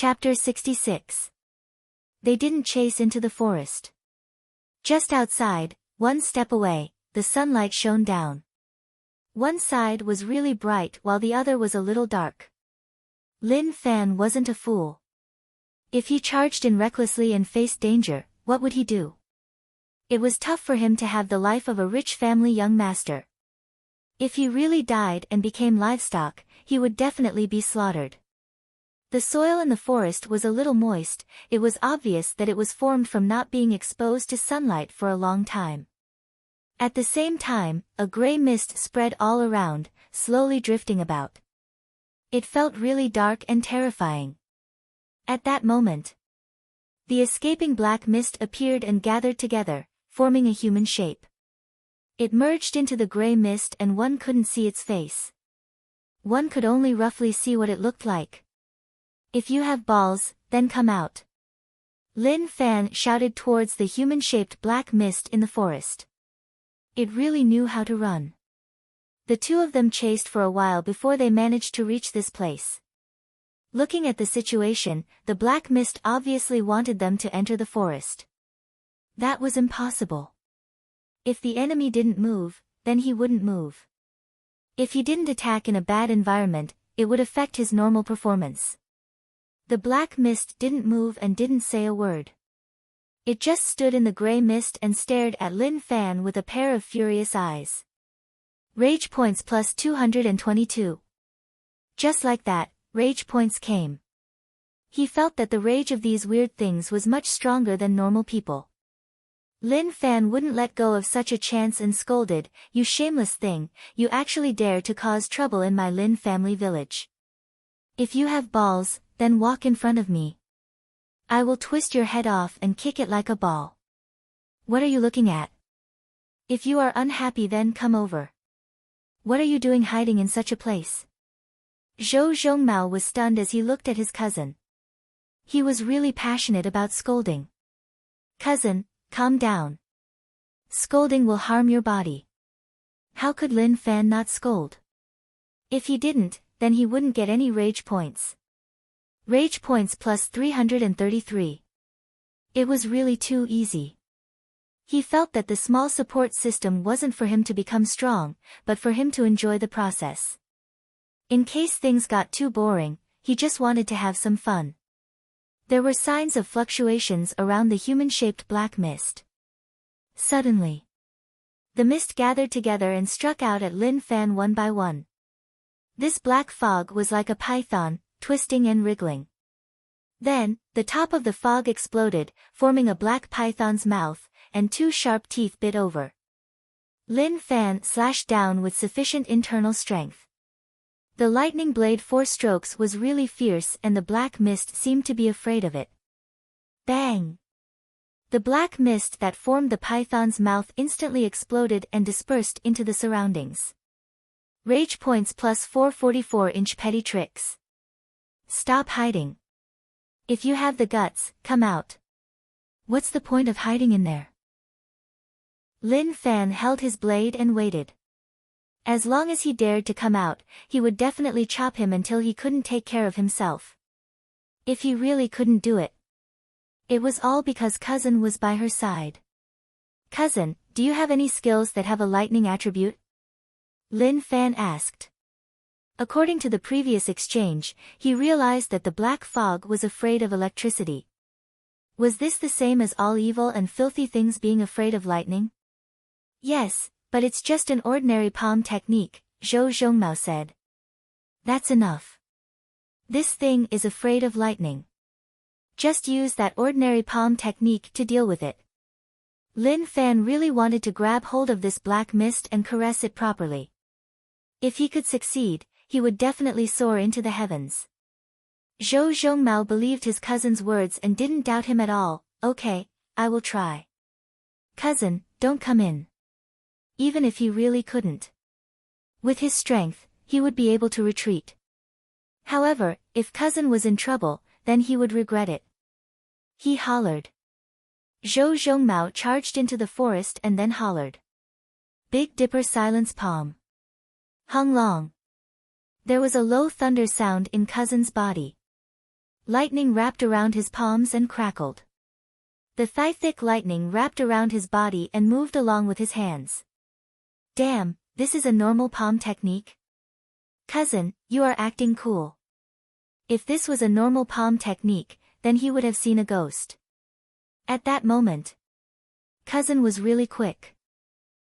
Chapter 66. They didn't chase into the forest. Just outside, one step away, the sunlight shone down. One side was really bright while the other was a little dark. Lin Fan wasn't a fool. If he charged in recklessly and faced danger, what would he do? It was tough for him to have the life of a rich family young master. If he really died and became livestock, he would definitely be slaughtered. The soil in the forest was a little moist. It was obvious that it was formed from not being exposed to sunlight for a long time. At the same time, a gray mist spread all around, slowly drifting about. It felt really dark and terrifying. At that moment, the escaping black mist appeared and gathered together, forming a human shape. It merged into the gray mist and one couldn't see its face. One could only roughly see what it looked like. "If you have balls, then come out," Lin Fan shouted towards the human-shaped black mist in the forest. It really knew how to run. The two of them chased for a while before they managed to reach this place. Looking at the situation, the black mist obviously wanted them to enter the forest. That was impossible. If the enemy didn't move, then he wouldn't move. If he didn't attack in a bad environment, it would affect his normal performance. The black mist didn't move and didn't say a word. It just stood in the gray mist and stared at Lin Fan with a pair of furious eyes. Rage points plus 222. Just like that, rage points came. He felt that the rage of these weird things was much stronger than normal people. Lin Fan wouldn't let go of such a chance and scolded, "You shameless thing, you actually dare to cause trouble in my Lin family village. If you have balls, then walk in front of me. I will twist your head off and kick it like a ball. What are you looking at? If you are unhappy then come over. What are you doing hiding in such a place?" Zhou Zhongmao was stunned as he looked at his cousin. He was really passionate about scolding. "Cousin, calm down. Scolding will harm your body." How could Lin Fan not scold? If he didn't, then he wouldn't get any rage points. Rage points plus 333. It was really too easy. He felt that the small support system wasn't for him to become strong, but for him to enjoy the process. In case things got too boring, he just wanted to have some fun. There were signs of fluctuations around the human-shaped black mist. Suddenly, the mist gathered together and struck out at Lin Fan one by one. This black fog was like a python, twisting and wriggling. Then, the top of the fog exploded, forming a black python's mouth, and two sharp teeth bit over. Lin Fan slashed down with sufficient internal strength. The lightning blade 4 strokes was really fierce and the black mist seemed to be afraid of it. Bang! The black mist that formed the python's mouth instantly exploded and dispersed into the surroundings. Rage points plus 444 petty tricks. Stop hiding. If you have the guts, come out. What's the point of hiding in there? Lin Fan held his blade and waited. As long as he dared to come out, he would definitely chop him until he couldn't take care of himself. If he really couldn't do it. It was all because cousin was by her side. "Cousin, do you have any skills that have a lightning attribute?" Lin Fan asked. According to the previous exchange, he realized that the black fog was afraid of electricity. Was this the same as all evil and filthy things being afraid of lightning? "Yes, but it's just an ordinary palm technique," Zhou Zhongmao said. "That's enough. This thing is afraid of lightning. Just use that ordinary palm technique to deal with it." Lin Fan really wanted to grab hold of this black mist and caress it properly. If he could succeed, he would definitely soar into the heavens. Zhou Zhongmao believed his cousin's words and didn't doubt him at all. "Okay, I will try." "Cousin, don't come in." Even if he really couldn't. With his strength, he would be able to retreat. However, if cousin was in trouble, then he would regret it. He hollered. Zhou Zhongmao charged into the forest and then hollered. "Big Dipper silence palm. Hung long." There was a low thunder sound in cousin's body. Lightning wrapped around his palms and crackled. The thigh-thick lightning wrapped around his body and moved along with his hands. Damn, this is a normal palm technique? Cousin, you are acting cool. If this was a normal palm technique, then he would have seen a ghost. At that moment, Cousin was really quick.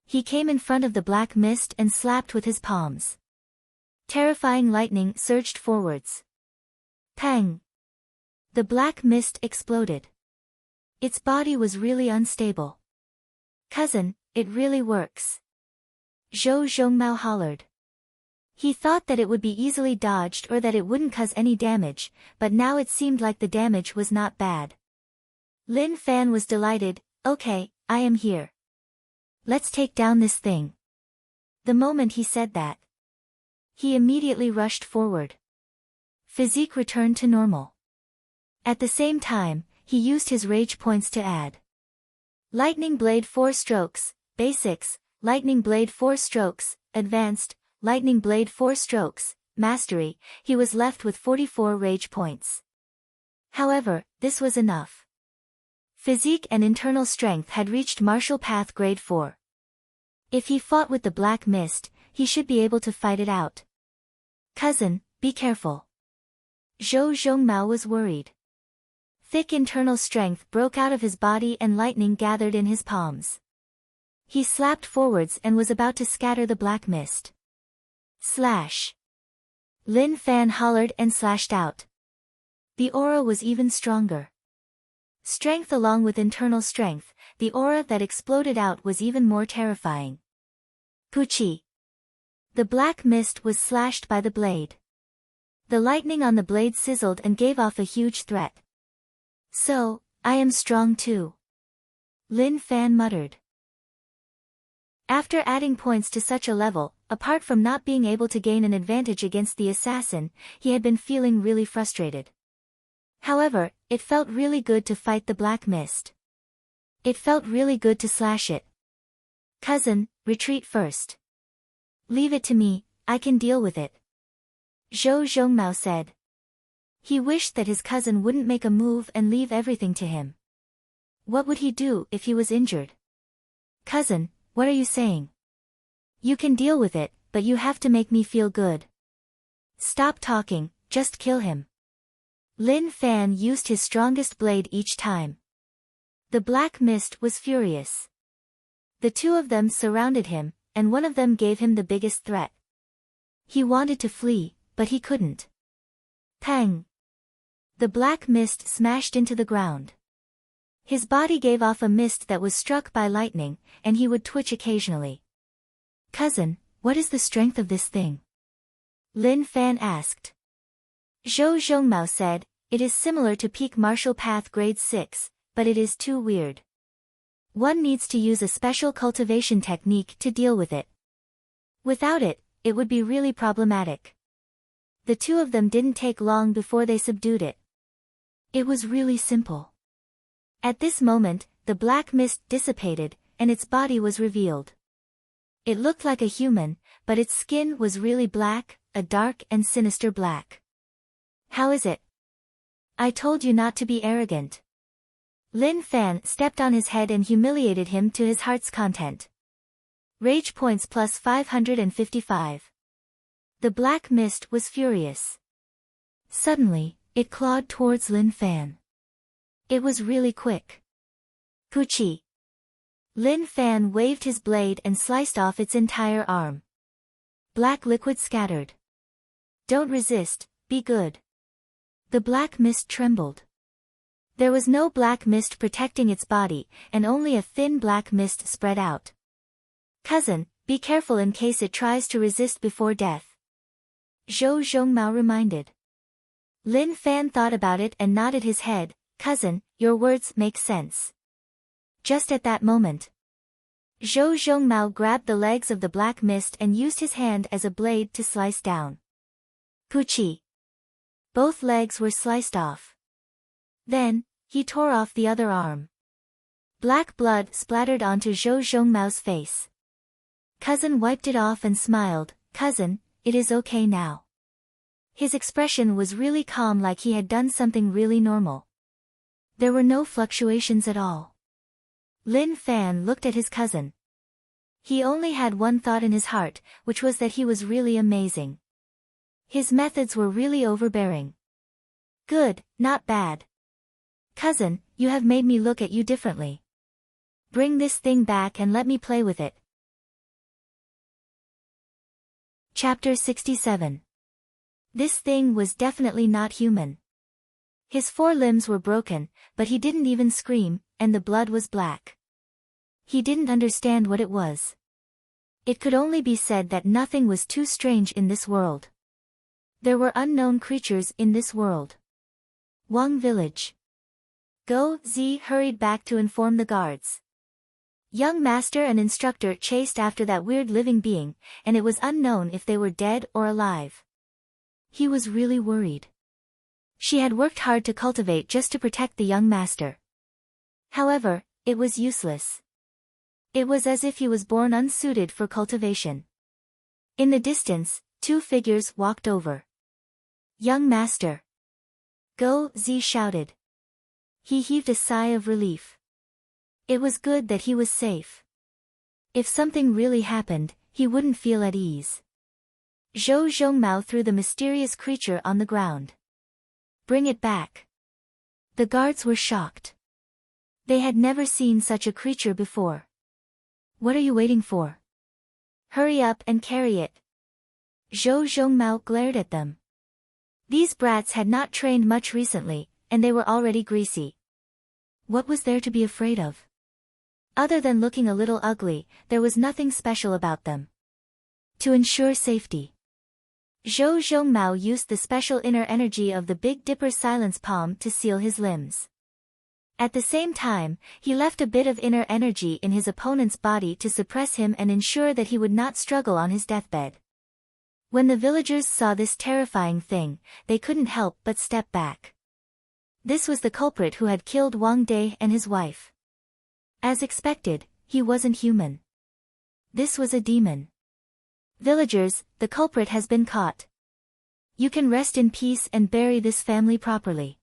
He came in front of the black mist and slapped with his palms. Terrifying lightning surged forwards. Pang! The black mist exploded. Its body was really unstable. Cousin, it really works. Zhou Zhongmao hollered. He thought that it would be easily dodged or that it wouldn't cause any damage, but now it seemed like the damage was not bad. Lin Fan was delighted. Okay, I am here. Let's take down this thing. The moment he said that, he immediately rushed forward. Physique returned to normal. At the same time, he used his rage points to add. Lightning Blade 4 strokes, Basics, Lightning Blade 4 strokes, Advanced, Lightning Blade 4 strokes, Mastery. He was left with 44 rage points. However, this was enough. Physique and internal strength had reached Martial Path Grade 4. If he fought with the Black Mist, he should be able to fight it out. Cousin, be careful. Zhou Zhongmao was worried. Thick internal strength broke out of his body and lightning gathered in his palms. He slapped forwards and was about to scatter the black mist. Slash! Lin Fan hollered and slashed out. The aura was even stronger. Strength along with internal strength, the aura that exploded out was even more terrifying. Puchi! The black mist was slashed by the blade. The lightning on the blade sizzled and gave off a huge threat. So, I am strong too. Lin Fan muttered. After adding points to such a level, apart from not being able to gain an advantage against the assassin, he had been feeling really frustrated. However, it felt really good to fight the black mist. It felt really good to slash it. Cousin, retreat first. Leave it to me, I can deal with it. Zhou Zhongmao said. He wished that his cousin wouldn't make a move and leave everything to him. What would he do if he was injured? Cousin, what are you saying? You can deal with it, but you have to make me feel good. Stop talking, just kill him. Lin Fan used his strongest blade each time. The black mist was furious. The two of them surrounded him, and one of them gave him the biggest threat. He wanted to flee, but he couldn't. Pang! The black mist smashed into the ground. His body gave off a mist that was struck by lightning, and he would twitch occasionally. Cousin, what is the strength of this thing? Lin Fan asked. Zhou Zhongmao said, it is similar to Peak Martial Path Grade 6, but it is too weird. One needs to use a special cultivation technique to deal with it. Without it, it would be really problematic. The two of them didn't take long before they subdued it. It was really simple. At this moment, the black mist dissipated, and its body was revealed. It looked like a human, but its skin was really black, a dark and sinister black. How is it? I told you not to be arrogant. Lin Fan stepped on his head and humiliated him to his heart's content. Rage points plus 555. The black mist was furious. Suddenly, it clawed towards Lin Fan. It was really quick. Puchi! Lin Fan waved his blade and sliced off its entire arm. Black liquid scattered. Don't resist, be good. The black mist trembled. There was no black mist protecting its body, and only a thin black mist spread out. Cousin, be careful in case it tries to resist before death. Zhou Zhongmao reminded. Lin Fan thought about it and nodded his head. Cousin, your words make sense. Just at that moment, Zhou Zhongmao grabbed the legs of the black mist and used his hand as a blade to slice down. Puchi! Both legs were sliced off. Then, he tore off the other arm. Black blood splattered onto Zhou Zhongmao's face. Cousin wiped it off and smiled. Cousin, it is okay now. His expression was really calm, like he had done something really normal. There were no fluctuations at all. Lin Fan looked at his cousin. He only had one thought in his heart, which was that he was really amazing. His methods were really overbearing. Good, not bad. Cousin, you have made me look at you differently. Bring this thing back and let me play with it. Chapter 67. This thing was definitely not human. His 4 limbs were broken, but he didn't even scream, and the blood was black. He didn't understand what it was. It could only be said that nothing was too strange in this world. There were unknown creatures in this world. Wang Village. Go Zi hurried back to inform the guards. Young master and instructor chased after that weird living being, and it was unknown if they were dead or alive. He was really worried. She had worked hard to cultivate just to protect the young master. However, it was useless. It was as if he was born unsuited for cultivation. In the distance, 2 figures walked over. Young master. Go Zi shouted. He heaved a sigh of relief. It was good that he was safe. If something really happened, he wouldn't feel at ease. Zhou Zhongmao threw the mysterious creature on the ground. Bring it back. The guards were shocked. They had never seen such a creature before. What are you waiting for? Hurry up and carry it. Zhou Zhongmao glared at them. These brats had not trained much recently, and they were already greasy. What was there to be afraid of? Other than looking a little ugly, there was nothing special about them. To ensure safety, Zhou Zhongmao used the special inner energy of the Big Dipper Silence Palm to seal his limbs. At the same time, he left a bit of inner energy in his opponent's body to suppress him and ensure that he would not struggle on his deathbed. When the villagers saw this terrifying thing, they couldn't help but step back. This was the culprit who had killed Wang Dai and his wife. As expected, he wasn't human. This was a demon. Villagers, the culprit has been caught. You can rest in peace and bury this family properly.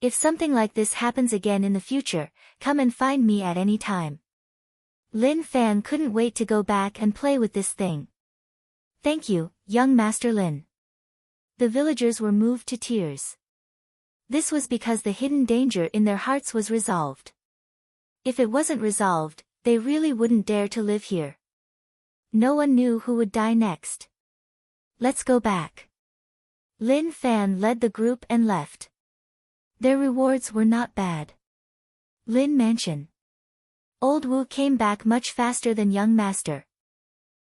If something like this happens again in the future, come and find me at any time. Lin Fan couldn't wait to go back and play with this thing. Thank you, young Master Lin. The villagers were moved to tears. This was because the hidden danger in their hearts was resolved. If it wasn't resolved, they really wouldn't dare to live here. No one knew who would die next. Let's go back. Lin Fan led the group and left. Their rewards were not bad. Lin Mansion. Old Wu came back much faster than young master.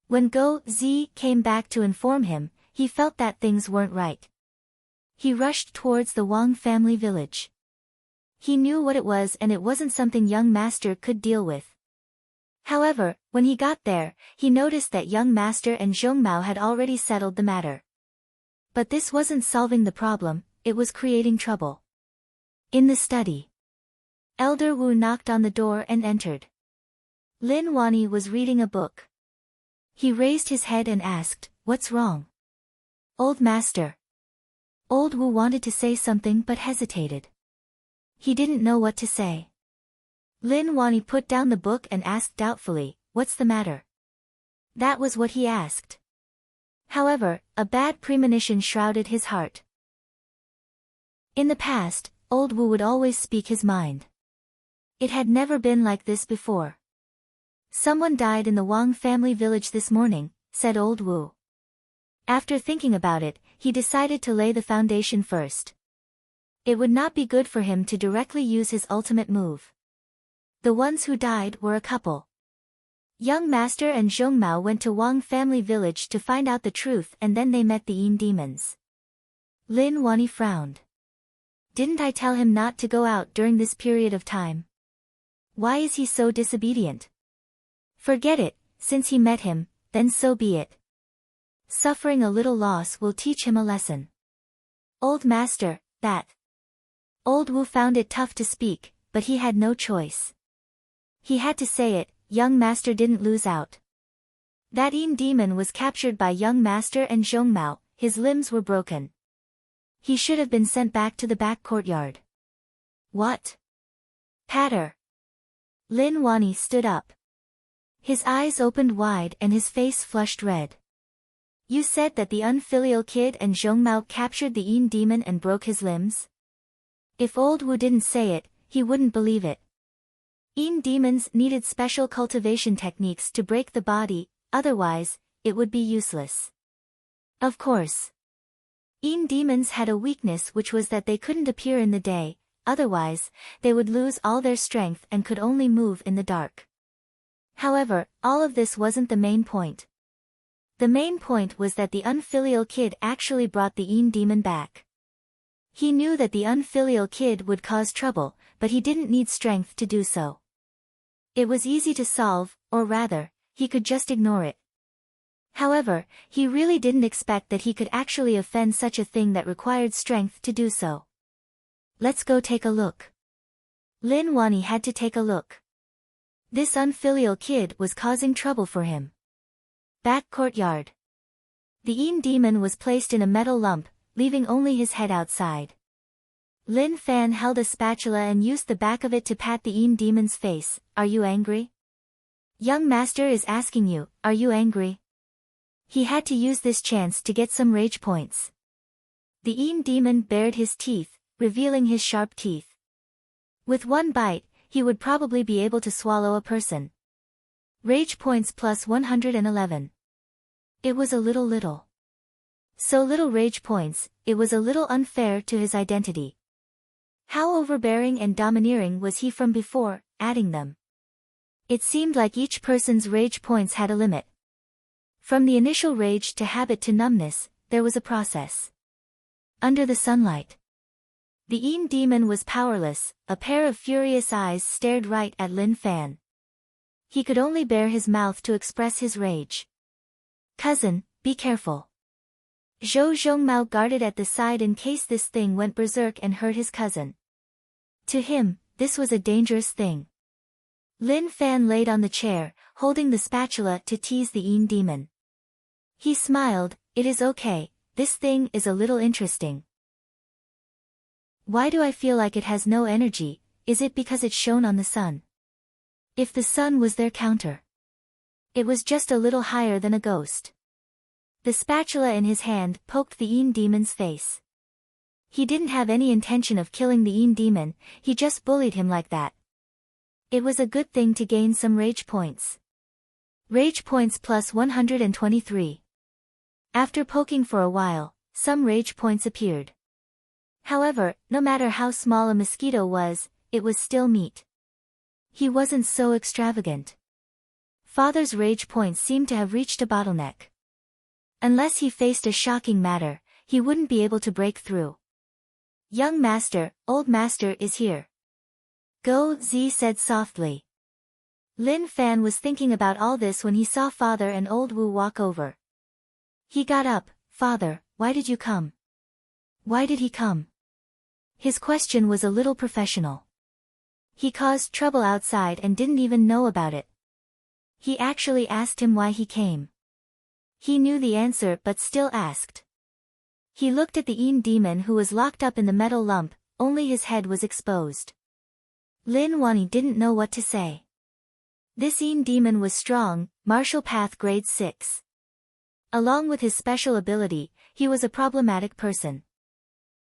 When Go Zi came back to inform him, he felt that things weren't right. He rushed towards the Wang family village. He knew what it was, and it wasn't something young master could deal with. However, when he got there, he noticed that young master and Zhongmao had already settled the matter. But this wasn't solving the problem, it was creating trouble. In the study, Elder Wu knocked on the door and entered. Lin Wani was reading a book. He raised his head and asked, "What's wrong?" "Old master." Old Wu wanted to say something but hesitated. He didn't know what to say. Lin Wani put down the book and asked doubtfully, "What's the matter?" That was what he asked. However, a bad premonition shrouded his heart. In the past, Old Wu would always speak his mind. It had never been like this before. "Someone died in the Wang family village this morning," said Old Wu. After thinking about it, he decided to lay the foundation first. It would not be good for him to directly use his ultimate move. The ones who died were a couple. Young Master and Zhongmao went to Wang family village to find out the truth, and then they met the Yin demons. Lin Wani frowned. Didn't I tell him not to go out during this period of time? Why is he so disobedient? Forget it, since he met him, then so be it. Suffering a little loss will teach him a lesson. Old Master, that. Old Wu found it tough to speak, but he had no choice. He had to say it, young master didn't lose out. That Yin demon was captured by young master and Zhongmao, his limbs were broken. He should have been sent back to the back courtyard. What? Patter. Lin Wani stood up. His eyes opened wide and his face flushed red. You said that the unfilial kid and Zhong Mao captured the Yin demon and broke his limbs? If old Wu didn't say it, he wouldn't believe it. Yin demons needed special cultivation techniques to break the body, otherwise, it would be useless. Of course. Yin demons had a weakness, which was that they couldn't appear in the day, otherwise, they would lose all their strength and could only move in the dark. However, all of this wasn't the main point. The main point was that the unfilial kid actually brought the Yin demon back. He knew that the unfilial kid would cause trouble, but he didn't need strength to do so. It was easy to solve, or rather, he could just ignore it. However, he really didn't expect that he could actually offend such a thing that required strength to do so. Let's go take a look. Lin Wani had to take a look. This unfilial kid was causing trouble for him. Back courtyard. The Yin demon was placed in a metal lump, leaving only his head outside. Lin Fan held a spatula and used the back of it to pat the Yin demon's face. Are you angry? Young master is asking you, are you angry? He had to use this chance to get some rage points. The Yin demon bared his teeth, revealing his sharp teeth. With one bite, he would probably be able to swallow a person. Rage points plus 111. It was a little. So little rage points, it was a little unfair to his identity. How overbearing and domineering was he from before, adding them? It seemed like each person's rage points had a limit. From the initial rage to habit to numbness, there was a process. Under the sunlight. The Yin demon was powerless, a pair of furious eyes stared right at Lin Fan. He could only bare his mouth to express his rage. Cousin, be careful. Zhou Zhongmao guarded at the side in case this thing went berserk and hurt his cousin. To him, this was a dangerous thing. Lin Fan laid on the chair, holding the spatula to tease the Yin demon. He smiled, it is okay, this thing is a little interesting. Why do I feel like it has no energy? Is it because it shone on the sun? If the sun was their counter. It was just a little higher than a ghost. The spatula in his hand poked the Yin demon's face. He didn't have any intention of killing the Yin demon, he just bullied him like that. It was a good thing to gain some rage points. Rage points plus 123. After poking for a while, some rage points appeared. However, no matter how small a mosquito was, it was still meat. He wasn't so extravagant. Father's rage points seemed to have reached a bottleneck. Unless he faced a shocking matter, he wouldn't be able to break through. Young master, old master is here. Go, Zi said softly. Lin Fan was thinking about all this when he saw father and old Wu walk over. He got up. Father, why did you come? Why did he come? His question was a little professional. He caused trouble outside and didn't even know about it. He actually asked him why he came. He knew the answer but still asked. He looked at the Yin demon who was locked up in the metal lump, only his head was exposed. Lin Wani didn't know what to say. This Yin demon was strong, martial path grade 6. Along with his special ability, he was a problematic person.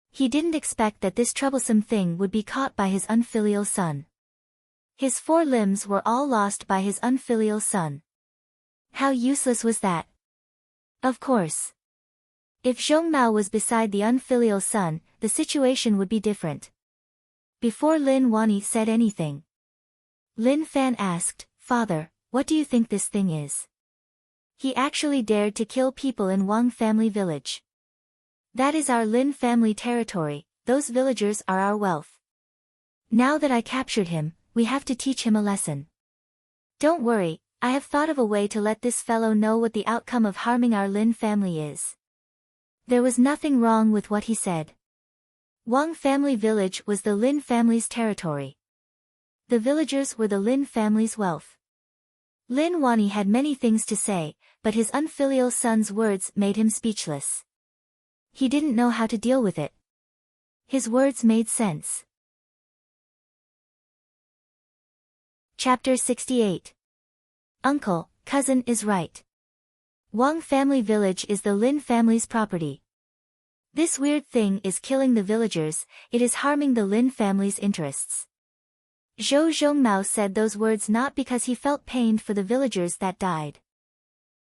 He didn't expect that this troublesome thing would be caught by his unfilial son. His 4 limbs were all lost by his unfilial son. How useless was that? Of course. If Zhong Mao was beside the unfilial son, the situation would be different. Before Lin Wani said anything, Lin Fan asked, Father, what do you think this thing is? He actually dared to kill people in Wang family village. That is our Lin family territory, those villagers are our wealth. Now that I captured him, we have to teach him a lesson. Don't worry, I have thought of a way to let this fellow know what the outcome of harming our Lin family is. There was nothing wrong with what he said. Wang family village was the Lin family's territory. The villagers were the Lin family's wealth. Lin Wani had many things to say, but his unfilial son's words made him speechless. He didn't know how to deal with it. His words made sense. Chapter 68. Uncle, cousin is right. Wang family village is the Lin family's property. This weird thing is killing the villagers, it is harming the Lin family's interests. Zhou Zhongmao said those words not because he felt pained for the villagers that died,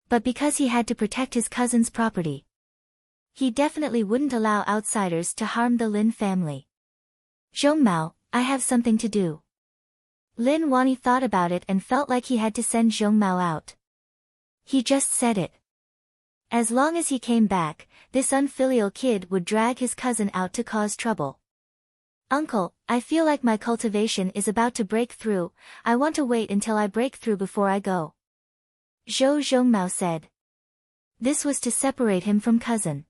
but because he had to protect his cousin's property. He definitely wouldn't allow outsiders to harm the Lin family. Zhongmao, I have something to do. Lin Wani thought about it and felt like he had to send Zhongmao out. He just said it. As long as he came back, this unfilial kid would drag his cousin out to cause trouble. Uncle, I feel like my cultivation is about to break through, I want to wait until I break through before I go. Zhou Zhongmao said. This was to separate him from cousin.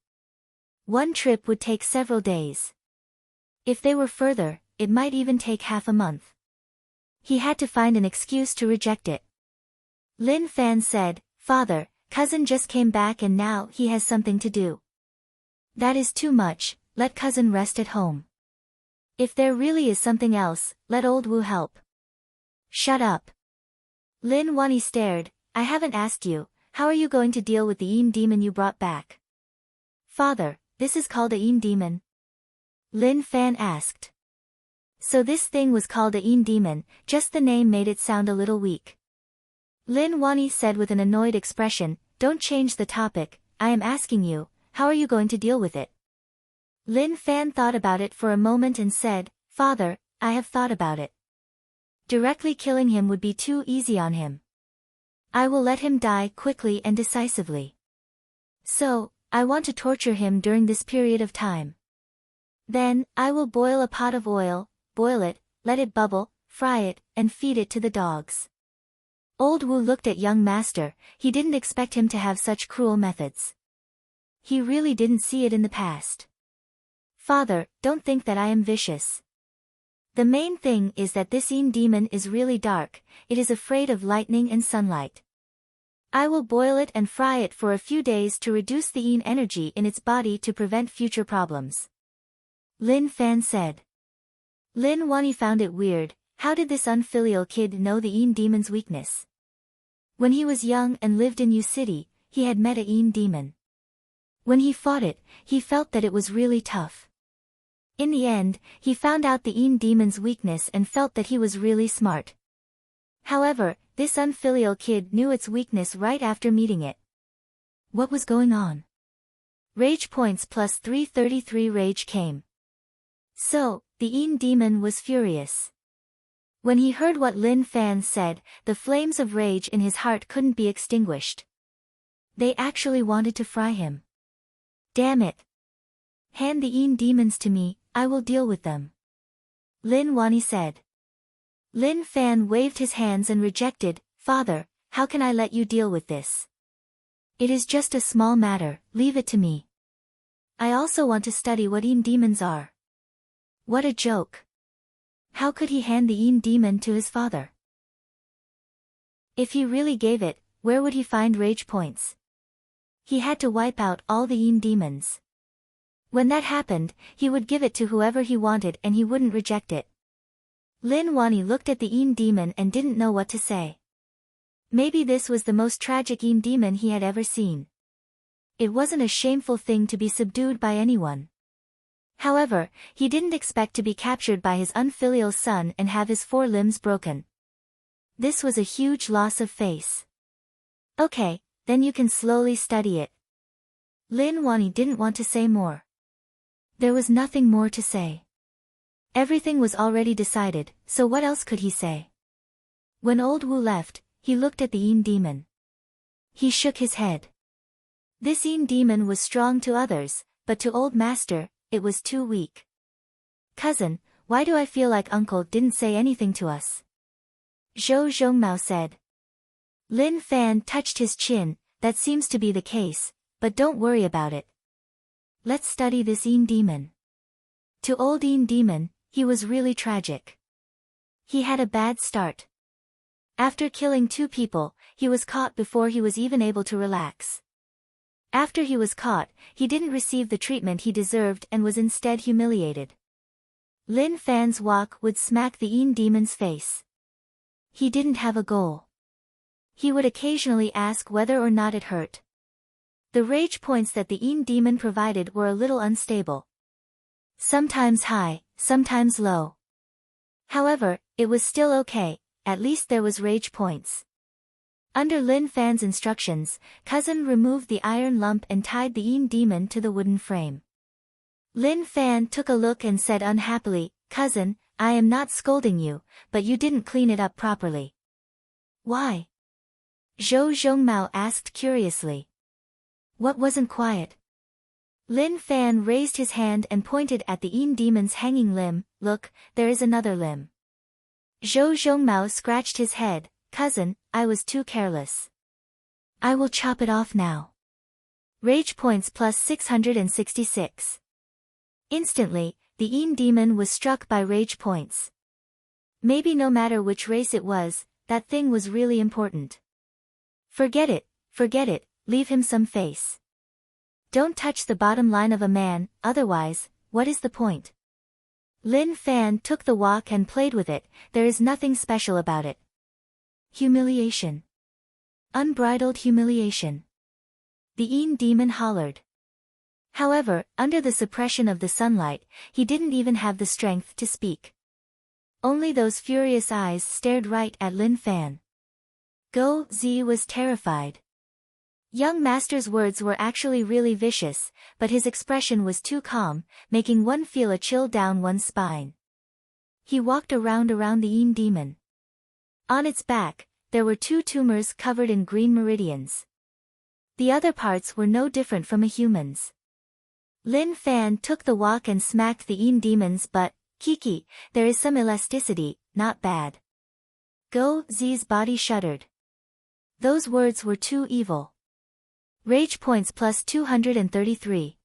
One trip would take several days. If they were further, it might even take half a month. He had to find an excuse to reject it. Lin Fan said, Father, cousin just came back and now he has something to do. That is too much, let cousin rest at home. If there really is something else, let old Wu help. Shut up. Lin Wani stared, I haven't asked you, how are you going to deal with the Yin demon you brought back? Father, this is called a Yin demon? Lin Fan asked. So this thing was called a Yin demon, just the name made it sound a little weak. Lin Wani said with an annoyed expression, don't change the topic, I am asking you, how are you going to deal with it? Lin Fan thought about it for a moment and said, Father, I have thought about it. Directly killing him would be too easy on him. I will let him die quickly and decisively. So, I want to torture him during this period of time. Then, I will boil a pot of oil, boil it, let it bubble, fry it, and feed it to the dogs. Old Wu looked at young master, he didn't expect him to have such cruel methods. He really didn't see it in the past. Father, don't think that I am vicious. The main thing is that this Yin demon is really dark, it is afraid of lightning and sunlight. I will boil it and fry it for a few days to reduce the Yin energy in its body to prevent future problems. Lin Fan said. Lin Wani found it weird, how did this unfilial kid know the Yin demon's weakness? When he was young and lived in Yu City, he had met a Yin demon. When he fought it, he felt that it was really tough. In the end, he found out the Yin demon's weakness and felt that he was really smart. However, this unfilial kid knew its weakness right after meeting it. What was going on? Rage points plus 333 rage came. So, the Yin demon was furious. When he heard what Lin Fan said, the flames of rage in his heart couldn't be extinguished. They actually wanted to fry him. Damn it. Hand the Yin demons to me, I will deal with them. Lin Wani said. Lin Fan waved his hands and rejected, Father, how can I let you deal with this? It is just a small matter, leave it to me. I also want to study what Yin demons are. What a joke. How could he hand the Yin demon to his father? If he really gave it, where would he find rage points? He had to wipe out all the Yin demons. When that happened, he would give it to whoever he wanted and he wouldn't reject it. Lin Wani looked at the Yin demon and didn't know what to say. Maybe this was the most tragic Yin demon he had ever seen. It wasn't a shameful thing to be subdued by anyone. However, he didn't expect to be captured by his unfilial son and have his 4 limbs broken. This was a huge loss of face. Okay, then you can slowly study it. Lin Wani didn't want to say more. There was nothing more to say. Everything was already decided, so what else could he say? When old Wu left, he looked at the Yin demon. He shook his head. This Yin demon was strong to others, but to old master, it was too weak. Cousin, why do I feel like uncle didn't say anything to us? Zhou Zhongmao said. Lin Fan touched his chin, that seems to be the case, but don't worry about it. Let's study this Yin demon. To old Yin demon, he was really tragic. He had a bad start. After killing 2 people, he was caught before he was even able to relax. After he was caught, he didn't receive the treatment he deserved and was instead humiliated. Lin Fan's walk would smack the Yin demon's face. He didn't have a goal. He would occasionally ask whether or not it hurt. The rage points that the Yin demon provided were a little unstable. Sometimes high, sometimes low. However, it was still okay, at least there was rage points. Under Lin Fan's instructions, Cousin removed the iron lump and tied the Yin demon to the wooden frame. Lin Fan took a look and said unhappily, "Cousin, I am not scolding you, but you didn't clean it up properly." "Why?" Zhou Zhongmao asked curiously. "What wasn't quiet?" Lin Fan raised his hand and pointed at the Yin demon's hanging limb. "Look, there is another limb." Zhou Zhongmao scratched his head. "Cousin, I was too careless. I will chop it off now." Rage points plus 666. Instantly, the Yin demon was struck by rage points. Maybe no matter which race it was, that thing was really important. Forget it, leave him some face. Don't touch the bottom line of a man, otherwise, what is the point? Lin Fan took the wok and played with it. There is nothing special about it. Humiliation. Unbridled humiliation. The Yin demon hollered. However, under the suppression of the sunlight, he didn't even have the strength to speak. Only those furious eyes stared right at Lin Fan. Go Zi was terrified. Young master's words were actually really vicious, but his expression was too calm, making one feel a chill down one's spine. He walked around the Yin demon. On its back, there were 2 tumors covered in green meridians. The other parts were no different from a human's. Lin Fan took the wok and smacked the Yin demon's butt. "Kiki, there is some elasticity, not bad." Go Zi's body shuddered. Those words were too evil. Rage points plus 233.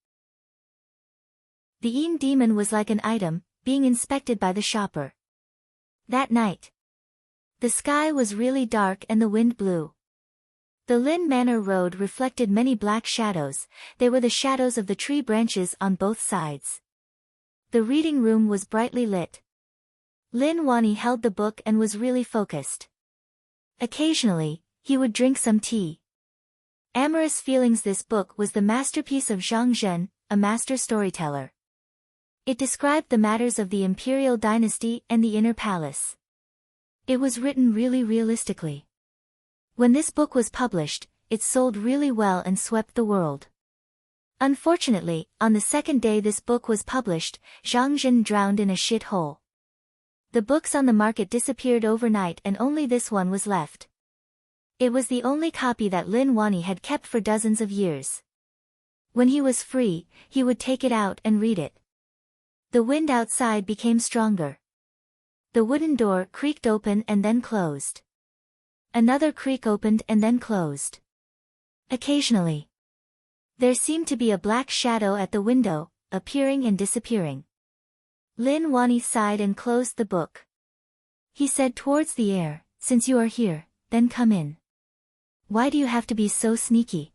The Yin demon was like an item, being inspected by the shopper. That night, the sky was really dark and the wind blew. The Lin Manor Road reflected many black shadows. They were the shadows of the tree branches on both sides. The reading room was brightly lit. Lin Wani held the book and was really focused. Occasionally, he would drink some tea. Amorous Feelings. This book was the masterpiece of Zhang Zhen, a master storyteller. It described the matters of the imperial dynasty and the inner palace. It was written really realistically. When this book was published, it sold really well and swept the world. Unfortunately, on the second day this book was published, Zhang Zhen drowned in a shit hole. The books on the market disappeared overnight and only this one was left. It was the only copy that Lin Wani had kept for dozens of years. When he was free, he would take it out and read it. The wind outside became stronger. The wooden door creaked open and then closed. Another creak opened and then closed. Occasionally, there seemed to be a black shadow at the window, appearing and disappearing. Lin Wani sighed and closed the book. He said towards the air, "Since you are here, then come in. Why do you have to be so sneaky?"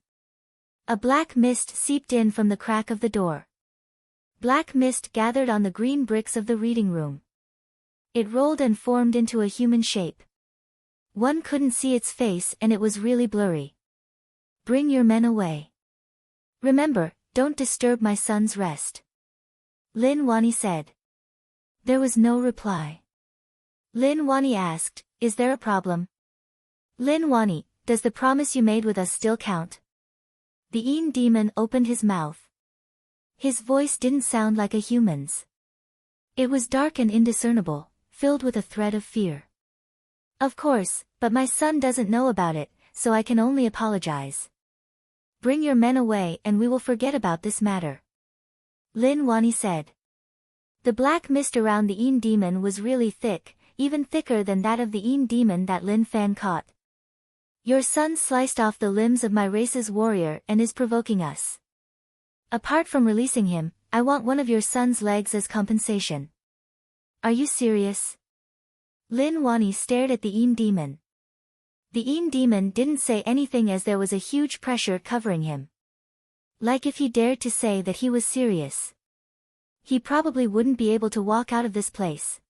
A black mist seeped in from the crack of the door. Black mist gathered on the green bricks of the reading room. It rolled and formed into a human shape. One couldn't see its face and it was really blurry. "Bring your men away. Remember, don't disturb my son's rest," Lin Wani said. There was no reply. Lin Wani asked, "Is there a problem?" "Lin Wani, does the promise you made with us still count?" The Yin demon opened his mouth. His voice didn't sound like a human's. It was dark and indiscernible, filled with a thread of fear. "Of course, but my son doesn't know about it, so I can only apologize. Bring your men away and we will forget about this matter," Lin Wani said. The black mist around the Yin demon was really thick, even thicker than that of the Yin demon that Lin Fan caught. "Your son sliced off the limbs of my race's warrior and is provoking us. Apart from releasing him, I want one of your son's legs as compensation." "Are you serious?" Lin Wani stared at the Yin demon. The Yin demon didn't say anything as there was a huge pressure covering him. Like if he dared to say that he was serious. He probably wouldn't be able to walk out of this place.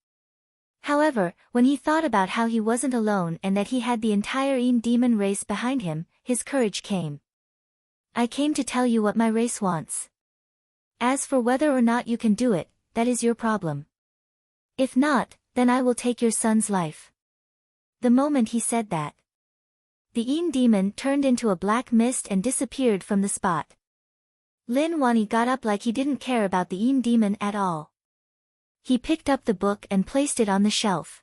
However, when he thought about how he wasn't alone and that he had the entire demon race behind him, his courage came. I came to tell you what my race wants. As for whether or not you can do it, that is your problem. If not, then I will take your son's life. The moment he said that, the demon turned into a black mist and disappeared from the spot. Lin Wani got up like he didn't care about the demon at all. He picked up the book and placed it on the shelf.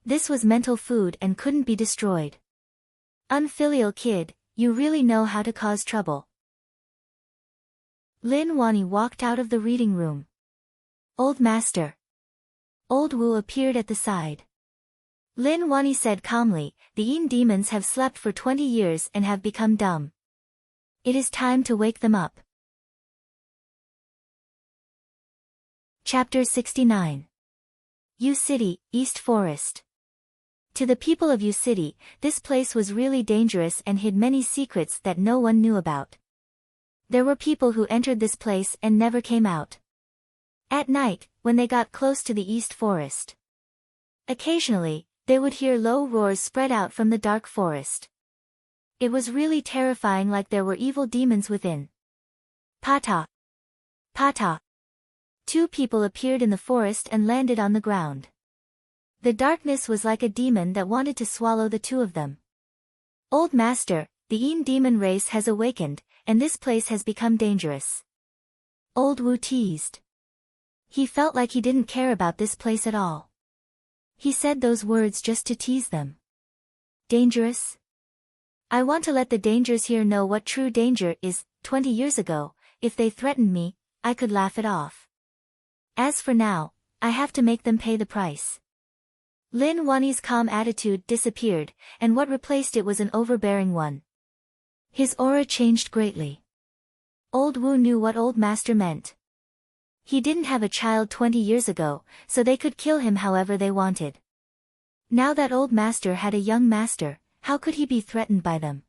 This was mental food and couldn't be destroyed. Unfilial kid, you really know how to cause trouble. Lin Wani walked out of the reading room. Old master. Old Wu appeared at the side. Lin Wani said calmly, the demons have slept for 20 years and have become dumb. It is time to wake them up. Chapter 69. Yu City, East Forest. To the people of Yu City, this place was really dangerous and hid many secrets that no one knew about. There were people who entered this place and never came out. At night, when they got close to the East Forest, occasionally, they would hear low roars spread out from the dark forest. It was really terrifying, like there were evil demons within. Pata! Pata! Two people appeared in the forest and landed on the ground. The darkness was like a demon that wanted to swallow the two of them. Old master, the demon race has awakened, and this place has become dangerous. Old Wu teased. He felt like he didn't care about this place at all. He said those words just to tease them. Dangerous? I want to let the dangers here know what true danger is. 20 years ago, if they threatened me, I could laugh it off. As for now, I have to make them pay the price. Lin Wani's calm attitude disappeared, and what replaced it was an overbearing one. His aura changed greatly. Old Wu knew what old master meant. He didn't have a child 20 years ago, so they could kill him however they wanted. Now that old master had a young master, how could he be threatened by them?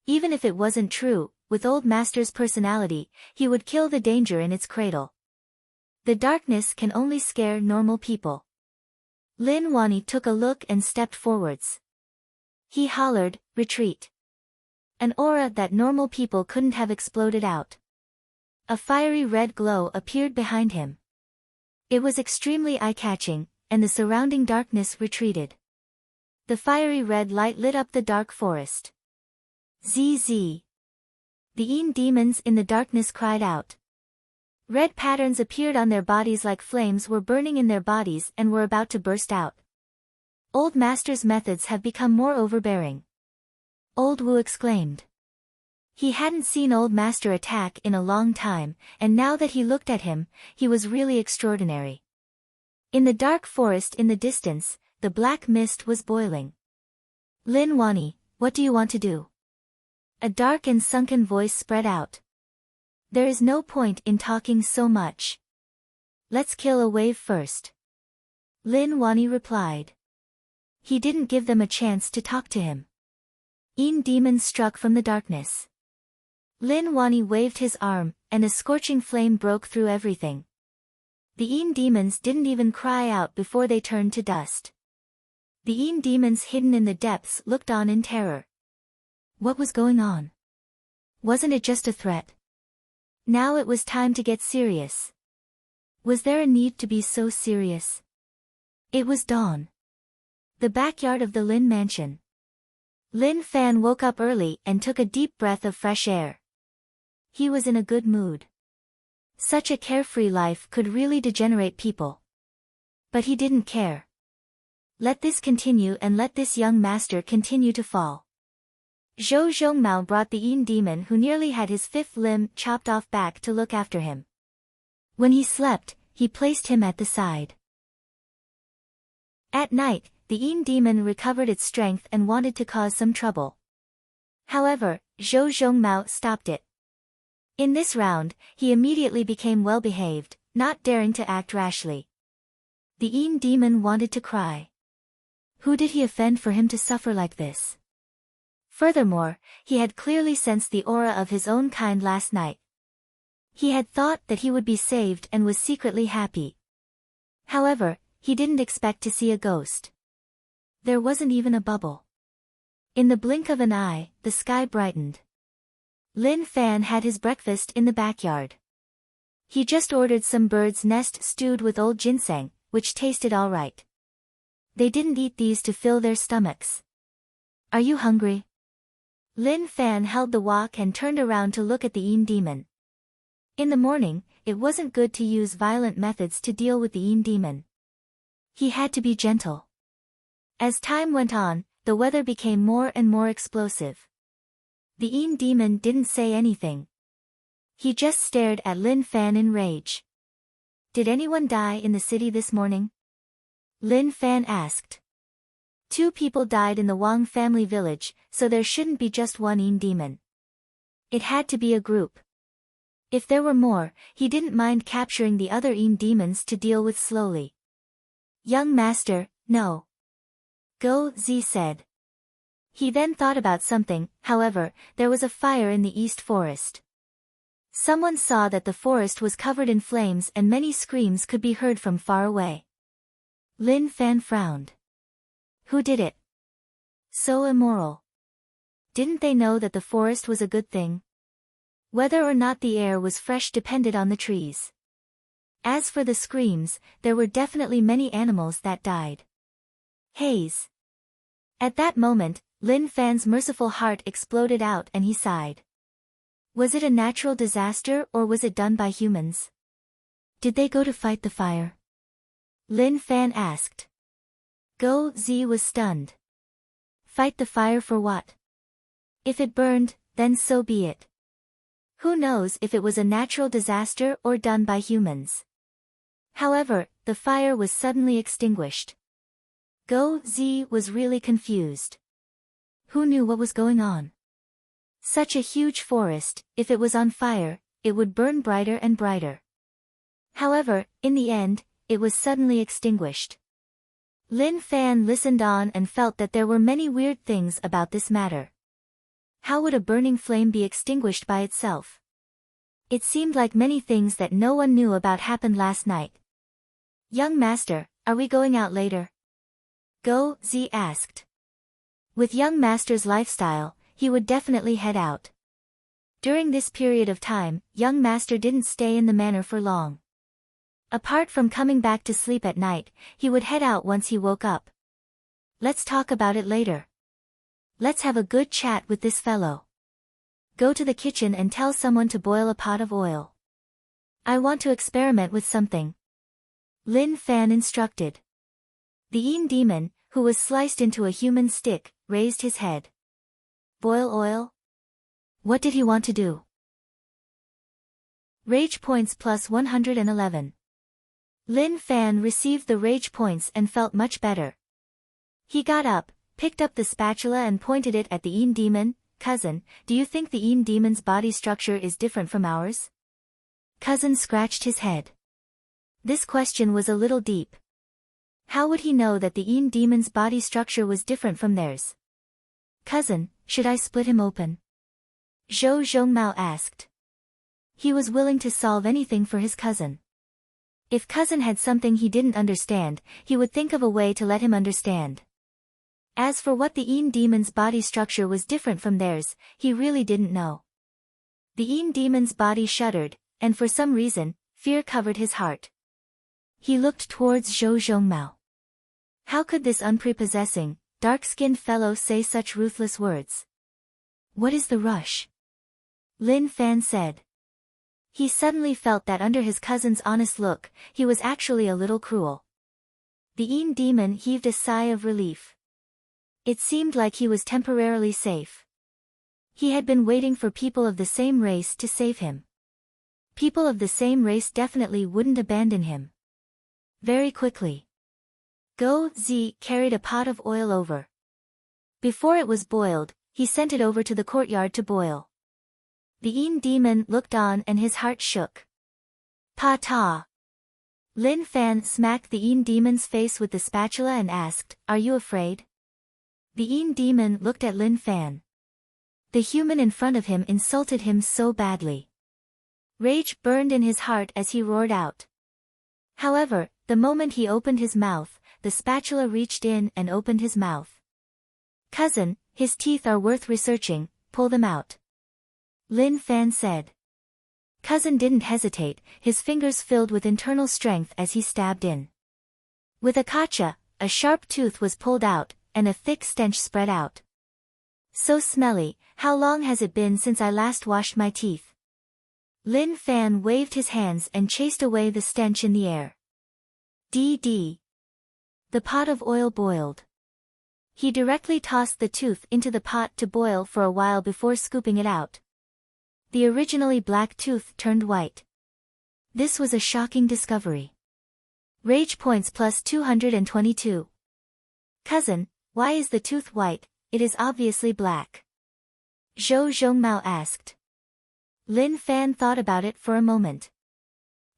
Even if it wasn't true, with old master's personality, he would kill the danger in its cradle. The darkness can only scare normal people. Lin Wani took a look and stepped forwards. He hollered, retreat. An aura that normal people couldn't have exploded out. A fiery red glow appeared behind him. It was extremely eye-catching, and the surrounding darkness retreated. The fiery red light lit up the dark forest. ZZ. The demons in the darkness cried out. Red patterns appeared on their bodies like flames were burning in their bodies and were about to burst out. Old master's methods have become more overbearing. Old Wu exclaimed. He hadn't seen old master attack in a long time, and now that he looked at him, he was really extraordinary. In the dark forest in the distance, the black mist was boiling. Lin Wani, what do you want to do? A dark and sunken voice spread out. There is no point in talking so much. Let's kill a wave first. Lin Wani replied. He didn't give them a chance to talk to him. Demons struck from the darkness. Lin Wani waved his arm, and a scorching flame broke through everything. The demons didn't even cry out before they turned to dust. The demons hidden in the depths looked on in terror. What was going on? Wasn't it just a threat? Now it was time to get serious. Was there a need to be so serious? It was dawn. The backyard of the Lin mansion. Lin Fan woke up early and took a deep breath of fresh air. He was in a good mood. Such a carefree life could really degenerate people. But he didn't care. Let this continue and let this young master continue to fall. Zhou Zhongmao brought the demon who nearly had his fifth limb chopped off back to look after him. When he slept, he placed him at the side. At night, the demon recovered its strength and wanted to cause some trouble. However, Zhou Zhongmao stopped it. In this round, he immediately became well-behaved, not daring to act rashly. The demon wanted to cry. Who did he offend for him to suffer like this? Furthermore, he had clearly sensed the aura of his own kind last night. He had thought that he would be saved and was secretly happy. However, he didn't expect to see a ghost. There wasn't even a bubble. In the blink of an eye, the sky brightened. Lin Fan had his breakfast in the backyard. He just ordered some bird's nest stewed with old ginseng, which tasted all right. They didn't eat these to fill their stomachs. Are you hungry? Lin Fan held the wok and turned around to look at the Yin demon. In the morning, it wasn't good to use violent methods to deal with the Yin demon. He had to be gentle. As time went on, the weather became more and more explosive. The Yin demon didn't say anything. He just stared at Lin Fan in rage. Did anyone die in the city this morning? Lin Fan asked. 2 people died in the Wang family village, so there shouldn't be just one Yin demon. It had to be a group. If there were more, he didn't mind capturing the other Yin demons to deal with slowly. Young master, no. Go, Zi said. He then thought about something. However, there was a fire in the east forest. Someone saw that the forest was covered in flames and many screams could be heard from far away. Lin Fan frowned. Who did it? So immoral. Didn't they know that the forest was a good thing? Whether or not the air was fresh depended on the trees. As for the screams, there were definitely many animals that died. Haze. At that moment, Lin Fan's merciful heart exploded out and he sighed. Was it a natural disaster or was it done by humans? Did they go to fight the fire? Lin Fan asked. Go Zi was stunned. Fight the fire for what? If it burned, then so be it. Who knows if it was a natural disaster or done by humans? However, the fire was suddenly extinguished. Go Zi was really confused. Who knew what was going on? Such a huge forest, if it was on fire, it would burn brighter and brighter. However, in the end, it was suddenly extinguished. Lin Fan listened on and felt that there were many weird things about this matter. How would a burning flame be extinguished by itself? It seemed like many things that no one knew about happened last night. Young master, are we going out later? Go Zi asked. With young master's lifestyle, he would definitely head out. During this period of time, young master didn't stay in the manor for long. Apart from coming back to sleep at night, he would head out once he woke up. Let's talk about it later. Let's have a good chat with this fellow. Go to the kitchen and tell someone to boil a pot of oil. I want to experiment with something. Lin Fan instructed. The Yin demon, who was sliced into a human stick, raised his head. Boil oil? What did he want to do? Rage points plus 111. Lin Fan received the rage points and felt much better. He got up, picked up the spatula and pointed it at the Yin demon. Cousin, do you think the Yin demon's body structure is different from ours? Cousin scratched his head. This question was a little deep. How would he know that the Yin demon's body structure was different from theirs? Cousin, should I split him open? Zhou Zhongmao asked. He was willing to solve anything for his cousin. If cousin had something he didn't understand, he would think of a way to let him understand. As for what the Yin demon's body structure was different from theirs, he really didn't know. The Yin demon's body shuddered, and for some reason, fear covered his heart. He looked towards Zhou Zhongmao. How could this unprepossessing, dark-skinned fellow say such ruthless words? What is the rush? Lin Fan said. He suddenly felt that under his cousin's honest look, he was actually a little cruel. The Yin demon heaved a sigh of relief. It seemed like he was temporarily safe. He had been waiting for people of the same race to save him. People of the same race definitely wouldn't abandon him. Very quickly. Go Zi carried a pot of oil over. Before it was boiled, he sent it over to the courtyard to boil. The Yin demon looked on and his heart shook. Pa-ta! Lin Fan smacked the Yin demon's face with the spatula and asked, Are you afraid? The Yin demon looked at Lin Fan. The human in front of him insulted him so badly. Rage burned in his heart as he roared out. However, the moment he opened his mouth, the spatula reached in and opened his mouth. "Cousin, his teeth are worth researching, pull them out," Lin Fan said. Cousin didn't hesitate, his fingers filled with internal strength as he stabbed in. With a kacha, a sharp tooth was pulled out, and a thick stench spread out. "So smelly, how long has it been since I last washed my teeth?" Lin Fan waved his hands and chased away the stench in the air. D.D. The pot of oil boiled. He directly tossed the tooth into the pot to boil for a while before scooping it out. The originally black tooth turned white. This was a shocking discovery. Rage points plus 222. "Cousin, why is the tooth white? It is obviously black," Zhou Zhongmao asked. Lin Fan thought about it for a moment.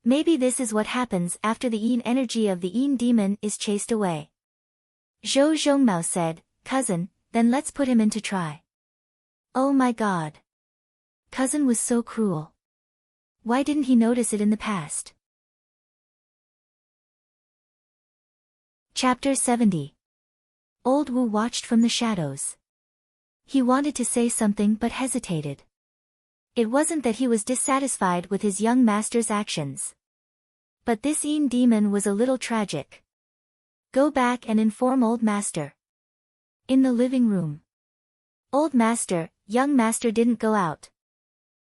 Maybe this is what happens after the yin energy of the yin demon is chased away. Zhou Zhongmao said, "Cousin, then let's put him in to try." Oh my god. Cousin was so cruel. Why didn't he notice it in the past? Chapter 70. Old Wu watched from the shadows. He wanted to say something but hesitated. It wasn't that he was dissatisfied with his young master's actions. But this yin demon was a little tragic. Go back and inform old master. In the living room. Old master, young master didn't go out.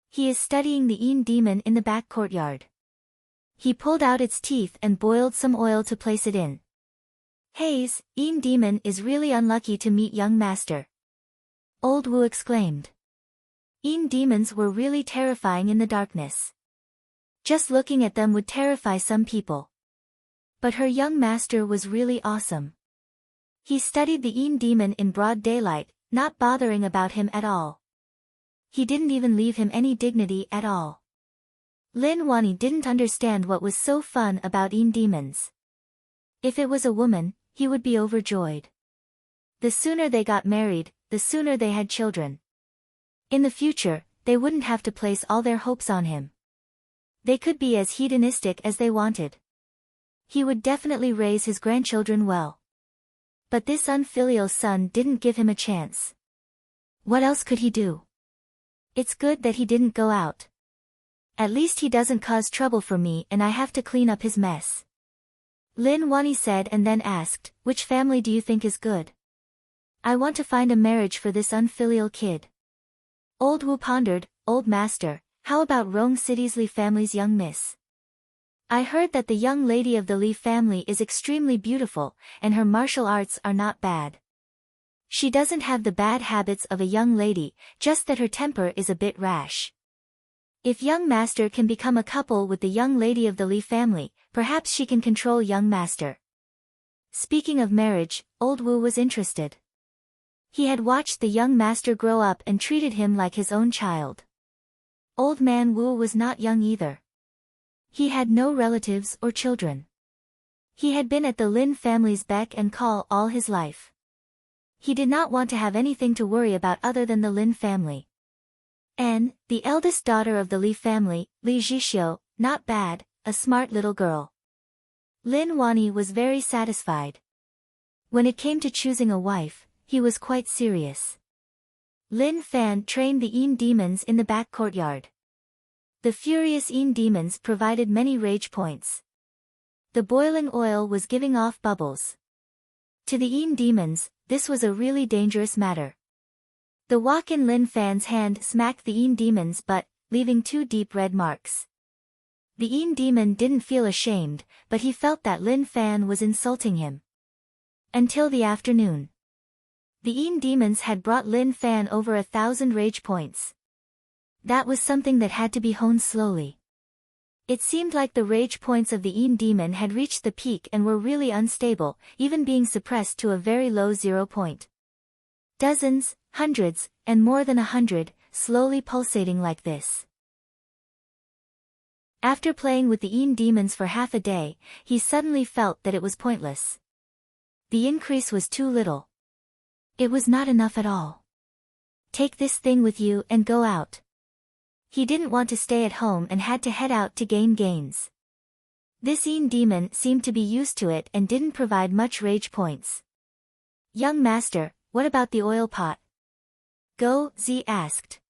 He is studying the yin demon in the back courtyard. He pulled out its teeth and boiled some oil to place it in. Haze, yin demon is really unlucky to meet young master. Old Wu exclaimed. Yin demons were really terrifying in the darkness. Just looking at them would terrify some people. But her young master was really awesome. He studied the yin demon in broad daylight, not bothering about him at all. He didn't even leave him any dignity at all. Lin Wani didn't understand what was so fun about yin demons. If it was a woman, he would be overjoyed. The sooner they got married, the sooner they had children. In the future, they wouldn't have to place all their hopes on him. They could be as hedonistic as they wanted. He would definitely raise his grandchildren well. But this unfilial son didn't give him a chance. What else could he do? It's good that he didn't go out. At least he doesn't cause trouble for me and I have to clean up his mess. Lin Wani said and then asked, which family do you think is good? I want to find a marriage for this unfilial kid. Old Wu pondered, old master, how about Rong City's Li family's young miss? I heard that the young lady of the Li family is extremely beautiful, and her martial arts are not bad. She doesn't have the bad habits of a young lady, just that her temper is a bit rash. If young master can become a couple with the young lady of the Li family, perhaps she can control young master. Speaking of marriage, old Wu was interested. He had watched the young master grow up and treated him like his own child. Old man Wu was not young either. He had no relatives or children. He had been at the Lin family's beck and call all his life. He did not want to have anything to worry about other than the Lin family. And, the eldest daughter of the Li family, Li Zhixiu, not bad, a smart little girl. Lin Wani was very satisfied. When it came to choosing a wife, he was quite serious. Lin Fan trained the yin demons in the back courtyard. The furious yin demons provided many rage points. The boiling oil was giving off bubbles. To the yin demons, this was a really dangerous matter. The wok in Lin Fan's hand smacked the yin demon's butt, leaving 2 deep red marks. The yin demon didn't feel ashamed, but he felt that Lin Fan was insulting him. Until the afternoon. The yin demons had brought Lin Fan over 1,000 rage points. That was something that had to be honed slowly. It seemed like the rage points of the yin demon had reached the peak and were really unstable, even being suppressed to a very low 0 point. Dozens, hundreds, and more than 100, slowly pulsating like this. After playing with the yin demons for half a day, he suddenly felt that it was pointless. The increase was too little. It was not enough at all. Take this thing with you and go out. He didn't want to stay at home and had to head out to gain gains. This demon seemed to be used to it and didn't provide much rage points. Young master, what about the oil pot? Go, Z asked.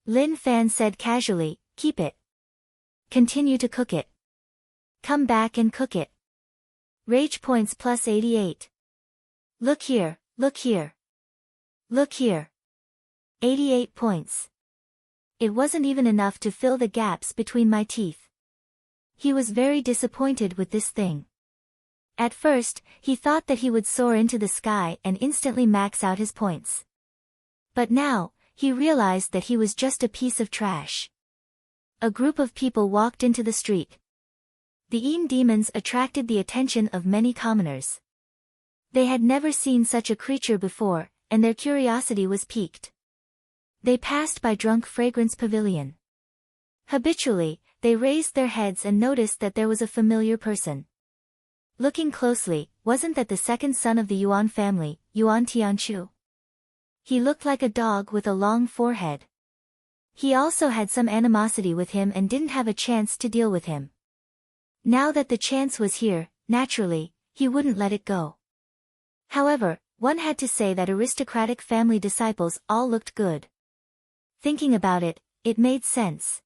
Lin Fan said casually, keep it. Continue to cook it. Come back and cook it. Rage points plus 88. Look here, look here. Look here. 88 points. It wasn't even enough to fill the gaps between my teeth. He was very disappointed with this thing. At first, he thought that he would soar into the sky and instantly max out his points. But now, he realized that he was just a piece of trash. A group of people walked into the street. The demons attracted the attention of many commoners. They had never seen such a creature before, and their curiosity was piqued. They passed by Drunk Fragrance Pavilion. Habitually, they raised their heads and noticed that there was a familiar person. Looking closely, wasn't that the second son of the Yuan family, Yuan Tianchu? He looked like a dog with a long forehead. He also had some animosity with him and didn't have a chance to deal with him. Now that the chance was here, naturally, he wouldn't let it go. However, one had to say that aristocratic family disciples all looked good. Thinking about it, it made sense.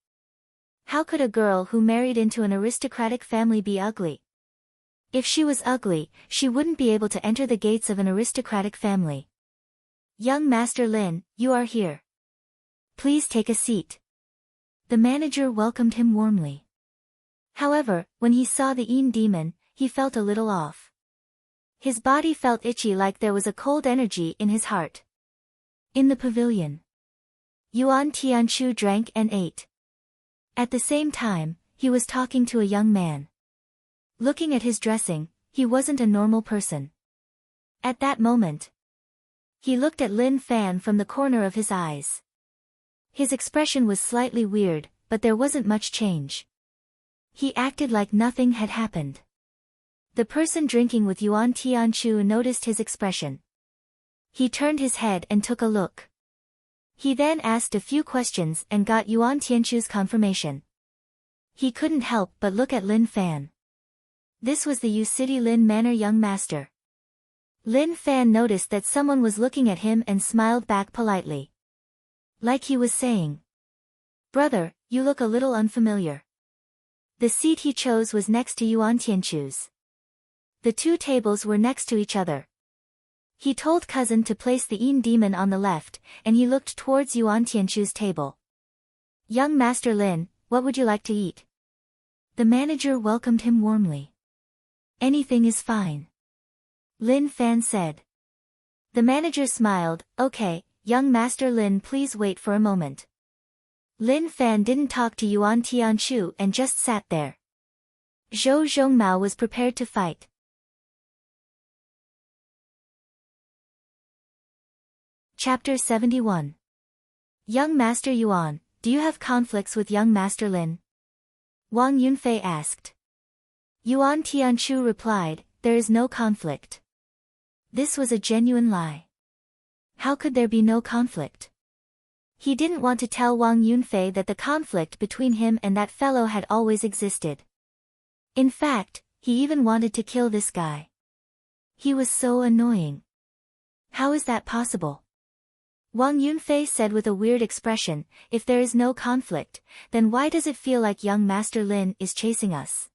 How could a girl who married into an aristocratic family be ugly? If she was ugly, she wouldn't be able to enter the gates of an aristocratic family. Young Master Lin, you are here. Please take a seat. The manager welcomed him warmly. However, when he saw the demon, he felt a little off. His body felt itchy like there was a cold energy in his heart. In the pavilion, Yuan Tianchu drank and ate. At the same time, he was talking to a young man. Looking at his dressing, he wasn't a normal person. At that moment, he looked at Lin Fan from the corner of his eyes. His expression was slightly weird, but there wasn't much change. He acted like nothing had happened. The person drinking with Yuan Tianchu noticed his expression. He turned his head and took a look. He then asked a few questions and got Yuan Tianchu's confirmation. He couldn't help but look at Lin Fan. This was the U City Lin Manor young master. Lin Fan noticed that someone was looking at him and smiled back politely. Like he was saying, "Brother, you look a little unfamiliar." The seat he chose was next to Yuan Tianchu's. The two tables were next to each other. He told cousin to place the demon on the left, and he looked towards Yuan Tianchu's table. "Young Master Lin, what would you like to eat?" The manager welcomed him warmly. "Anything is fine," Lin Fan said. The manager smiled, "Okay, young Master Lin, please wait for a moment." Lin Fan didn't talk to Yuan Tianchu and just sat there. Zhou Zhongmao was prepared to fight. Chapter 71. Young Master Yuan, do you have conflicts with young Master Lin? Wang Yunfei asked. Yuan Tianchu replied, "There is no conflict." This was a genuine lie. How could there be no conflict? He didn't want to tell Wang Yunfei that the conflict between him and that fellow had always existed. In fact, he even wanted to kill this guy. He was so annoying. How is that possible? Wang Yunfei said with a weird expression, "If there is no conflict, then why does it feel like young Master Lin is chasing us?"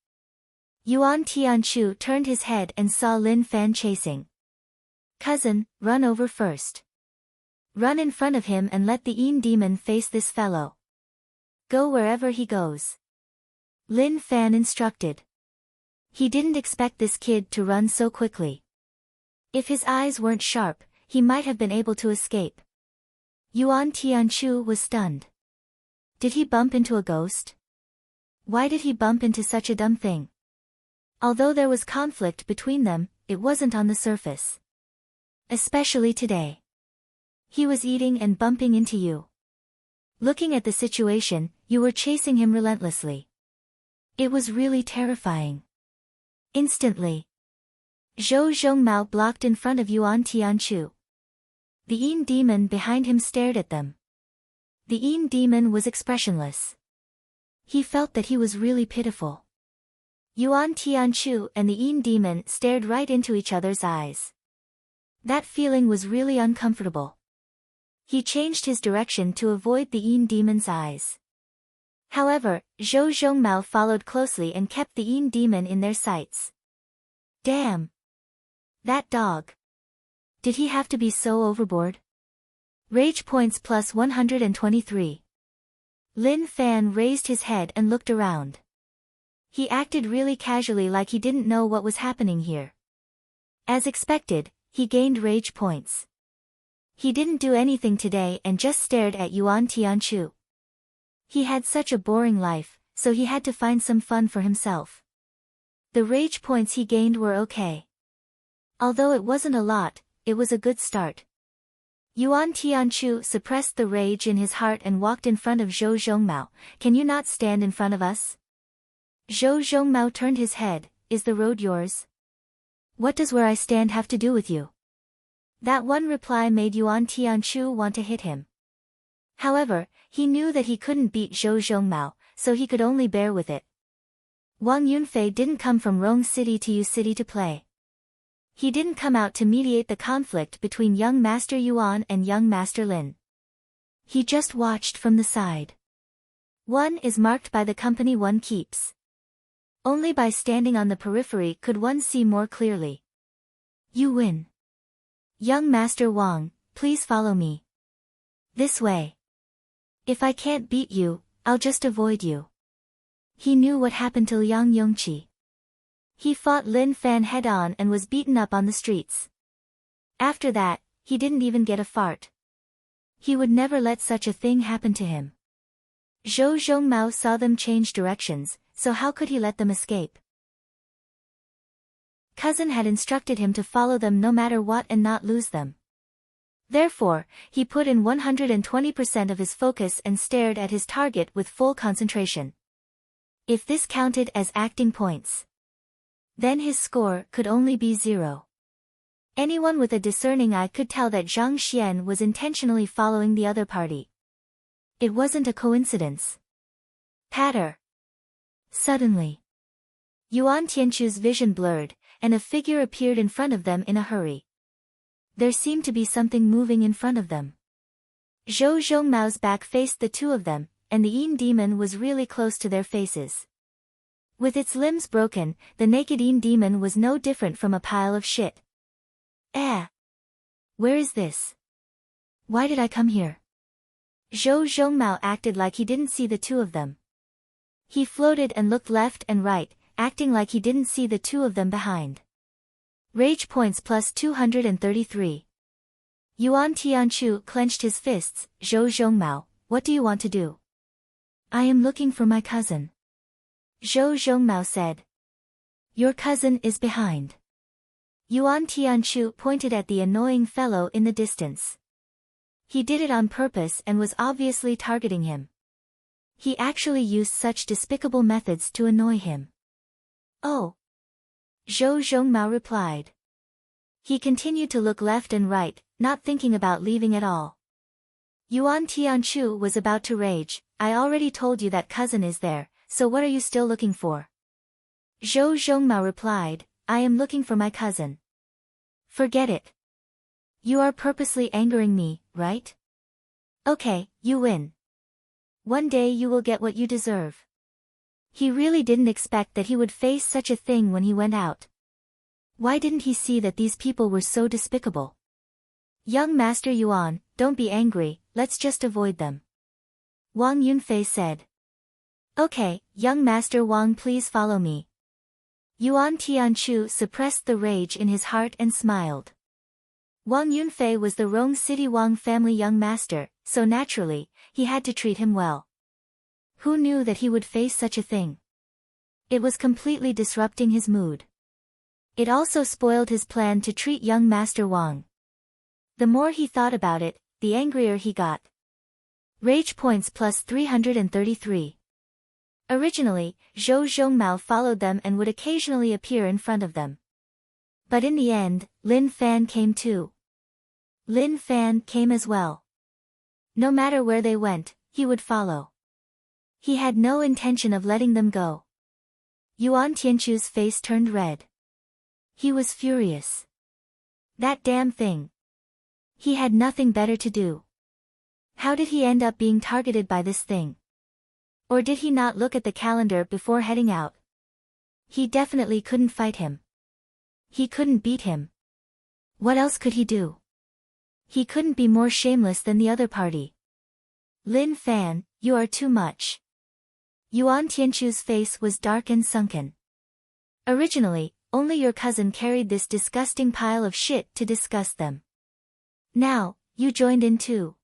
Yuan Tianchu turned his head and saw Lin Fan chasing. "Cousin, run over first. Run in front of him and let the demon face this fellow. Go wherever he goes," Lin Fan instructed. He didn't expect this kid to run so quickly. If his eyes weren't sharp, he might have been able to escape. Yuan Tianchu was stunned. Did he bump into a ghost? Why did he bump into such a dumb thing? Although there was conflict between them, it wasn't on the surface. Especially today. He was eating and bumping into you. Looking at the situation, you were chasing him relentlessly. It was really terrifying. Instantly, Zhou Zhongmao blocked in front of Yuan Tianchu. The Yin demon behind him stared at them. The Yin demon was expressionless. He felt that he was really pitiful. Yuan Tianchu and the Yin demon stared right into each other's eyes. That feeling was really uncomfortable. He changed his direction to avoid the Yin demon's eyes. However, Zhou Zhongmao followed closely and kept the Yin demon in their sights. Damn! That dog! Did he have to be so overboard? Rage points plus 123. Lin Fan raised his head and looked around. He acted really casually like he didn't know what was happening here. As expected, he gained rage points. He didn't do anything today and just stared at Yuan Tianchu. He had such a boring life, so he had to find some fun for himself. The rage points he gained were okay. Although it wasn't a lot, it was a good start. Yuan Tianchu suppressed the rage in his heart and walked in front of Zhou Zhongmao. Can you not stand in front of us? Zhou Zhongmao turned his head. Is the road yours? What does where I stand have to do with you? That one reply made Yuan Tianchu want to hit him. However, he knew that he couldn't beat Zhou Zhongmao, so he could only bear with it. Wang Yunfei didn't come from Rong City to Yu City to play. He didn't come out to mediate the conflict between young Master Yuan and young Master Lin. He just watched from the side. One is marked by the company one keeps. Only by standing on the periphery could one see more clearly. You win. Young Master Wang, please follow me. This way. If I can't beat you, I'll just avoid you. He knew what happened to Liang Yongqi. He fought Lin Fan head-on and was beaten up on the streets. After that, he didn't even get a fart. He would never let such a thing happen to him. Zhou Zhongmao saw them change directions, so how could he let them escape? Cousin had instructed him to follow them no matter what and not lose them. Therefore, he put in 120% of his focus and stared at his target with full concentration. If this counted as acting points, then his score could only be 0. Anyone with a discerning eye could tell that Zhang Xian was intentionally following the other party. It wasn't a coincidence. Patter. Suddenly, Yuan Tianchu's vision blurred, and a figure appeared in front of them in a hurry. There seemed to be something moving in front of them. Zhou Zhongmao's back faced the two of them, and the Yin demon was really close to their faces. With its limbs broken, the naked Yin demon was no different from a pile of shit. Where is this? Why did I come here? Zhou Zhongmao acted like he didn't see the two of them. He floated and looked left and right, acting like he didn't see the two of them behind. Rage points plus 233. Yuan Tianchu clenched his fists. Zhou Zhongmao, what do you want to do? I am looking for my cousin. Zhou Zhongmao said. Your cousin is behind. Yuan Tianchu pointed at the annoying fellow in the distance. He did it on purpose and was obviously targeting him. He actually used such despicable methods to annoy him. Oh. Zhou Zhongmao replied. He continued to look left and right, not thinking about leaving at all. Yuan Tianchu was about to rage. I already told you that cousin is there, so what are you still looking for? Zhou Zhongmao replied, I am looking for my cousin. Forget it. You are purposely angering me, right? Okay, you win. One day you will get what you deserve. He really didn't expect that he would face such a thing when he went out. Why didn't he see that these people were so despicable? Young Master Yuan, don't be angry, let's just avoid them. Wang Yunfei said. Okay, young Master Wang, please follow me. Yuan Tianchu suppressed the rage in his heart and smiled. Wang Yunfei was the Rong City Wang family young master, so naturally, he had to treat him well. Who knew that he would face such a thing? It was completely disrupting his mood. It also spoiled his plan to treat young Master Wang. The more he thought about it, the angrier he got. Rage points plus 333. Originally, Zhou Zhongmao followed them and would occasionally appear in front of them. But in the end, Lin Fan came too. Lin Fan came as well. No matter where they went, he would follow. He had no intention of letting them go. Yuan Tianchu's face turned red. He was furious. That damn thing. He had nothing better to do. How did he end up being targeted by this thing? Or did he not look at the calendar before heading out? He definitely couldn't fight him. He couldn't beat him. What else could he do? He couldn't be more shameless than the other party. Lin Fan, you are too much. Yuan Tianchu's face was dark and sunken. Originally, only your cousin carried this disgusting pile of shit to disgust them. Now, you joined in too.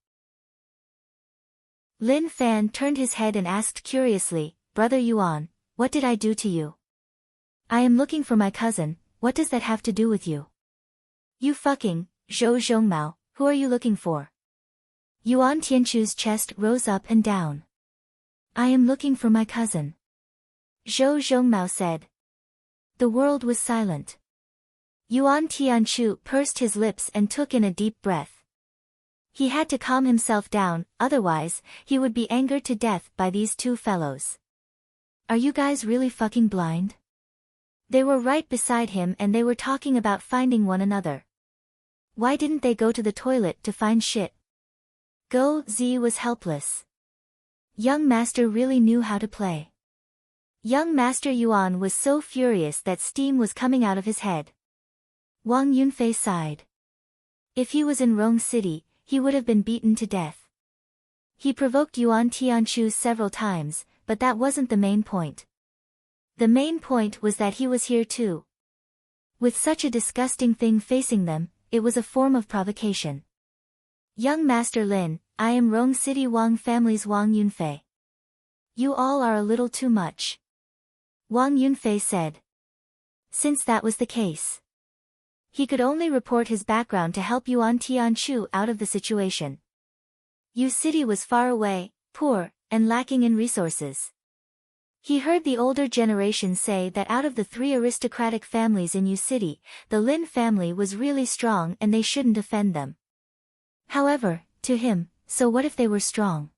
Lin Fan turned his head and asked curiously, Brother Yuan, what did I do to you? I am looking for my cousin, what does that have to do with you? You fucking, Zhou Zhongmao, who are you looking for? Yuan Tianchu's chest rose up and down. I am looking for my cousin. Zhou Zhongmao said. The world was silent. Yuan Tianchu pursed his lips and took in a deep breath. He had to calm himself down, otherwise, he would be angered to death by these two fellows. Are you guys really fucking blind? They were right beside him and they were talking about finding one another. Why didn't they go to the toilet to find shit? Go Z was helpless. Young Master really knew how to play. Young Master Yuan was so furious that steam was coming out of his head. Wang Yunfei sighed. If he was in Rong City, he would have been beaten to death. He provoked Yuan Tianchu several times, but that wasn't the main point. The main point was that he was here too. With such a disgusting thing facing them, it was a form of provocation. Young Master Lin, I am Rong City Wang family's Wang Yunfei. You all are a little too much. Wang Yunfei said. Since that was the case, he could only report his background to help Yuan Tianchu out of the situation. Yu City was far away, poor, and lacking in resources. He heard the older generation say that out of the 3 aristocratic families in Yu City, the Lin family was really strong and they shouldn't offend them. However, to him, so what if they were strong?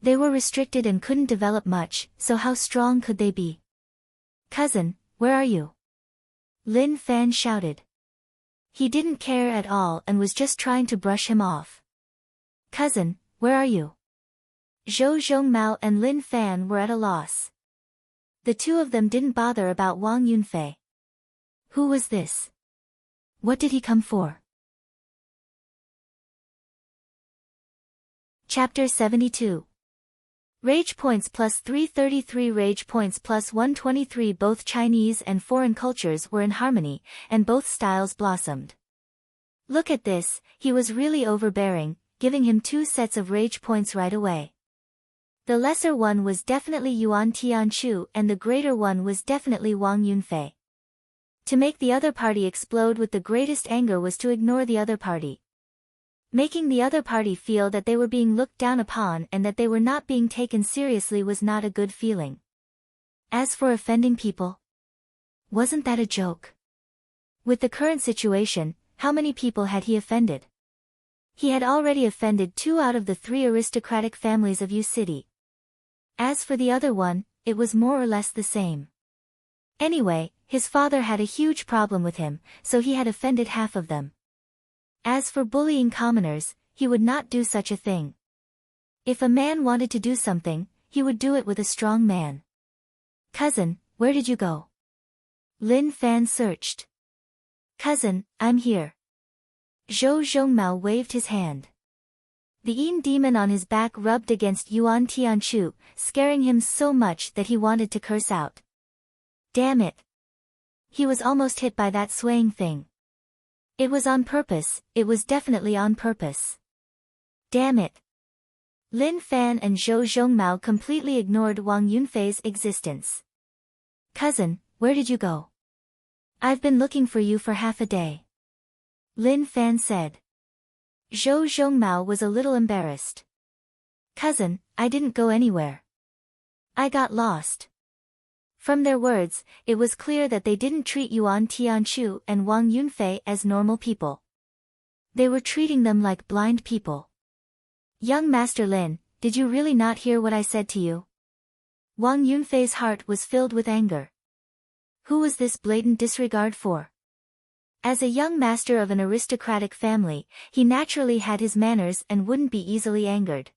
They were restricted and couldn't develop much, so how strong could they be? Cousin, where are you? Lin Fan shouted. He didn't care at all and was just trying to brush him off. Cousin, where are you? Zhou Zhongmao and Lin Fan were at a loss. The two of them didn't bother about Wang Yunfei. Who was this? What did he come for? Chapter 72. Rage points plus 333 Rage points plus 123 Both Chinese and foreign cultures were in harmony, and both styles blossomed. Look at this, he was really overbearing, giving him 2 sets of rage points right away. The lesser one was definitely Yuan Tianchu and the greater one was definitely Wang Yunfei. To make the other party explode with the greatest anger was to ignore the other party. Making the other party feel that they were being looked down upon and that they were not being taken seriously was not a good feeling. As for offending people, wasn't that a joke? With the current situation, how many people had he offended? He had already offended 2 out of the 3 aristocratic families of Yu City. As for the other one, it was more or less the same. Anyway, his father had a huge problem with him, so he had offended half of them. As for bullying commoners, he would not do such a thing. If a man wanted to do something, he would do it with a strong man. Cousin, where did you go? Lin Fan searched. Cousin, I'm here. Zhou Zhongmao waved his hand. The Yin demon on his back rubbed against Yuan Tianchu, scaring him so much that he wanted to curse out. Damn it. He was almost hit by that swaying thing. It was on purpose, it was definitely on purpose. Damn it. Lin Fan and Zhou Zhongmao completely ignored Wang Yunfei's existence. Cousin, where did you go? I've been looking for you for half a day. Lin Fan said. Zhou Zhongmao was a little embarrassed. Cousin, I didn't go anywhere. I got lost. From their words, it was clear that they didn't treat Yuan Tianchu and Wang Yunfei as normal people. They were treating them like blind people. Young Master Lin, did you really not hear what I said to you? Wang Yunfei's heart was filled with anger. Who was this blatant disregard for? As a young master of an aristocratic family, he naturally had his manners and wouldn't be easily angered.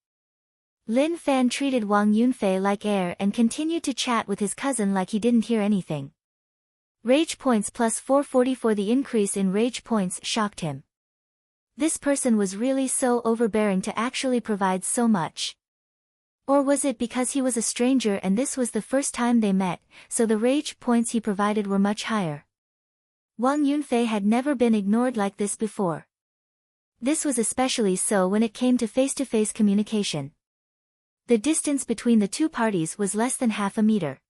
Lin Fan treated Wang Yunfei like air and continued to chat with his cousin like he didn't hear anything. Rage points plus 444. The increase in rage points shocked him. This person was really so overbearing to actually provide so much. Or was it because he was a stranger and this was the first time they met, so the rage points he provided were much higher? Wang Yunfei had never been ignored like this before. This was especially so when it came to face-to-face communication. The distance between the two parties was less than half a meter.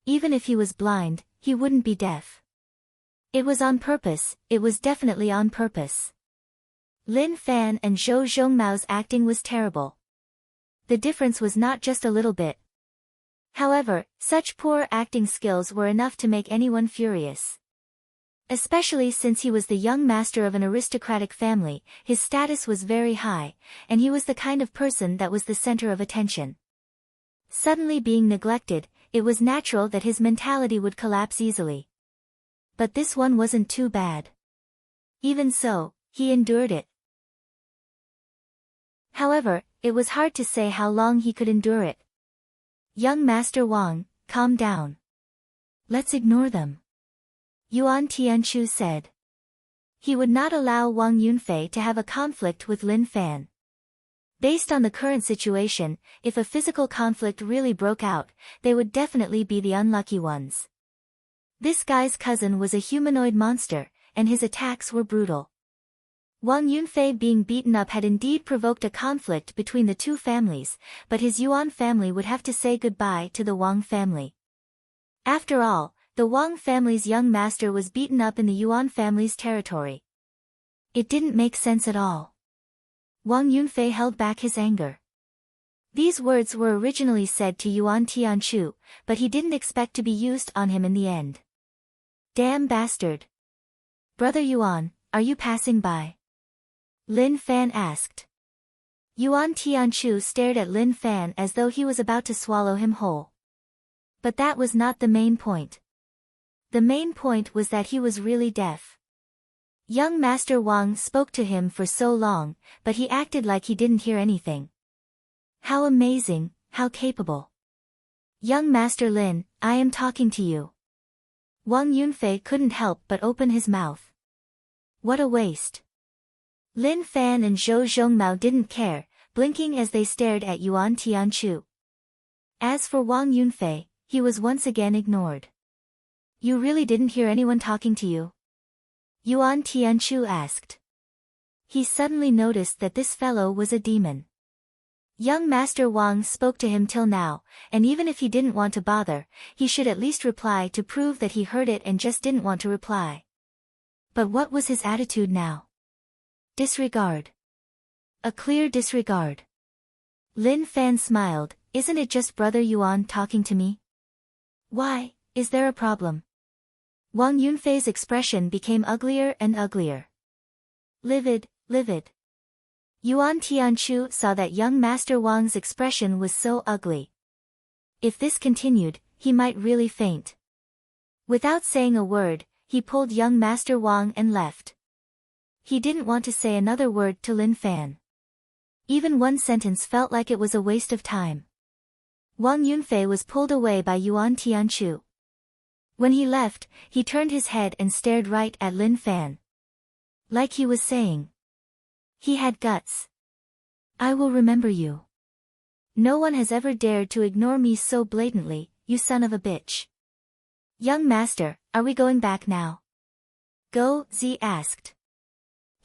Even if he was blind, he wouldn't be deaf. It was on purpose, it was definitely on purpose. Lin Fan and Zhou Zhongmao's acting was terrible. The difference was not just a little bit. However, such poor acting skills were enough to make anyone furious. Especially since he was the young master of an aristocratic family, his status was very high, and he was the kind of person that was the center of attention. Suddenly being neglected, it was natural that his mentality would collapse easily. But this one wasn't too bad. Even so, he endured it. However, it was hard to say how long he could endure it. Young Master Wang, calm down. Let's ignore them, Yuan Tianchu said. He would not allow Wang Yunfei to have a conflict with Lin Fan. Based on the current situation, if a physical conflict really broke out, they would definitely be the unlucky ones. This guy's cousin was a humanoid monster, and his attacks were brutal. Wang Yunfei being beaten up had indeed provoked a conflict between the two families, but his Yuan family would have to say goodbye to the Wang family. After all, the Wang family's young master was beaten up in the Yuan family's territory. It didn't make sense at all. Wang Yunfei held back his anger. These words were originally said to Yuan Tianchu, but he didn't expect to be used on him in the end. Damn bastard. Brother Yuan, are you passing by? Lin Fan asked. Yuan Tianchu stared at Lin Fan as though he was about to swallow him whole. But that was not the main point. The main point was that he was really deaf. Young Master Wang spoke to him for so long, but he acted like he didn't hear anything. How amazing, how capable. Young Master Lin, I am talking to you. Wang Yunfei couldn't help but open his mouth. What a waste. Lin Fan and Zhou Zhongmao didn't care, blinking as they stared at Yuan Tianchu. As for Wang Yunfei, he was once again ignored. You really didn't hear anyone talking to you? Yuan Tianchu asked. He suddenly noticed that this fellow was a demon. Young Master Wang spoke to him till now, and even if he didn't want to bother, he should at least reply to prove that he heard it and just didn't want to reply. But what was his attitude now? Disregard. A clear disregard. Lin Fan smiled, isn't it just Brother Yuan talking to me? Why, is there a problem? Wang Yunfei's expression became uglier and uglier. Livid, livid. Yuan Tianchu saw that young Master Wang's expression was so ugly. If this continued, he might really faint. Without saying a word, he pulled young Master Wang and left. He didn't want to say another word to Lin Fan. Even one sentence felt like it was a waste of time. Wang Yunfei was pulled away by Yuan Tianchu. When he left, he turned his head and stared right at Lin Fan. Like he was saying. He had guts. I will remember you. No one has ever dared to ignore me so blatantly, you son of a bitch. Young master, are we going back now? Go, Z asked.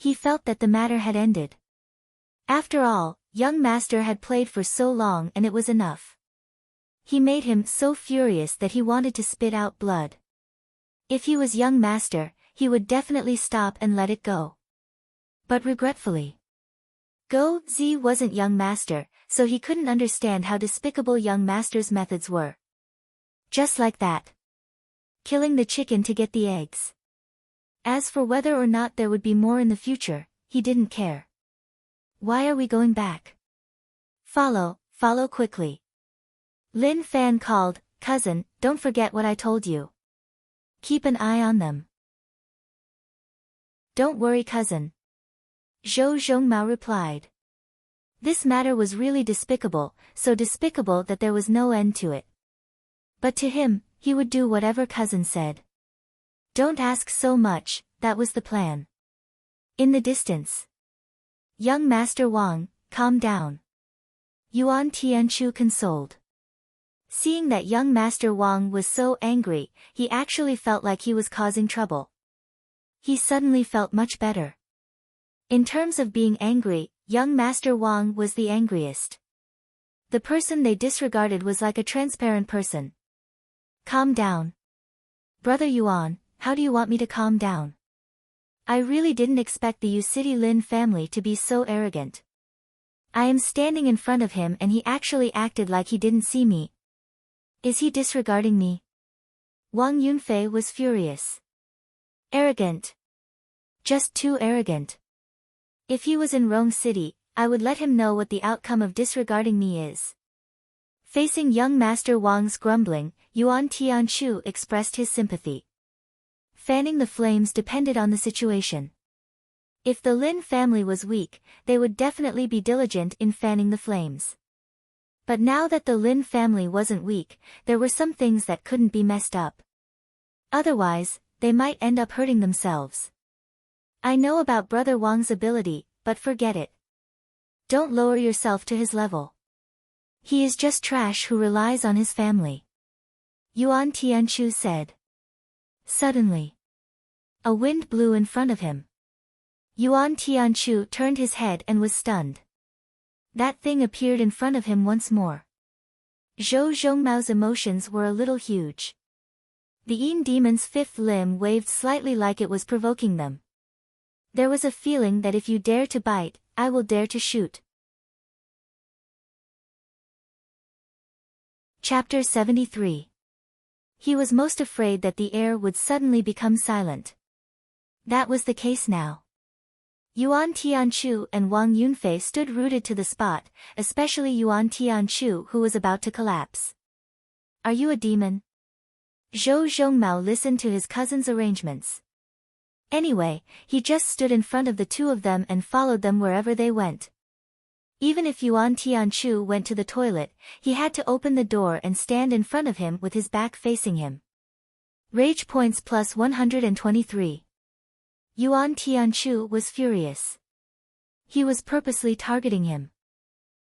He felt that the matter had ended. After all, young master had played for so long and it was enough. He made him so furious that he wanted to spit out blood. If he was young master, he would definitely stop and let it go. But regretfully. Go Z wasn't young master, so he couldn't understand how despicable young master's methods were. Just like that. Killing the chicken to get the eggs. As for whether or not there would be more in the future, he didn't care. Why are we going back? Follow quickly. Lin Fan called, cousin, don't forget what I told you. Keep an eye on them. Don't worry, cousin. Zhou Zhongmao replied. This matter was really despicable, so despicable that there was no end to it. But to him, he would do whatever cousin said. Don't ask so much, that was the plan. In the distance. Young Master Wang, calm down. Yuan Tianchu consoled. Seeing that young Master Wang was so angry, he actually felt like he was causing trouble. He suddenly felt much better. In terms of being angry, young Master Wang was the angriest. The person they disregarded was like a transparent person. Calm down. Brother Yuan, how do you want me to calm down? I really didn't expect the Yu City Lin family to be so arrogant. I am standing in front of him and he actually acted like he didn't see me. Is he disregarding me? Wang Yunfei was furious. Arrogant. Just too arrogant. If he was in Rong City, I would let him know what the outcome of disregarding me is. Facing young Master Wang's grumbling, Yuan Tianchu expressed his sympathy. Fanning the flames depended on the situation. If the Lin family was weak, they would definitely be diligent in fanning the flames. But now that the Lin family wasn't weak, there were some things that couldn't be messed up. Otherwise, they might end up hurting themselves. I know about Brother Wang's ability, but forget it. Don't lower yourself to his level. He is just trash who relies on his family. Yuan Tianchu said. Suddenly, a wind blew in front of him. Yuan Tianchu turned his head and was stunned. That thing appeared in front of him once more. Zhou Zhongmao's emotions were a little huge. The Yin demon's fifth limb waved slightly like it was provoking them. There was a feeling that if you dare to bite, I will dare to shoot. Chapter 73. He was most afraid that the air would suddenly become silent. That was the case now. Yuan Tianchu and Wang Yunfei stood rooted to the spot, especially Yuan Tianchu who was about to collapse. Are you a demon? Zhou Zhongmao listened to his cousin's arrangements. Anyway, he just stood in front of the two of them and followed them wherever they went. Even if Yuan Tianchu went to the toilet, he had to open the door and stand in front of him with his back facing him. Rage points plus 123. Yuan Tianchu was furious. He was purposely targeting him.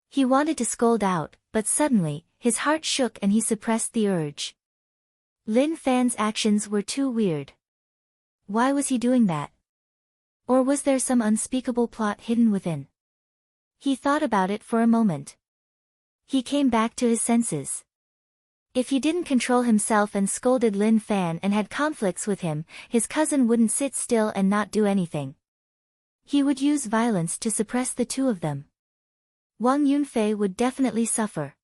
He wanted to scold out, but suddenly, his heart shook and he suppressed the urge. Lin Fan's actions were too weird. Why was he doing that? Or was there some unspeakable plot hidden within? He thought about it for a moment. He came back to his senses. If he didn't control himself and scolded Lin Fan and had conflicts with him, his cousin wouldn't sit still and not do anything. He would use violence to suppress the two of them. Wang Yunfei would definitely suffer.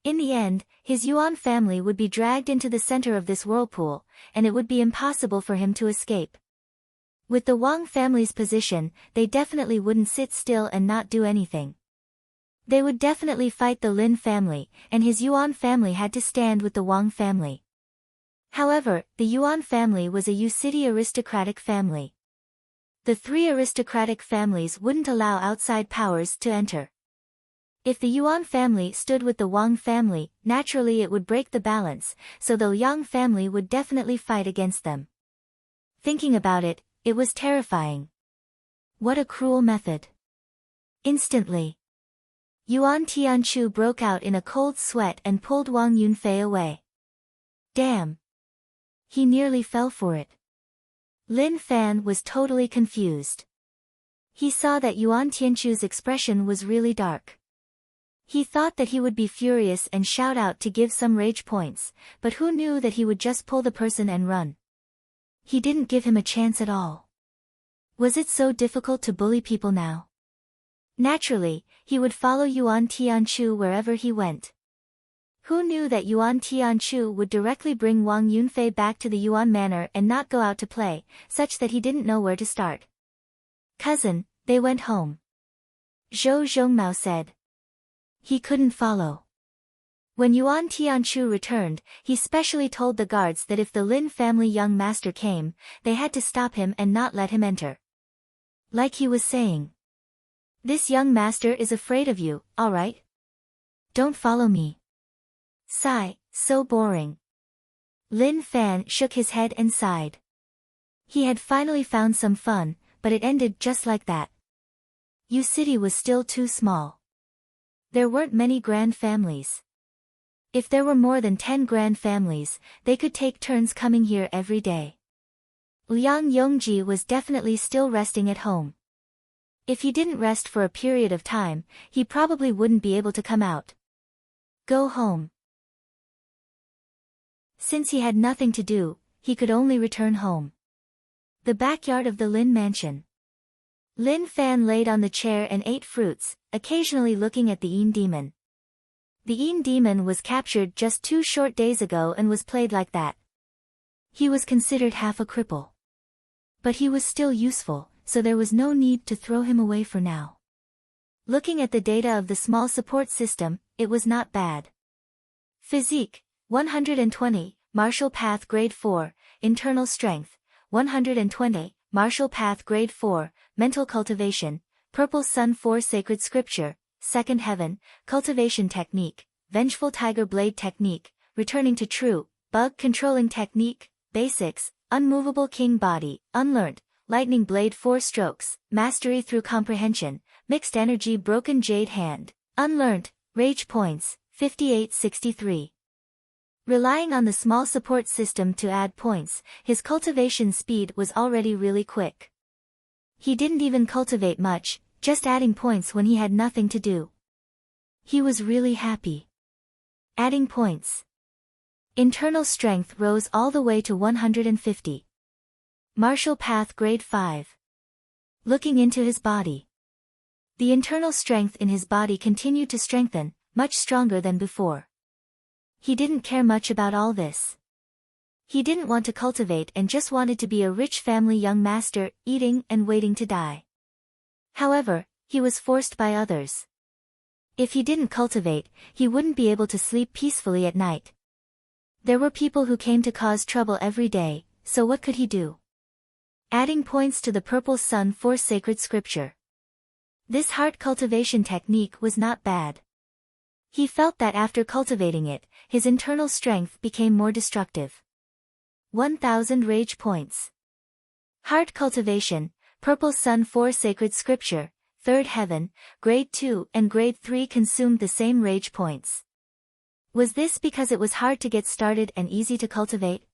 In the end, his Yuan family would be dragged into the center of this whirlpool, and it would be impossible for him to escape. With the Wang family's position, they definitely wouldn't sit still and not do anything. They would definitely fight the Lin family, and his Yuan family had to stand with the Wang family. However, the Yuan family was a Yu City aristocratic family. The three aristocratic families wouldn't allow outside powers to enter. If the Yuan family stood with the Wang family, naturally it would break the balance, so the Yang family would definitely fight against them. Thinking about it, it was terrifying. What a cruel method. Instantly, Yuan Tianchu broke out in a cold sweat and pulled Wang Yunfei away. Damn! He nearly fell for it. Lin Fan was totally confused. He saw that Yuan Tianchu's expression was really dark. He thought that he would be furious and shout out to give some rage points, but who knew that he would just pull the person and run. He didn't give him a chance at all. Was it so difficult to bully people now? Naturally, he would follow Yuan Tianchu wherever he went. Who knew that Yuan Tianchu would directly bring Wang Yunfei back to the Yuan manor and not go out to play, such that he didn't know where to start. Cousin, they went home. Zhou Zhongmao said. He couldn't follow. When Yuan Tianchu returned, he specially told the guards that if the Lin family young master came, they had to stop him and not let him enter. Like he was saying, "This young master is afraid of you, alright? Don't follow me." Sigh, so boring. Lin Fan shook his head and sighed. He had finally found some fun, but it ended just like that. Yu City was still too small. There weren't many grand families. If there were more than 10 grand families, they could take turns coming here every day. Liang Yongji was definitely still resting at home. If he didn't rest for a period of time, he probably wouldn't be able to come out. Go home. Since he had nothing to do, he could only return home. The backyard of the Lin mansion. Lin Fan laid on the chair and ate fruits, occasionally looking at the Yin demon. The Yin demon was captured just 2 short days ago and was played like that. He was considered half a cripple. But he was still useful, so there was no need to throw him away for now. Looking at the data of the small support system, it was not bad. Physique, 120, Martial Path Grade 4, Internal Strength, 120, Martial Path Grade 4, Mental Cultivation, Purple Sun 4 Sacred Scripture, Second Heaven, Cultivation Technique, Vengeful Tiger Blade Technique, Returning to True, Bug Controlling Technique, Basics, Unmovable King Body, Unlearned, Lightning Blade 4 Strokes, Mastery Through Comprehension, Mixed Energy Broken Jade Hand, Unlearned, Rage Points, 5863. Relying on the small support system to add points, his cultivation speed was already really quick. He didn't even cultivate much, just adding points when he had nothing to do. He was really happy. Adding points. Internal strength rose all the way to 150. Martial Path Grade 5. Looking into his body. The internal strength in his body continued to strengthen, much stronger than before. He didn't care much about all this. He didn't want to cultivate and just wanted to be a rich family young master, eating and waiting to die. However, he was forced by others. If he didn't cultivate, he wouldn't be able to sleep peacefully at night. There were people who came to cause trouble every day, so what could he do? Adding points to the Purple Sun 4 Sacred Scripture. This heart cultivation technique was not bad. He felt that after cultivating it, his internal strength became more destructive. 1000 rage points. Heart cultivation, Purple Sun 4 Sacred Scripture, Third Heaven, Grade 2 and Grade 3 consumed the same rage points. Was this because it was hard to get started and easy to cultivate?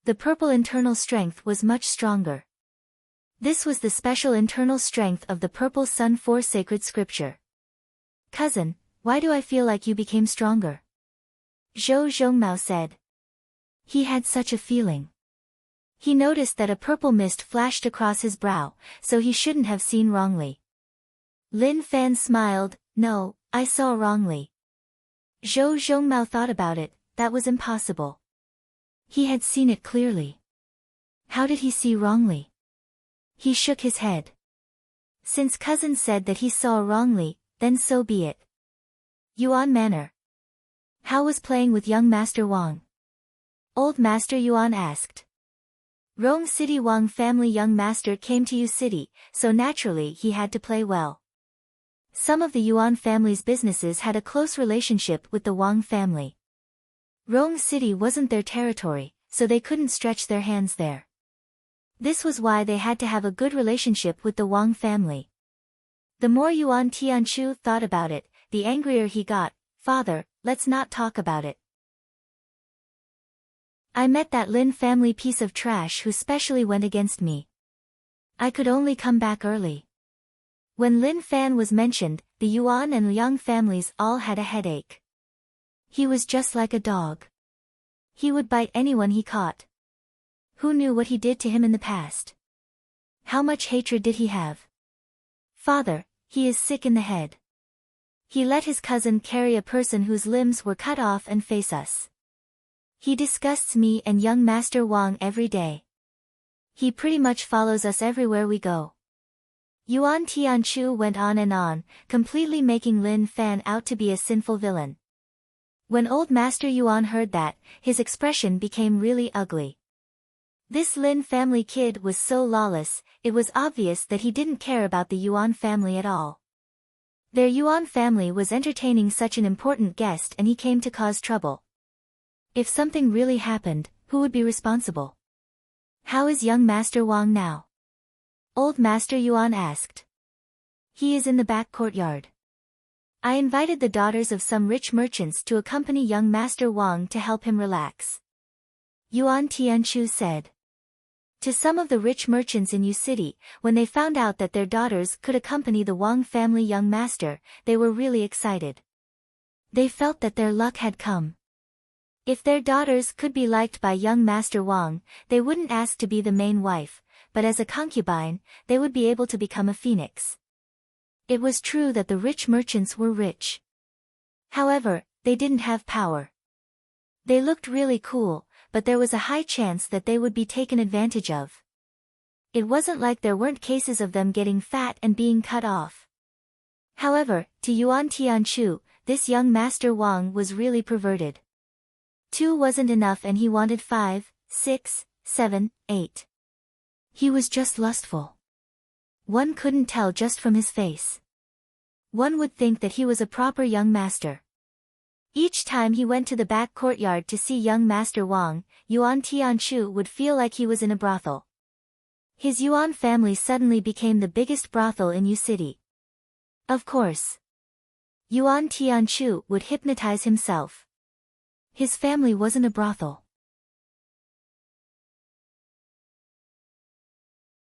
The purple internal strength was much stronger. This was the special internal strength of the Purple Sun 4 Sacred Scripture. Cousin, why do I feel like you became stronger? Zhou Zhongmao said. He had such a feeling. He noticed that a purple mist flashed across his brow, so he shouldn't have seen wrongly. Lin Fan smiled, no, I saw wrongly. Zhou Zhongmao thought about it, that was impossible. He had seen it clearly. How did he see wrongly? He shook his head. Since cousin said that he saw wrongly, then so be it. Yuan Manor. How was playing with young Master Wang? Old Master Yuan asked. Rome City Wang family young master came to Yu City, so naturally he had to play well. Some of the Yuan family's businesses had a close relationship with the Wang family. Rome City wasn't their territory, so they couldn't stretch their hands there. This was why they had to have a good relationship with the Wang family. The more Yuan Tianchu thought about it, the angrier he got. Father, let's not talk about it. I met that Lin family piece of trash who specially went against me. I could only come back early. When Lin Fan was mentioned, the Yuan and Liang families all had a headache. He was just like a dog. He would bite anyone he caught. Who knew what he did to him in the past? How much hatred did he have? Father, he is sick in the head. He let his cousin carry a person whose limbs were cut off and face us. He disgusts me and young Master Wang every day. He pretty much follows us everywhere we go. Yuan Tianchu went on and on, completely making Lin Fan out to be a sinful villain. When old Master Yuan heard that, his expression became really ugly. This Lin family kid was so lawless, it was obvious that he didn't care about the Yuan family at all. Their Yuan family was entertaining such an important guest and he came to cause trouble. If something really happened, who would be responsible? How is young Master Wang now? Old Master Yuan asked. He is in the back courtyard. I invited the daughters of some rich merchants to accompany young Master Wang to help him relax. Yuan Tianchu said. To some of the rich merchants in Yu City, when they found out that their daughters could accompany the Wang family young master, they were really excited. They felt that their luck had come. If their daughters could be liked by young Master Wang, they wouldn't ask to be the main wife, but as a concubine, they would be able to become a phoenix. It was true that the rich merchants were rich. However, they didn't have power. They looked really cool, but there was a high chance that they would be taken advantage of. It wasn't like there weren't cases of them getting fat and being cut off. However, to Yuan Tianchu, this young Master Wang was really perverted. 2 wasn't enough and he wanted 5, 6, 7, 8. He was just lustful. One couldn't tell just from his face. One would think that he was a proper young master. Each time he went to the back courtyard to see young Master Wang, Yuan Tianchu would feel like he was in a brothel. His Yuan family suddenly became the biggest brothel in Yu City. Of course. Yuan Tianchu would hypnotize himself. His family wasn't a brothel.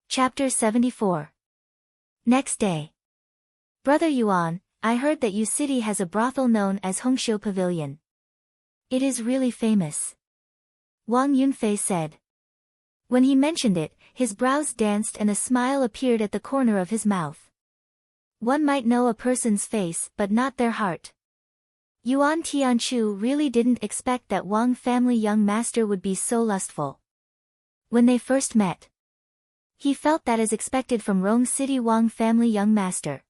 Chapter 74. Next day. Brother Yuan, I heard that Yu City has a brothel known as Hongxiu Pavilion. It is really famous. Wang Yunfei said. When he mentioned it, his brows danced and a smile appeared at the corner of his mouth. One might know a person's face but not their heart. Yuan Tianchu really didn't expect that Wang family young master would be so lustful. When they first met, he felt that as expected from Rong City Wang family young master.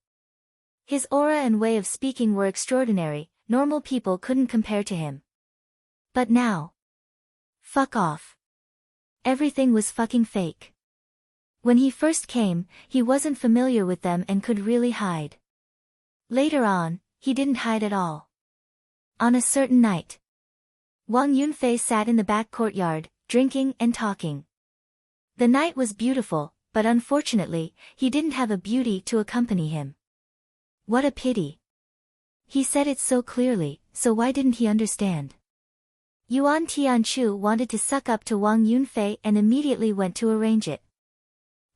His aura and way of speaking were extraordinary, normal people couldn't compare to him. But now. Fuck off. Everything was fucking fake. When he first came, he wasn't familiar with them and could really hide. Later on, he didn't hide at all. On a certain night, Wang Yunfei sat in the back courtyard, drinking and talking. The night was beautiful, but unfortunately, he didn't have a beauty to accompany him. What a pity. He said it so clearly, so why didn't he understand? Yuan Tianchu wanted to suck up to Wang Yunfei and immediately went to arrange it.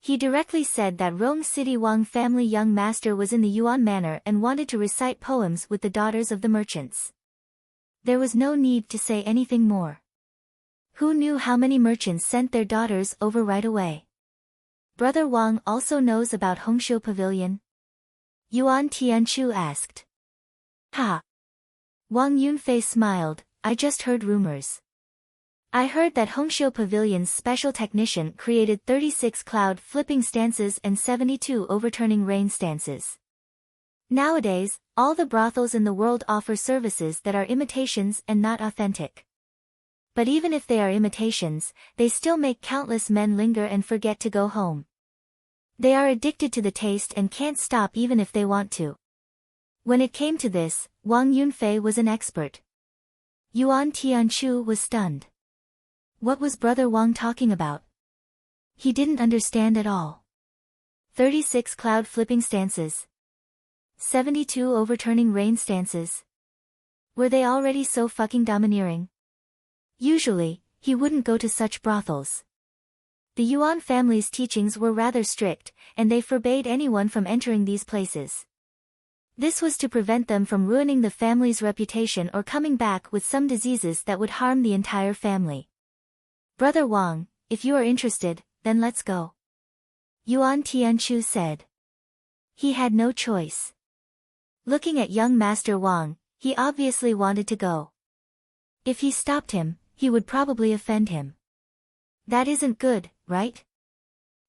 He directly said that Rong City Wang family young master was in the Yuan manor and wanted to recite poems with the daughters of the merchants. There was no need to say anything more. Who knew how many merchants sent their daughters over right away? Brother Wang also knows about Hongxiu Pavilion? Yuan Tianchu asked. Ha! Wang Yunfei smiled, I just heard rumors. I heard that Hongxiu Pavilion's special technician created 36 cloud flipping stances and 72 overturning rain stances. Nowadays, all the brothels in the world offer services that are imitations and not authentic. But even if they are imitations, they still make countless men linger and forget to go home. They are addicted to the taste and can't stop even if they want to. When it came to this, Wang Yunfei was an expert. Yuan Tianchu was stunned. What was Brother Wang talking about? He didn't understand at all. 36 cloud flipping stances. 72 overturning rain stances. Were they already so fucking domineering? Usually, he wouldn't go to such brothels. The Yuan family's teachings were rather strict, and they forbade anyone from entering these places. This was to prevent them from ruining the family's reputation or coming back with some diseases that would harm the entire family. Brother Wang, if you are interested, then let's go. Yuan Tianchu said. He had no choice. Looking at young Master Wang, he obviously wanted to go. If he stopped him, he would probably offend him. That isn't good, right?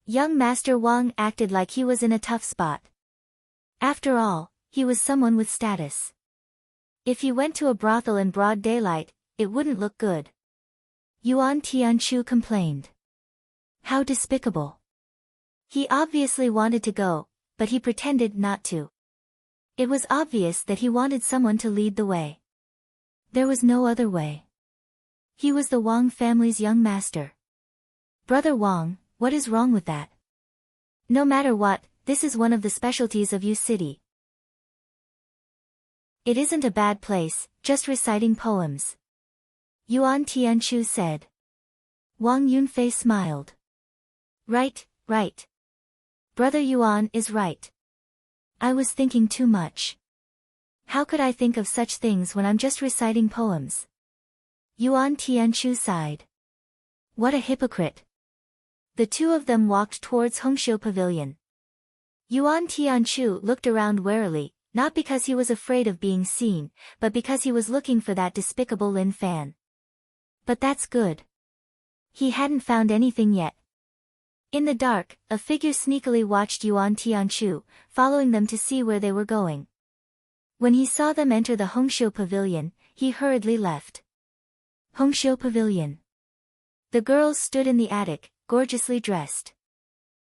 Young Master Wang acted like he was in a tough spot. After all, he was someone with status. If he went to a brothel in broad daylight, it wouldn't look good. Yuan Tianchu complained. How despicable. He obviously wanted to go, but he pretended not to. It was obvious that he wanted someone to lead the way. There was no other way. He was the Wang family's young master. Brother Wang, what is wrong with that? No matter what, this is one of the specialties of Yu City. It isn't a bad place, just reciting poems. Yuan Tianchu said. Wang Yunfei smiled. Right, right. Brother Yuan is right. I was thinking too much. How could I think of such things when I'm just reciting poems? Yuan Tianchu sighed. What a hypocrite. The two of them walked towards Hongxiu Pavilion. Yuan Tianchu looked around warily, not because he was afraid of being seen, but because he was looking for that despicable Lin Fan. But that's good. He hadn't found anything yet. In the dark, a figure sneakily watched Yuan Tianchu, following them to see where they were going. When he saw them enter the Hongxiu Pavilion, he hurriedly left. Hongxiu Pavilion. The girls stood in the attic, gorgeously dressed.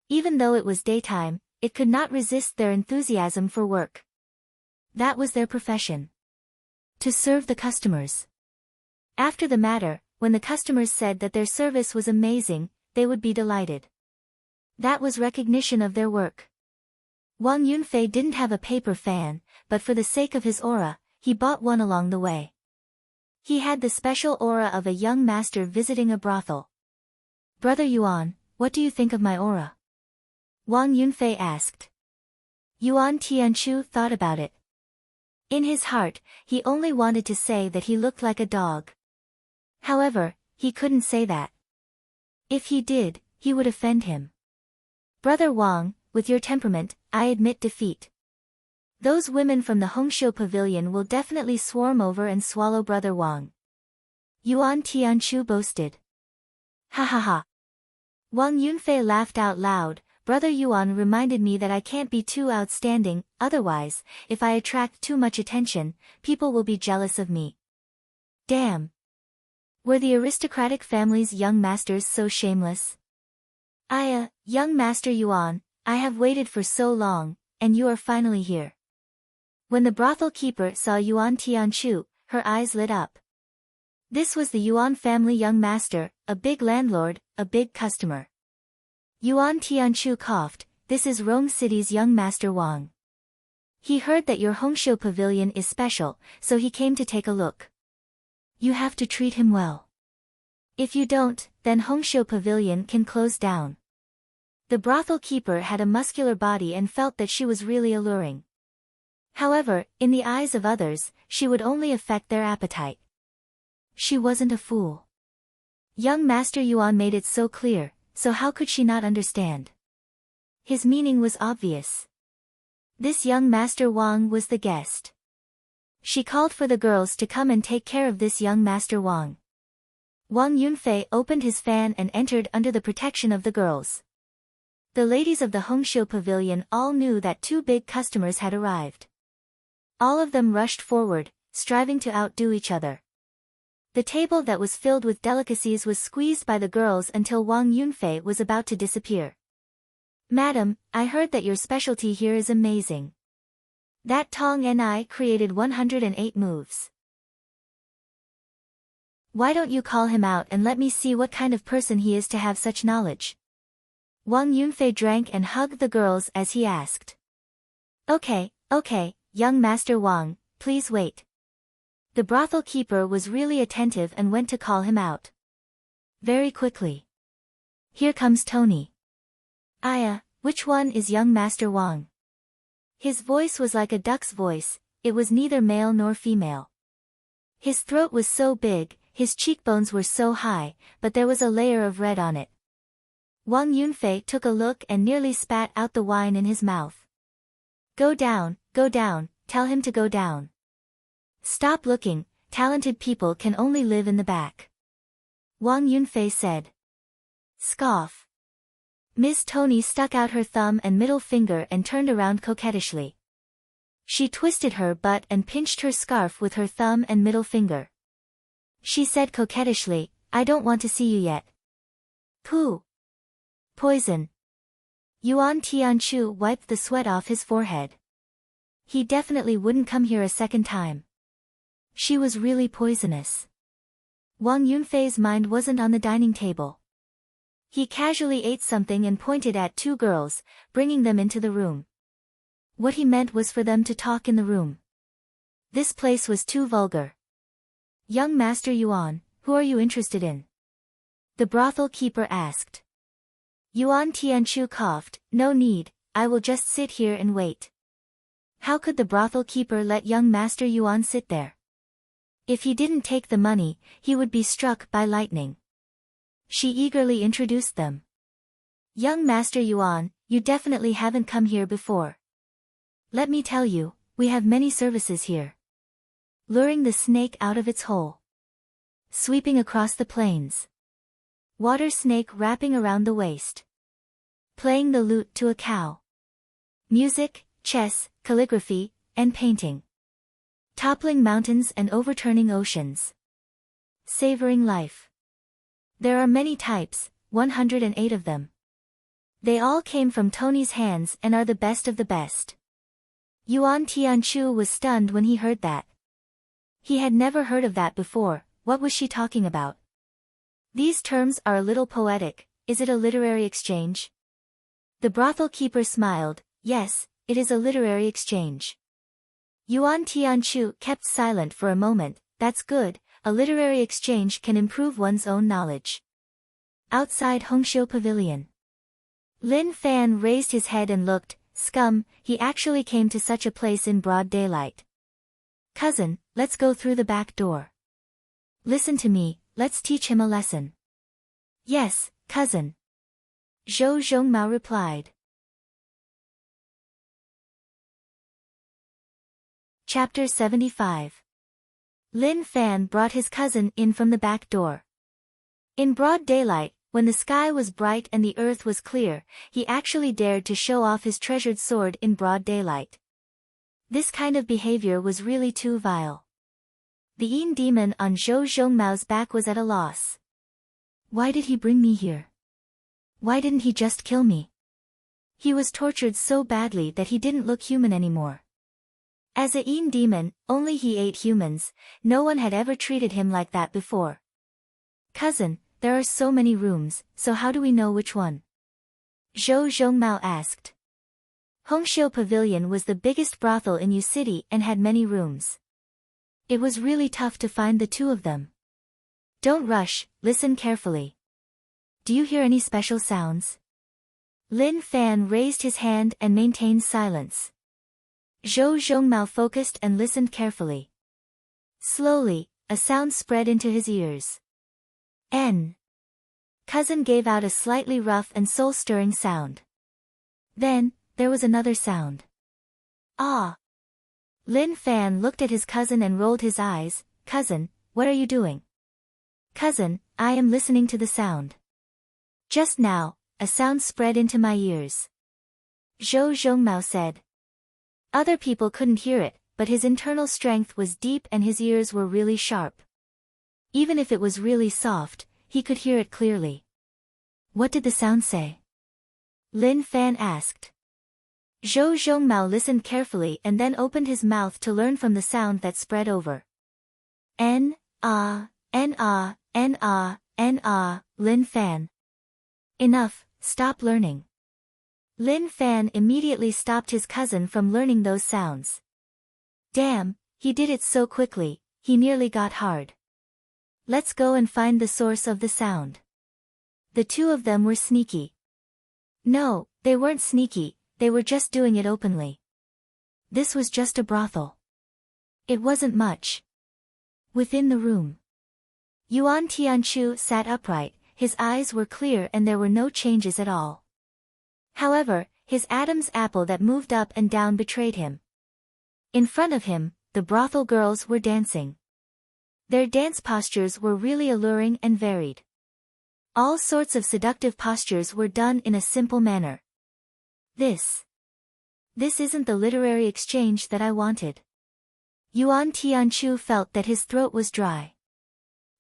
Even though it was daytime, it could not resist their enthusiasm for work. That was their profession. To serve the customers. After the matter, when the customers said that their service was amazing, they would be delighted. That was recognition of their work. Wang Yunfei didn't have a paper fan, but for the sake of his aura, he bought one along the way. He had the special aura of a young master visiting a brothel. Brother Yuan, what do you think of my aura? Wang Yunfei asked. Yuan Tianchu thought about it. In his heart, he only wanted to say that he looked like a dog. However, he couldn't say that. If he did, he would offend him. Brother Wang, with your temperament, I admit defeat. Those women from the Hongxiu Pavilion will definitely swarm over and swallow Brother Wang. Yuan Tianchu boasted. Ha ha ha. Wang Yunfei laughed out loud. Brother Yuan reminded me that I can't be too outstanding, otherwise, if I attract too much attention, people will be jealous of me. Damn. Were the aristocratic family's young masters so shameless? Young Master Yuan, I have waited for so long, and you are finally here. When the brothel keeper saw Yuan Tianchu, her eyes lit up. This was the Yuan family young master, a big landlord, a big customer. Yuan Tianchu coughed, this is Rome City's young master Wang. He heard that your Hongxiu Pavilion is special, so he came to take a look. You have to treat him well. If you don't, then Hongxiu Pavilion can close down. The brothel keeper had a muscular body and felt that she was really alluring. However, in the eyes of others, she would only affect their appetite. She wasn't a fool. Young Master Yuan made it so clear, so how could she not understand? His meaning was obvious. This young Master Wang was the guest. She called for the girls to come and take care of this young Master Wang. Wang Yunfei opened his fan and entered under the protection of the girls. The ladies of the Hongxiu Pavilion all knew that two big customers had arrived. All of them rushed forward, striving to outdo each other. The table that was filled with delicacies was squeezed by the girls until Wang Yunfei was about to disappear. Madam, I heard that your specialty here is amazing. That Tong Ni created 108 moves. Why don't you call him out and let me see what kind of person he is to have such knowledge? Wang Yunfei drank and hugged the girls as he asked. Okay, young Master Wang, please wait. The brothel keeper was really attentive and went to call him out. Very quickly. Here comes Tony. Which one is young Master Wang? His voice was like a duck's voice, it was neither male nor female. His throat was so big, his cheekbones were so high, but there was a layer of red on it. Wang Yunfei took a look and nearly spat out the wine in his mouth. Go down, tell him to go down. Stop looking, talented people can only live in the back. Wang Yunfei said. Scoff. Miss Tony stuck out her thumb and middle finger and turned around coquettishly. She twisted her butt and pinched her scarf with her thumb and middle finger. She said coquettishly, "I don't want to see you yet." Pooh. Poison. Yuan Tianchu wiped the sweat off his forehead. He definitely wouldn't come here a second time. She was really poisonous. Wang Yunfei's mind wasn't on the dining table. He casually ate something and pointed at two girls, bringing them into the room. What he meant was for them to talk in the room. This place was too vulgar. "Young Master Yuan, who are you interested in?" the brothel keeper asked. Yuan Tianchu coughed, "No need, I will just sit here and wait." How could the brothel keeper let young Master Yuan sit there? If he didn't take the money, he would be struck by lightning. She eagerly introduced them. "Young Master Yuan, you definitely haven't come here before. Let me tell you, we have many services here. Luring the snake out of its hole. Sweeping across the plains. Water snake wrapping around the waist. Playing the lute to a cow. Music, chess, calligraphy, and painting. Toppling mountains and overturning oceans. Savoring life. There are many types, 108 of them. They all came from Tony's hands and are the best of the best." Yuan Tianchu was stunned when he heard that. He had never heard of that before. What was she talking about? "These terms are a little poetic, is it a literary exchange?" The brothel keeper smiled, "Yes, it is a literary exchange." Yuan Tianchu kept silent for a moment. "That's good, a literary exchange can improve one's own knowledge." Outside Hongxiu Pavilion. Lin Fan raised his head and looked. Scum, he actually came to such a place in broad daylight. "Cousin, let's go through the back door." "Listen to me, let's teach him a lesson." "Yes, cousin." Zhou Zhongmao replied. Chapter 75. Lin Fan brought his cousin in from the back door. In broad daylight, when the sky was bright and the earth was clear, he actually dared to show off his treasured sword in broad daylight. This kind of behavior was really too vile. The Yin demon on Zhou Zhongmao's back was at a loss. Why did he bring me here? Why didn't he just kill me? He was tortured so badly that he didn't look human anymore. As a Yin demon, only he ate humans, no one had ever treated him like that before. "Cousin, there are so many rooms, so how do we know which one?" Zhou Zhongmao asked. Hongxiu Pavilion was the biggest brothel in Yu City and had many rooms. It was really tough to find the two of them. "Don't rush, listen carefully. Do you hear any special sounds?" Lin Fan raised his hand and maintained silence. Zhou Zhongmao focused and listened carefully. Slowly, a sound spread into his ears. N. Cousin gave out a slightly rough and soul-stirring sound. Then, there was another sound. Ah! Lin Fan looked at his cousin and rolled his eyes. "Cousin, what are you doing?" "Cousin, I am listening to the sound. Just now, a sound spread into my ears." Zhou Zhongmao said. Other people couldn't hear it, but his internal strength was deep and his ears were really sharp. Even if it was really soft, he could hear it clearly. "What did the sound say?" Lin Fan asked. Zhou Zhongmao listened carefully and then opened his mouth to learn from the sound that spread over. N, ah, N, ah, N, ah, N, ah, Lin Fan. Enough, stop learning. Lin Fan immediately stopped his cousin from learning those sounds. Damn, he did it so quickly, he nearly got hard. Let's go and find the source of the sound. The two of them were sneaky. No, they weren't sneaky, they were just doing it openly. This was just a brothel. It wasn't much. Within the room, Yuan Tianchu sat upright, his eyes were clear and there were no changes at all. However, his Adam's apple that moved up and down betrayed him. In front of him, the brothel girls were dancing. Their dance postures were really alluring and varied. All sorts of seductive postures were done in a simple manner. This isn't the literary exchange that I wanted. Yuan Tianchu felt that his throat was dry.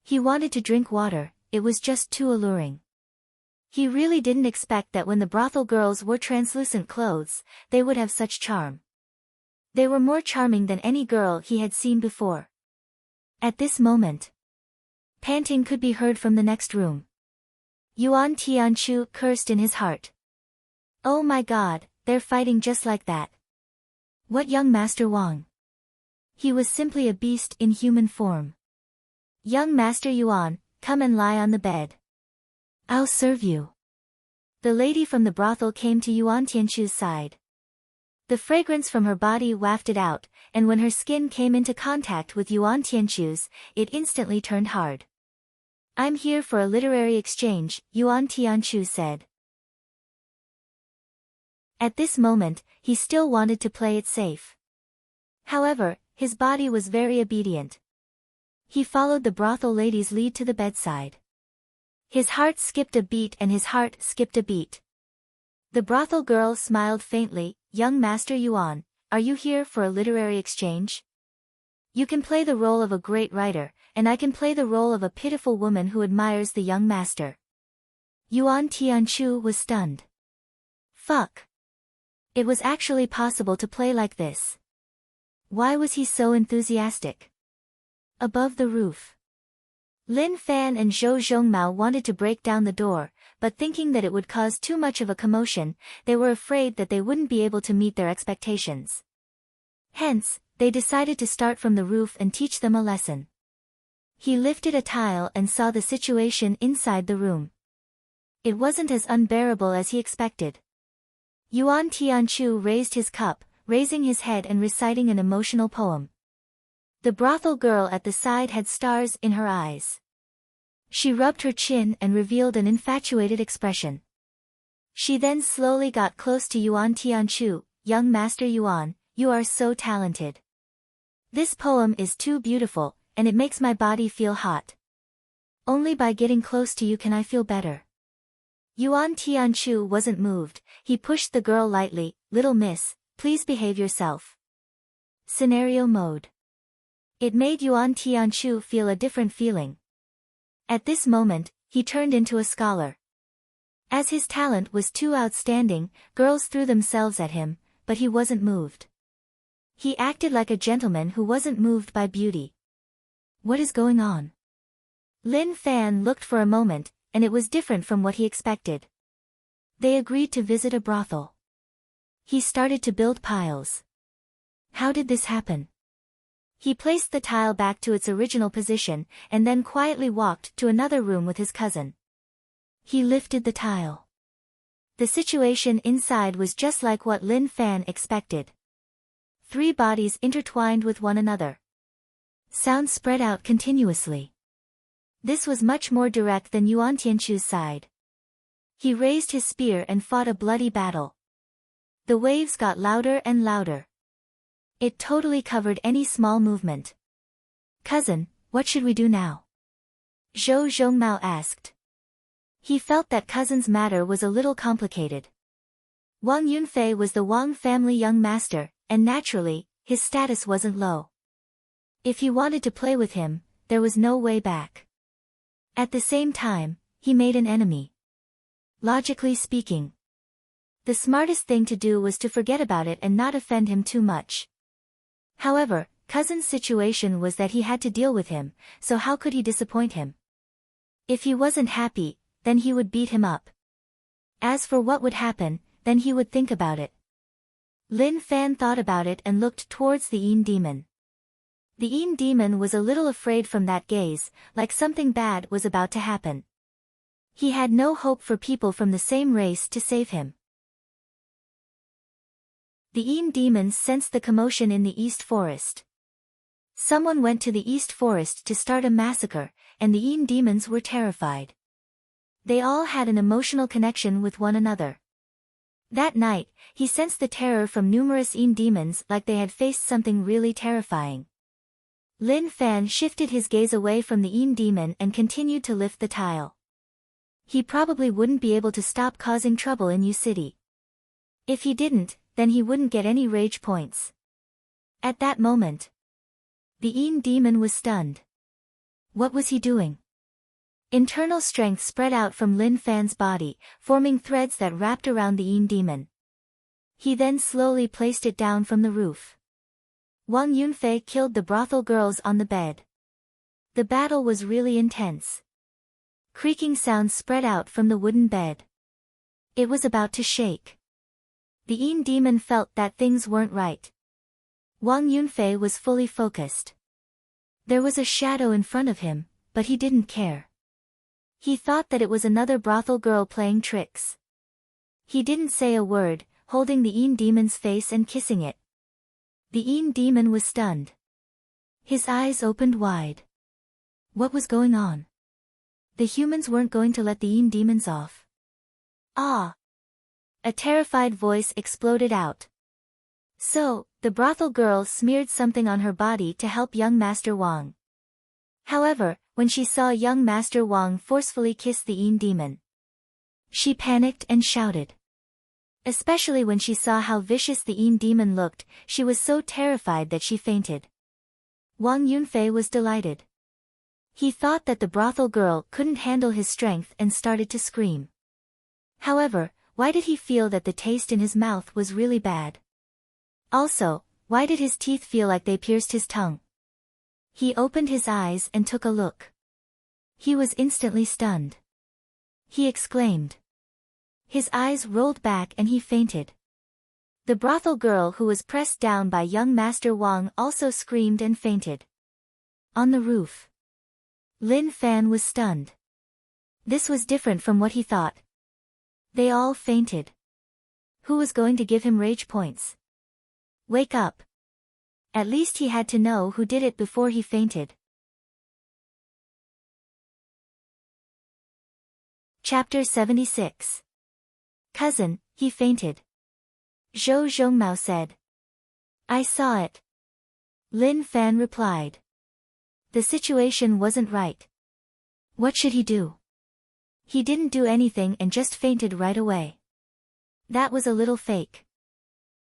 He wanted to drink water, it was just too alluring. He really didn't expect that when the brothel girls wore translucent clothes, they would have such charm. They were more charming than any girl he had seen before. At this moment, panting could be heard from the next room. Yuan Tianchu cursed in his heart. Oh my god, they're fighting just like that. What young Master Wang? He was simply a beast in human form. Young Master Yuan, come and lie on the bed. I'll serve you. The lady from the brothel came to Yuan Tianchu's side. The fragrance from her body wafted out, and when her skin came into contact with Yuan Tianchu's, it instantly turned hard. I'm here for a literary exchange, Yuan Tianchu said. At this moment, he still wanted to play it safe. However, his body was very obedient. He followed the brothel lady's lead to the bedside. His heart skipped a beat and his heart skipped a beat. The brothel girl smiled faintly. Young Master Yuan, are you here for a literary exchange? You can play the role of a great writer, and I can play the role of a pitiful woman who admires the young master. Yuan Tianchu was stunned. Fuck. It was actually possible to play like this. Why was he so enthusiastic? Above the roof, Lin Fan and Zhou Zhongmao wanted to break down the door, but thinking that it would cause too much of a commotion, they were afraid that they wouldn't be able to meet their expectations. Hence, they decided to start from the roof and teach them a lesson. He lifted a tile and saw the situation inside the room. It wasn't as unbearable as he expected. Yuan Tianchu raised his cup, raising his head and reciting an emotional poem. The brothel girl at the side had stars in her eyes. She rubbed her chin and revealed an infatuated expression. She then slowly got close to Yuan Tianchu. Young Master Yuan, you are so talented. This poem is too beautiful, and it makes my body feel hot. Only by getting close to you can I feel better. Yuan Tianchu wasn't moved, he pushed the girl lightly. Little miss, please behave yourself. Scenario mode. It made Yuan Tianchu feel a different feeling. At this moment, he turned into a scholar. As his talent was too outstanding, girls threw themselves at him, but he wasn't moved. He acted like a gentleman who wasn't moved by beauty. What is going on? Lin Fan looked for a moment, and it was different from what he expected. They agreed to visit a brothel. He started to build piles. How did this happen? He placed the tile back to its original position, and then quietly walked to another room with his cousin. He lifted the tile. The situation inside was just like what Lin Fan expected. 3 bodies intertwined with one another. Sound spread out continuously. This was much more direct than Yuan Tianchu's side. He raised his spear and fought a bloody battle. The waves got louder and louder. It totally covered any small movement. Cousin, what should we do now? Zhou Zhongmao asked. He felt that cousin's matter was a little complicated. Wang Yunfei was the Wang family young master, and naturally, his status wasn't low. If he wanted to play with him, there was no way back. At the same time, he made an enemy. Logically speaking, the smartest thing to do was to forget about it and not offend him too much. However, cousin's situation was that he had to deal with him, so how could he disappoint him? If he wasn't happy, then he would beat him up. As for what would happen, then he would think about it. Lin Fan thought about it and looked towards the Yin demon. The Yin demon was a little afraid from that gaze, like something bad was about to happen. He had no hope for people from the same race to save him. The Yin demons sensed the commotion in the East Forest. Someone went to the East Forest to start a massacre, and the Yin demons were terrified. They all had an emotional connection with one another. That night, he sensed the terror from numerous Yin demons like they had faced something really terrifying. Lin Fan shifted his gaze away from the Yin demon and continued to lift the tile. He probably wouldn't be able to stop causing trouble in U City. If he didn't, then he wouldn't get any rage points. At that moment, the Een demon was stunned. What was he doing? Internal strength spread out from Lin Fan's body, forming threads that wrapped around the Een demon. He then slowly placed it down from the roof. Wang Yunfei killed the brothel girls on the bed. The battle was really intense. Creaking sounds spread out from the wooden bed. It was about to shake. The Een demon felt that things weren't right. Wang Yunfei was fully focused. There was a shadow in front of him, but he didn't care. He thought that it was another brothel girl playing tricks. He didn't say a word, holding the Een demon's face and kissing it. The Een demon was stunned. His eyes opened wide. What was going on? The humans weren't going to let the Een demons off. Ah! A terrified voice exploded out. So, the brothel girl smeared something on her body to help young Master Wang. However, when she saw young Master Wang forcefully kiss the Een demon, she panicked and shouted. Especially when she saw how vicious the Een demon looked, she was so terrified that she fainted. Wang Yunfei was delighted. He thought that the brothel girl couldn't handle his strength and started to scream. However, why did he feel that the taste in his mouth was really bad? Also, why did his teeth feel like they pierced his tongue? He opened his eyes and took a look. He was instantly stunned. He exclaimed. His eyes rolled back and he fainted. The brothel girl who was pressed down by young Master Wang also screamed and fainted. On the roof, Lin Fan was stunned. This was different from what he thought. They all fainted. Who was going to give him rage points? Wake up. At least he had to know who did it before he fainted. Chapter 76. Cousin, he fainted. Zhou Zhongmao said. I saw it. Lin Fan replied. The situation wasn't right. What should he do? He didn't do anything and just fainted right away. That was a little fake.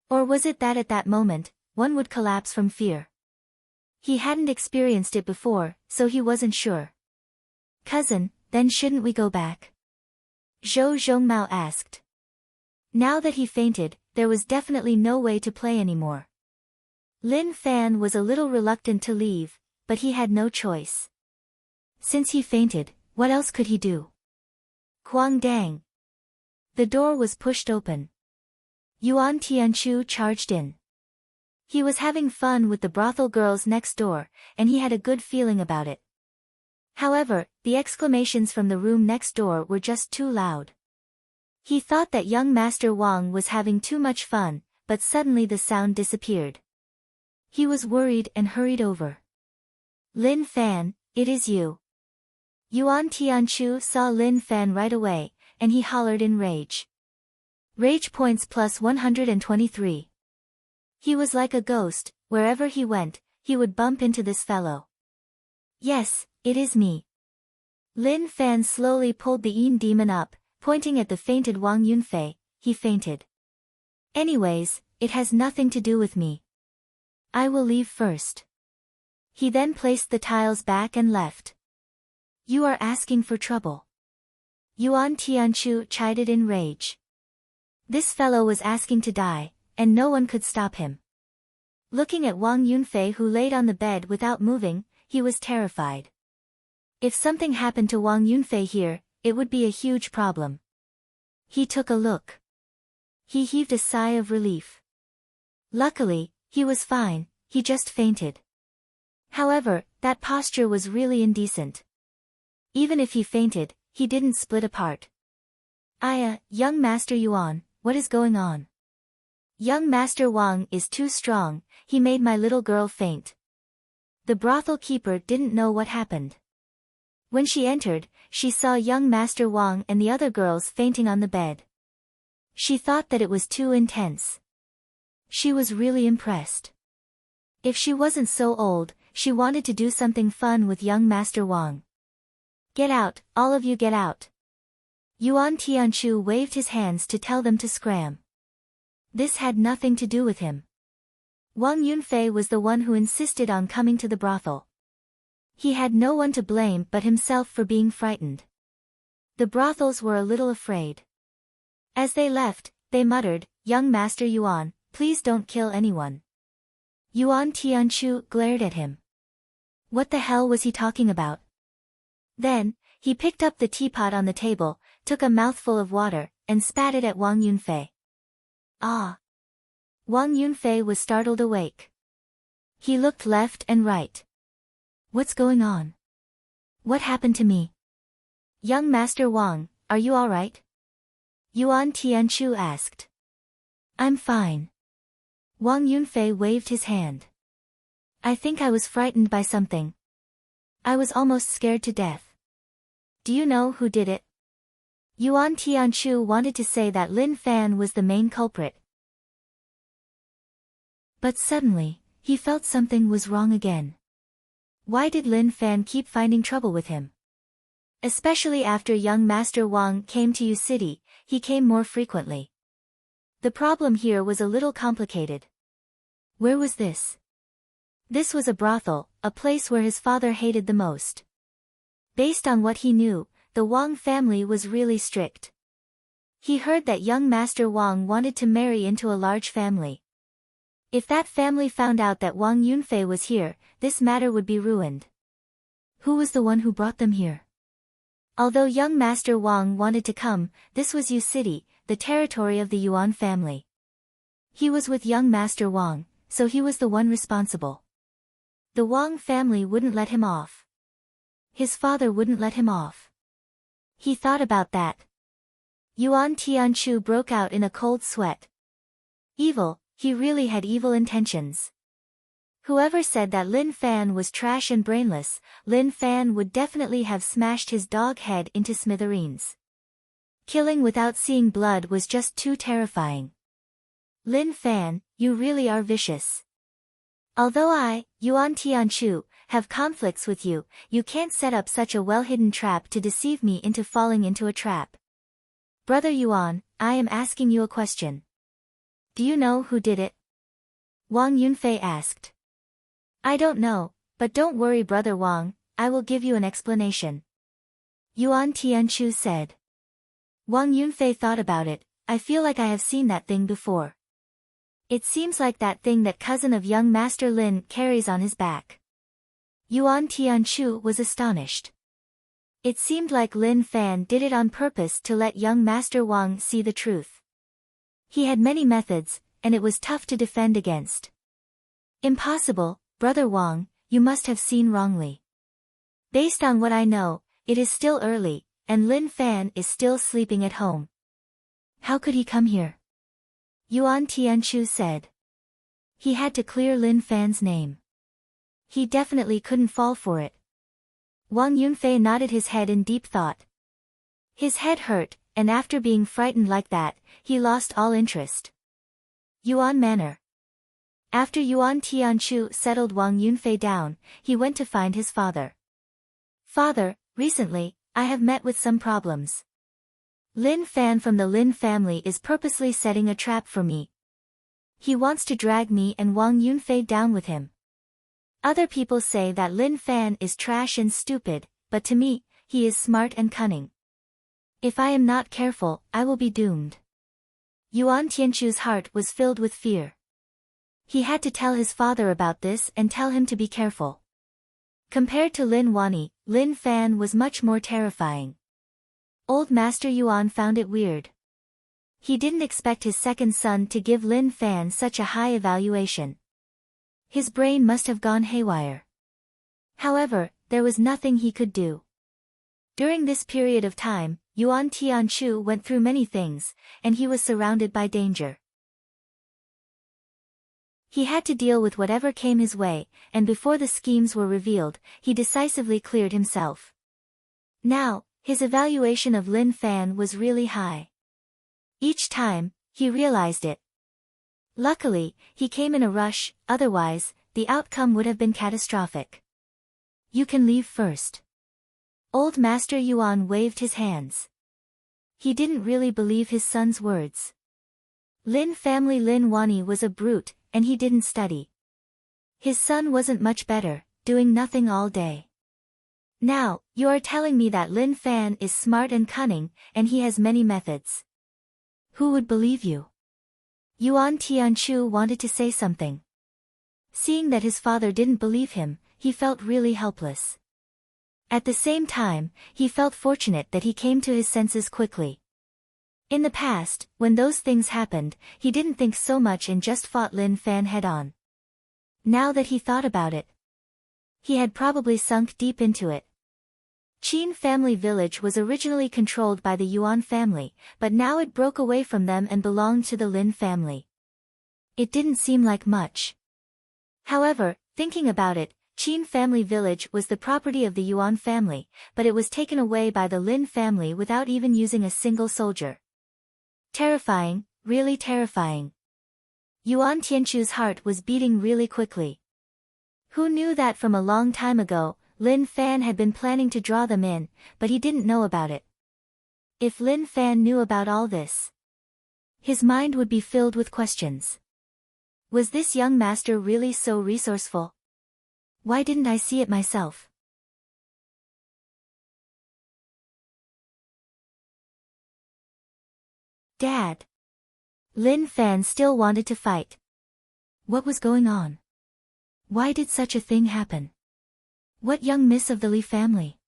Or was it that at that moment, one would collapse from fear? He hadn't experienced it before, so he wasn't sure. Cousin, then shouldn't we go back? Zhou Zhongmao asked. Now that he fainted, there was definitely no way to play anymore. Lin Fan was a little reluctant to leave, but he had no choice. Since he fainted, what else could he do? Huang Dang. The door was pushed open. Yuan Tianchu charged in. He was having fun with the brothel girls next door, and he had a good feeling about it. However, the exclamations from the room next door were just too loud. He thought that young Master Wang was having too much fun, but suddenly the sound disappeared. He was worried and hurried over. Lin Fan, it is you. Yuan Tianchu saw Lin Fan right away, and he hollered in rage. Rage points plus 123. He was like a ghost, wherever he went, he would bump into this fellow. Yes, it is me. Lin Fan slowly pulled the Een demon up, pointing at the fainted Wang Yunfei. He fainted. Anyways, it has nothing to do with me. I will leave first. He then placed the tiles back and left. You are asking for trouble. Yuan Tianchu chided in rage. This fellow was asking to die, and no one could stop him. Looking at Wang Yunfei who laid on the bed without moving, he was terrified. If something happened to Wang Yunfei here, it would be a huge problem. He took a look. He heaved a sigh of relief. Luckily, he was fine, he just fainted. However, that posture was really indecent. Even if he fainted, he didn't split apart. Young Master Yuan, what is going on? Young Master Wang is too strong, he made my little girl faint. The brothel keeper didn't know what happened. When she entered, she saw young Master Wang and the other girls fainting on the bed. She thought that it was too intense. She was really impressed. If she wasn't so old, she wanted to do something fun with young Master Wang. Get out, all of you get out. Yuan Tianchu waved his hands to tell them to scram. This had nothing to do with him. Wang Yunfei was the one who insisted on coming to the brothel. He had no one to blame but himself for being frightened. The brothels were a little afraid. As they left, they muttered, "Young Master Yuan, please don't kill anyone." Yuan Tianchu glared at him. What the hell was he talking about? Then, he picked up the teapot on the table, took a mouthful of water, and spat it at Wang Yunfei. Ah! Wang Yunfei was startled awake. He looked left and right. What's going on? What happened to me? Young Master Wang, are you all right? Yuan Tianchu asked. I'm fine. Wang Yunfei waved his hand. I think I was frightened by something. I was almost scared to death. Do you know who did it? Yuan Tianchu wanted to say that Lin Fan was the main culprit. But suddenly, he felt something was wrong again. Why did Lin Fan keep finding trouble with him? Especially after young Master Wang came to Yu City, he came more frequently. The problem here was a little complicated. Where was this? This was a brothel, a place where his father hated the most. Based on what he knew, the Wang family was really strict. He heard that young Master Wang wanted to marry into a large family. If that family found out that Wang Yunfei was here, this matter would be ruined. Who was the one who brought them here? Although young Master Wang wanted to come, this was Yu City, the territory of the Yuan family. He was with young Master Wang, so he was the one responsible. The Wang family wouldn't let him off. His father wouldn't let him off. He thought about that. Yuan Tianchu broke out in a cold sweat. Evil, he really had evil intentions. Whoever said that Lin Fan was trash and brainless, Lin Fan would definitely have smashed his dog head into smithereens. Killing without seeing blood was just too terrifying. Lin Fan, you really are vicious. Although I, Yuan Tianchu, have conflicts with you, you can't set up such a well-hidden trap to deceive me into falling into a trap. Brother Yuan, I am asking you a question. Do you know who did it? Wang Yunfei asked. I don't know, but don't worry Brother Wang, I will give you an explanation. Yuan Tianchu said. Wang Yunfei thought about it, I feel like I have seen that thing before. It seems like that thing that cousin of young Master Lin carries on his back. Yuan Tianchu was astonished. It seemed like Lin Fan did it on purpose to let young Master Wang see the truth. He had many methods, and it was tough to defend against. Impossible, Brother Wang, you must have seen wrongly. Based on what I know, it is still early, and Lin Fan is still sleeping at home. How could he come here? Yuan Tianchu said. He had to clear Lin Fan's name. He definitely couldn't fall for it. Wang Yunfei nodded his head in deep thought. His head hurt, and after being frightened like that, he lost all interest. Yuan Manor. After Yuan Tianchu settled Wang Yunfei down, he went to find his father. Father, recently, I have met with some problems. Lin Fan from the Lin family is purposely setting a trap for me. He wants to drag me and Wang Yunfei down with him. Other people say that Lin Fan is trash and stupid, but to me, he is smart and cunning. If I am not careful, I will be doomed. Yuan Tianchu's heart was filled with fear. He had to tell his father about this and tell him to be careful. Compared to Lin Wani, Lin Fan was much more terrifying. Old Master Yuan found it weird. He didn't expect his second son to give Lin Fan such a high evaluation. His brain must have gone haywire. However, there was nothing he could do. During this period of time, Yuan Tianchu went through many things, and he was surrounded by danger. He had to deal with whatever came his way, and before the schemes were revealed, he decisively cleared himself. Now, his evaluation of Lin Fan was really high. Each time, he realized it. Luckily, he came in a rush, otherwise, the outcome would have been catastrophic. You can leave first. Old Master Yuan waved his hands. He didn't really believe his son's words. Lin family Lin Wani was a brute, and he didn't study. His son wasn't much better, doing nothing all day. Now, you are telling me that Lin Fan is smart and cunning, and he has many methods. Who would believe you? Yuan Tianchu wanted to say something. Seeing that his father didn't believe him, he felt really helpless. At the same time, he felt fortunate that he came to his senses quickly. In the past, when those things happened, he didn't think so much and just fought Lin Fan head-on. Now that he thought about it, he had probably sunk deep into it. Qin family village was originally controlled by the Yuan family, but now it broke away from them and belonged to the Lin family. It didn't seem like much. However, thinking about it, Qin family village was the property of the Yuan family, but it was taken away by the Lin family without even using a single soldier. Terrifying, really terrifying. Yuan Tianchu's heart was beating really quickly. Who knew that from a long time ago, Lin Fan had been planning to draw them in, but he didn't know about it. If Lin Fan knew about all this, his mind would be filled with questions. Was this young master really so resourceful? Why didn't I see it myself? Dad. Lin Fan still wanted to fight. What was going on? Why did such a thing happen? What young miss of the Li family?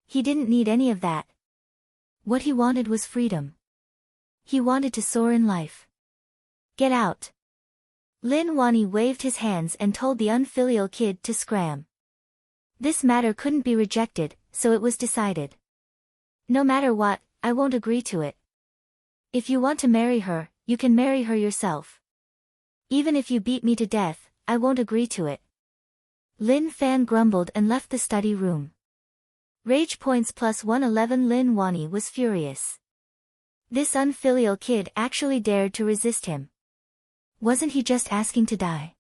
He didn't need any of that. What he wanted was freedom. He wanted to soar in life. Get out. Lin Wani waved his hands and told the unfilial kid to scram. This matter couldn't be rejected, so it was decided. No matter what, I won't agree to it. If you want to marry her, you can marry her yourself. Even if you beat me to death, I won't agree to it. Lin Fan grumbled and left the study room. Rage points plus 111. Lin Wani was furious. This unfilial kid actually dared to resist him. Wasn't he just asking to die?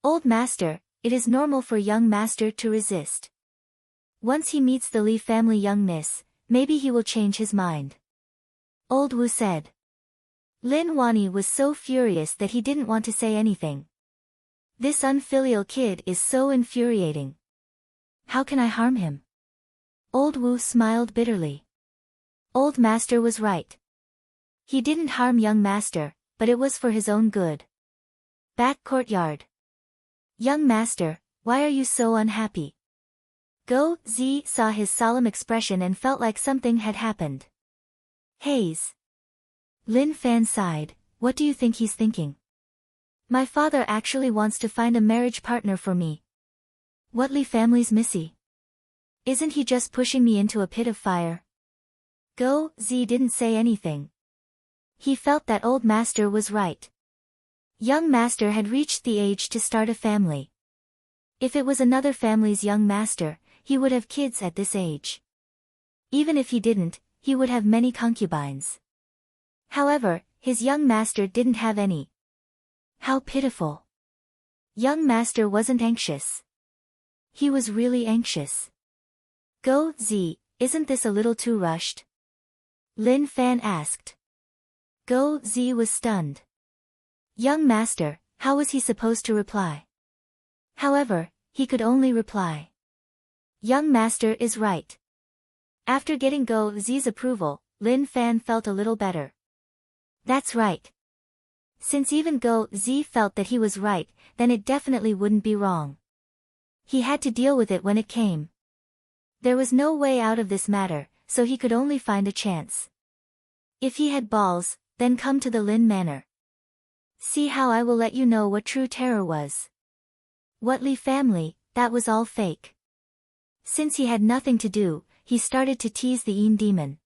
Old master, it is normal for young master to resist. Once he meets the Li family young miss, maybe he will change his mind. Old Wu said. Lin Wani was so furious that he didn't want to say anything. This unfilial kid is so infuriating. How can I harm him? Old Wu smiled bitterly. Old master was right. He didn't harm young master, but it was for his own good. Back courtyard. Young master, why are you so unhappy? Go Zi saw his solemn expression and felt like something had happened. Haze. Lin Fan sighed. What do you think he's thinking? My father actually wants to find a marriage partner for me. What Li family's missy? Isn't he just pushing me into a pit of fire? Go Zi didn't say anything. He felt that old master was right. Young master had reached the age to start a family. If it was another family's young master, he would have kids at this age. Even if he didn't, he would have many concubines. However, his young master didn't have any. How pitiful. Young master wasn't anxious. He was really anxious. Go Zi, isn't this a little too rushed? Lin Fan asked. Go Zi was stunned. Young master, how was he supposed to reply? However, he could only reply. Young master is right. After getting Go Zi's approval, Lin Fan felt a little better. That's right. Since even Go Zi felt that he was right, then it definitely wouldn't be wrong. He had to deal with it when it came. There was no way out of this matter, so he could only find a chance. If he had balls, then come to the Lin Manor. See how I will let you know what true terror was. What Li family, that was all fake. Since he had nothing to do, he started to tease the Yin demon.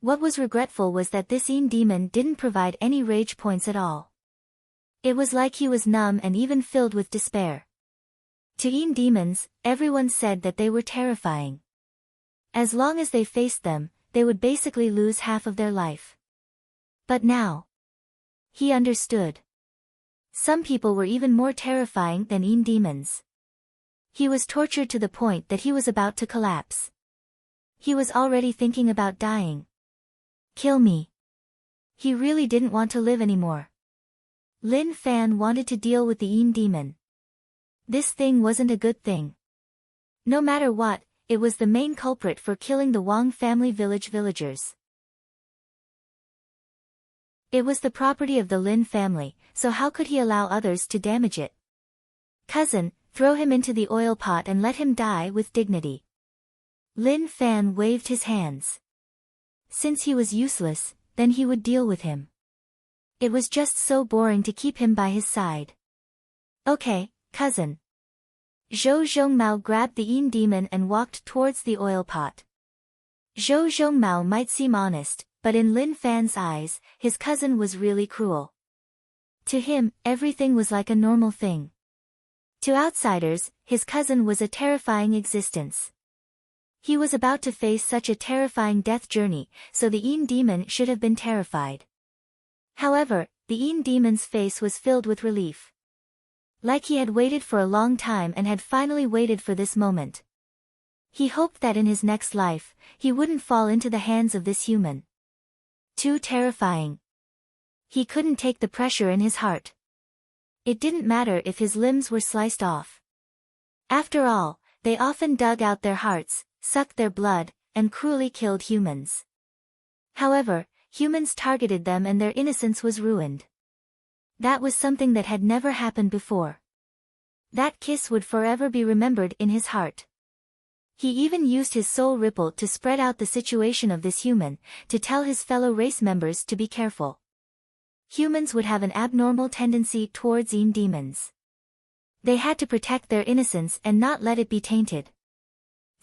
What was regretful was that this Yin demon didn't provide any rage points at all. It was like he was numb and even filled with despair. To Yin demons, everyone said that they were terrifying. As long as they faced them, they would basically lose half of their life. But now, he understood. Some people were even more terrifying than Yin demons. He was tortured to the point that he was about to collapse. He was already thinking about dying. Kill me. He really didn't want to live anymore. Lin Fan wanted to deal with the Yin demon. This thing wasn't a good thing. No matter what, it was the main culprit for killing the Wang family villagers. It was the property of the Lin family, so how could he allow others to damage it? Cousin, throw him into the oil pot and let him die with dignity. Lin Fan waved his hands. Since he was useless, then he would deal with him. It was just so boring to keep him by his side. Okay, cousin. Zhou Zhongmao grabbed the Yin demon and walked towards the oil pot. Zhou Zhongmao might seem honest, but in Lin Fan's eyes, his cousin was really cruel. To him, everything was like a normal thing. To outsiders, his cousin was a terrifying existence. He was about to face such a terrifying death journey, so the Yin demon should have been terrified. However, the Yin demon's face was filled with relief. Like he had waited for a long time and had finally waited for this moment. He hoped that in his next life, he wouldn't fall into the hands of this human. Too terrifying. He couldn't take the pressure in his heart. It didn't matter if his limbs were sliced off. After all, they often dug out their hearts, sucked their blood, and cruelly killed humans. However, humans targeted them and their innocence was ruined. That was something that had never happened before. That kiss would forever be remembered in his heart. He even used his soul ripple to spread out the situation of this human, to tell his fellow race members to be careful. Humans would have an abnormal tendency towards Yin demons. They had to protect their innocence and not let it be tainted.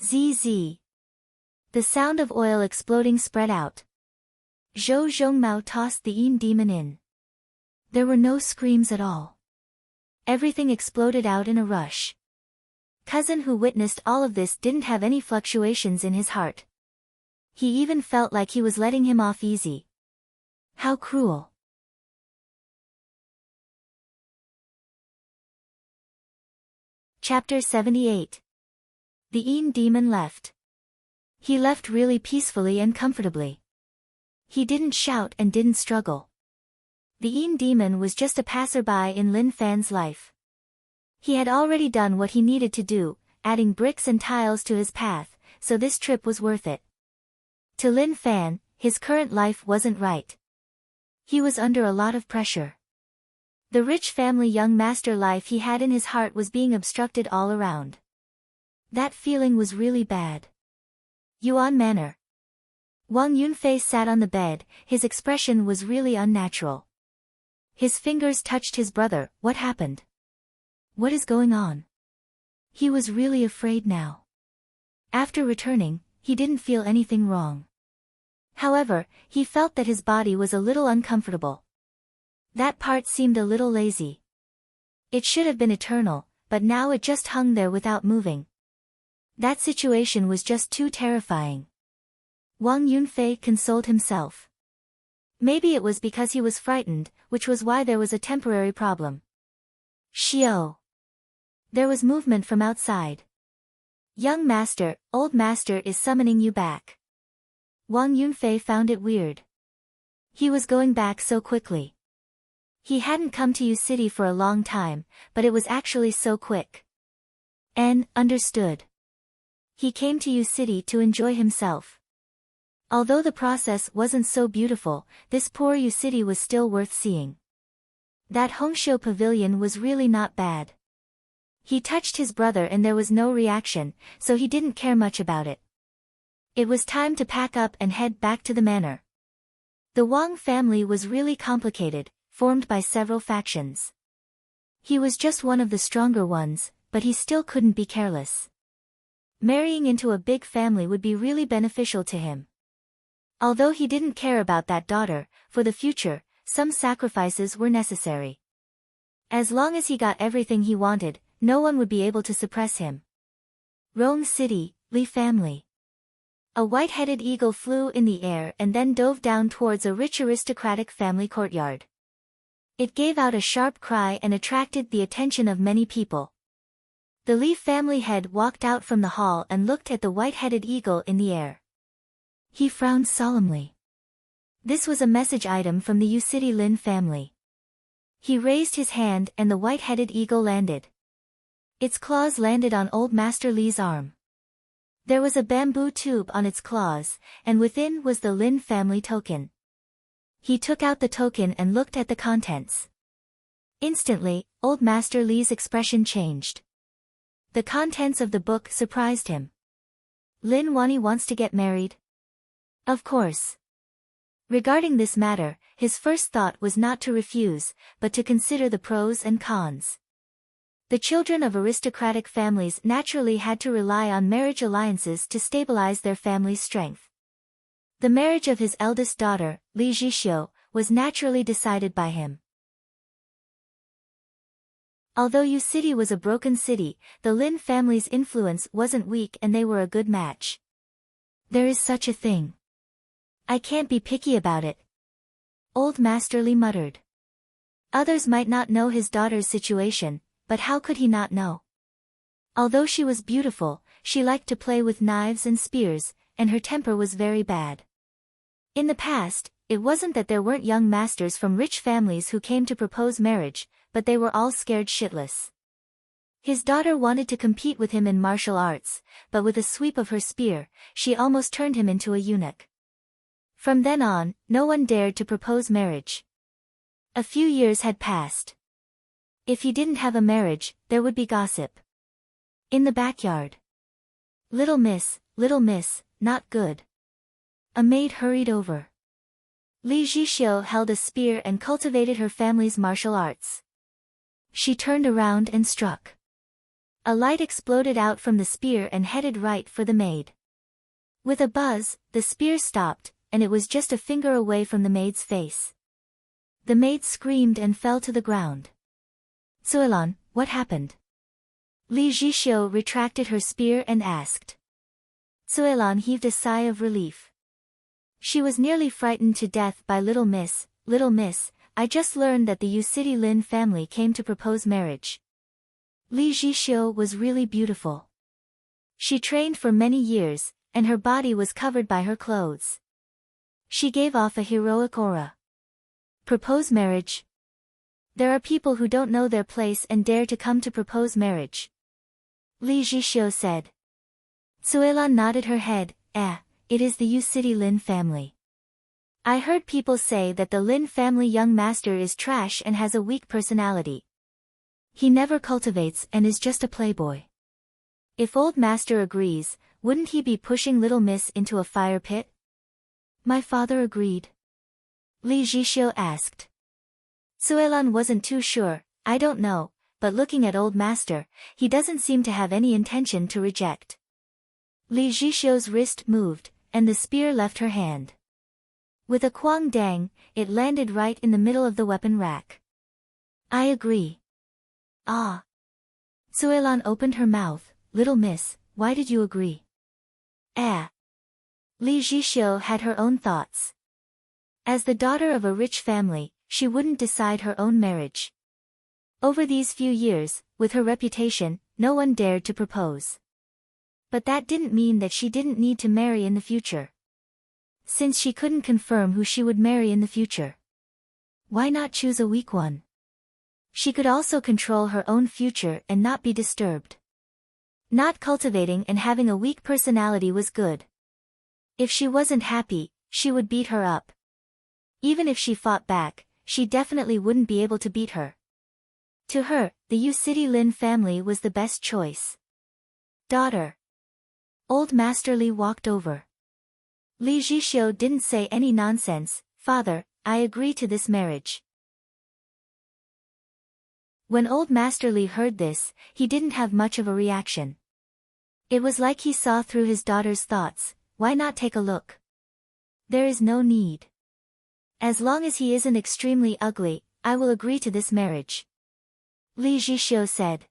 ZZ. The sound of oil exploding spread out. Zhou Zhongmao tossed the Yin demon in. There were no screams at all. Everything exploded out in a rush. Cousin who witnessed all of this didn't have any fluctuations in his heart. He even felt like he was letting him off easy. How cruel. Chapter 78. The Yin demon left. He left really peacefully and comfortably. He didn't shout and didn't struggle. The Yin demon was just a passerby in Lin Fan's life. He had already done what he needed to do, adding bricks and tiles to his path, so this trip was worth it. To Lin Fan, his current life wasn't right. He was under a lot of pressure. The rich family young master life he had in his heart was being obstructed all around. That feeling was really bad. Yuan Manor. Wang Yunfei sat on the bed, his expression was really unnatural. His fingers touched his brother. What happened? What is going on? He was really afraid now. After returning, he didn't feel anything wrong. However, he felt that his body was a little uncomfortable. That part seemed a little lazy. It should have been eternal, but now it just hung there without moving. That situation was just too terrifying. Wang Yunfei consoled himself. Maybe it was because he was frightened, which was why there was a temporary problem. Xiao. There was movement from outside. Young master, old master is summoning you back. Wang Yunfei found it weird. He was going back so quickly. He hadn't come to Yu City for a long time, but it was actually so quick. Understood. He came to Yu City to enjoy himself. Although the process wasn't so beautiful, this poor Yu City was still worth seeing. That Hongqiu pavilion was really not bad. He touched his brother and there was no reaction, so he didn't care much about it. It was time to pack up and head back to the manor. The Wang family was really complicated, formed by several factions. He was just one of the stronger ones, but he still couldn't be careless. Marrying into a big family would be really beneficial to him. Although he didn't care about that daughter, for the future, some sacrifices were necessary. As long as he got everything he wanted, no one would be able to suppress him. Rome City, Li family. A white-headed eagle flew in the air and then dove down towards a rich aristocratic family courtyard. It gave out a sharp cry and attracted the attention of many people. The Li family head walked out from the hall and looked at the white-headed eagle in the air. He frowned solemnly. This was a message item from the City Lin family. He raised his hand and the white-headed eagle landed. Its claws landed on Old Master Li's arm. There was a bamboo tube on its claws, and within was the Lin family token. He took out the token and looked at the contents. Instantly, Old Master Li's expression changed. The contents of the book surprised him. Lin Wani wants to get married? Of course. Regarding this matter, his first thought was not to refuse, but to consider the pros and cons. The children of aristocratic families naturally had to rely on marriage alliances to stabilize their family's strength. The marriage of his eldest daughter, Li Zhixiu, was naturally decided by him. Although Yu City was a broken city, the Lin family's influence wasn't weak and they were a good match. There is such a thing. I can't be picky about it. Old Master Li muttered. Others might not know his daughter's situation, but how could he not know? Although she was beautiful, she liked to play with knives and spears, and her temper was very bad. In the past, it wasn't that there weren't young masters from rich families who came to propose marriage, but they were all scared shitless. His daughter wanted to compete with him in martial arts, but with a sweep of her spear, she almost turned him into a eunuch. From then on, no one dared to propose marriage. A few years had passed. If he didn't have a marriage, there would be gossip. In the backyard. Little miss, not good. A maid hurried over. Li Zhixiu held a spear and cultivated her family's martial arts. She turned around and struck. A light exploded out from the spear and headed right for the maid. With a buzz, the spear stopped, and it was just a finger away from the maid's face. The maid screamed and fell to the ground. Suilan, what happened? Li Zhixiu retracted her spear and asked. Suilan heaved a sigh of relief. She was nearly frightened to death by little miss, I just learned that the Yu City Lin family came to propose marriage. Li Zhixiu was really beautiful. She trained for many years, and her body was covered by her clothes. She gave off a heroic aura. Propose marriage? There are people who don't know their place and dare to come to propose marriage. Li Zhixiu said. Suilan nodded her head. It is the Yu City Lin family. I heard people say that the Lin family young master is trash and has a weak personality. He never cultivates and is just a playboy. If old master agrees, wouldn't he be pushing little miss into a fire pit? My father agreed. Li Zhixiu asked. Suilan wasn't too sure. I don't know, but looking at old master, he doesn't seem to have any intention to reject. Li Zhixiu's wrist moved, and the spear left her hand. With a quang dang, it landed right in the middle of the weapon rack. I agree. Ah. Suilan opened her mouth. Little miss, why did you agree? Li Zhixiu had her own thoughts. As the daughter of a rich family, she wouldn't decide her own marriage. Over these few years, with her reputation, no one dared to propose. But that didn't mean that she didn't need to marry in the future. Since she couldn't confirm who she would marry in the future, why not choose a weak one? She could also control her own future and not be disturbed. Not cultivating and having a weak personality was good. If she wasn't happy, she would beat her up. Even if she fought back, she definitely wouldn't be able to beat her. To her, the Yu City Lin family was the best choice. Daughter. Old Master Li walked over. Li Zhixiu didn't say any nonsense. Father, I agree to this marriage. When Old Master Li heard this, he didn't have much of a reaction. It was like he saw through his daughter's thoughts. Why not take a look? There is no need. As long as he isn't extremely ugly, I will agree to this marriage. Li Zhixiu said.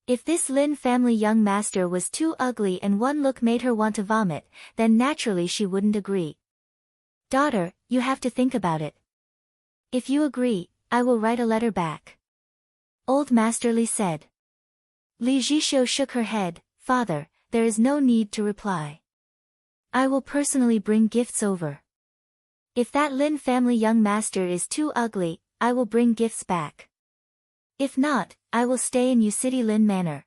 If this Lin family young master was too ugly and one look made her want to vomit, then naturally she wouldn't agree. Daughter, you have to think about it. If you agree, I will write a letter back. Old Master Li said. Li Zhixiu shook her head. Father, there is no need to reply. I will personally bring gifts over. If that Lin family young master is too ugly, I will bring gifts back. If not, I will stay in City Lin Manor.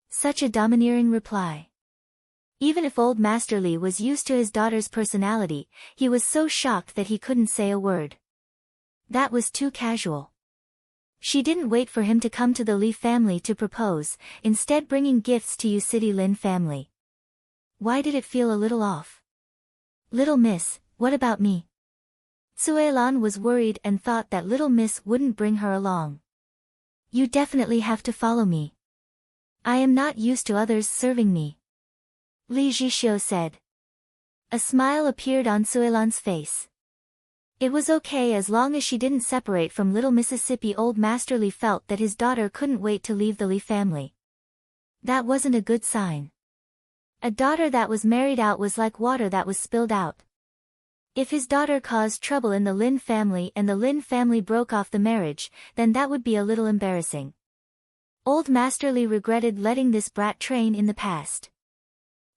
Such a domineering reply. Even if old Master Li was used to his daughter's personality, he was so shocked that he couldn't say a word. That was too casual. She didn't wait for him to come to the Li family to propose, instead bringing gifts to City Lin family. Why did it feel a little off? Little miss, what about me? Suelan was worried and thought that little miss wouldn't bring her along. You definitely have to follow me. I am not used to others serving me. Li Zhixiu said. A smile appeared on Suelan's face. It was okay as long as she didn't separate from Little Mississippi. Old Master Li felt that his daughter couldn't wait to leave the Li family. That wasn't a good sign. A daughter that was married out was like water that was spilled out. If his daughter caused trouble in the Lin family and the Lin family broke off the marriage, then that would be a little embarrassing. Old Master Li regretted letting this brat train in the past.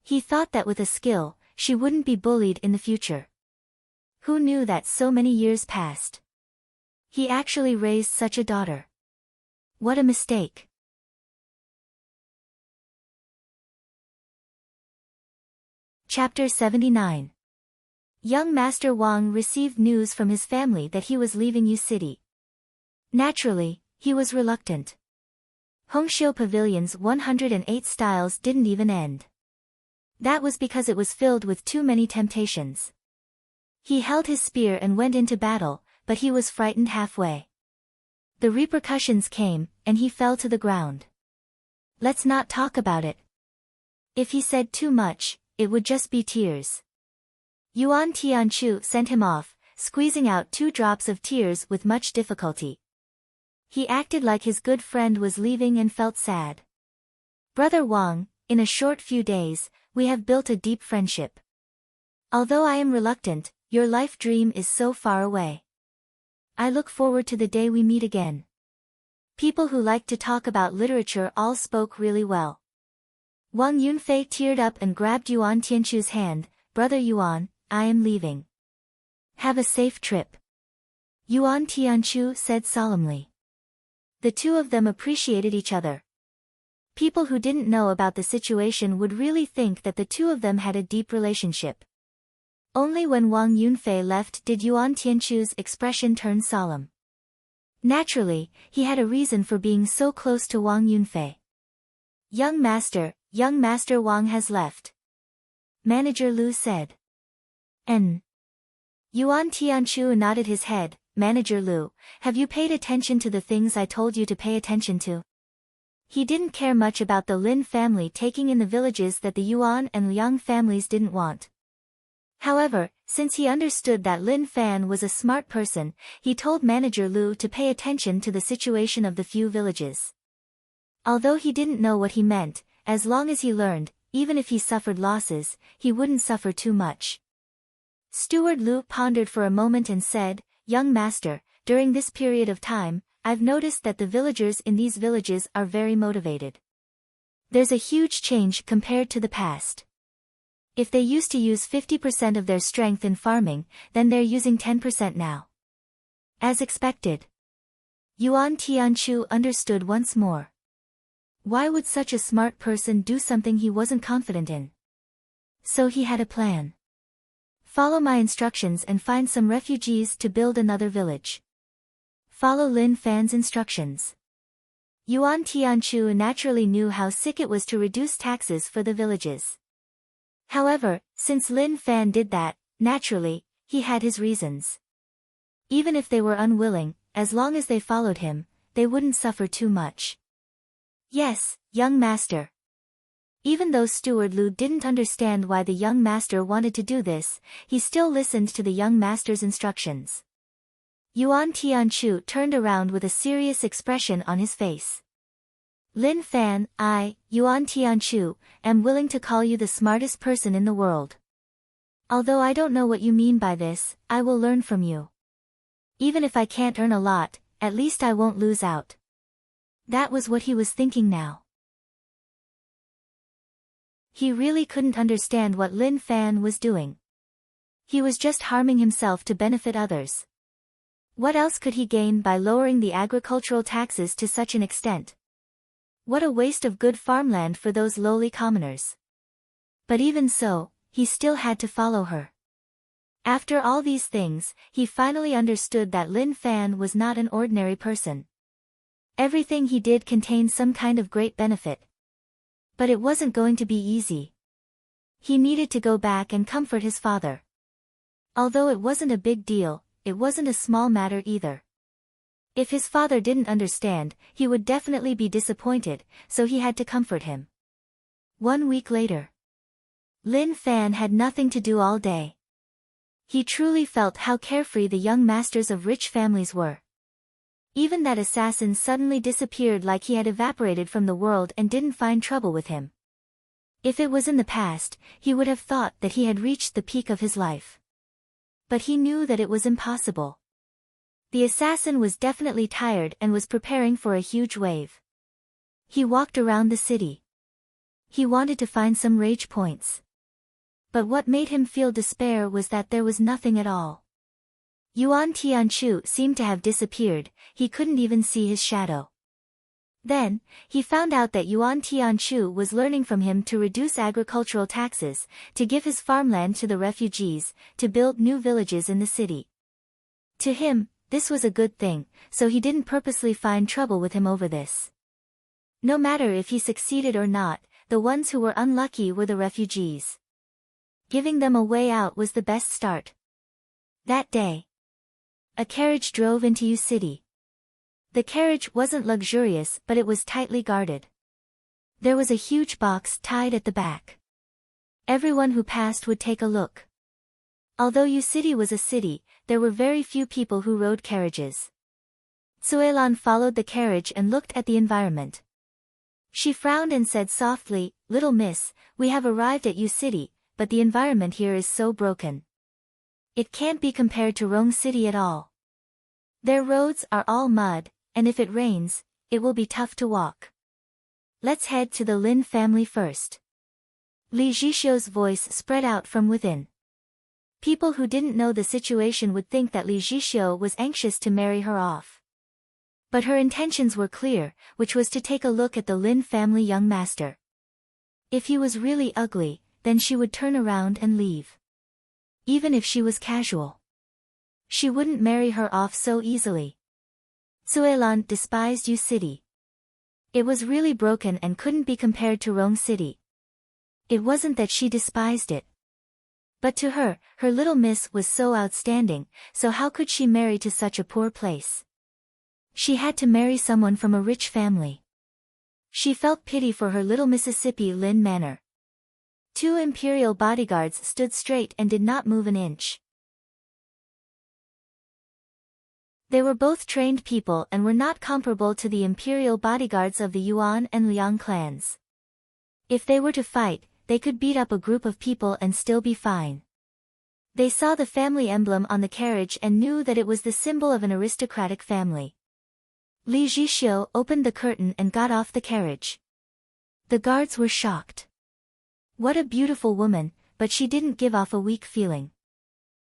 He thought that with a skill, she wouldn't be bullied in the future. Who knew that so many years passed? He actually raised such a daughter. What a mistake. Chapter 79. Young Master Wang received news from his family that he was leaving Yu City. Naturally, he was reluctant. Hongxiu Pavilion's 108 styles didn't even end. That was because it was filled with too many temptations. He held his spear and went into battle, but he was frightened halfway. The repercussions came, and he fell to the ground. Let's not talk about it. If he said too much, it would just be tears. Yuan Tianchu sent him off, squeezing out 2 drops of tears with much difficulty. He acted like his good friend was leaving and felt sad. Brother Wang, in a short few days, we have built a deep friendship. Although I am reluctant, your life dream is so far away. I look forward to the day we meet again. People who like to talk about literature all spoke really well. Wang Yunfei teared up and grabbed Yuan Tianchu's hand. Brother Yuan, I am leaving. Have a safe trip. Yuan Tianchu said solemnly. The two of them appreciated each other. People who didn't know about the situation would really think that the two of them had a deep relationship. Only when Wang Yunfei left did Yuan Tianchu's expression turn solemn. Naturally, he had a reason for being so close to Wang Yunfei. Young Master Wang has left. Manager Lu said. Yuan Tianchu nodded his head. Manager Lu, have you paid attention to the things I told you to pay attention to? He didn't care much about the Lin family taking in the villages that the Yuan and Liang families didn't want. However, since he understood that Lin Fan was a smart person, he told Manager Lu to pay attention to the situation of the few villages. Although he didn't know what he meant, as long as he learned, even if he suffered losses, he wouldn't suffer too much. Steward Lu pondered for a moment and said, Young Master, during this period of time, I've noticed that the villagers in these villages are very motivated. There's a huge change compared to the past. If they used to use 50% of their strength in farming, then they're using 10% now. As expected. Yuan Tianchu understood once more. Why would such a smart person do something he wasn't confident in? So he had a plan. Follow my instructions and find some refugees to build another village. Follow Lin Fan's instructions. Yuan Tianchu naturally knew how sick it was to reduce taxes for the villages. However, since Lin Fan did that, naturally, he had his reasons. Even if they were unwilling, as long as they followed him, they wouldn't suffer too much. Yes, young master. Even though Steward Lu didn't understand why the young master wanted to do this, he still listened to the young master's instructions. Yuan Tianchu turned around with a serious expression on his face. Lin Fan, I, Yuan Tianchu, am willing to call you the smartest person in the world. Although I don't know what you mean by this, I will learn from you. Even if I can't earn a lot, at least I won't lose out. That was what he was thinking now. He really couldn't understand what Lin Fan was doing. He was just harming himself to benefit others. What else could he gain by lowering the agricultural taxes to such an extent? What a waste of good farmland for those lowly commoners. But even so, he still had to follow her. After all these things, he finally understood that Lin Fan was not an ordinary person. Everything he did contained some kind of great benefit. But it wasn't going to be easy. He needed to go back and comfort his father. Although it wasn't a big deal, it wasn't a small matter either. If his father didn't understand, he would definitely be disappointed, so he had to comfort him. 1 week later. Lin Fan had nothing to do all day. He truly felt how carefree the young masters of rich families were. Even that assassin suddenly disappeared like he had evaporated from the world and didn't find trouble with him. If it was in the past, he would have thought that he had reached the peak of his life. But he knew that it was impossible. The assassin was definitely tired and was preparing for a huge wave. He walked around the city. He wanted to find some rage points. But what made him feel despair was that there was nothing at all. Yuan Tianchu seemed to have disappeared, he couldn't even see his shadow. Then, he found out that Yuan Tianchu was learning from him to reduce agricultural taxes, to give his farmland to the refugees, to build new villages in the city. To him, this was a good thing, so he didn't purposely find trouble with him over this. No matter if he succeeded or not, the ones who were unlucky were the refugees. Giving them a way out was the best start. That day, a carriage drove into Yu City. The carriage wasn't luxurious, but it was tightly guarded. There was a huge box tied at the back. Everyone who passed would take a look. Although Yu City was a city, there were very few people who rode carriages. Suelan followed the carriage and looked at the environment. She frowned and said softly, "Little miss, we have arrived at Yu City, but the environment here is so broken. It can't be compared to Rong City at all. Their roads are all mud, and if it rains, it will be tough to walk. Let's head to the Lin family first." Li Zhixiu's voice spread out from within. People who didn't know the situation would think that Li Zhixiu was anxious to marry her off. But her intentions were clear, which was to take a look at the Lin family young master. If he was really ugly, then she would turn around and leave. Even if she was casual. She wouldn't marry her off so easily. Suelan despised Yu City. It was really broken and couldn't be compared to Rong City. It wasn't that she despised it. But to her, her little miss was so outstanding, so how could she marry to such a poor place? She had to marry someone from a rich family. She felt pity for her little Mississippi Lin manor. 2 imperial bodyguards stood straight and did not move an inch. They were both trained people and were not comparable to the imperial bodyguards of the Yuan and Liang clans. If they were to fight, they could beat up a group of people and still be fine. They saw the family emblem on the carriage and knew that it was the symbol of an aristocratic family. Li Zhixiu opened the curtain and got off the carriage. The guards were shocked. What a beautiful woman, but she didn't give off a weak feeling.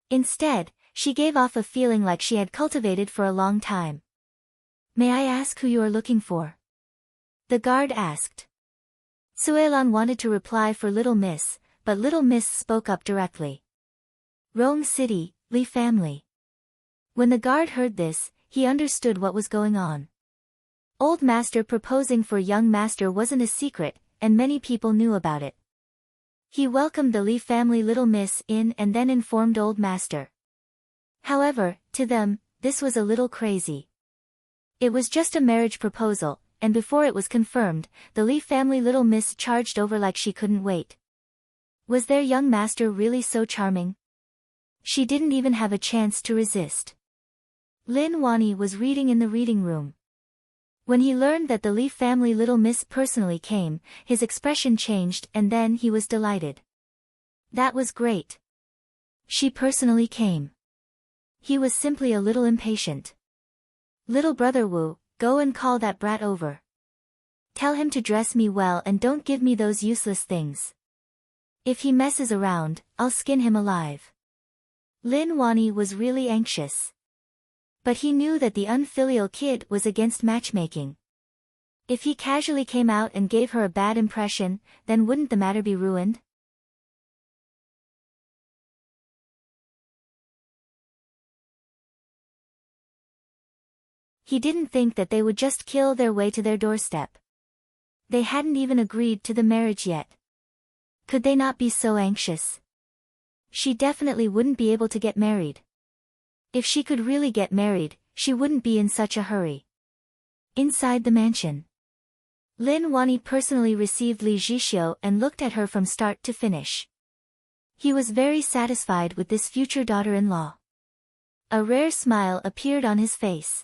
Instead, she gave off a feeling like she had cultivated for a long time. "May I ask who you are looking for?" the guard asked. Suelan wanted to reply for Little Miss, but Little Miss spoke up directly. "Rong City, Li family." When the guard heard this, he understood what was going on. Old master proposing for young master wasn't a secret, and many people knew about it. He welcomed the Li family Little Miss in and then informed old master. However, to them, this was a little crazy. It was just a marriage proposal, and before it was confirmed, the Li family Little Miss charged over like she couldn't wait. Was their young master really so charming? She didn't even have a chance to resist. Lin Wani was reading in the reading room. When he learned that the Li family Little Miss personally came, his expression changed and then he was delighted. That was great. She personally came. He was simply a little impatient. "Little brother Wu, go and call that brat over. Tell him to dress me well and don't give me those useless things. If he messes around, I'll skin him alive." Lin Wani was really anxious. But he knew that the unfilial kid was against matchmaking. If he casually came out and gave her a bad impression, then wouldn't the matter be ruined? He didn't think that they would just kill their way to their doorstep. They hadn't even agreed to the marriage yet. Could they not be so anxious? She definitely wouldn't be able to get married. If she could really get married, she wouldn't be in such a hurry. Inside the mansion, Lin Wani personally received Li Zhixiu and looked at her from start to finish. He was very satisfied with this future daughter-in-law. A rare smile appeared on his face.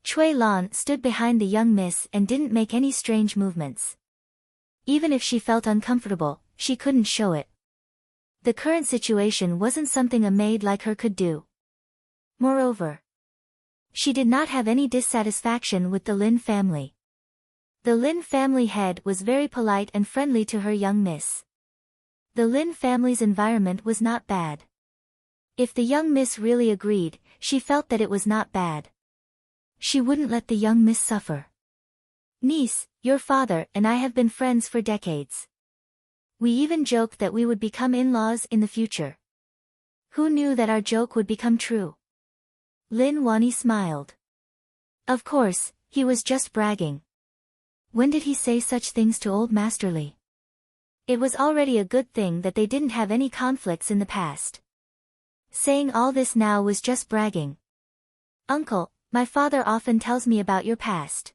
Cui Lan stood behind the young miss and didn't make any strange movements. Even if she felt uncomfortable, she couldn't show it. The current situation wasn't something a maid like her could do. Moreover, she did not have any dissatisfaction with the Lin family. The Lin family head was very polite and friendly to her young miss. The Lin family's environment was not bad. If the young miss really agreed, she felt that it was not bad. She wouldn't let the young miss suffer. Niece, your father and I have been friends for decades. We even joked that we would become in-laws in the future. Who knew that our joke would become true? Lin Wani smiled. Of course, he was just bragging. When did he say such things to old Master Li? It was already a good thing that they didn't have any conflicts in the past. Saying all this now was just bragging. Uncle, my father often tells me about your past.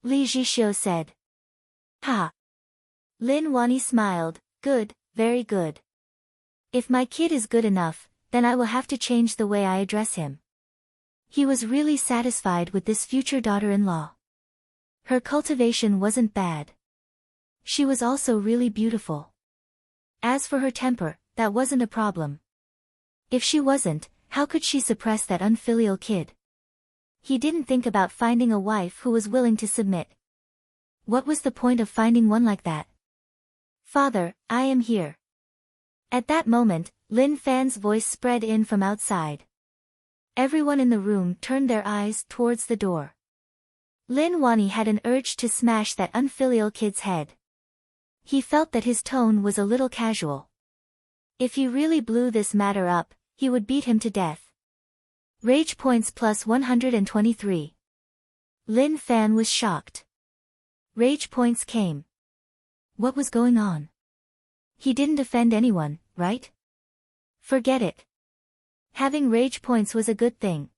Li Zhixiu said. Ha! Lin Wani smiled, good, very good. If my kid is good enough, then I will have to change the way I address him. He was really satisfied with this future daughter-in-law. Her cultivation wasn't bad. She was also really beautiful. As for her temper, that wasn't a problem. If she wasn't, how could she suppress that unfilial kid? He didn't think about finding a wife who was willing to submit. What was the point of finding one like that? Father, I am here. At that moment, Lin Fan's voice spread in from outside. Everyone in the room turned their eyes towards the door. Lin Wani had an urge to smash that unfilial kid's head. He felt that his tone was a little casual. If he really blew this matter up, he would beat him to death. Rage points plus 123. Lin Fan was shocked. Rage points came. What was going on? He didn't offend anyone, right? Forget it. Having rage points was a good thing.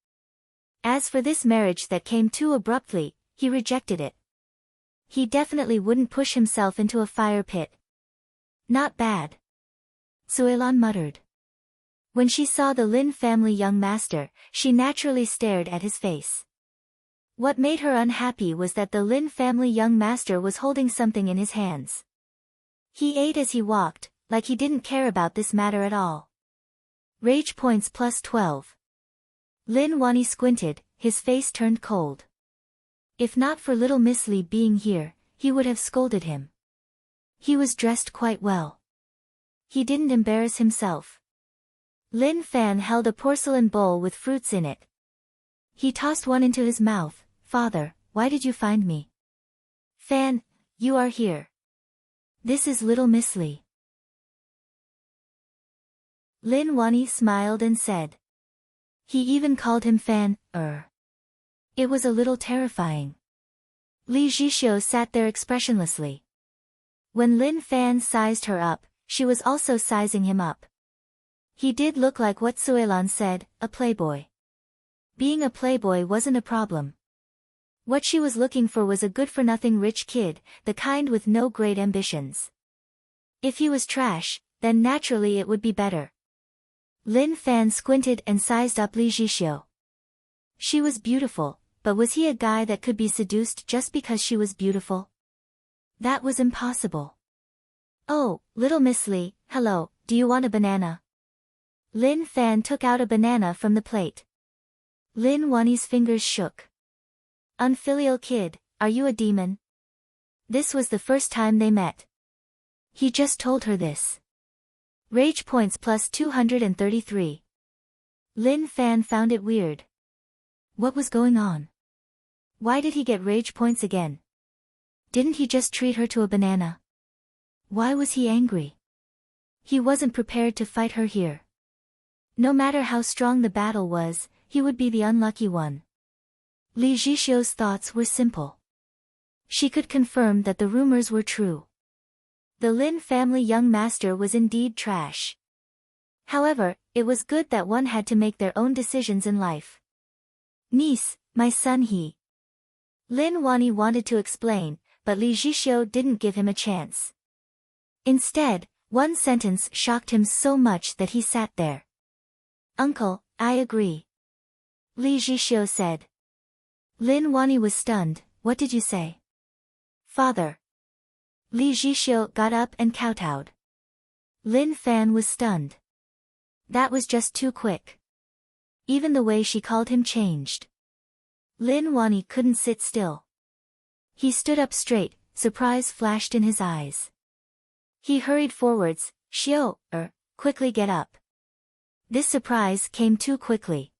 As for this marriage that came too abruptly, he rejected it. He definitely wouldn't push himself into a fire pit. Not bad. Suilan muttered. When she saw the Lin family young master, she naturally stared at his face. What made her unhappy was that the Lin family young master was holding something in his hands. He ate as he walked, like he didn't care about this matter at all. Rage points plus 12. Lin Wani squinted, his face turned cold. If not for little Miss Li being here, he would have scolded him. He was dressed quite well. He didn't embarrass himself. Lin Fan held a porcelain bowl with fruits in it. He tossed one into his mouth. Father, why did you find me? Fan, you are here. This is little Miss Li. Lin Wani smiled and said. He even called him Fan. It was a little terrifying. Li Zhixiu sat there expressionlessly. When Lin Fan sized her up, she was also sizing him up. He did look like what Suilan said, a playboy. Being a playboy wasn't a problem. What she was looking for was a good-for-nothing rich kid, the kind with no great ambitions. If he was trash, then naturally it would be better. Lin Fan squinted and sized up Li Zhixiu. She was beautiful, but was he a guy that could be seduced just because she was beautiful? That was impossible. Oh, little Miss Li, hello, do you want a banana? Lin Fan took out a banana from the plate. Lin Wani's fingers shook. Unfilial kid, are you a demon? This was the first time they met. He just told her this. Rage points plus 233. Lin Fan found it weird. What was going on? Why did he get rage points again? Didn't he just treat her to a banana? Why was he angry? He wasn't prepared to fight her here. No matter how strong the battle was, he would be the unlucky one. Li Zhixiu's thoughts were simple. She could confirm that the rumors were true. The Lin family young master was indeed trash. However, it was good that one had to make their own decisions in life. Niece, my son he. Lin Wani wanted to explain, but Li Zhixiu didn't give him a chance. Instead, one sentence shocked him so much that he sat there. Uncle, I agree. Li Zhixiu said. Lin Wani was stunned. What did you say? Father. Li Zhixiu got up and kowtowed. Lin Fan was stunned. That was just too quick. Even the way she called him changed. Lin Wani couldn't sit still. He stood up straight, surprise flashed in his eyes. He hurried forwards. Xiu, quickly get up. This surprise came too quickly.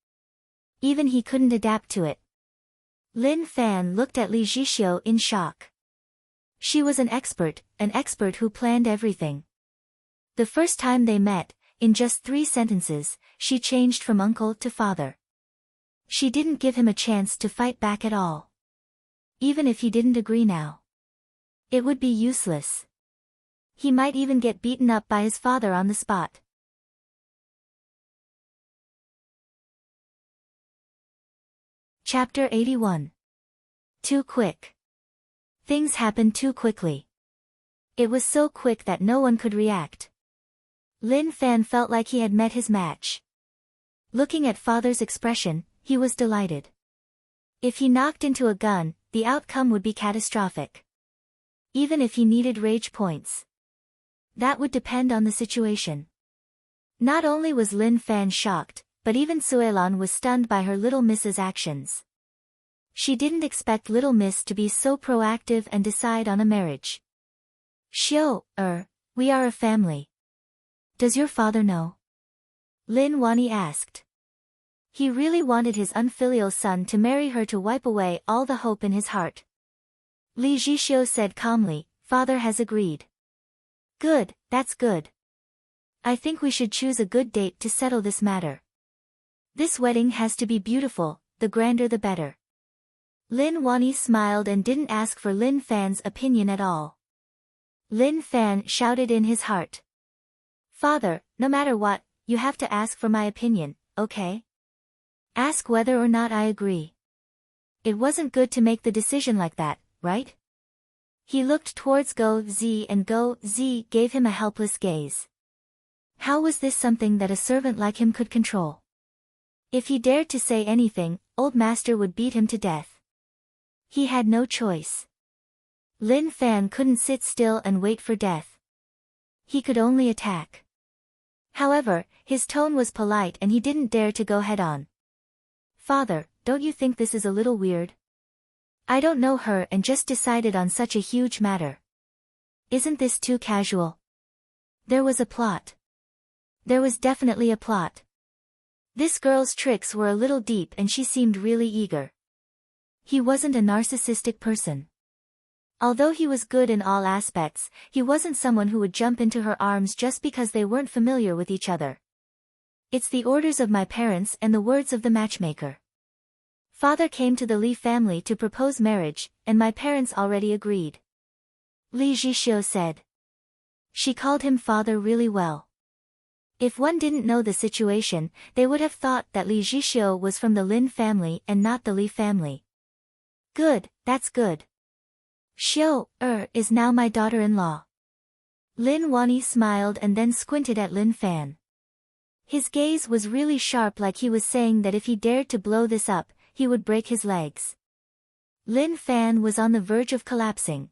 Even he couldn't adapt to it. Lin Fan looked at Li Zhixiu in shock. She was an expert who planned everything. The first time they met, in just 3 sentences, she changed from uncle to father. She didn't give him a chance to fight back at all. Even if he didn't agree now, it would be useless. He might even get beaten up by his father on the spot. Chapter 81. Too quick. Things happened too quickly. It was so quick that no one could react. Lin Fan felt like he had met his match. Looking at father's expression, he was delighted. If he knocked into a gun, the outcome would be catastrophic. Even if he needed rage points. That would depend on the situation. Not only was Lin Fan shocked, but even Suelan was stunned by her little miss's actions. She didn't expect little miss to be so proactive and decide on a marriage. Xiu, we are a family. Does your father know? Lin Wani asked. He really wanted his unfilial son to marry her to wipe away all the hope in his heart. Li Zhixiu said calmly, father has agreed. Good, that's good. I think we should choose a good date to settle this matter. This wedding has to be beautiful, the grander the better. Lin Wani smiled and didn't ask for Lin Fan's opinion at all. Lin Fan shouted in his heart. Father, no matter what, you have to ask for my opinion, okay? Ask whether or not I agree. It wasn't good to make the decision like that, right? He looked towards Go Zi and Go Zi gave him a helpless gaze. How was this something that a servant like him could control? If he dared to say anything, old master would beat him to death. He had no choice. Lin Fan couldn't sit still and wait for death. He could only attack. However, his tone was polite and he didn't dare to go head-on. Father, don't you think this is a little weird? I don't know her and just decided on such a huge matter. Isn't this too casual? There was a plot. There was definitely a plot. This girl's tricks were a little deep and she seemed really eager. He wasn't a narcissistic person. Although he was good in all aspects, he wasn't someone who would jump into her arms just because they weren't familiar with each other. It's the orders of my parents and the words of the matchmaker. Father came to the Li family to propose marriage, and my parents already agreed. Li Zhixiu said. She called him father really well. If one didn't know the situation, they would have thought that Li Zhixiu was from the Lin family and not the Li family. Good, that's good. Xiu, is now my daughter-in-law. Lin Wani smiled and then squinted at Lin Fan. His gaze was really sharp, like he was saying that if he dared to blow this up, he would break his legs. Lin Fan was on the verge of collapsing.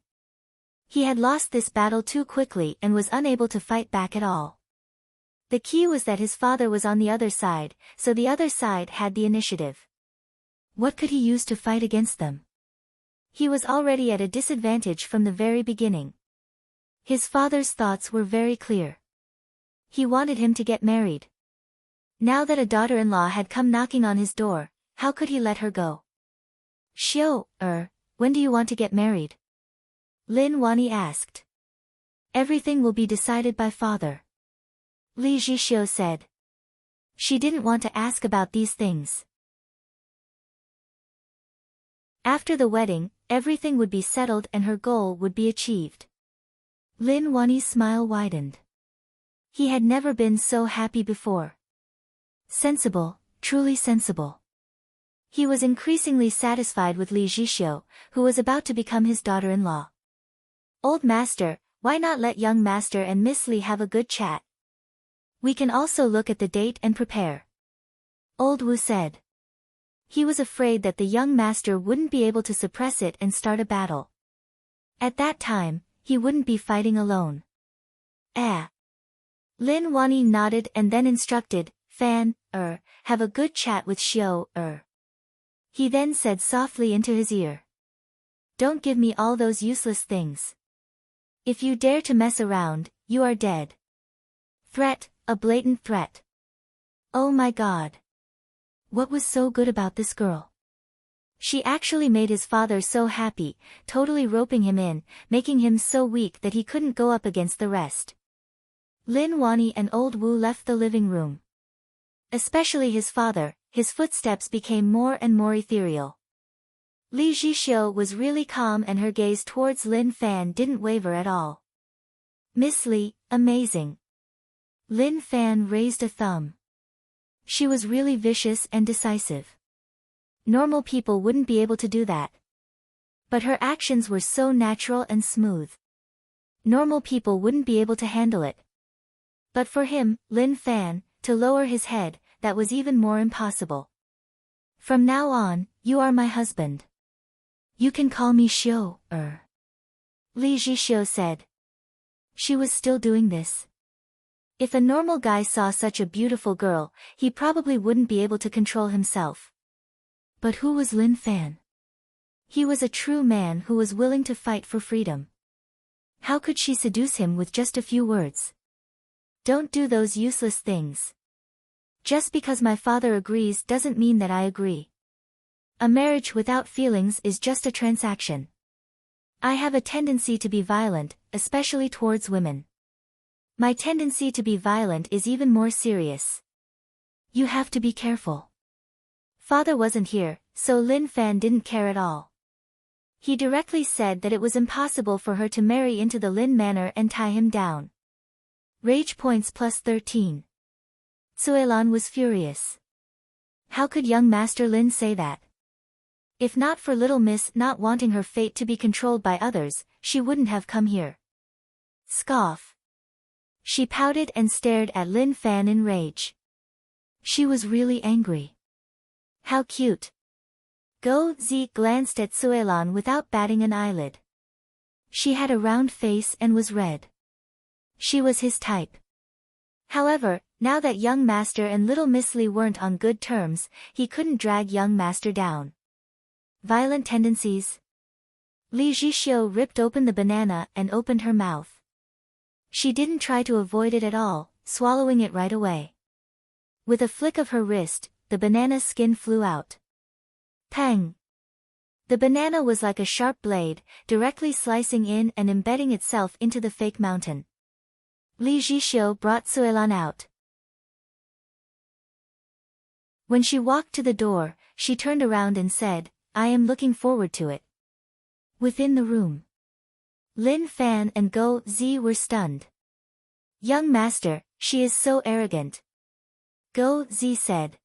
He had lost this battle too quickly and was unable to fight back at all. The key was that his father was on the other side, so the other side had the initiative. What could he use to fight against them? He was already at a disadvantage from the very beginning. His father's thoughts were very clear. He wanted him to get married. Now that a daughter-in-law had come knocking on his door, how could he let her go? Xiao, when do you want to get married? Lin Wani asked. Everything will be decided by father. Li Zhixiu said. She didn't want to ask about these things. After the wedding, everything would be settled and her goal would be achieved. Lin Wani's smile widened. He had never been so happy before. Sensible, truly sensible. He was increasingly satisfied with Li Zhixiu, who was about to become his daughter-in-law. Old master, why not let young master and Miss Li have a good chat? We can also look at the date and prepare. Old Wu said. He was afraid that the young master wouldn't be able to suppress it and start a battle. At that time, he wouldn't be fighting alone. Lin Wani nodded and then instructed, Fan, have a good chat with Xiao, He then said softly into his ear. Don't give me all those useless things. If you dare to mess around, you are dead. Threat, a blatant threat. Oh my God. What was so good about this girl? She actually made his father so happy, totally roping him in, making him so weak that he couldn't go up against the rest. Lin Wani and Old Wu left the living room. Especially his father, his footsteps became more and more ethereal. Li Zhixiu was really calm and her gaze towards Lin Fan didn't waver at all. Miss Li, amazing. Lin Fan raised a thumb. She was really vicious and decisive. Normal people wouldn't be able to do that. But her actions were so natural and smooth. Normal people wouldn't be able to handle it. But for him, Lin Fan, to lower his head, that was even more impossible. From now on, you are my husband. You can call me Xiu, Li Zhixiu said. She was still doing this. If a normal guy saw such a beautiful girl, he probably wouldn't be able to control himself. But who was Lin Fan? He was a true man who was willing to fight for freedom. How could she seduce him with just a few words? Don't do those useless things. Just because my father agrees doesn't mean that I agree. A marriage without feelings is just a transaction. I have a tendency to be violent, especially towards women. My tendency to be violent is even more serious. You have to be careful. Father wasn't here, so Lin Fan didn't care at all. He directly said that it was impossible for her to marry into the Lin manor and tie him down. Rage points plus 13. Suelan was furious. How could young Master Lin say that? If not for little miss not wanting her fate to be controlled by others, she wouldn't have come here. Scoff. She pouted and stared at Lin Fan in rage. She was really angry. How cute. Go Zi glanced at Suelan without batting an eyelid. She had a round face and was red. She was his type. However, now that young master and little Miss Li weren't on good terms, he couldn't drag young master down. Violent tendencies. Li Zhixiu ripped open the banana and opened her mouth. She didn't try to avoid it at all, swallowing it right away. With a flick of her wrist, the banana's skin flew out. Pang! The banana was like a sharp blade, directly slicing in and embedding itself into the fake mountain. Li Zhixiu brought Suelan out. When she walked to the door, she turned around and said, I am looking forward to it. Within the room, Lin Fan and Go Zi were stunned. Young master, she is so arrogant. Go Zi said.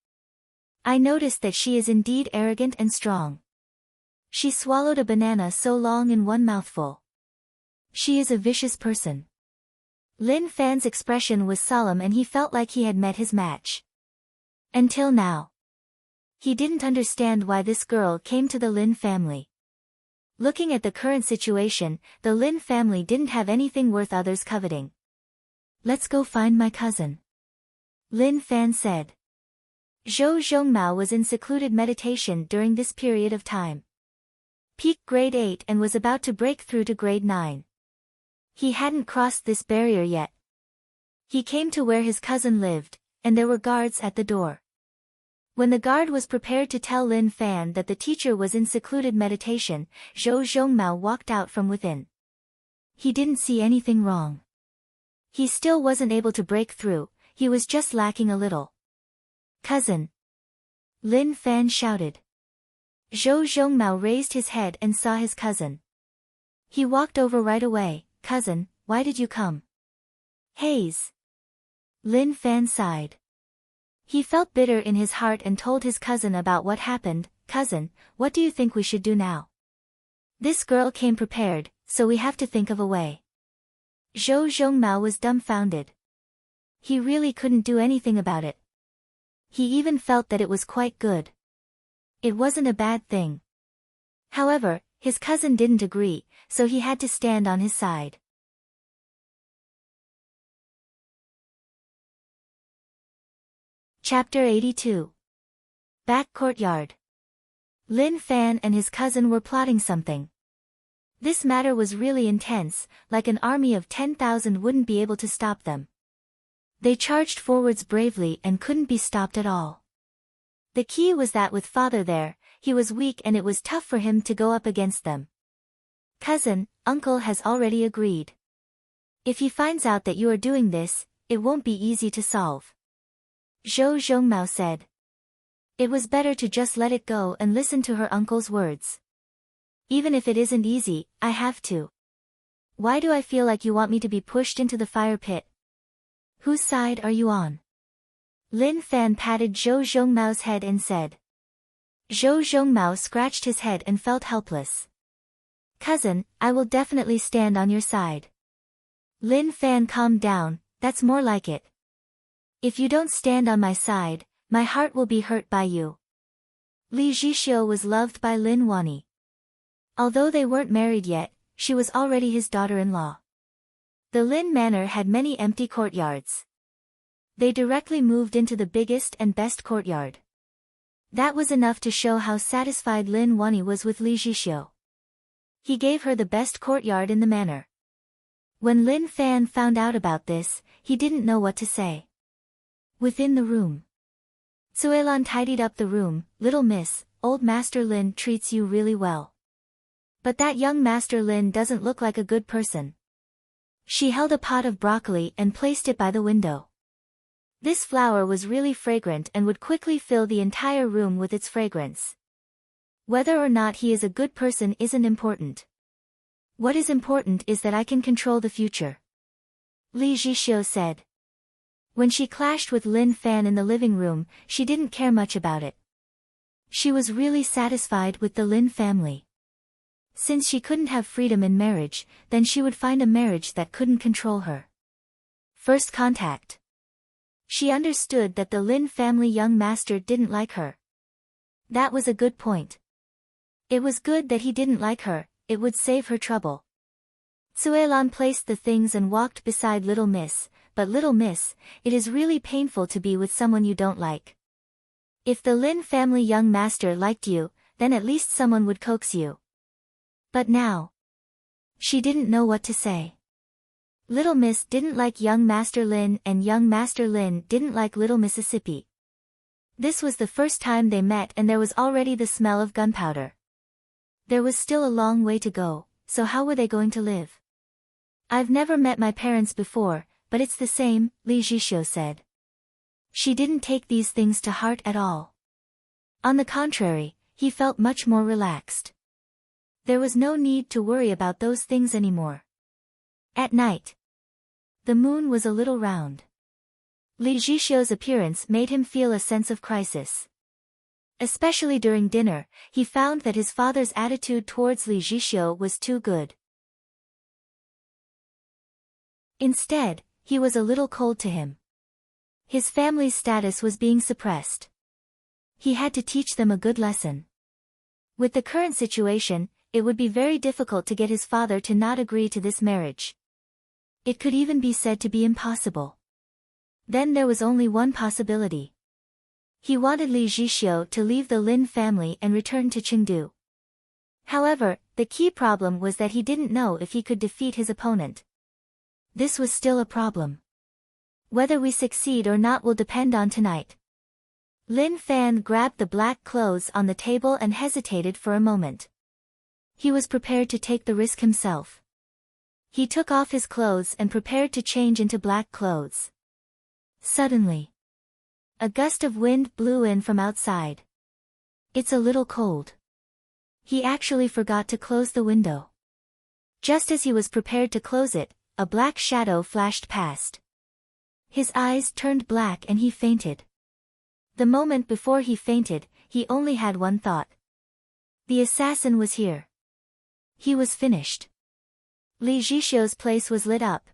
I noticed that she is indeed arrogant and strong. She swallowed a banana so long in one mouthful. She is a vicious person. Lin Fan's expression was solemn and he felt like he had met his match. Until now. He didn't understand why this girl came to the Lin family. Looking at the current situation, the Lin family didn't have anything worth others coveting. Let's go find my cousin. Lin Fan said. Zhou Zhongmao was in secluded meditation during this period of time. Peak grade 8 and was about to break through to grade 9. He hadn't crossed this barrier yet. He came to where his cousin lived, and there were guards at the door. When the guard was prepared to tell Lin Fan that the teacher was in secluded meditation, Zhou Zhongmao walked out from within. He didn't see anything wrong. He still wasn't able to break through, he was just lacking a little. "Cousin!" Lin Fan shouted. Zhou Zhongmao raised his head and saw his cousin. He walked over right away. "Cousin, why did you come?" "Haze." Lin Fan sighed. He felt bitter in his heart and told his cousin about what happened. "Cousin, what do you think we should do now? This girl came prepared, so we have to think of a way." Zhou Zhongmao was dumbfounded. He really couldn't do anything about it. He even felt that it was quite good. It wasn't a bad thing. However, his cousin didn't agree, so he had to stand on his side. Chapter 82. Back Courtyard. Lin Fan and his cousin were plotting something. This matter was really intense, like an army of 10,000 wouldn't be able to stop them. They charged forwards bravely and couldn't be stopped at all. The key was that with father there, he was weak and it was tough for him to go up against them. "Cousin, uncle has already agreed. If he finds out that you are doing this, it won't be easy to solve," Zhou Zhongmao said. It was better to just let it go and listen to her uncle's words. "Even if it isn't easy, I have to. Why do I feel like you want me to be pushed into the fire pit? Whose side are you on?" Lin Fan patted Zhou Zhongmao's head and said. Zhou Zhongmao scratched his head and felt helpless. "Cousin, I will definitely stand on your side." Lin Fan calmed down. "That's more like it. If you don't stand on my side, my heart will be hurt by you." Li Zhixiu was loved by Lin Wani. Although they weren't married yet, she was already his daughter-in-law. The Lin Manor had many empty courtyards. They directly moved into the biggest and best courtyard. That was enough to show how satisfied Lin Wani was with Li Zhixiu. He gave her the best courtyard in the manor. When Lin Fan found out about this, he didn't know what to say. Within the room, Suelan tidied up the room. "Little miss, old Master Lin treats you really well. But that young Master Lin doesn't look like a good person." She held a pot of broccoli and placed it by the window. This flower was really fragrant and would quickly fill the entire room with its fragrance. Whether or not he is a good person isn't important. What is important is that I can control the future, Li Zhixiu said. When she clashed with Lin Fan in the living room, she didn't care much about it. She was really satisfied with the Lin family. Since she couldn't have freedom in marriage, then she would find a marriage that couldn't control her. First contact. She understood that the Lin family young master didn't like her. That was a good point. It was good that he didn't like her, it would save her trouble. Suelan placed the things and walked beside Little Miss. "But Little Miss, it is really painful to be with someone you don't like. If the Lin family young master liked you, then at least someone would coax you. But now..." She didn't know what to say. Little Miss didn't like young Master Lin and young Master Lin didn't like Little Mississippi. This was the first time they met and there was already the smell of gunpowder. There was still a long way to go, so how were they going to live? "I've never met my parents before, but it's the same," Li Zhixiu said. She didn't take these things to heart at all. On the contrary, he felt much more relaxed. There was no need to worry about those things anymore. At night, the moon was a little round. Li Zhixiu's appearance made him feel a sense of crisis. Especially during dinner, he found that his father's attitude towards Li Zhixiu was too good. Instead, he was a little cold to him. His family's status was being suppressed. He had to teach them a good lesson. With the current situation, it would be very difficult to get his father to not agree to this marriage. It could even be said to be impossible. Then there was only one possibility. He wanted Li Zhixiu to leave the Lin family and return to Chengdu. However, the key problem was that he didn't know if he could defeat his opponent. This was still a problem. Whether we succeed or not will depend on tonight. Lin Fan grabbed the black clothes on the table and hesitated for a moment. He was prepared to take the risk himself. He took off his clothes and prepared to change into black clothes. Suddenly, a gust of wind blew in from outside. It's a little cold. He actually forgot to close the window. Just as he was prepared to close it, a black shadow flashed past. His eyes turned black and he fainted. The moment before he fainted, he only had one thought. The assassin was here. He was finished. Li Zhixiu's place was lit up.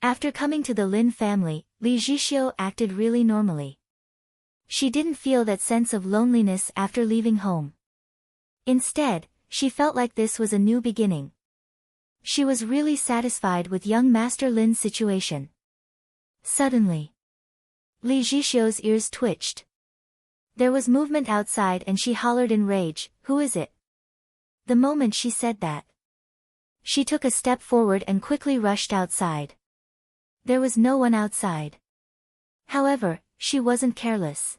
After coming to the Lin family, Li Zhixiu acted really normally. She didn't feel that sense of loneliness after leaving home. Instead, she felt like this was a new beginning. She was really satisfied with young Master Lin's situation. Suddenly, Li Zhixiu's ears twitched. There was movement outside and she hollered in rage, "Who is it?" The moment she said that, she took a step forward and quickly rushed outside. There was no one outside. However, she wasn't careless.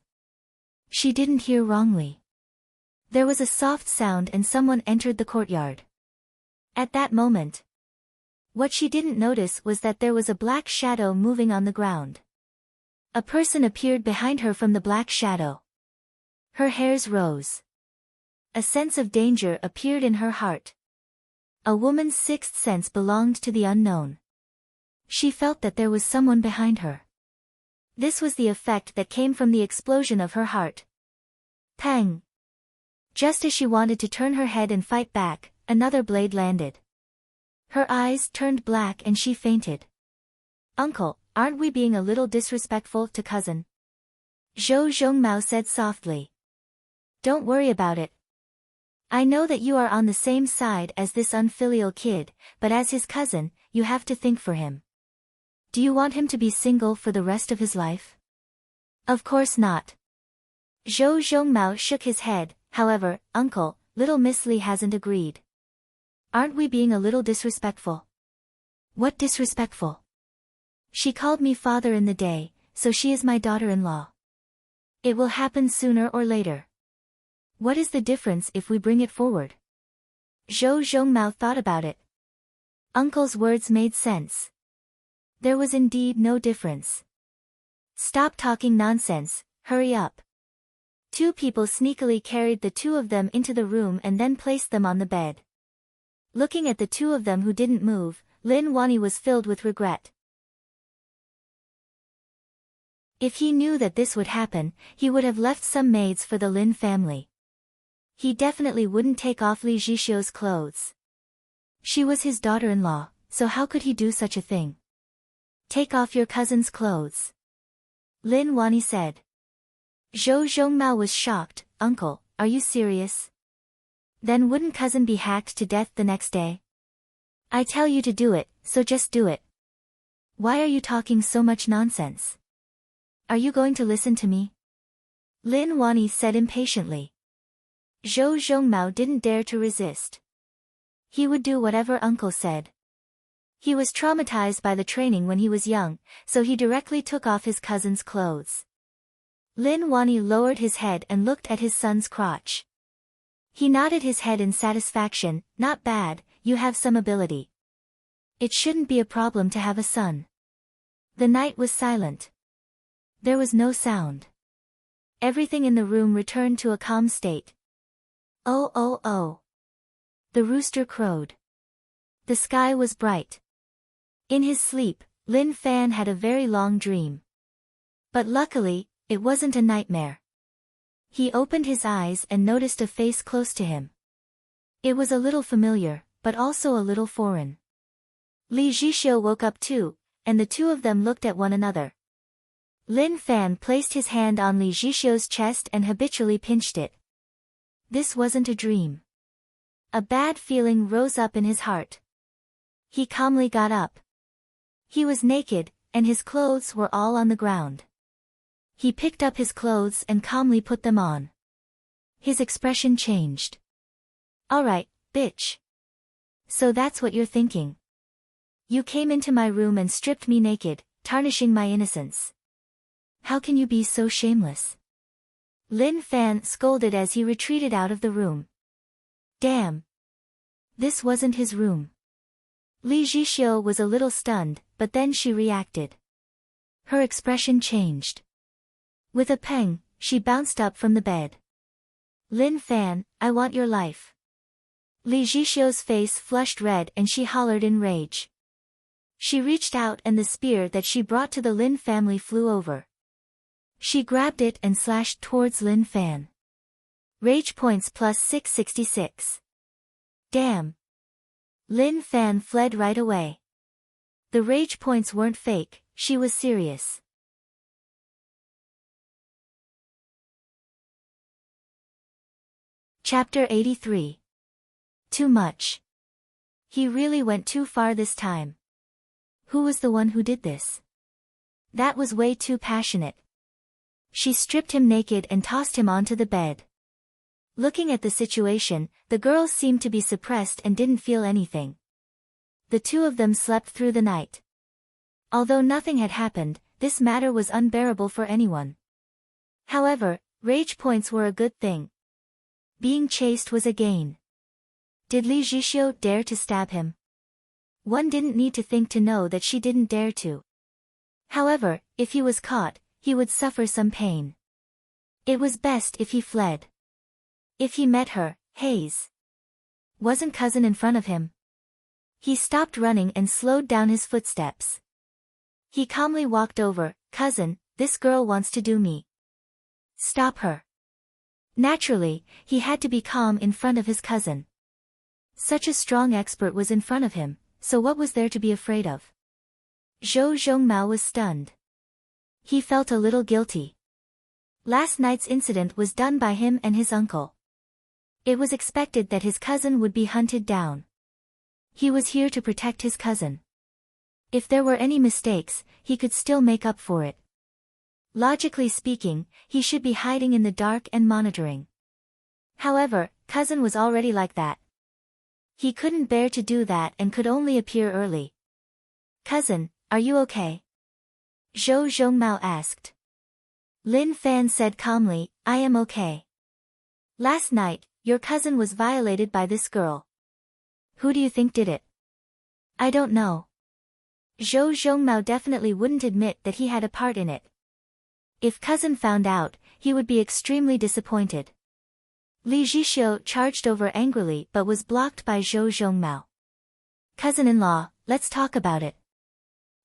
She didn't hear wrongly. There was a soft sound and someone entered the courtyard. At that moment, what she didn't notice was that there was a black shadow moving on the ground. A person appeared behind her from the black shadow. Her hairs rose. A sense of danger appeared in her heart. A woman's sixth sense belonged to the unknown. She felt that there was someone behind her. This was the effect that came from the explosion of her heart. Pang! Just as she wanted to turn her head and fight back, another blade landed. Her eyes turned black and she fainted. "Uncle, aren't we being a little disrespectful to cousin?" Zhou Zhongmao said softly. "Don't worry about it. I know that you are on the same side as this unfilial kid, but as his cousin, you have to think for him. Do you want him to be single for the rest of his life?" "Of course not." Zhou Zhongmao shook his head. "However, uncle, little Miss Li hasn't agreed. Aren't we being a little disrespectful?" "What disrespectful?" "She called me father in the day, so she is my daughter-in-law. It will happen sooner or later. What is the difference if we bring it forward?" Zhou Zhongmao thought about it. Uncle's words made sense. There was indeed no difference. "Stop talking nonsense, hurry up." Two people sneakily carried the two of them into the room and then placed them on the bed. Looking at the two of them who didn't move, Lin Wani was filled with regret. If he knew that this would happen, he would have left some maids for the Lin family. He definitely wouldn't take off Li Zhixiu's clothes. She was his daughter-in-law, so how could he do such a thing? "Take off your cousin's clothes," Lin Wani said. Zhou Zhongmao was shocked. "Uncle, are you serious? Then wouldn't cousin be hacked to death the next day?" "I tell you to do it, so just do it. Why are you talking so much nonsense? Are you going to listen to me?" Lin Wani said impatiently. Zhou Zhongmao didn't dare to resist. He would do whatever uncle said. He was traumatized by the training when he was young, so he directly took off his cousin's clothes. Lin Wani lowered his head and looked at his son's crotch. He nodded his head in satisfaction. "Not bad, you have some ability. It shouldn't be a problem to have a son." The night was silent. There was no sound. Everything in the room returned to a calm state. Oh oh oh. The rooster crowed. The sky was bright. In his sleep, Lin Fan had a very long dream. But luckily, it wasn't a nightmare. He opened his eyes and noticed a face close to him. It was a little familiar, but also a little foreign. Li Zhixiu woke up too, and the two of them looked at one another. Lin Fan placed his hand on Li Zhixiu's chest and habitually pinched it. This wasn't a dream. A bad feeling rose up in his heart. He calmly got up. He was naked, and his clothes were all on the ground. He picked up his clothes and calmly put them on. His expression changed. "All right, bitch. So that's what you're thinking. You came into my room and stripped me naked, tarnishing my innocence. How can you be so shameless? Lin Fan scolded as he retreated out of the room. Damn. This wasn't his room. Li Zhixiu was a little stunned, but then she reacted. Her expression changed. With a pang, she bounced up from the bed. Lin Fan, I want your life. Li Zhixiu's face flushed red and she hollered in rage. She reached out and the spear that she brought to the Lin family flew over. She grabbed it and slashed towards Lin Fan. Rage points plus 666. Damn. Lin Fan fled right away. The rage points weren't fake, she was serious. Chapter 83. Too much. He really went too far this time. Who was the one who did this? That was way too passionate. She stripped him naked and tossed him onto the bed. Looking at the situation, the girls seemed to be suppressed and didn't feel anything. The two of them slept through the night. Although nothing had happened, this matter was unbearable for anyone. However, rage points were a good thing. Being chased was a gain. Did Li Zhixiu dare to stab him? One didn't need to think to know that she didn't dare to. However, if he was caught, he would suffer some pain. It was best if he fled. If he met her, Hayes. Wasn't cousin in front of him? He stopped running and slowed down his footsteps. He calmly walked over. Cousin, this girl wants to do me. Stop her. Naturally, he had to be calm in front of his cousin. Such a strong expert was in front of him, so what was there to be afraid of? Zhou Zhongmao was stunned. He felt a little guilty. Last night's incident was done by him and his uncle. It was expected that his cousin would be hunted down. He was here to protect his cousin. If there were any mistakes, he could still make up for it. Logically speaking, he should be hiding in the dark and monitoring. However, cousin was already like that. He couldn't bear to do that and could only appear early. Cousin, are you okay? Zhou Zhongmao asked. Lin Fan said calmly, I am okay. Last night, your cousin was violated by this girl. Who do you think did it? I don't know. Zhou Zhongmao definitely wouldn't admit that he had a part in it. If cousin found out, he would be extremely disappointed. Li Zhixiu charged over angrily but was blocked by Zhou Zhongmao. Cousin-in-law, let's talk about it.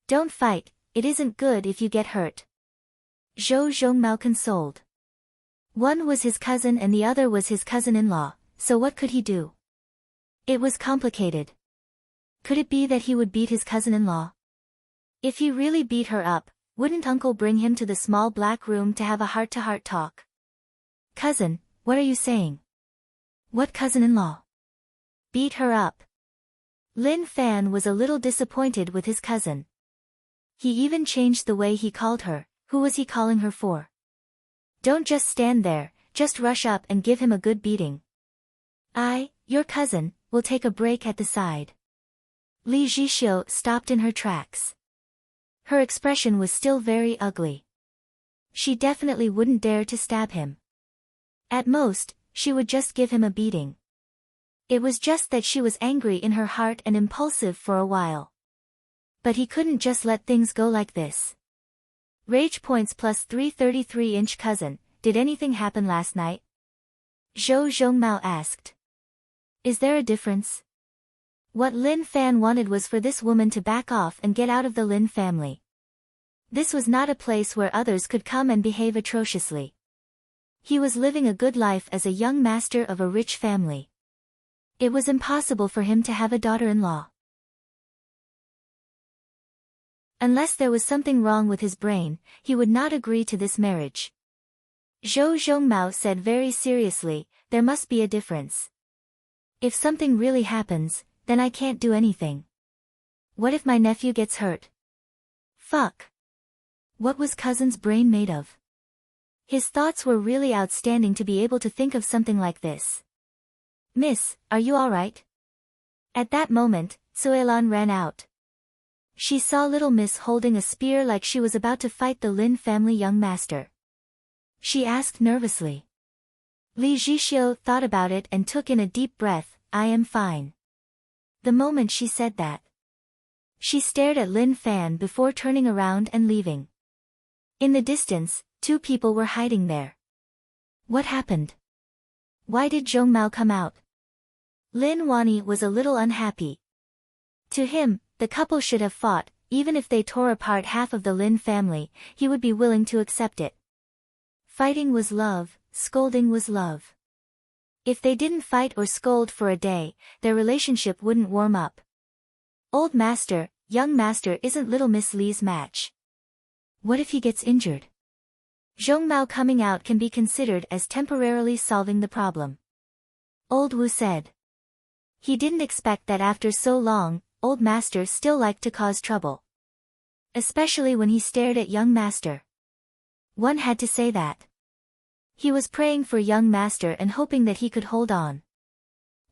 Don't fight, it isn't good if you get hurt. Zhou Zhongmao consoled. One was his cousin and the other was his cousin-in-law, so what could he do? It was complicated. Could it be that he would beat his cousin-in-law? If he really beat her up, wouldn't uncle bring him to the small black room to have a heart-to-heart talk? Cousin, what are you saying? What cousin-in-law? Beat her up. Lin Fan was a little disappointed with his cousin. He even changed the way he called her. Who was he calling her for? Don't just stand there, just rush up and give him a good beating. Your cousin, will take a break at the side. Li Zhixiu stopped in her tracks. Her expression was still very ugly. She definitely wouldn't dare to stab him. At most, she would just give him a beating. It was just that she was angry in her heart and impulsive for a while. But he couldn't just let things go like this. Rage points plus 333-inch cousin, did anything happen last night? Zhou Zhongmao asked. Is there a difference? What Lin Fan wanted was for this woman to back off and get out of the Lin family. This was not a place where others could come and behave atrociously. He was living a good life as a young master of a rich family. It was impossible for him to have a daughter-in-law. Unless there was something wrong with his brain, he would not agree to this marriage. Zhou Zhongmao said very seriously, there must be a difference. If something really happens, then I can't do anything. What if my nephew gets hurt? Fuck. What was cousin's brain made of? His thoughts were really outstanding to be able to think of something like this. Miss, are you alright? At that moment, Suelan ran out. She saw little miss holding a spear like she was about to fight the Lin family young master. She asked nervously. Li Zhixiu thought about it and took in a deep breath. I am fine. The moment she said that, she stared at Lin Fan before turning around and leaving. In the distance, two people were hiding there. What happened? Why did Zhong Mao come out? Lin Wani was a little unhappy. To him, the couple should have fought. Even if they tore apart half of the Lin family, he would be willing to accept it. Fighting was love, scolding was love. If they didn't fight or scold for a day, their relationship wouldn't warm up. Old master, young master isn't little Miss Li's match. What if he gets injured? Zhong Mao coming out can be considered as temporarily solving the problem. Old Wu said. He didn't expect that after so long, old master still liked to cause trouble. Especially when he stared at young master. One had to say that. He was praying for young master and hoping that he could hold on.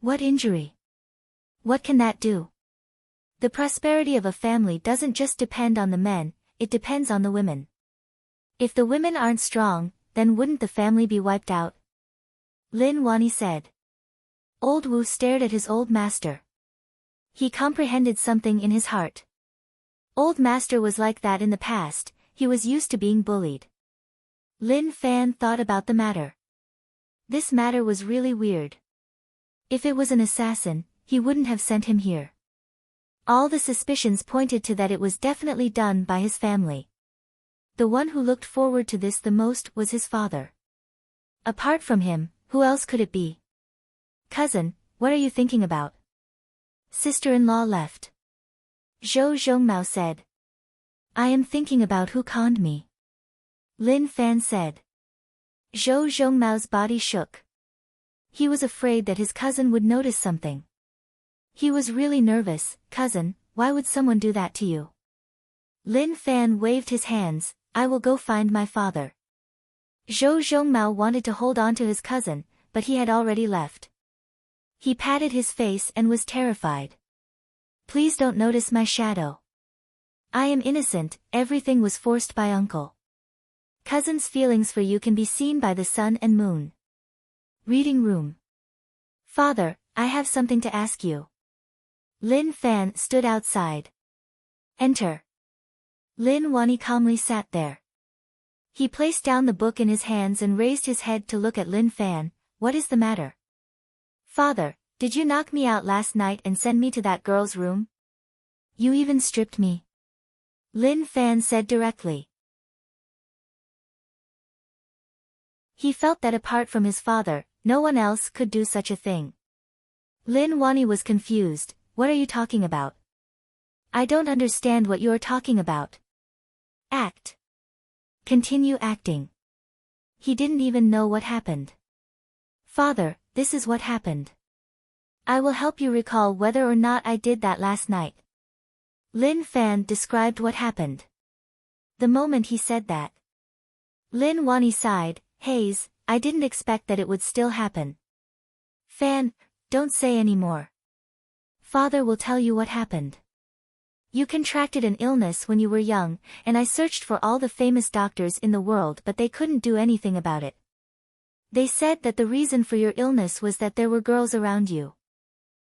What injury? What can that do? The prosperity of a family doesn't just depend on the men, it depends on the women. If the women aren't strong, then wouldn't the family be wiped out? Lin Wani said. Old Wu stared at his old master. He comprehended something in his heart. Old master was like that in the past, he was used to being bullied. Lin Fan thought about the matter. This matter was really weird. If it was an assassin, he wouldn't have sent him here. All the suspicions pointed to that it was definitely done by his family. The one who looked forward to this the most was his father. Apart from him, who else could it be? Cousin, what are you thinking about? Sister-in-law left. Zhou Zhongmao said. I am thinking about who conned me. Lin Fan said. Zhou Zhongmao's body shook. He was afraid that his cousin would notice something. He was really nervous. Cousin, why would someone do that to you? Lin Fan waved his hands. I will go find my father. Zhou Zhongmao wanted to hold on to his cousin, but he had already left. He patted his face and was terrified. Please don't notice my shadow. I am innocent, everything was forced by uncle. Cousin's feelings for you can be seen by the sun and moon. Reading room. Father, I have something to ask you. Lin Fan stood outside. Enter. Lin Wani calmly sat there. He placed down the book in his hands and raised his head to look at Lin Fan. What is the matter? Father, did you knock me out last night and send me to that girl's room? You even stripped me. Lin Fan said directly. He felt that apart from his father, no one else could do such a thing. Lin Wani was confused. What are you talking about? I don't understand what you are talking about. Act. Continue acting. He didn't even know what happened. Father, this is what happened. I will help you recall whether or not I did that last night. Lin Fan described what happened. The moment he said that, Lin Wani sighed. Haze, I didn't expect that it would still happen. Fan, don't say any more. Father will tell you what happened. You contracted an illness when you were young, and I searched for all the famous doctors in the world but they couldn't do anything about it. They said that the reason for your illness was that there were girls around you.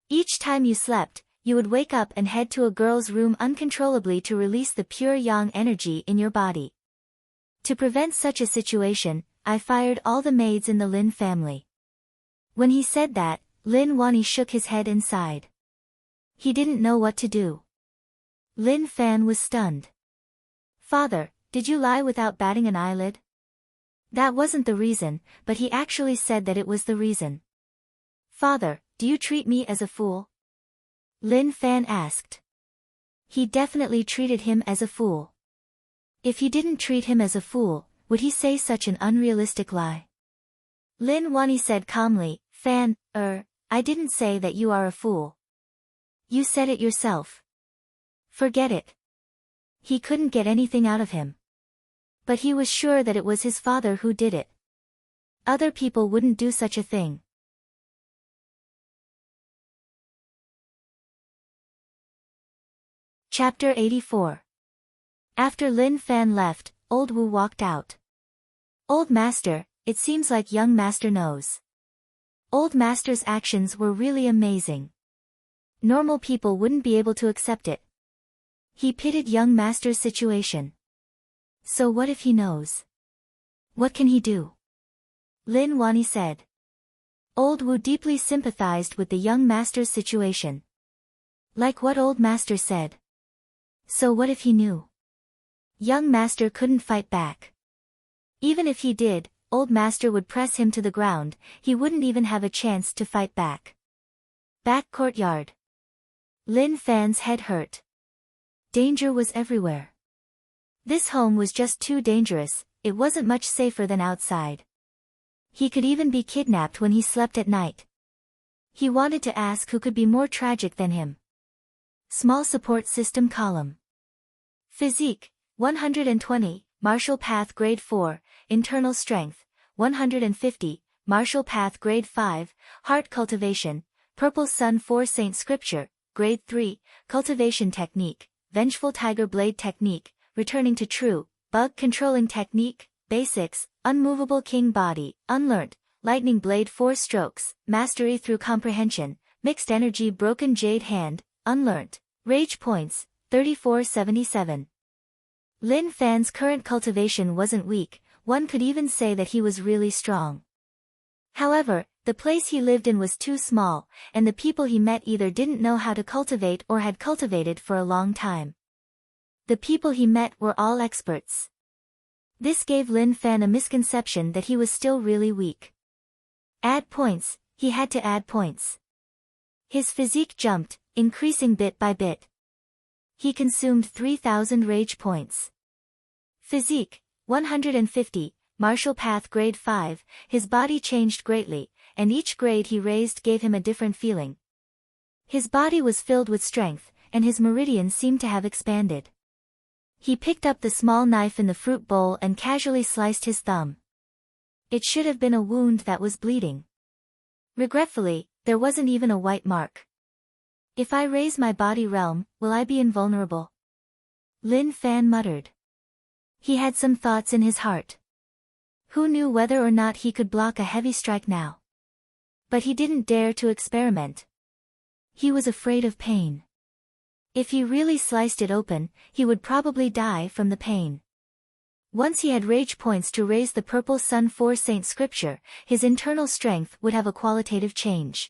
Each time you slept, you would wake up and head to a girl's room uncontrollably to release the pure yang energy in your body. To prevent such a situation, I fired all the maids in the Lin family. When he said that, Lin Wani shook his head and sighed. He didn't know what to do. Lin Fan was stunned. Father, did you lie without batting an eyelid? That wasn't the reason, but he actually said that it was the reason. Father, do you treat me as a fool? Lin Fan asked. He definitely treated him as a fool. If he didn't treat him as a fool, would he say such an unrealistic lie? Lin Wani said calmly, Fan, I didn't say that you are a fool. You said it yourself. Forget it. He couldn't get anything out of him. But he was sure that it was his father who did it. Other people wouldn't do such a thing. Chapter 84. After Lin Fan left, Old Wu walked out. Old Master, it seems like young Master knows. Old Master's actions were really amazing. Normal people wouldn't be able to accept it. He pitied young Master's situation. So what if he knows? What can he do? Lin Wani said. Old Wu deeply sympathized with the young Master's situation. Like what Old Master said. So what if he knew? Young Master couldn't fight back. Even if he did, Old Master would press him to the ground, he wouldn't even have a chance to fight back. Back courtyard. Lin Fan's head hurt. Danger was everywhere. This home was just too dangerous, it wasn't much safer than outside. He could even be kidnapped when he slept at night. He wanted to ask who could be more tragic than him. Small support system column. Physique, 120, Martial Path Grade 4, Internal Strength, 150, Martial Path Grade 5, Heart Cultivation, Purple Sun 4 Saint Scripture, Grade 3, Cultivation Technique, Vengeful Tiger Blade Technique, Returning to True, Bug Controlling Technique, Basics, Unmovable King Body, Unlearned, Lightning Blade 4 Strokes, Mastery Through Comprehension, Mixed Energy Broken Jade Hand, Unlearned, Rage Points, 3477. Lin Fan's current cultivation wasn't weak, one could even say that he was really strong. However, the place he lived in was too small, and the people he met either didn't know how to cultivate or had cultivated for a long time. The people he met were all experts. This gave Lin Fan a misconception that he was still really weak. Add points, he had to add points. His physique jumped, increasing bit by bit. He consumed 3,000 rage points. Physique, 150, Martial Path Grade 5, his body changed greatly, and each grade he raised gave him a different feeling. His body was filled with strength, and his meridian seemed to have expanded. He picked up the small knife in the fruit bowl and casually sliced his thumb. It should have been a wound that was bleeding. Regretfully, there wasn't even a white mark. If I raise my body realm, will I be invulnerable? Lin Fan muttered. He had some thoughts in his heart. Who knew whether or not he could block a heavy strike now? But he didn't dare to experiment. He was afraid of pain. If he really sliced it open, he would probably die from the pain. Once he had rage points to raise the Purple Sun 4 Saint Scripture, his internal strength would have a qualitative change.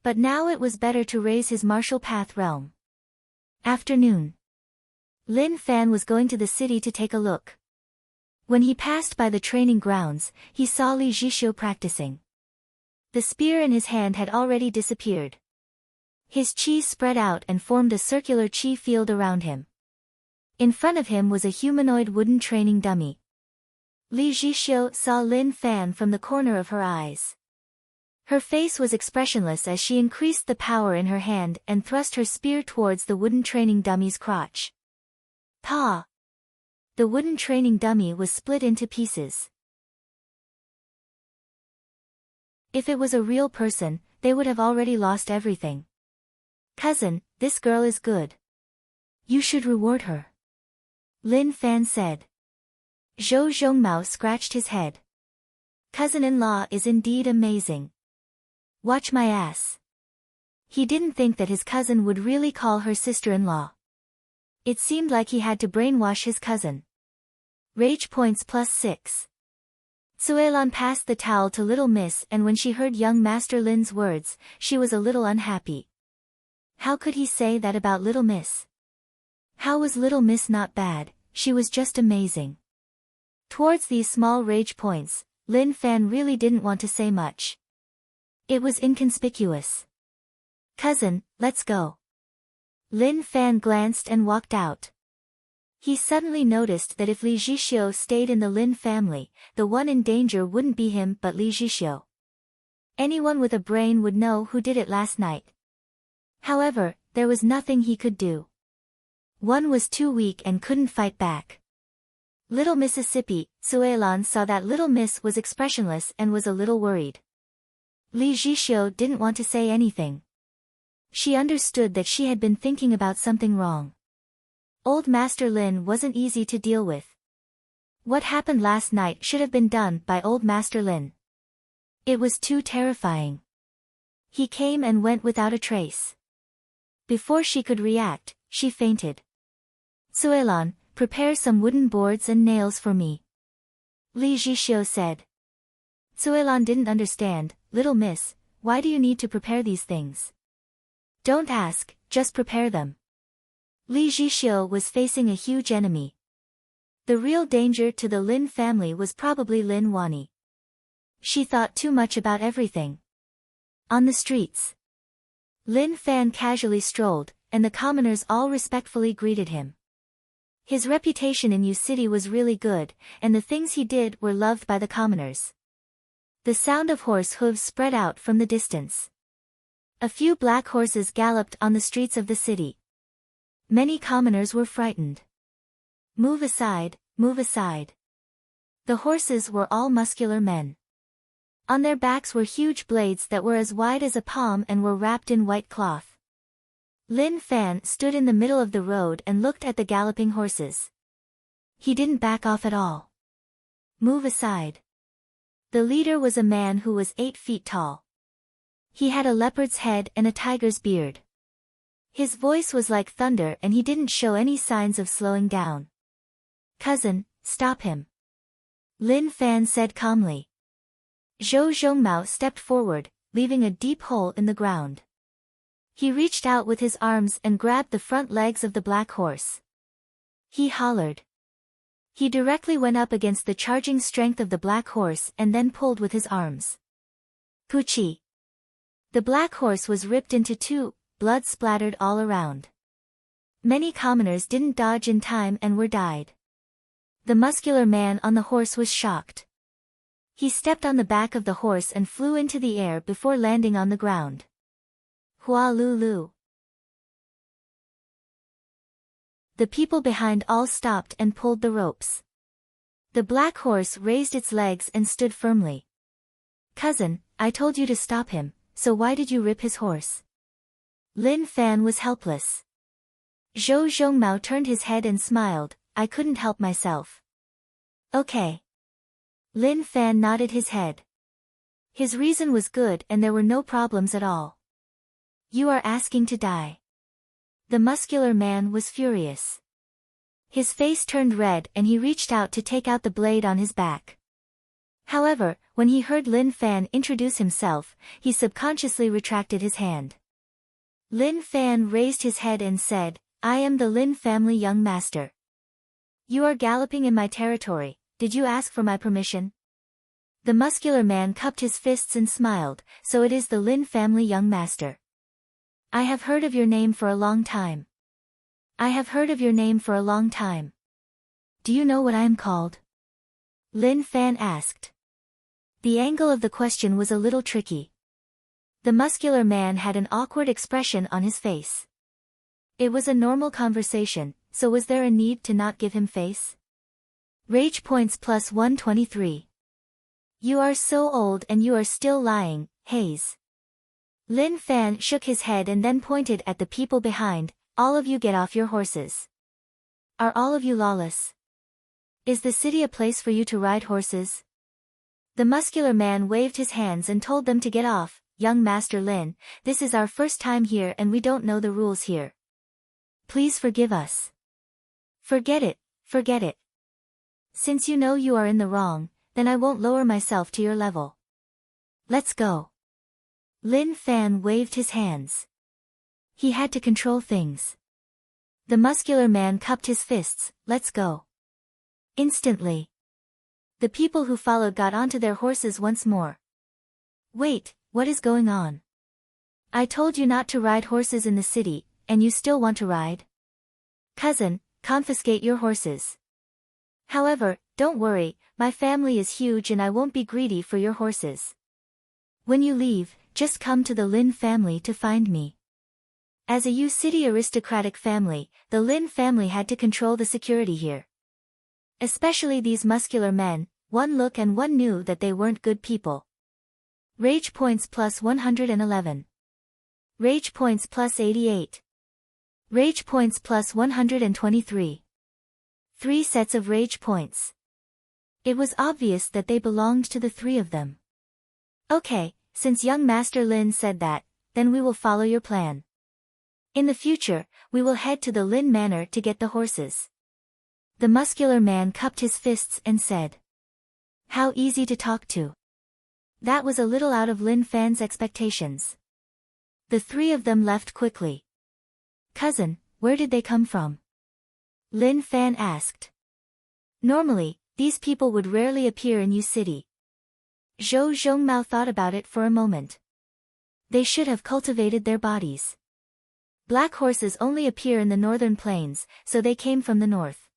But now it was better to raise his martial path realm. Afternoon. Lin Fan was going to the city to take a look. When he passed by the training grounds, he saw Li Jixio practicing. The spear in his hand had already disappeared. His chi spread out and formed a circular chi field around him. In front of him was a humanoid wooden training dummy. Li Jixio saw Lin Fan from the corner of her eyes. Her face was expressionless as she increased the power in her hand and thrust her spear towards the wooden training dummy's crotch. Pa! The wooden training dummy was split into pieces. If it was a real person, they would have already lost everything. Cousin, this girl is good. You should reward her. Lin Fan said. Zhou Zhongmao scratched his head. Cousin-in-law is indeed amazing. Watch my ass. He didn't think that his cousin would really call her sister-in-law. It seemed like he had to brainwash his cousin. Rage points +6. Suelan passed the towel to Little Miss, and when she heard young Master Lin's words, she was a little unhappy. How could he say that about Little Miss? How was Little Miss not bad? She was just amazing. Towards these small rage points, Lin Fan really didn't want to say much. It was inconspicuous. Cousin, let's go. Lin Fan glanced and walked out. He suddenly noticed that if Li Jixio stayed in the Lin family, the one in danger wouldn't be him but Li Jixio. Anyone with a brain would know who did it last night. However, there was nothing he could do. One was too weak and couldn't fight back. Little Mississippi, Suelan saw that Little Miss was expressionless and was a little worried. Li Jixio didn't want to say anything. She understood that she had been thinking about something wrong. Old Master Lin wasn't easy to deal with. What happened last night should have been done by Old Master Lin. It was too terrifying. He came and went without a trace. Before she could react, she fainted. Suelan, prepare some wooden boards and nails for me. Li Zhixiu said. Suelan didn't understand. Little miss, why do you need to prepare these things? Don't ask, just prepare them. Li Zhixiu was facing a huge enemy. The real danger to the Lin family was probably Lin Wani. She thought too much about everything. On the streets, Lin Fan casually strolled, and the commoners all respectfully greeted him. His reputation in Yu City was really good, and the things he did were loved by the commoners. The sound of horse hooves spread out from the distance. A few black horses galloped on the streets of the city. Many commoners were frightened. Move aside, move aside. The horses were all muscular men. On their backs were huge blades that were as wide as a palm and were wrapped in white cloth. Lin Fan stood in the middle of the road and looked at the galloping horses. He didn't back off at all. Move aside. The leader was a man who was 8 feet tall. He had a leopard's head and a tiger's beard. His voice was like thunder and he didn't show any signs of slowing down. Cousin, stop him. Lin Fan said calmly. Zhou Zhongmao stepped forward, leaving a deep hole in the ground. He reached out with his arms and grabbed the front legs of the black horse. He hollered. He directly went up against the charging strength of the black horse and then pulled with his arms. Puchi. The black horse was ripped into two, blood splattered all around. Many commoners didn't dodge in time and were died. The muscular man on the horse was shocked. He stepped on the back of the horse and flew into the air before landing on the ground. Hua Lulu. The people behind all stopped and pulled the ropes. The black horse raised its legs and stood firmly. Cousin, I told you to stop him, so why did you rip his horse? Lin Fan was helpless. Zhou Zhongmao turned his head and smiled, I couldn't help myself. Okay. Lin Fan nodded his head. His reason was good and there were no problems at all. You are asking to die. The muscular man was furious. His face turned red and he reached out to take out the blade on his back. However, when he heard Lin Fan introduce himself, he subconsciously retracted his hand. Lin Fan raised his head and said, I am the Lin family young master. You are galloping in my territory, did you ask for my permission? The muscular man cupped his fists and smiled, so it is the Lin family young master. I have heard of your name for a long time. I have heard of your name for a long time. Do you know what I am called? Lin Fan asked. The angle of the question was a little tricky. The muscular man had an awkward expression on his face. It was a normal conversation, so was there a need to not give him face? Rage points plus 123. You are so old and you are still lying, Hayes. Lin Fan shook his head and then pointed at the people behind, all of you get off your horses. Are all of you lawless? Is the city a place for you to ride horses? The muscular man waved his hands and told them to get off. Young Master Lin, this is our first time here and we don't know the rules here. Please forgive us. Forget it, forget it. Since you know you are in the wrong, then I won't lower myself to your level. Let's go. Lin Fan waved his hands. He had to control things. The muscular man cupped his fists, let's go. Instantly. The people who followed got onto their horses once more. Wait, what is going on? I told you not to ride horses in the city, and you still want to ride? Cousin, confiscate your horses. However, don't worry, my family is huge and I won't be greedy for your horses. When you leave, just come to the Lin family to find me. As a Yu City aristocratic family, the Lin family had to control the security here. Especially these muscular men, one look and one knew that they weren't good people. Rage points plus 111. Rage points plus 88. Rage points plus 123. 3 sets of rage points. It was obvious that they belonged to the 3 of them. Okay, since young Master Lin said that, then we will follow your plan. In the future, we will head to the Lin Manor to get the horses. The muscular man cupped his fists and said. How easy to talk to. That was a little out of Lin Fan's expectations. The 3 of them left quickly. Cousin, where did they come from? Lin Fan asked. Normally, these people would rarely appear in Yu City. Zhou Zhongmao thought about it for a moment. They should have cultivated their bodies. Black horses only appear in the northern plains, so they came from the north.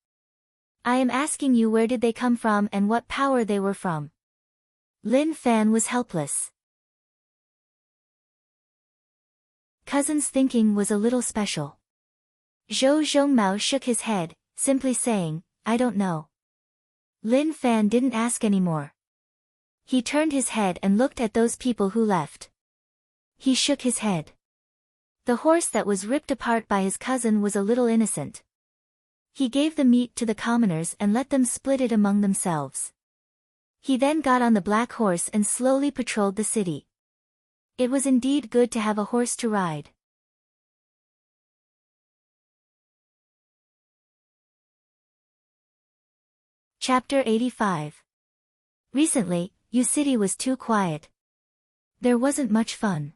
I am asking you where did they come from and what power they were from. Lin Fan was helpless. Cousin's thinking was a little special. Zhou Zhongmao shook his head, simply saying, I don't know. Lin Fan didn't ask anymore. He turned his head and looked at those people who left. He shook his head. The horse that was ripped apart by his cousin was a little innocent. He gave the meat to the commoners and let them split it among themselves. He then got on the black horse and slowly patrolled the city. It was indeed good to have a horse to ride. Chapter 85. Recently, Yu City was too quiet. There wasn't much fun.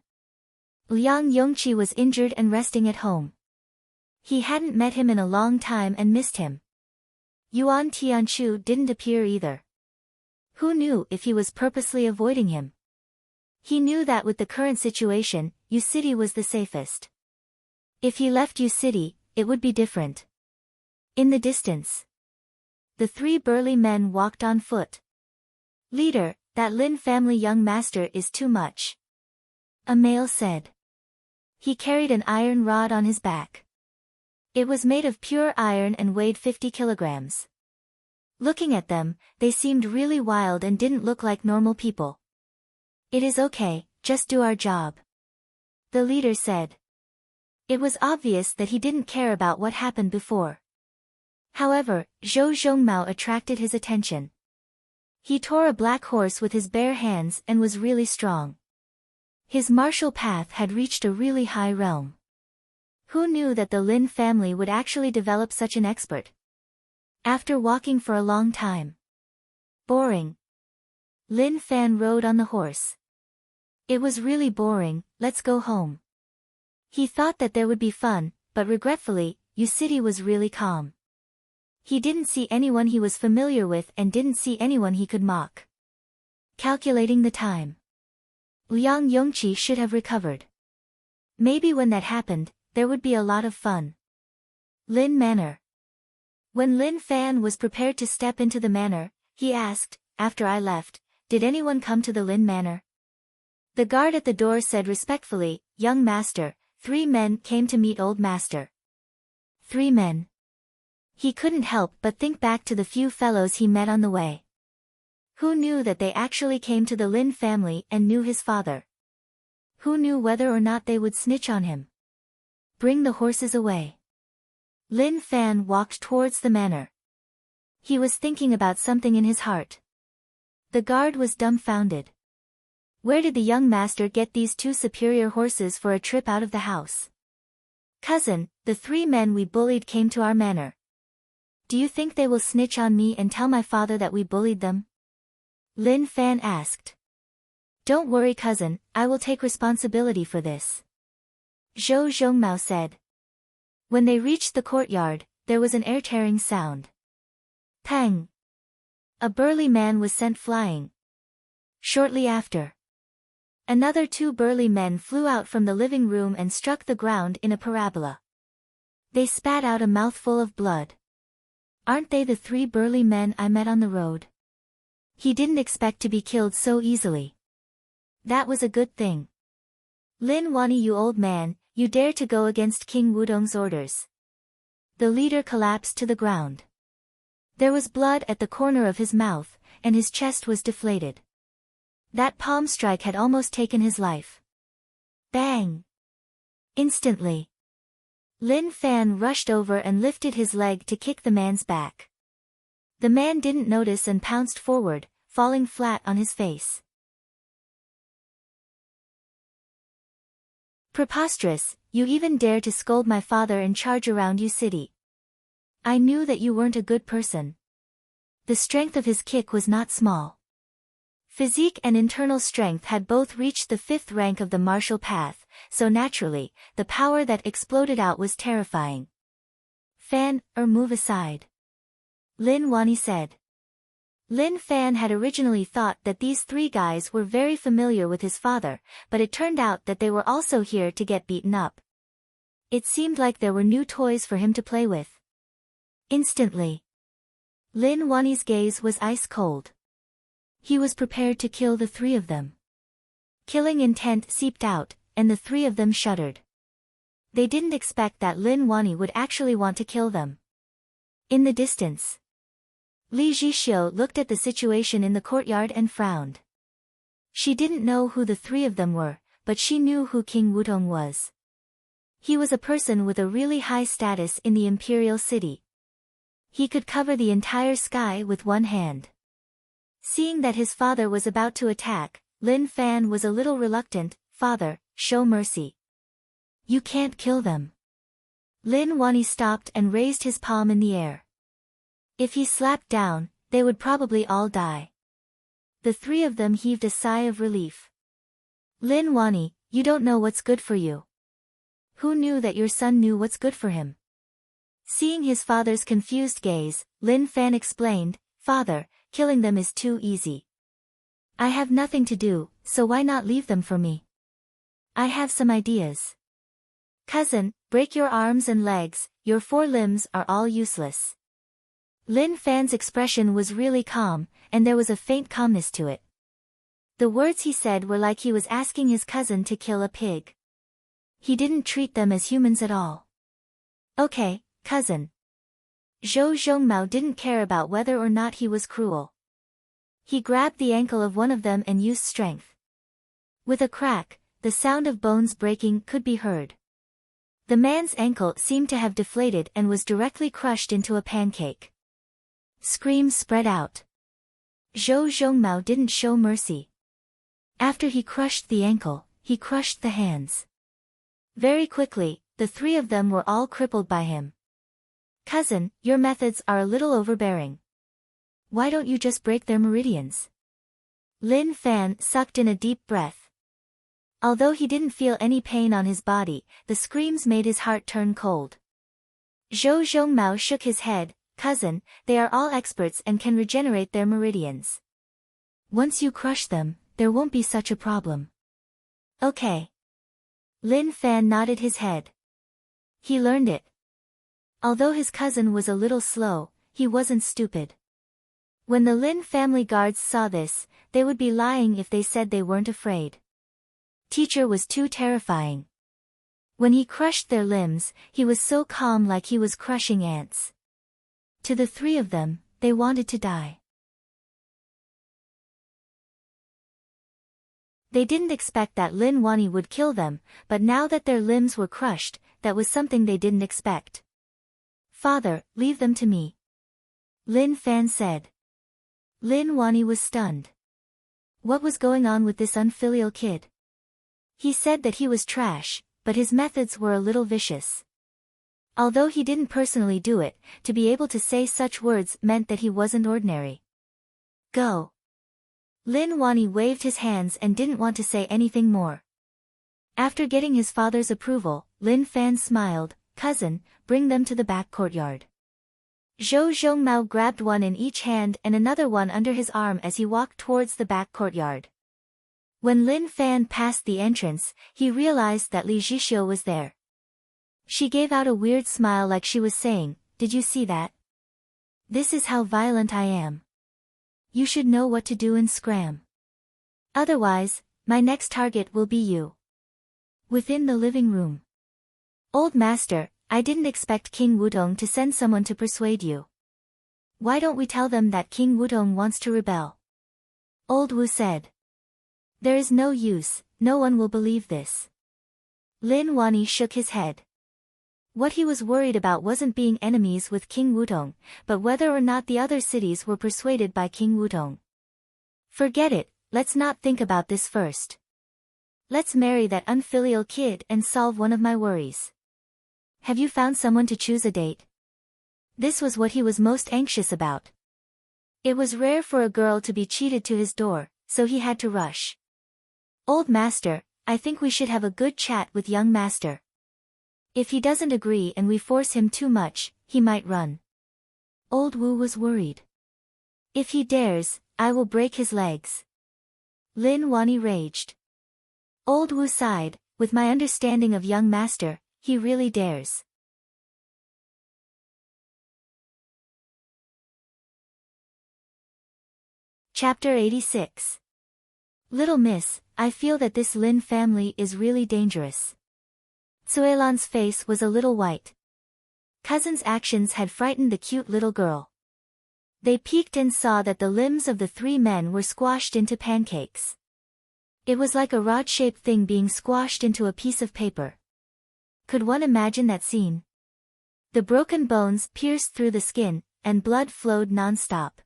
Liang Yongqi was injured and resting at home. He hadn't met him in a long time and missed him. Yuan Tianchu didn't appear either. Who knew if he was purposely avoiding him? He knew that with the current situation, Yu City was the safest. If he left Yu City, it would be different. In the distance, the 3 burly men walked on foot. Leader, that Lin family young master is too much. A male said. He carried an iron rod on his back. It was made of pure iron and weighed 50 kilograms. Looking at them, they seemed really wild and didn't look like normal people. It is okay, just do our job. The leader said. It was obvious that he didn't care about what happened before. However, Zhou Zhongmao attracted his attention. He tore a black horse with his bare hands and was really strong. His martial path had reached a really high realm. Who knew that the Lin family would actually develop such an expert? After walking for a long time. Boring. Lin Fan rode on the horse. It was really boring, let's go home. He thought that there would be fun, but regretfully, Yu City was really calm. He didn't see anyone he was familiar with and didn't see anyone he could mock. Calculating the time. Liang Yongqi should have recovered. Maybe when that happened, there would be a lot of fun. Lin Manor. When Lin Fan was prepared to step into the manor, he asked, after I left, did anyone come to the Lin Manor? The guard at the door said respectfully, young master, 3 men came to meet old master. 3 men. He couldn't help but think back to the few fellows he met on the way. Who knew that they actually came to the Lin family and knew his father? Who knew whether or not they would snitch on him? Bring the horses away. Lin Fan walked towards the manor. He was thinking about something in his heart. The guard was dumbfounded. Where did the young master get these 2 superior horses for a trip out of the house? Cousin, the 3 men we bullied came to our manor. Do you think they will snitch on me and tell my father that we bullied them? Lin Fan asked. Don't worry cousin, I will take responsibility for this. Zhou Zhongmao said. When they reached the courtyard, there was an air-tearing sound. Pang! A burly man was sent flying. Shortly after, another 2 burly men flew out from the living room and struck the ground in a parabola. They spat out a mouthful of blood. Aren't they the 3 burly men I met on the road? He didn't expect to be killed so easily. That was a good thing. Lin Wani, you old man, you dare to go against King Wudong's orders. The leader collapsed to the ground. There was blood at the corner of his mouth, and his chest was deflated. That palm strike had almost taken his life. Bang! Instantly, Lin Fan rushed over and lifted his leg to kick the man's back. The man didn't notice and pounced forward, falling flat on his face. Preposterous, you even dare to scold my father and charge around you city. I knew that you weren't a good person. The strength of his kick was not small. Physique and internal strength had both reached the 5th rank of the martial path, so naturally, the power that exploded out was terrifying. Fan, move aside. Lin Wani said. Lin Fan had originally thought that these 3 guys were very familiar with his father, but it turned out that they were also here to get beaten up. It seemed like there were new toys for him to play with. Instantly, Lin Wani's gaze was ice cold. He was prepared to kill the 3 of them. Killing intent seeped out, and the 3 of them shuddered. They didn't expect that Lin Wani would actually want to kill them. In the distance, Li Zhixiu looked at the situation in the courtyard and frowned. She didn't know who the 3 of them were, but she knew who King Wutong was. He was a person with a really high status in the imperial city. He could cover the entire sky with one hand. Seeing that his father was about to attack, Lin Fan was a little reluctant. Father, show mercy. You can't kill them. Lin Wani stopped and raised his palm in the air. If he slapped down, they would probably all die. The 3 of them heaved a sigh of relief. Lin Wani, you don't know what's good for you. Who knew that your son knew what's good for him? Seeing his father's confused gaze, Lin Fan explained, Father, killing them is too easy. I have nothing to do, so why not leave them for me? I have some ideas. Cousin, break your arms and legs, your 4 limbs are all useless. Lin Fan's expression was really calm, and there was a faint calmness to it. The words he said were like he was asking his cousin to kill a pig. He didn't treat them as humans at all. Okay, cousin. Zhou Zhongmao didn't care about whether or not he was cruel. He grabbed the ankle of one of them and used strength. With a crack, the sound of bones breaking could be heard. The man's ankle seemed to have deflated and was directly crushed into a pancake. Screams spread out. Zhou Zhongmao didn't show mercy. After he crushed the ankle, he crushed the hands. Very quickly, the 3 of them were all crippled by him. Cousin, your methods are a little overbearing. Why don't you just break their meridians? Lin Fan sucked in a deep breath. Although he didn't feel any pain on his body, the screams made his heart turn cold. Zhou Zhongmao shook his head, Cousin, they are all experts and can regenerate their meridians. Once you crush them, there won't be such a problem. Okay. Lin Fan nodded his head. He learned it. Although his cousin was a little slow, he wasn't stupid. When the Lin family guards saw this, they would be lying if they said they weren't afraid. Teacher was too terrifying. When he crushed their limbs, he was so calm like he was crushing ants. To the 3 of them, they wanted to die. They didn't expect that Lin Wani would kill them, but now that their limbs were crushed, that was something they didn't expect. Father, leave them to me. Lin Fan said. Lin Wani was stunned. What was going on with this unfilial kid? He said that he was trash, but his methods were a little vicious. Although he didn't personally do it, to be able to say such words meant that he wasn't ordinary. Go. Lin Wani waved his hands and didn't want to say anything more. After getting his father's approval, Lin Fan smiled, Cousin, bring them to the back courtyard. Zhou Zhongmao grabbed one in each hand and another one under his arm as he walked towards the back courtyard. When Lin Fan passed the entrance, he realized that Li Zhixiu was there. She gave out a weird smile like she was saying, Did you see that? This is how violent I am. You should know what to do and scram. Otherwise, my next target will be you. Within the living room. Old master, I didn't expect King Wutong to send someone to persuade you. Why don't we tell them that King Wutong wants to rebel? Old Wu said. There is no use, no one will believe this. Lin Wani shook his head. What he was worried about wasn't being enemies with King Wutong, but whether or not the other cities were persuaded by King Wutong. Forget it, let's not think about this first. Let's marry that unfilial kid and solve one of my worries. Have you found someone to choose a date? This was what he was most anxious about. It was rare for a girl to be cheated to his door, so he had to rush. Old master, I think we should have a good chat with young master. If he doesn't agree and we force him too much, he might run. Old Wu was worried. If he dares, I will break his legs. Lin Wani raged. Old Wu sighed, with my understanding of young master, he really dares. Chapter 86. Little miss, I feel that this Lin family is really dangerous. Suelan's face was a little white. Cousin's actions had frightened the cute little girl. They peeked and saw that the limbs of the three men were squashed into pancakes. It was like a rod-shaped thing being squashed into a piece of paper. Could one imagine that scene? The broken bones pierced through the skin, and blood flowed non-stop.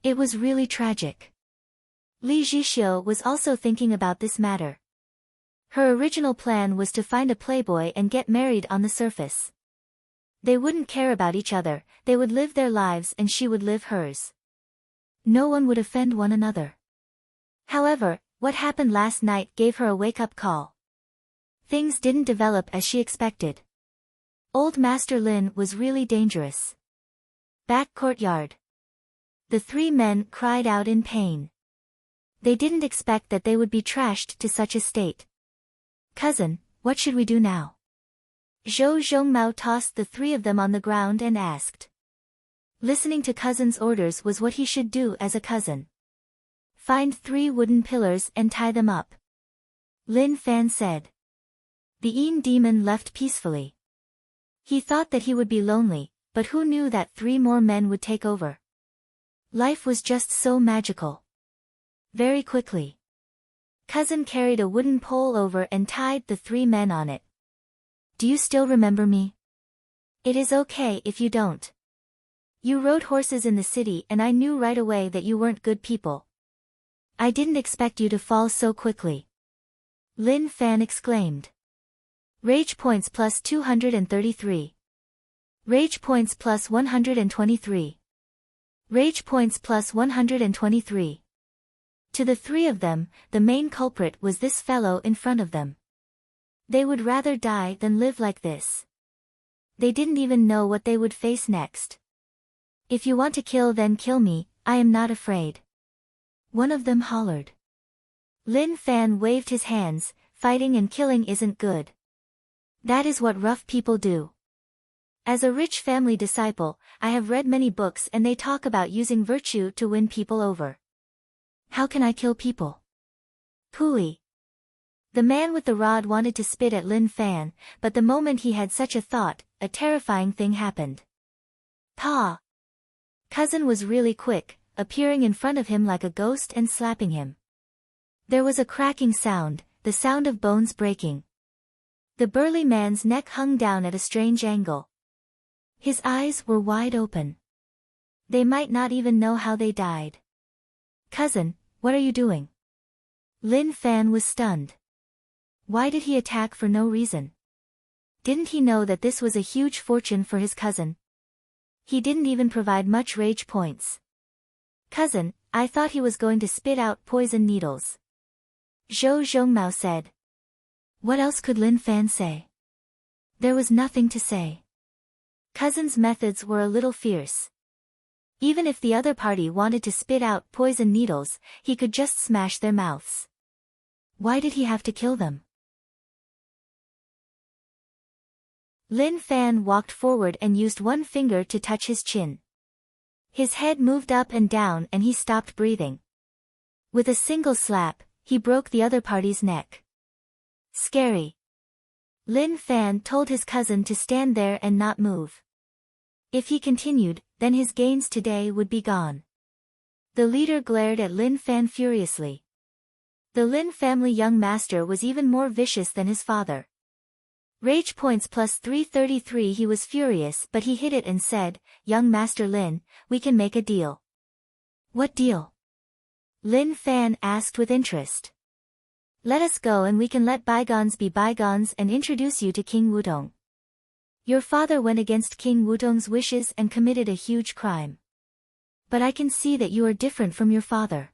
It was really tragic. Li Zhixiu was also thinking about this matter. Her original plan was to find a playboy and get married on the surface. They wouldn't care about each other, they would live their lives and she would live hers. No one would offend one another. However, what happened last night gave her a wake-up call. Things didn't develop as she expected. Old Master Lin was really dangerous. Back courtyard. The three men cried out in pain. They didn't expect that they would be trashed to such a state. Cousin, what should we do now? Zhou Zhongmao tossed the three of them on the ground and asked. Listening to cousin's orders was what he should do as a cousin. Find 3 wooden pillars and tie them up. Lin Fan said. The Yin demon left peacefully. He thought that he would be lonely, but who knew that 3 more men would take over? Life was just so magical. Very quickly. Cousin carried a wooden pole over and tied the 3 men on it. Do you still remember me? It is okay if you don't. You rode horses in the city and I knew right away that you weren't good people. I didn't expect you to fall so quickly. Lin Fan exclaimed. Rage points plus 233. Rage points plus 123. Rage points plus 123. To the 3 of them, the main culprit was this fellow in front of them. They would rather die than live like this. They didn't even know what they would face next. If you want to kill then kill me, I am not afraid. One of them hollered. Lin Fan waved his hands, fighting and killing isn't good. That is what rough people do. As a rich family disciple, I have read many books and they talk about using virtue to win people over. How can I kill people? Pooey. The man with the rod wanted to spit at Lin Fan, but the moment he had such a thought, a terrifying thing happened. Pa! Cousin was really quick, appearing in front of him like a ghost and slapping him. There was a cracking sound, the sound of bones breaking. The burly man's neck hung down at a strange angle. His eyes were wide open. They might not even know how they died. Cousin, what are you doing? Lin Fan was stunned. Why did he attack for no reason? Didn't he know that this was a huge fortune for his cousin? He didn't even provide much rage points. Cousin, I thought he was going to spit out poison needles. Zhou Zhongmao said. What else could Lin Fan say? There was nothing to say. Cousin's methods were a little fierce. Even if the other party wanted to spit out poison needles, he could just smash their mouths. Why did he have to kill them? Lin Fan walked forward and used one finger to touch his chin. His head moved up and down and he stopped breathing. With a single slap, he broke the other party's neck. Scary. Lin Fan told his cousin to stand there and not move. If he continued, then his gains today would be gone. The leader glared at Lin Fan furiously. The Lin family young master was even more vicious than his father. Rage points plus 333. He was furious, but he hid it and said, "Young Master Lin, we can make a deal." "What deal?" Lin Fan asked with interest. "Let us go and we can let bygones be bygones and introduce you to King Wudong. Your father went against King Wudong's wishes and committed a huge crime. But I can see that you are different from your father.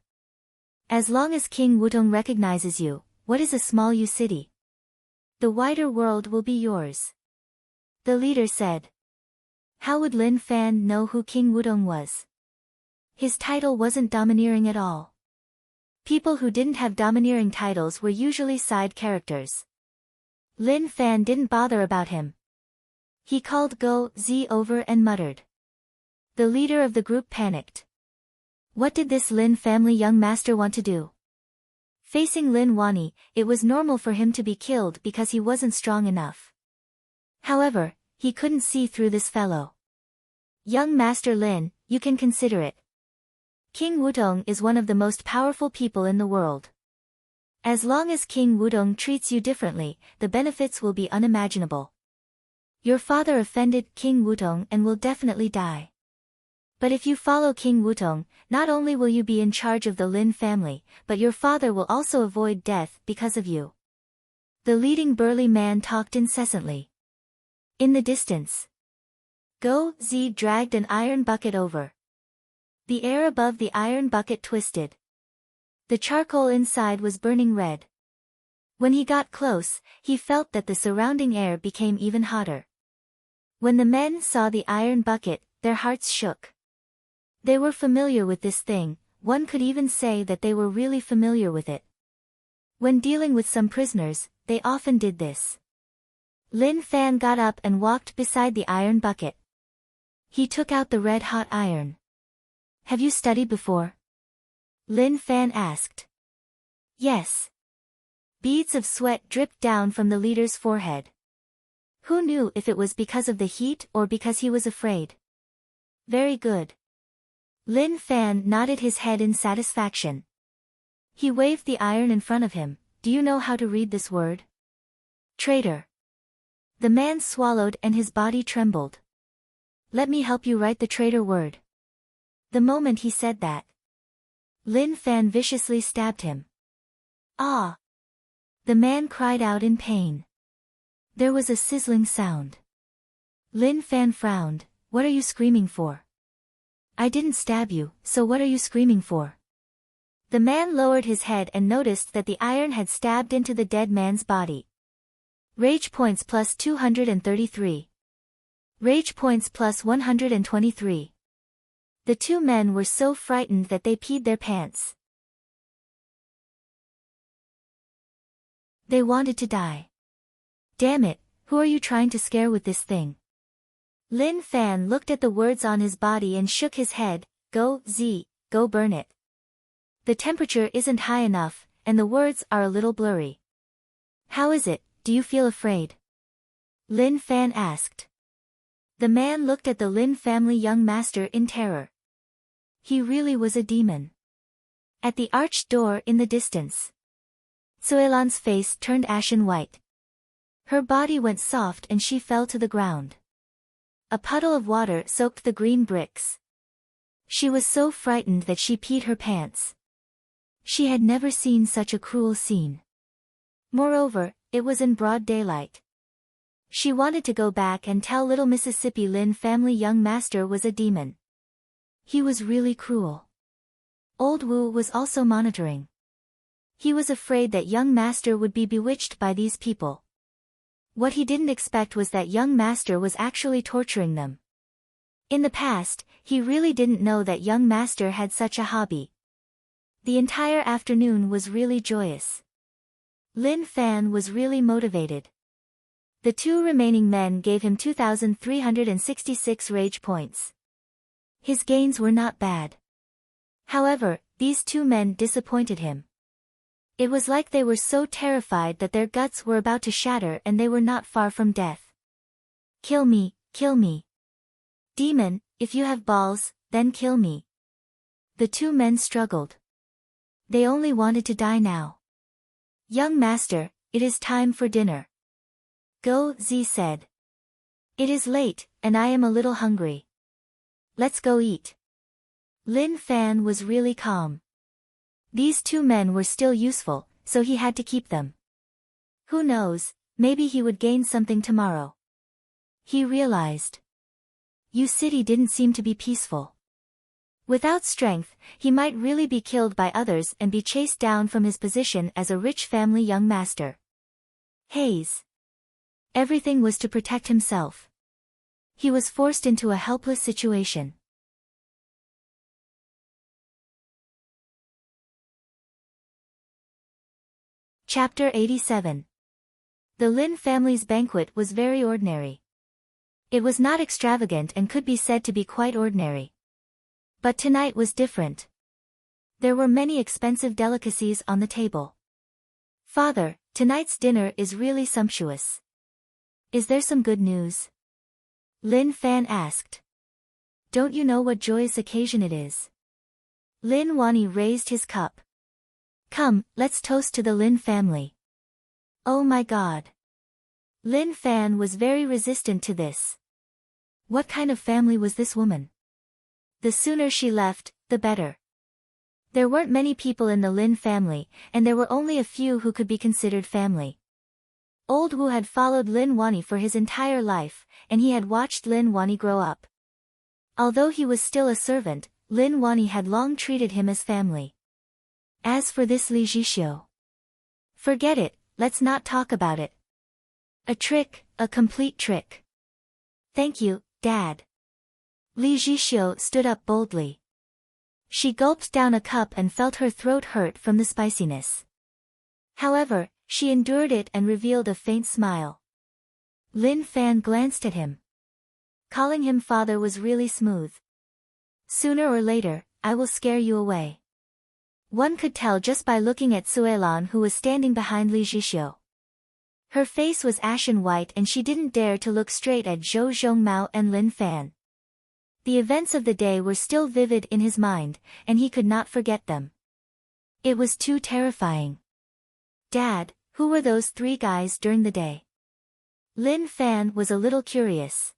As long as King Wudong recognizes you, what is a small U city? The wider world will be yours." The leader said. How would Lin Fan know who King Wudong was? His title wasn't domineering at all. People who didn't have domineering titles were usually side characters. Lin Fan didn't bother about him. He called Go Zi over and muttered. The leader of the group panicked. What did this Lin family young master want to do? Facing Lin Wani, it was normal for him to be killed because he wasn't strong enough. However, he couldn't see through this fellow. "Young Master Lin, you can consider it. King Wudong is one of the most powerful people in the world. As long as King Wudong treats you differently, the benefits will be unimaginable. Your father offended King Wudong and will definitely die. But if you follow King Wudong, not only will you be in charge of the Lin family, but your father will also avoid death because of you." The leading burly man talked incessantly. In the distance, Go Zi dragged an iron bucket over. The air above the iron bucket twisted. The charcoal inside was burning red. When he got close, he felt that the surrounding air became even hotter. When the men saw the iron bucket, their hearts shook. They were familiar with this thing, one could even say that they were really familiar with it. When dealing with some prisoners, they often did this. Lin Fan got up and walked beside the iron bucket. He took out the red-hot iron. "Have you studied before?" Lin Fan asked. "Yes." Beads of sweat dripped down from the leader's forehead. Who knew if it was because of the heat or because he was afraid? "Very good." Lin Fan nodded his head in satisfaction. He waved the iron in front of him. "Do you know how to read this word?" "Traitor." The man swallowed and his body trembled. "Let me help you write the traitor word." The moment he said that, Lin Fan viciously stabbed him. "Ah!" The man cried out in pain. There was a sizzling sound. Lin Fan frowned. "What are you screaming for?" "I didn't stab you, so what are you screaming for?" The man lowered his head and noticed that the iron had stabbed into the dead man's body. Rage points plus 233. Rage points plus 123. The two men were so frightened that they peed their pants. They wanted to die. "Damn it, who are you trying to scare with this thing?" Lin Fan looked at the words on his body and shook his head. "Go Zi, go burn it. The temperature isn't high enough, and the words are a little blurry." "How is it, do you feel afraid?" Lin Fan asked. The man looked at the Lin family young master in terror. He really was a demon. At the arched door in the distance, Suelan's face turned ashen white. Her body went soft and she fell to the ground. A puddle of water soaked the green bricks. She was so frightened that she peed her pants. She had never seen such a cruel scene. Moreover, it was in broad daylight. She wanted to go back and tell little Mississippi Lin family young master was a demon. He was really cruel. Old Wu was also monitoring. He was afraid that young master would be bewitched by these people. What he didn't expect was that young master was actually torturing them. In the past, he really didn't know that young master had such a hobby. The entire afternoon was really joyous. Lin Fan was really motivated. The two remaining men gave him 2,366 rage points. His gains were not bad. However, these two men disappointed him. It was like they were so terrified that their guts were about to shatter and they were not far from death. "Kill me, kill me. Demon, if you have balls, then kill me." The two men struggled. They only wanted to die now. "Young master, it is time for dinner." Go, Z said. It is late, and I am a little hungry. Let's go eat. Lin Fan was really calm. These two men were still useful, so he had to keep them. Who knows, maybe he would gain something tomorrow. He realized. City didn't seem to be peaceful. Without strength, he might really be killed by others and be chased down from his position as a rich family young master. Haze. Everything was to protect himself. He was forced into a helpless situation. Chapter 87. The Lin family's banquet was very ordinary. It was not extravagant and could be said to be quite ordinary. But tonight was different. There were many expensive delicacies on the table. Father, tonight's dinner is really sumptuous. Is there some good news? Lin Fan asked. Don't you know what joyous occasion it is? Lin Wani raised his cup. Come, let's toast to the Lin family. Oh my God. Lin Fan was very resistant to this. What kind of family was this woman? The sooner she left, the better. There weren't many people in the Lin family, and there were only a few who could be considered family. Old Wu had followed Lin Wani for his entire life, and he had watched Lin Wani grow up. Although he was still a servant, Lin Wani had long treated him as family. As for this Li Jixio, forget it, let's not talk about it. A trick, a complete trick. Thank you, Dad. Li Jixio stood up boldly. She gulped down a cup and felt her throat hurt from the spiciness. However, she endured it and revealed a faint smile. Lin Fan glanced at him. Calling him father was really smooth. Sooner or later, I will scare you away. One could tell just by looking at Suelan, who was standing behind Li Jixio. Her face was ashen white and she didn't dare to look straight at Zhou Zhongmao and Lin Fan. The events of the day were still vivid in his mind, and he could not forget them. It was too terrifying. Dad, who were those three guys during the day? Lin Fan was a little curious.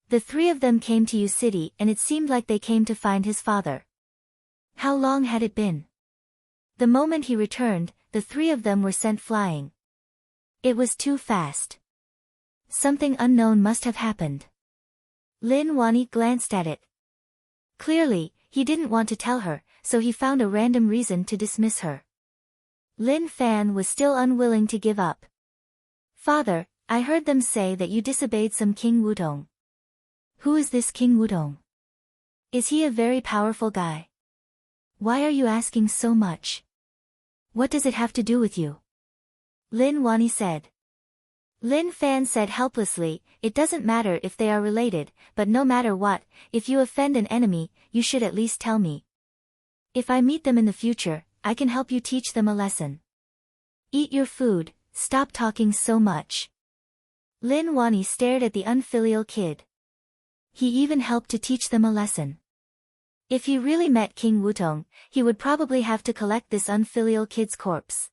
The three of them came to City and it seemed like they came to find his father. How long had it been? The moment he returned, the three of them were sent flying. It was too fast. Something unknown must have happened. Lin Wani glanced at it. Clearly, he didn't want to tell her, so he found a random reason to dismiss her. Lin Fan was still unwilling to give up. Father, I heard them say that you disobeyed some King Wudong. Who is this King Wudong? Is he a very powerful guy? Why are you asking so much? What does it have to do with you? Lin Wani said. Lin Fan said helplessly, it doesn't matter if they are related, but no matter what, if you offend an enemy, you should at least tell me. If I meet them in the future, I can help you teach them a lesson. Eat your food, stop talking so much. Lin Wani stared at the unfilial kid. He even helped to teach them a lesson. If he really met King Wutong, he would probably have to collect this unfilial kid's corpse.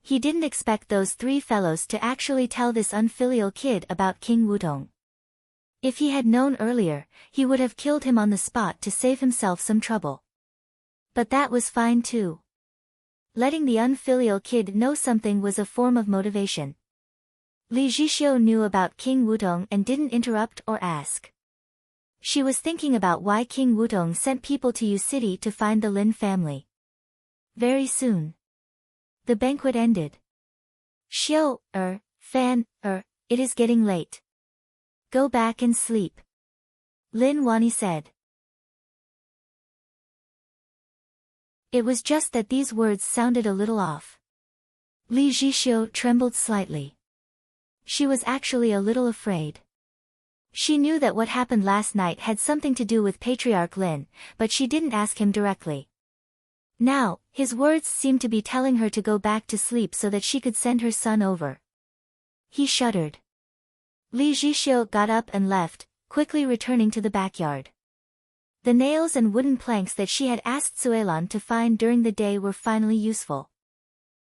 He didn't expect those three fellows to actually tell this unfilial kid about King Wutong. If he had known earlier, he would have killed him on the spot to save himself some trouble. But that was fine too. Letting the unfilial kid know something was a form of motivation. Li Jixio knew about King Wutong and didn't interrupt or ask. She was thinking about why King Wutong sent people to City to find the Lin family. Very soon. The banquet ended. Fan, it is getting late. Go back and sleep. Lin Wani said. It was just that these words sounded a little off. Li Jixio trembled slightly. She was actually a little afraid. She knew that what happened last night had something to do with Patriarch Lin, but she didn't ask him directly. Now, his words seemed to be telling her to go back to sleep so that she could send her son over. He shuddered. Li Jixio got up and left, quickly returning to the backyard. The nails and wooden planks that she had asked Suelan to find during the day were finally useful.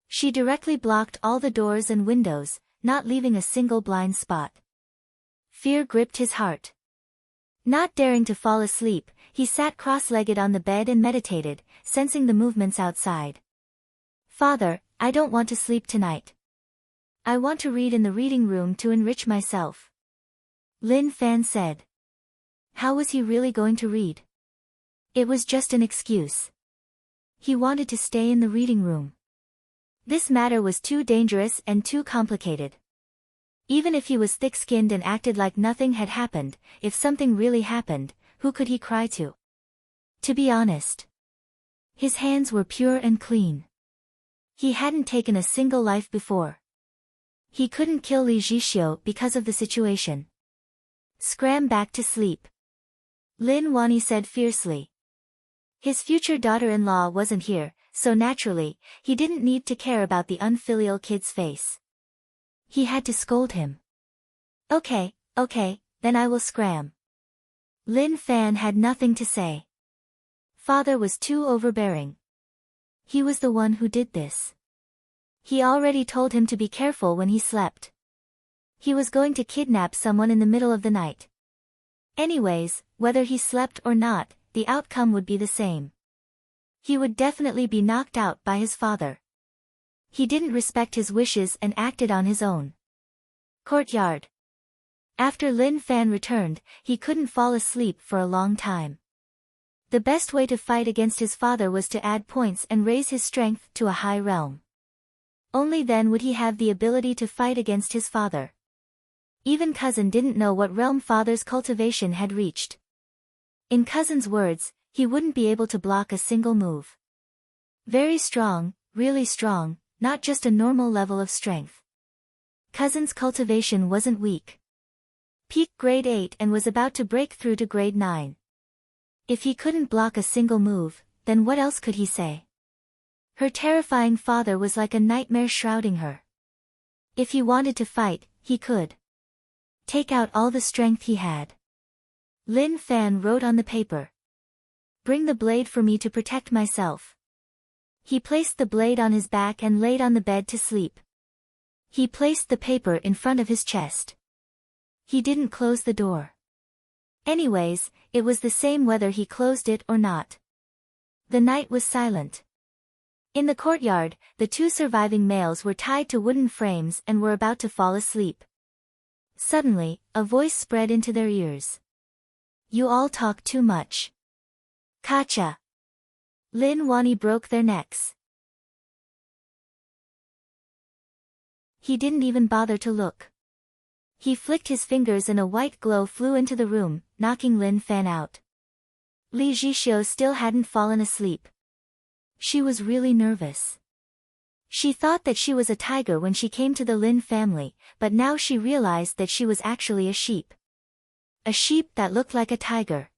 She directly blocked all the doors and windows, not leaving a single blind spot. Fear gripped his heart. Not daring to fall asleep, he sat cross-legged on the bed and meditated, sensing the movements outside. "Father, I don't want to sleep tonight. I want to read in the reading room to enrich myself," Lin Fan said. How was he really going to read? It was just an excuse. He wanted to stay in the reading room. This matter was too dangerous and too complicated. Even if he was thick-skinned and acted like nothing had happened, if something really happened, who could he cry to? To be honest, his hands were pure and clean. He hadn't taken a single life before. He couldn't kill Li Jixio because of the situation. "Scram back to sleep," Lin Wani said fiercely. His future daughter-in-law wasn't here, so naturally, he didn't need to care about the unfilial kid's face. He had to scold him. Okay, then I will scram." Lin Fan had nothing to say. Father was too overbearing. He was the one who did this. He already told him to be careful when he slept. He was going to kidnap someone in the middle of the night. Anyways, whether he slept or not, the outcome would be the same. He would definitely be knocked out by his father. He didn't respect his wishes and acted on his own. Courtyard. After Lin Fan returned, he couldn't fall asleep for a long time. The best way to fight against his father was to add points and raise his strength to a high realm. Only then would he have the ability to fight against his father. Even Cousin didn't know what realm father's cultivation had reached. In Cousin's words, he wouldn't be able to block a single move. Very strong, really strong, not just a normal level of strength. Cousin's cultivation wasn't weak. Peaked grade 8 and was about to break through to grade 9. If he couldn't block a single move, then what else could he say? Her terrifying father was like a nightmare shrouding her. If he wanted to fight, he could take out all the strength he had. Lin Fan wrote on the paper. "Bring the blade for me to protect myself." He placed the blade on his back and laid on the bed to sleep. He placed the paper in front of his chest. He didn't close the door. Anyways, it was the same whether he closed it or not. The night was silent. In the courtyard, the two surviving males were tied to wooden frames and were about to fall asleep. Suddenly, a voice spread into their ears. "You all talk too much." Kacha. Lin Wani broke their necks. He didn't even bother to look. He flicked his fingers and a white glow flew into the room, knocking Lin Fan out. Li Jixio still hadn't fallen asleep. She was really nervous. She thought that she was a tiger when she came to the Lin family, but now she realized that she was actually a sheep. A sheep that looked like a tiger.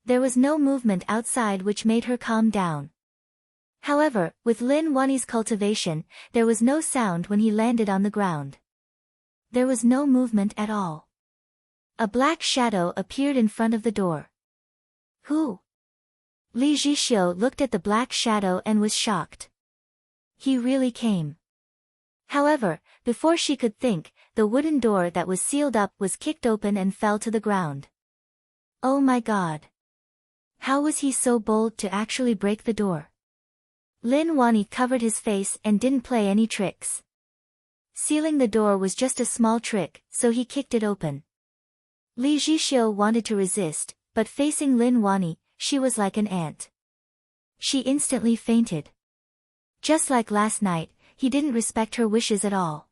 There was no movement outside which made her calm down. However, with Lin Wani's cultivation, there was no sound when he landed on the ground. There was no movement at all. A black shadow appeared in front of the door. Who? Li Jixio looked at the black shadow and was shocked. He really came. However, before she could think, the wooden door that was sealed up was kicked open and fell to the ground. Oh my God! How was he so bold to actually break the door? Lin Wani covered his face and didn't play any tricks. Sealing the door was just a small trick, so he kicked it open. Li Jixio wanted to resist, but facing Lin Wani, she was like an ant. She instantly fainted. Just like last night, he didn't respect her wishes at all.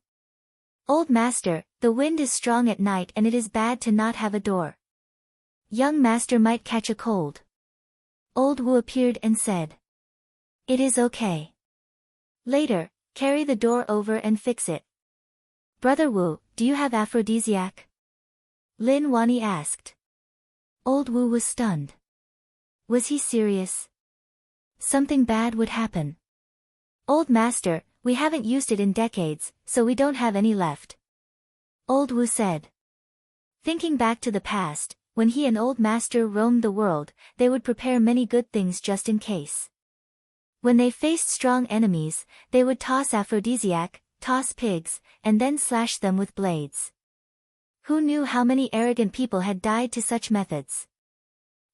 Old master, the wind is strong at night and it is bad to not have a door. Young master might catch a cold. Old Wu appeared and said. It is okay. Later, carry the door over and fix it. Brother Wu, do you have aphrodisiac? Lin Wani asked. Old Wu was stunned. Was he serious? Something bad would happen. Old master, we haven't used it in decades, so we don't have any left. Old Wu said. Thinking back to the past, when he and old master roamed the world, they would prepare many good things just in case. When they faced strong enemies, they would toss aphrodisiac, toss pigs, and then slash them with blades. Who knew how many arrogant people had died to such methods?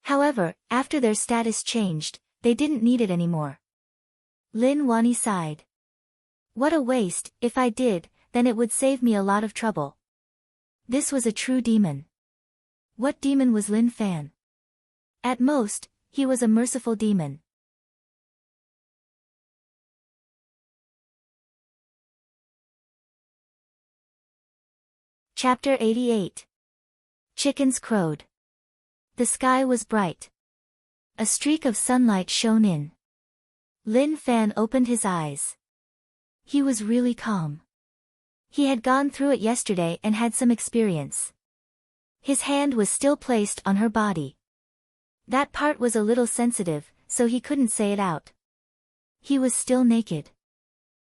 However, after their status changed, they didn't need it anymore. Lin Wani sighed. What a waste. If I did, then it would save me a lot of trouble. This was a true demon. What demon was Lin Fan? At most, he was a merciful demon. Chapter 88. Chickens crowed. The sky was bright. A streak of sunlight shone in. Lin Fan opened his eyes. He was really calm. He had gone through it yesterday and had some experience. His hand was still placed on her body. That part was a little sensitive, so he couldn't say it out. He was still naked.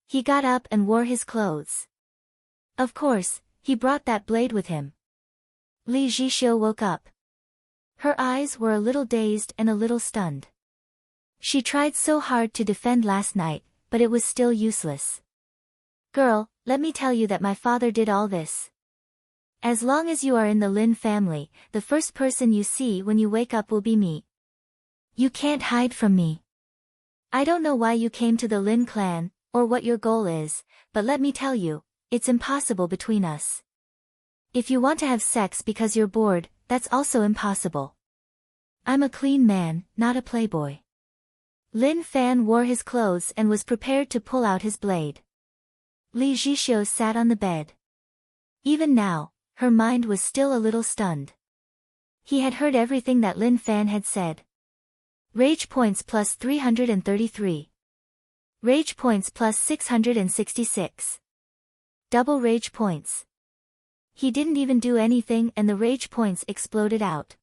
He got up and wore his clothes. Of course, he brought that blade with him. Li Zhixiu woke up. Her eyes were a little dazed and a little stunned. She tried so hard to defend last night, but it was still useless. Girl, let me tell you that my father did all this. As long as you are in the Lin family, the first person you see when you wake up will be me. You can't hide from me. I don't know why you came to the Lin clan, or what your goal is, but let me tell you, it's impossible between us. If you want to have sex because you're bored, that's also impossible. I'm a clean man, not a playboy. Lin Fan wore his clothes and was prepared to pull out his blade. Li Zhixiu sat on the bed. Even now, her mind was still a little stunned. He had heard everything that Lin Fan had said. Rage points plus 333. Rage points plus 666. Double rage points. He didn't even do anything and the rage points exploded out.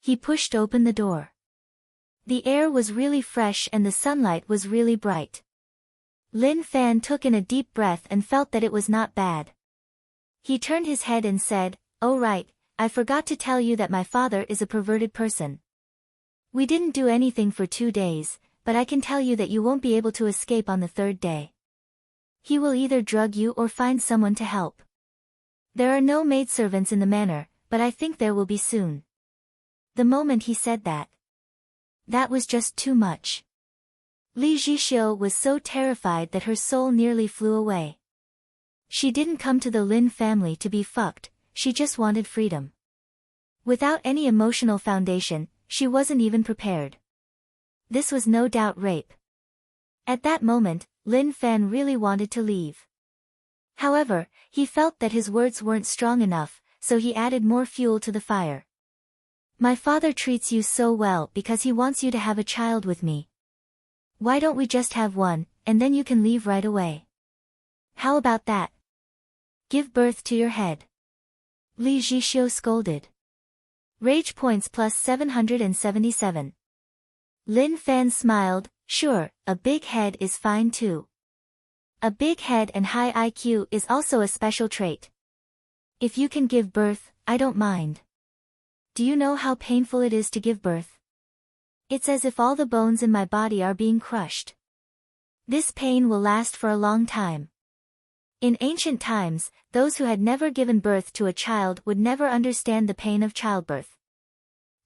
He pushed open the door. The air was really fresh and the sunlight was really bright. Lin Fan took in a deep breath and felt that it was not bad. He turned his head and said, "Oh right, I forgot to tell you that my father is a perverted person. We didn't do anything for 2 days, but I can tell you that you won't be able to escape on the 3rd day. He will either drug you or find someone to help. There are no maidservants in the manor, but I think there will be soon." The moment he said that was just too much. Li Zhixiu was so terrified that her soul nearly flew away. She didn't come to the Lin family to be fucked, she just wanted freedom. Without any emotional foundation, she wasn't even prepared. This was no doubt rape. At that moment, Lin Fan really wanted to leave. However, he felt that his words weren't strong enough, so he added more fuel to the fire. My father treats you so well because he wants you to have a child with me. Why don't we just have one, and then you can leave right away? How about that? Give birth to your head. Li Zhixiu scolded. Rage points plus 777. Lin Fan smiled, sure, a big head is fine too. A big head and high IQ is also a special trait. If you can give birth, I don't mind. Do you know how painful it is to give birth? It's as if all the bones in my body are being crushed. This pain will last for a long time. In ancient times, those who had never given birth to a child would never understand the pain of childbirth.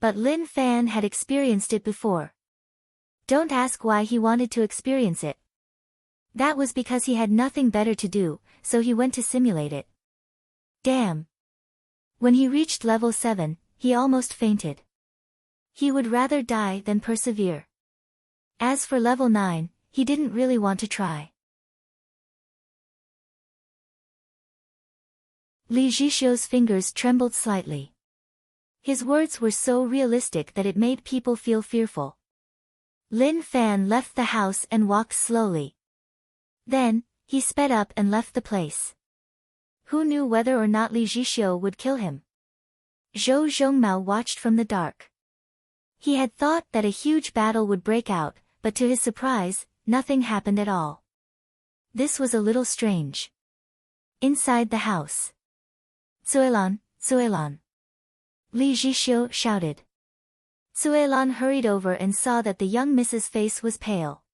But Lin Fan had experienced it before. Don't ask why he wanted to experience it. That was because he had nothing better to do, so he went to simulate it. Damn. When he reached level 7, he almost fainted. He would rather die than persevere. As for level 9, he didn't really want to try. Li Zhixiu's fingers trembled slightly. His words were so realistic that it made people feel fearful. Lin Fan left the house and walked slowly. Then, he sped up and left the place. Who knew whether or not Li Zhixiu would kill him? Zhou Zhongmao watched from the dark. He had thought that a huge battle would break out, but to his surprise, nothing happened at all. This was a little strange. Inside the house. Suelan, Suelan. Li Zhixiu shouted. Suelan hurried over and saw that the young miss's face was pale.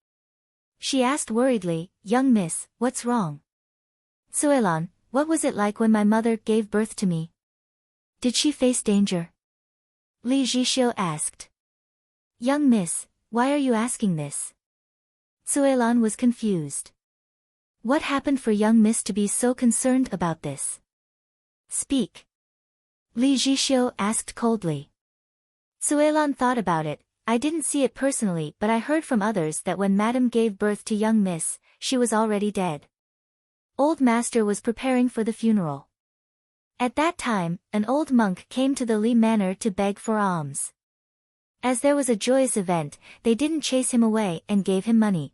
She asked worriedly, "Young miss, what's wrong? Suelan, what was it like when my mother gave birth to me? Did she face danger? Li Zhixiu asked. Young miss, why are you asking this? Suelan was confused. What happened for young miss to be so concerned about this? Speak. Li Zhixiu asked coldly. Suelan thought about it. I didn't see it personally, but I heard from others that when Madam gave birth to young miss, she was already dead. Old master was preparing for the funeral. At that time, an old monk came to the Li Manor to beg for alms. As there was a joyous event, they didn't chase him away and gave him money.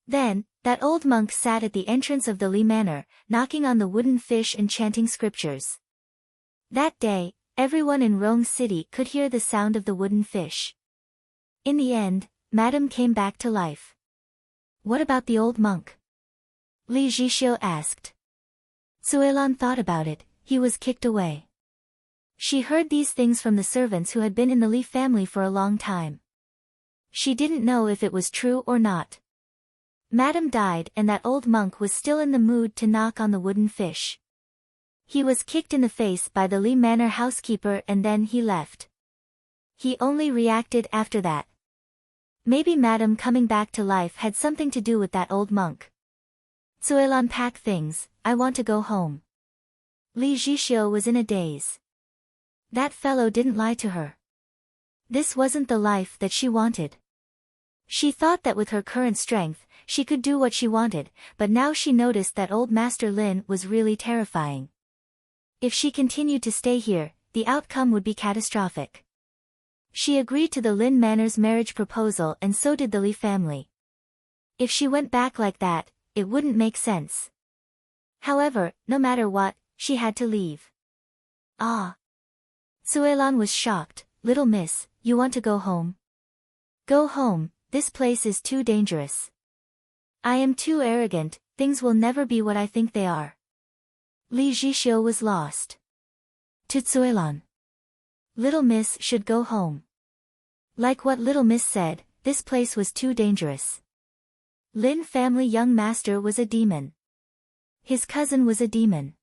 Then, that old monk sat at the entrance of the Li Manor, knocking on the wooden fish and chanting scriptures. That day, everyone in Rong City could hear the sound of the wooden fish. In the end, Madam came back to life. What about the old monk? Li Zhixiu asked. Suelan thought about it. He was kicked away. She heard these things from the servants who had been in the Li family for a long time. She didn't know if it was true or not. Madam died and that old monk was still in the mood to knock on the wooden fish. He was kicked in the face by the Li Manor housekeeper and then he left. He only reacted after that. Maybe Madam coming back to life had something to do with that old monk. Suelan, pack things, I want to go home. Li Zhixiu was in a daze. That fellow didn't lie to her. This wasn't the life that she wanted. She thought that with her current strength, she could do what she wanted, but now she noticed that old Master Lin was really terrifying. If she continued to stay here, the outcome would be catastrophic. She agreed to the Lin Manor's marriage proposal and so did the Li family. If she went back like that, it wouldn't make sense. However, no matter what, she had to leave. Ah! Suelan was shocked. Little miss, you want to go home? Go home, this place is too dangerous. I am too arrogant, things will never be what I think they are. Li Zhixiu was lost. To Suelan. Little miss should go home. Like what little miss said, this place was too dangerous. Lin family young master was a demon. His cousin was a demon.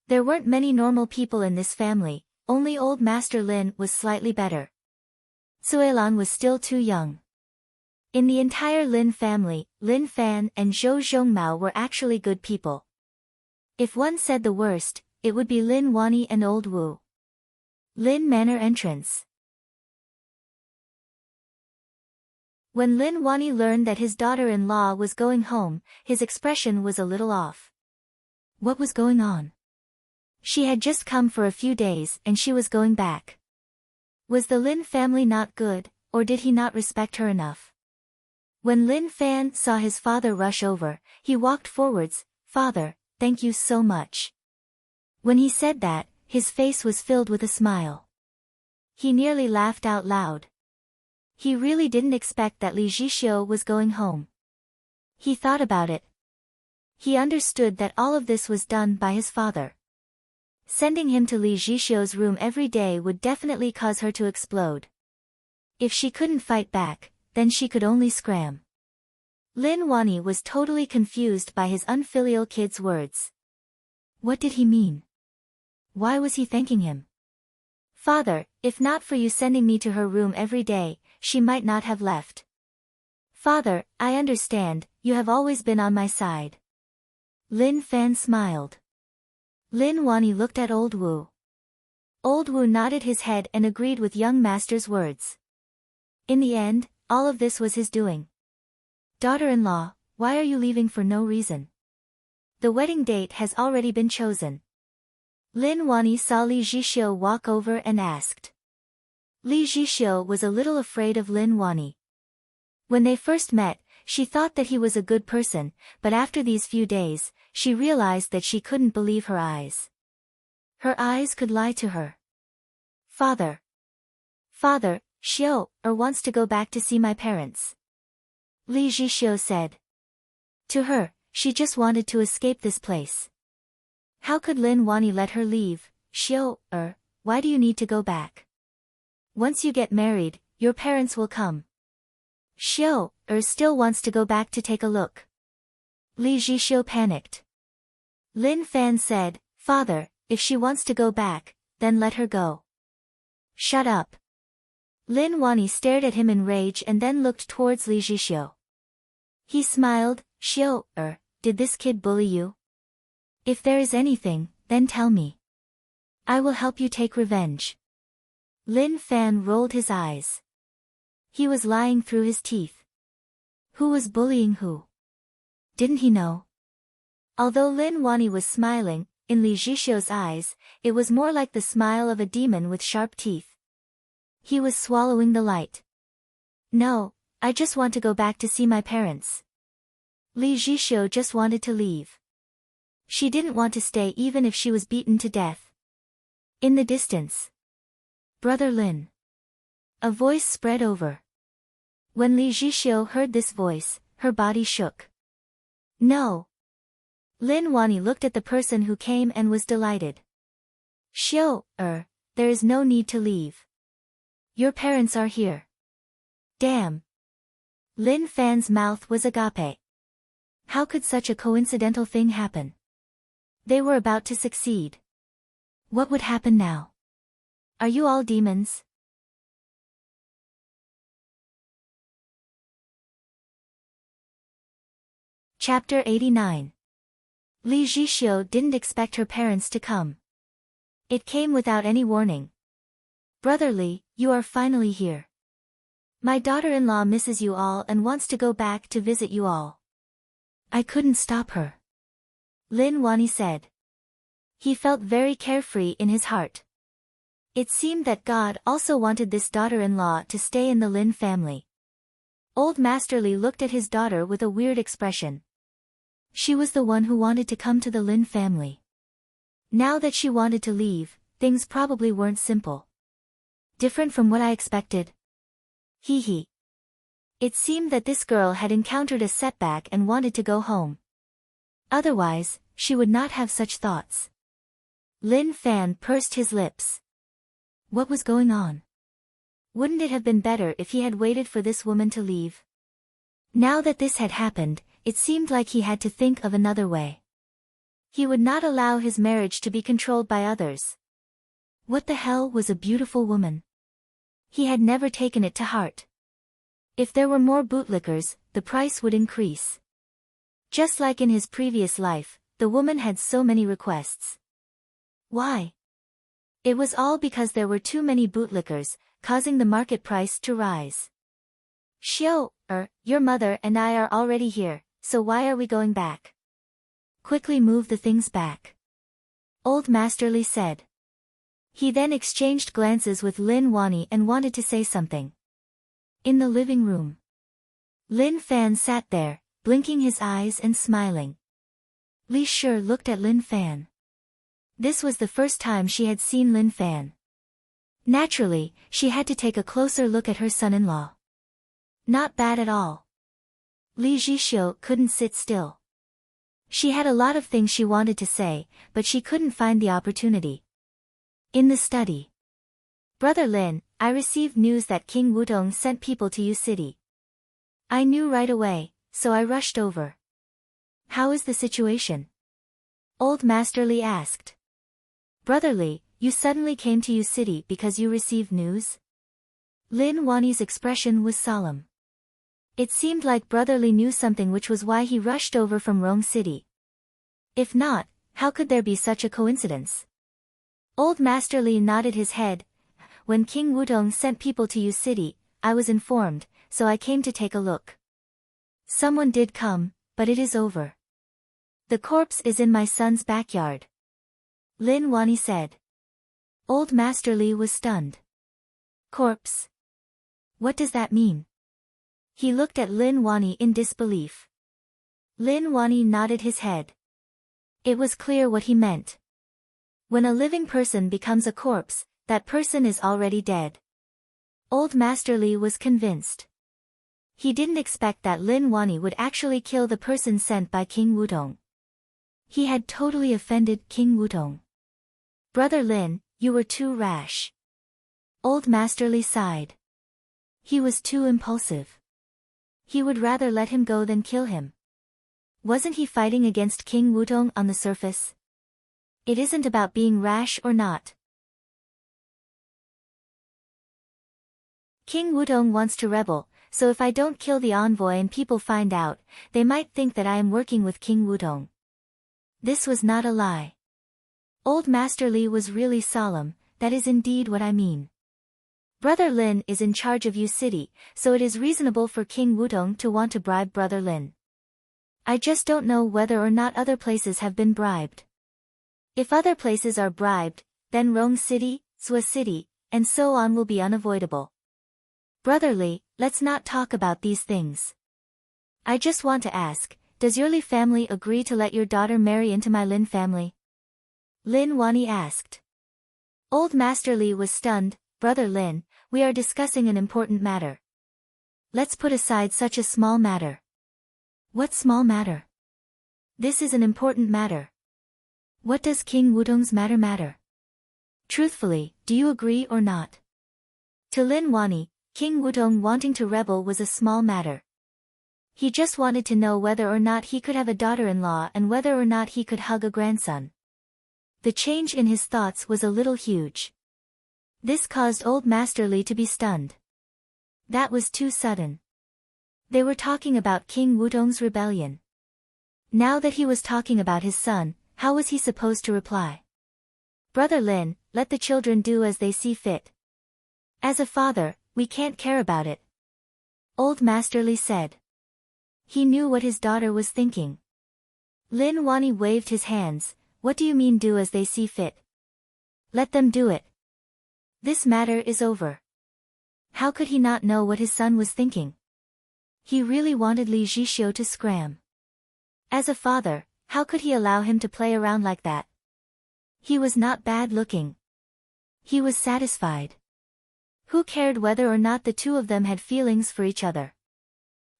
There weren't many normal people in this family, only old Master Lin was slightly better. Suelan was still too young. In the entire Lin family, Lin Fan and Zhou Zhongmao were actually good people. If one said the worst, it would be Lin Wani and Old Wu. Lin Manor entrance. When Lin Wani learned that his daughter-in-law was going home, his expression was a little off. What was going on? She had just come for a few days and she was going back. Was the Lin family not good, or did he not respect her enough? When Lin Fan saw his father rush over, he walked forwards. Father, thank you so much. When he said that, his face was filled with a smile. He nearly laughed out loud. He really didn't expect that Li Zhixiu was going home. He thought about it. He understood that all of this was done by his father. Sending him to Li Zhixiu's room every day would definitely cause her to explode. If she couldn't fight back, then she could only scram. Lin Wani was totally confused by his unfilial kid's words. What did he mean? Why was he thanking him? Father, if not for you sending me to her room every day, she might not have left. Father, I understand, you have always been on my side. Lin Fan smiled. Lin Wani looked at Old Wu. Old Wu nodded his head and agreed with young master's words. In the end, all of this was his doing. Daughter-in-law, why are you leaving for no reason? The wedding date has already been chosen. Lin Wani saw Li Zhixiu walk over and asked. Li Zhixiu was a little afraid of Lin Wani. When they first met, she thought that he was a good person, but after these few days, she realized that she couldn't believe her eyes. Her eyes could lie to her. Father, Xiu wants to go back to see my parents. Li Zhixiu said. To her, she just wanted to escape this place. How could Lin Wani let her leave? Xiu, why do you need to go back? Once you get married, your parents will come. Xiu, still wants to go back to take a look. Li Zhixiu panicked. Lin Fan said, "Father, if she wants to go back, then let her go." "Shut up." Lin Wani stared at him in rage and then looked towards Li Zhixiu. He smiled. "Xiu, did this kid bully you? If there is anything, then tell me. I will help you take revenge." Lin Fan rolled his eyes. He was lying through his teeth. Who was bullying who? Didn't he know? Although Lin Wani was smiling, in Li Zhixiu's eyes, it was more like the smile of a demon with sharp teeth. He was swallowing the light. "No, I just want to go back to see my parents." Li Zhixiu just wanted to leave. She didn't want to stay even if she was beaten to death. In the distance. "Brother Lin." A voice spread over. When Li Zhixiu heard this voice, her body shook. "No." Lin Wani looked at the person who came and was delighted. "Xiu, there is no need to leave. Your parents are here." "Damn." Lin Fan's mouth was agape. How could such a coincidental thing happen? They were about to succeed. What would happen now? Are you all demons? Chapter 89. Li Zhixiu didn't expect her parents to come. It came without any warning. "Brother Li, you are finally here. My daughter-in-law misses you all and wants to go back to visit you all." "I couldn't stop her," Lin Wani said. He felt very carefree in his heart. It seemed that God also wanted this daughter-in-law to stay in the Lin family. Old Master Li looked at his daughter with a weird expression. She was the one who wanted to come to the Lin family. Now that she wanted to leave, things probably weren't simple. Different from what I expected. Hee hee. It seemed that this girl had encountered a setback and wanted to go home. Otherwise, she would not have such thoughts. Lin Fan pursed his lips. What was going on? Wouldn't it have been better if he had waited for this woman to leave? Now that this had happened, it seemed like he had to think of another way. He would not allow his marriage to be controlled by others. What the hell was a beautiful woman? He had never taken it to heart. If there were more bootlickers, the price would increase. Just like in his previous life, the woman had so many requests. Why? It was all because there were too many bootlickers, causing the market price to rise. "Xiu, your mother and I are already here, so why are we going back? Quickly move the things back," Old Master Li said. He then exchanged glances with Lin Wani and wanted to say something. In the living room, Lin Fan sat there, blinking his eyes and smiling. Li Shi looked at Lin Fan. This was the first time she had seen Lin Fan. Naturally, she had to take a closer look at her son-in-law. Not bad at all. Li Zhixiu couldn't sit still. She had a lot of things she wanted to say, but she couldn't find the opportunity. In the study. "Brother Lin, I received news that King Wutong sent people to your city. I knew right away, so I rushed over. How is the situation?" Old Master Li asked. "Brother Li, you suddenly came to Yu City because you received news?" Lin Wani's expression was solemn. It seemed like Brother Li knew something, which was why he rushed over from Rong City. If not, how could there be such a coincidence? Old Master Li nodded his head. "When King Wutong sent people to Yu City, I was informed, so I came to take a look. Someone did come, but it is over. The corpse is in my son's backyard," Lin Wani said. Old Master Li was stunned. "Corpse? What does that mean?" He looked at Lin Wani in disbelief. Lin Wani nodded his head. It was clear what he meant. When a living person becomes a corpse, that person is already dead. Old Master Li was convinced. He didn't expect that Lin Wani would actually kill the person sent by King Wutong. He had totally offended King Wutong. "Brother Lin, you were too rash." Old Master Li sighed. He was too impulsive. He would rather let him go than kill him. Wasn't he fighting against King Wutong on the surface? It isn't about being rash or not. King Wutong wants to rebel, so if I don't kill the envoy and people find out, they might think that I am working with King Wutong. This was not a lie. Old Master Li was really solemn. That is indeed what I mean. Brother Lin is in charge of Yu City, so it is reasonable for King Wutong to want to bribe Brother Lin. I just don't know whether or not other places have been bribed. If other places are bribed, then Rong City, Sua City, and so on will be unavoidable. Brother Li, let's not talk about these things. I just want to ask, does your Li family agree to let your daughter marry into my Lin family? Lin Wani asked. Old Master Li was stunned. Brother Lin, we are discussing an important matter. Let's put aside such a small matter. What small matter? This is an important matter. What does King Wutong's matter? Truthfully, do you agree or not? To Lin Wani, King Wutong wanting to rebel was a small matter. He just wanted to know whether or not he could have a daughter-in-law and whether or not he could hug a grandson. The change in his thoughts was a little huge. This caused Old Master Li to be stunned. That was too sudden. They were talking about King Wutong's rebellion. Now that he was talking about his son, how was he supposed to reply? Brother Lin, let the children do as they see fit. As a father, we can't care about it. Old Master Li said. He knew what his daughter was thinking. Lin Wani waved his hands. What do you mean do as they see fit? Let them do it. This matter is over. How could he not know what his son was thinking? He really wanted Li Zhixiu to scram. As a father, how could he allow him to play around like that? He was not bad looking. He was satisfied. Who cared whether or not the two of them had feelings for each other?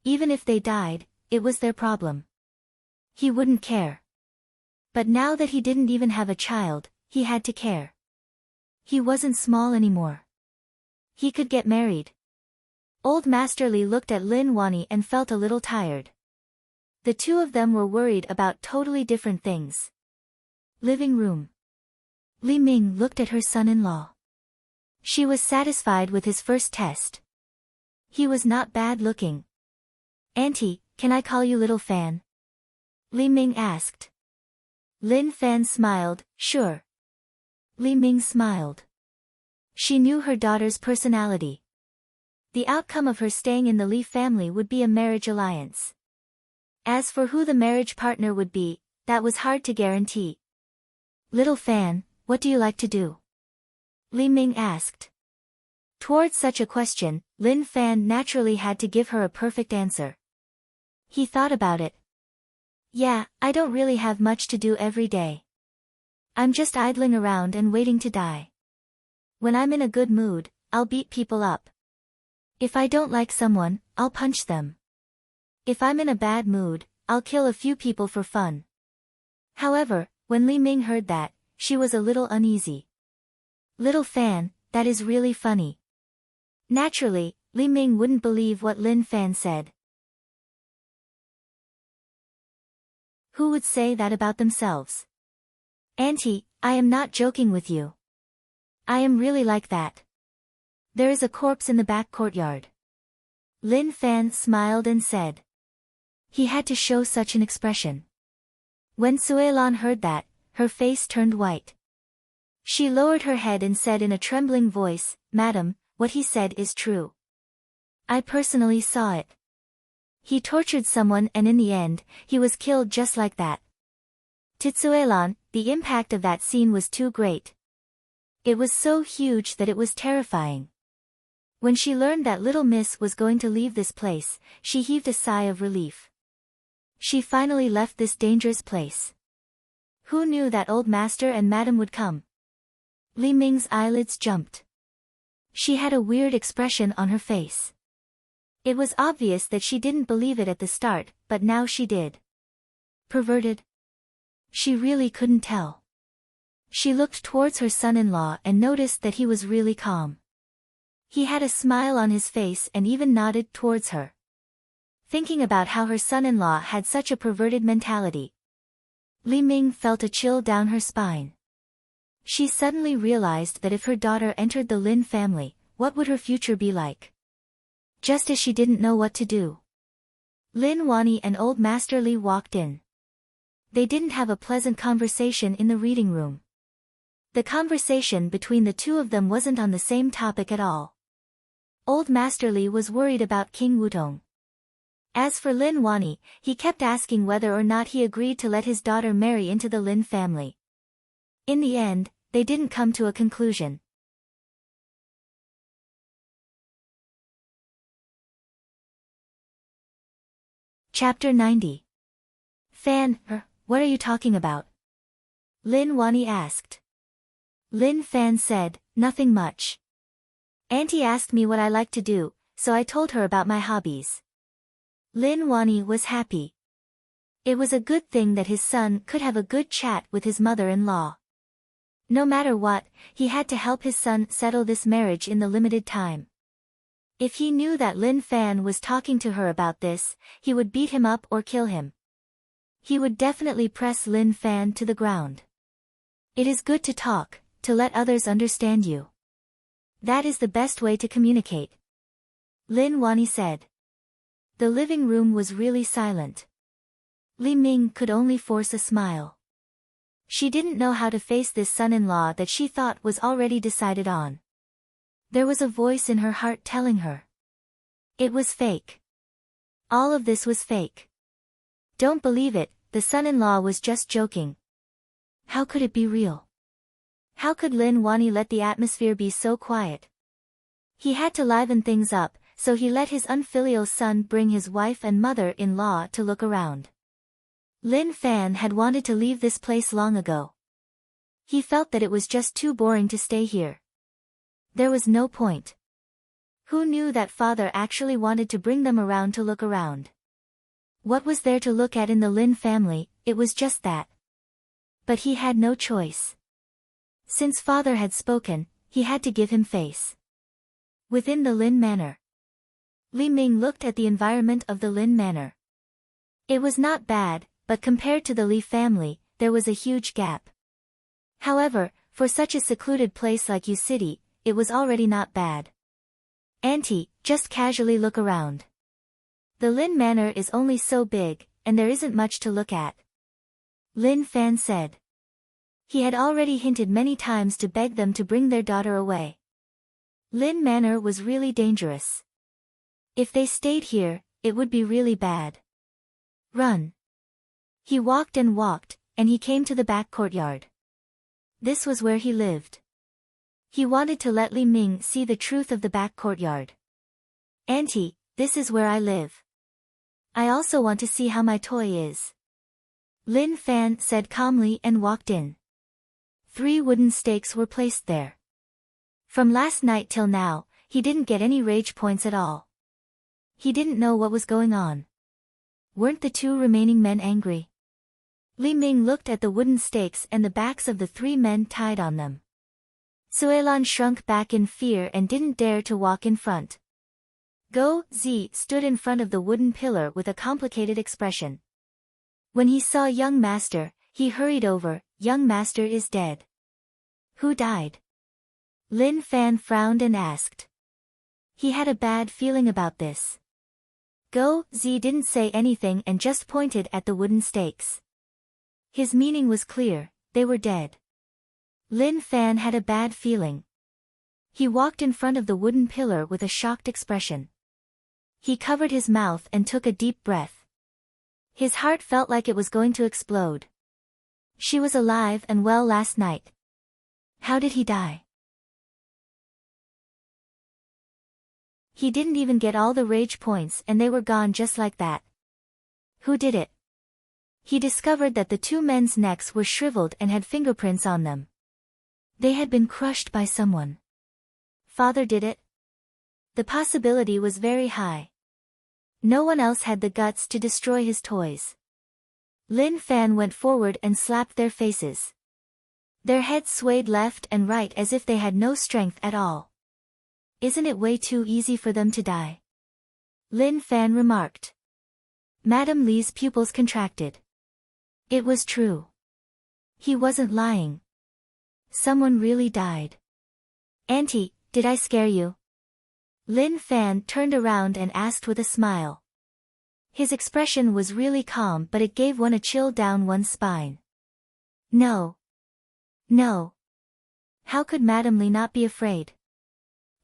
Even if they died, it was their problem. He wouldn't care. But now that he didn't even have a child, he had to care. He wasn't small anymore. He could get married. Old Master Li looked at Lin Wani and felt a little tired. The two of them were worried about totally different things. Living room. Li Ming looked at her son-in-law. She was satisfied with his first test. He was not bad looking. Auntie, can I call you Little Fan? Li Ming asked. Lin Fan smiled, sure. Li Ming smiled. She knew her daughter's personality. The outcome of her staying in the Li family would be a marriage alliance. As for who the marriage partner would be, that was hard to guarantee. Little Fan, what do you like to do? Li Ming asked. Towards such a question, Lin Fan naturally had to give her a perfect answer. He thought about it. Yeah, I don't really have much to do every day. I'm just idling around and waiting to die. When I'm in a good mood, I'll beat people up. If I don't like someone, I'll punch them. If I'm in a bad mood, I'll kill a few people for fun. However, when Li Ming heard that, she was a little uneasy. Little Fan, that is really funny. Naturally, Li Ming wouldn't believe what Lin Fan said. Who would say that about themselves? Auntie, I am not joking with you. I am really like that. There is a corpse in the back courtyard. Lin Fan smiled and said. He had to show such an expression. When Suelan heard that, her face turned white. She lowered her head and said in a trembling voice, Madam, what he said is true. I personally saw it. He tortured someone and in the end, he was killed just like that. To Suelan, the impact of that scene was too great. It was so huge that it was terrifying. When she learned that little Miss was going to leave this place, she heaved a sigh of relief. She finally left this dangerous place. Who knew that old master and madam would come? Li Ming's eyelids jumped. She had a weird expression on her face. It was obvious that she didn't believe it at the start, but now she did. Perverted? She really couldn't tell. She looked towards her son-in-law and noticed that he was really calm. He had a smile on his face and even nodded towards her. thinking about how her son-in-law had such a perverted mentality. Li Ming felt a chill down her spine. She suddenly realized that if her daughter entered the Lin family, what would her future be like? Just as she didn't know what to do. Lin Wani and Old Master Li walked in. They didn't have a pleasant conversation in the reading room. The conversation between the two of them wasn't on the same topic at all. Old Master Li was worried about King Wutong. As for Lin Wani, he kept asking whether or not he agreed to let his daughter marry into the Lin family. In the end, they didn't come to a conclusion. Chapter 90. Fan, what are you talking about? Lin Wani asked. Lin Fan said, nothing much. Auntie asked me what I like to do, so I told her about my hobbies. Lin Wani was happy. It was a good thing that his son could have a good chat with his mother-in-law. No matter what, he had to help his son settle this marriage in the limited time. If he knew that Lin Fan was talking to her about this, he would beat him up or kill him. He would definitely press Lin Fan to the ground. It is good to talk, to let others understand you. That is the best way to communicate. Lin Wani said. The living room was really silent. Li Ming could only force a smile. She didn't know how to face this son-in-law that she thought was already decided on. There was a voice in her heart telling her. It was fake. All of this was fake. Don't believe it, the son-in-law was just joking. How could it be real? How could Lin Wani let the atmosphere be so quiet? He had to liven things up, so he let his unfilial son bring his wife and mother-in-law to look around. Lin Fan had wanted to leave this place long ago. He felt that it was just too boring to stay here. There was no point. Who knew that father actually wanted to bring them around to look around? What was there to look at in the Lin family? It was just that. But he had no choice. Since father had spoken, he had to give him face. Within the Lin manor. Li Ming looked at the environment of the Lin manor. It was not bad, but compared to the Li family, there was a huge gap. However, for such a secluded place like Yu City, it was already not bad. Auntie, just casually look around. The Lin manor is only so big, and there isn't much to look at. Lin Fan said. He had already hinted many times to beg them to bring their daughter away. Lin manor was really dangerous. If they stayed here, it would be really bad. Run. He walked, and he came to the back courtyard. This was where he lived. He wanted to let Li Ming see the truth of the back courtyard. Auntie, this is where I live. I also want to see how my toy is. Lin Fan said calmly and walked in. 3 wooden stakes were placed there. From last night till now, he didn't get any rage points at all. He didn't know what was going on. Weren't the 2 remaining men angry? Li Ming looked at the wooden stakes and the backs of the 3 men tied on them. Suelan shrunk back in fear and didn't dare to walk in front. Go Zi stood in front of the wooden pillar with a complicated expression. When he saw young master, he hurried over. Young master is dead. Who died? Lin Fan frowned and asked. He had a bad feeling about this. Go Zi didn't say anything and just pointed at the wooden stakes. His meaning was clear, they were dead. Lin Fan had a bad feeling. He walked in front of the wooden pillar with a shocked expression. He covered his mouth and took a deep breath. His heart felt like it was going to explode. She was alive and well last night. How did he die? He didn't even get all the rage points and they were gone just like that. Who did it? He discovered that the 2 men's necks were shriveled and had fingerprints on them. They had been crushed by someone. Father did it? The possibility was very high. No one else had the guts to destroy his toys. Lin Fan went forward and slapped their faces. Their heads swayed left and right as if they had no strength at all. Isn't it way too easy for them to die? Lin Fan remarked. Madame Li's pupils contracted. It was true. He wasn't lying. Someone really died. Auntie, did I scare you? Lin Fan turned around and asked with a smile. His expression was really calm, but it gave one a chill down one's spine. No. No. How could Madame Li not be afraid?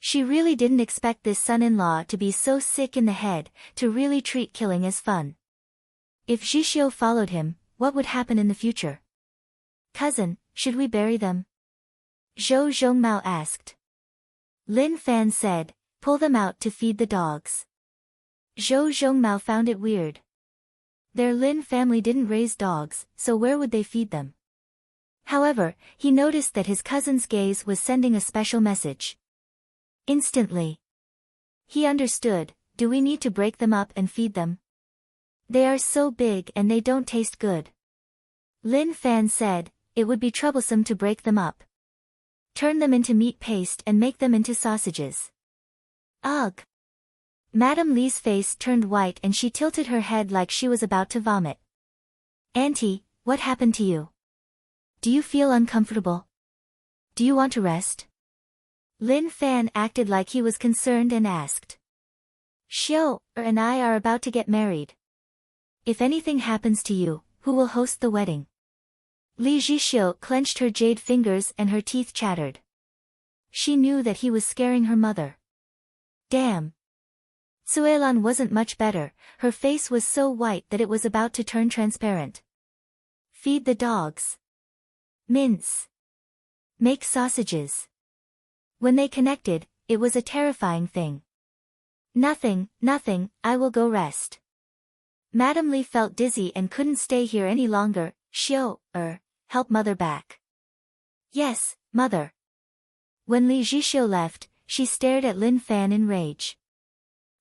She really didn't expect this son-in-law to be so sick in the head, to really treat killing as fun. If Zhixiu followed him, what would happen in the future? Cousin, should we bury them? Zhou Zhongmao asked. Lin Fan said, pull them out to feed the dogs. Zhou Zhongmao found it weird. Their Lin family didn't raise dogs, so where would they feed them? However, he noticed that his cousin's gaze was sending a special message. Instantly. He understood, do we need to break them up and feed them? They are so big and they don't taste good. Lin Fan said, it would be troublesome to break them up. Turn them into meat paste and make them into sausages. Ugh! Madame Li's face turned white and she tilted her head like she was about to vomit. Auntie, what happened to you? Do you feel uncomfortable? Do you want to rest? Lin Fan acted like he was concerned and asked. Xiu and I are about to get married. If anything happens to you, who will host the wedding? Li Zhixiu clenched her jade fingers and her teeth chattered. She knew that he was scaring her mother. Damn. Suelan wasn't much better, her face was so white that it was about to turn transparent. Feed the dogs. Mince. Make sausages. When they connected, it was a terrifying thing. Nothing, I will go rest. Madame Li felt dizzy and couldn't stay here any longer. Xiu, help mother back. Yes, mother. When Li Zhixiu left, she stared at Lin Fan in rage.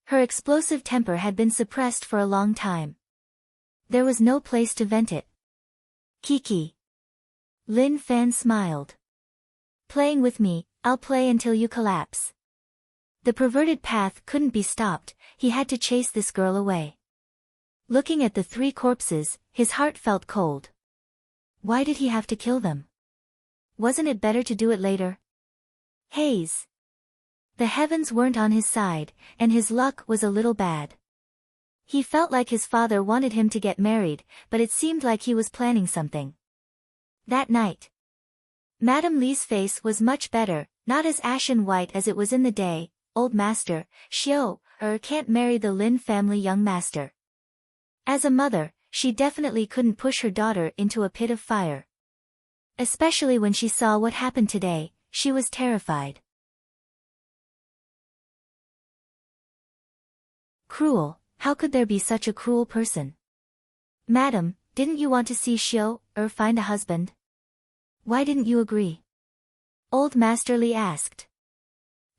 Her explosive temper had been suppressed for a long time. There was no place to vent it. Kiki. Lin Fan smiled. Playing with me, I'll play until you collapse. The perverted path couldn't be stopped, he had to chase this girl away. Looking at the 3 corpses, his heart felt cold. Why did he have to kill them? Wasn't it better to do it later? Haze. The heavens weren't on his side, and his luck was a little bad. He felt like his father wanted him to get married, but it seemed like he was planning something. That night, Madame Li's face was much better, not as ashen white as it was in the day. Old master, Xiu, can't marry the Lin family young master. As a mother, she definitely couldn't push her daughter into a pit of fire. Especially when she saw what happened today, she was terrified. Cruel, how could there be such a cruel person? Madam, didn't you want to see Xiu, find a husband? Why didn't you agree? Old Master Li asked.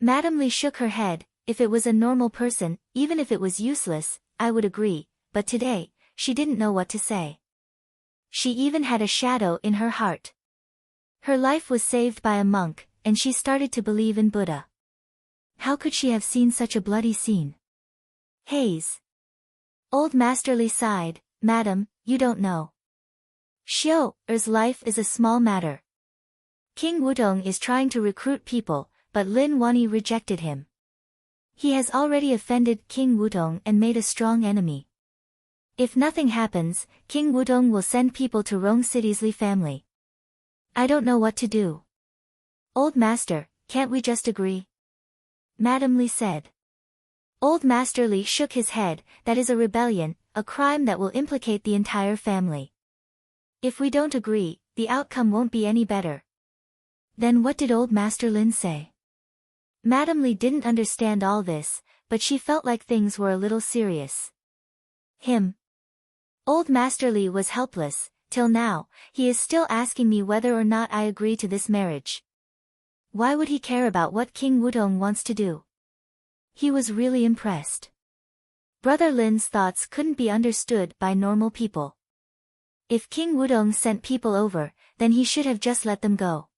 Madame Li shook her head, if it was a normal person, even if it was useless, I would agree, but today, she didn't know what to say. She even had a shadow in her heart. Her life was saved by a monk, and she started to believe in Buddha. How could she have seen such a bloody scene? Haze. Old Master Li sighed, Madam, you don't know. Xiu's life is a small matter. King Wudong is trying to recruit people, but Lin Wanyi rejected him. He has already offended King Wudong and made a strong enemy. If nothing happens, King Wudong will send people to Rong City's Li family. I don't know what to do. Old Master, can't we just agree? Madame Li said. Old Master Li shook his head, that is a rebellion, a crime that will implicate the entire family. If we don't agree, the outcome won't be any better. Then what did Old Master Lin say? Madame Li didn't understand all this, but she felt like things were a little serious. Him. Old Master Li was helpless, till now, he is still asking me whether or not I agree to this marriage. Why would he care about what King Wudong wants to do? He was really impressed. Brother Lin's thoughts couldn't be understood by normal people. If King Wudong sent people over, then he should have just let them go.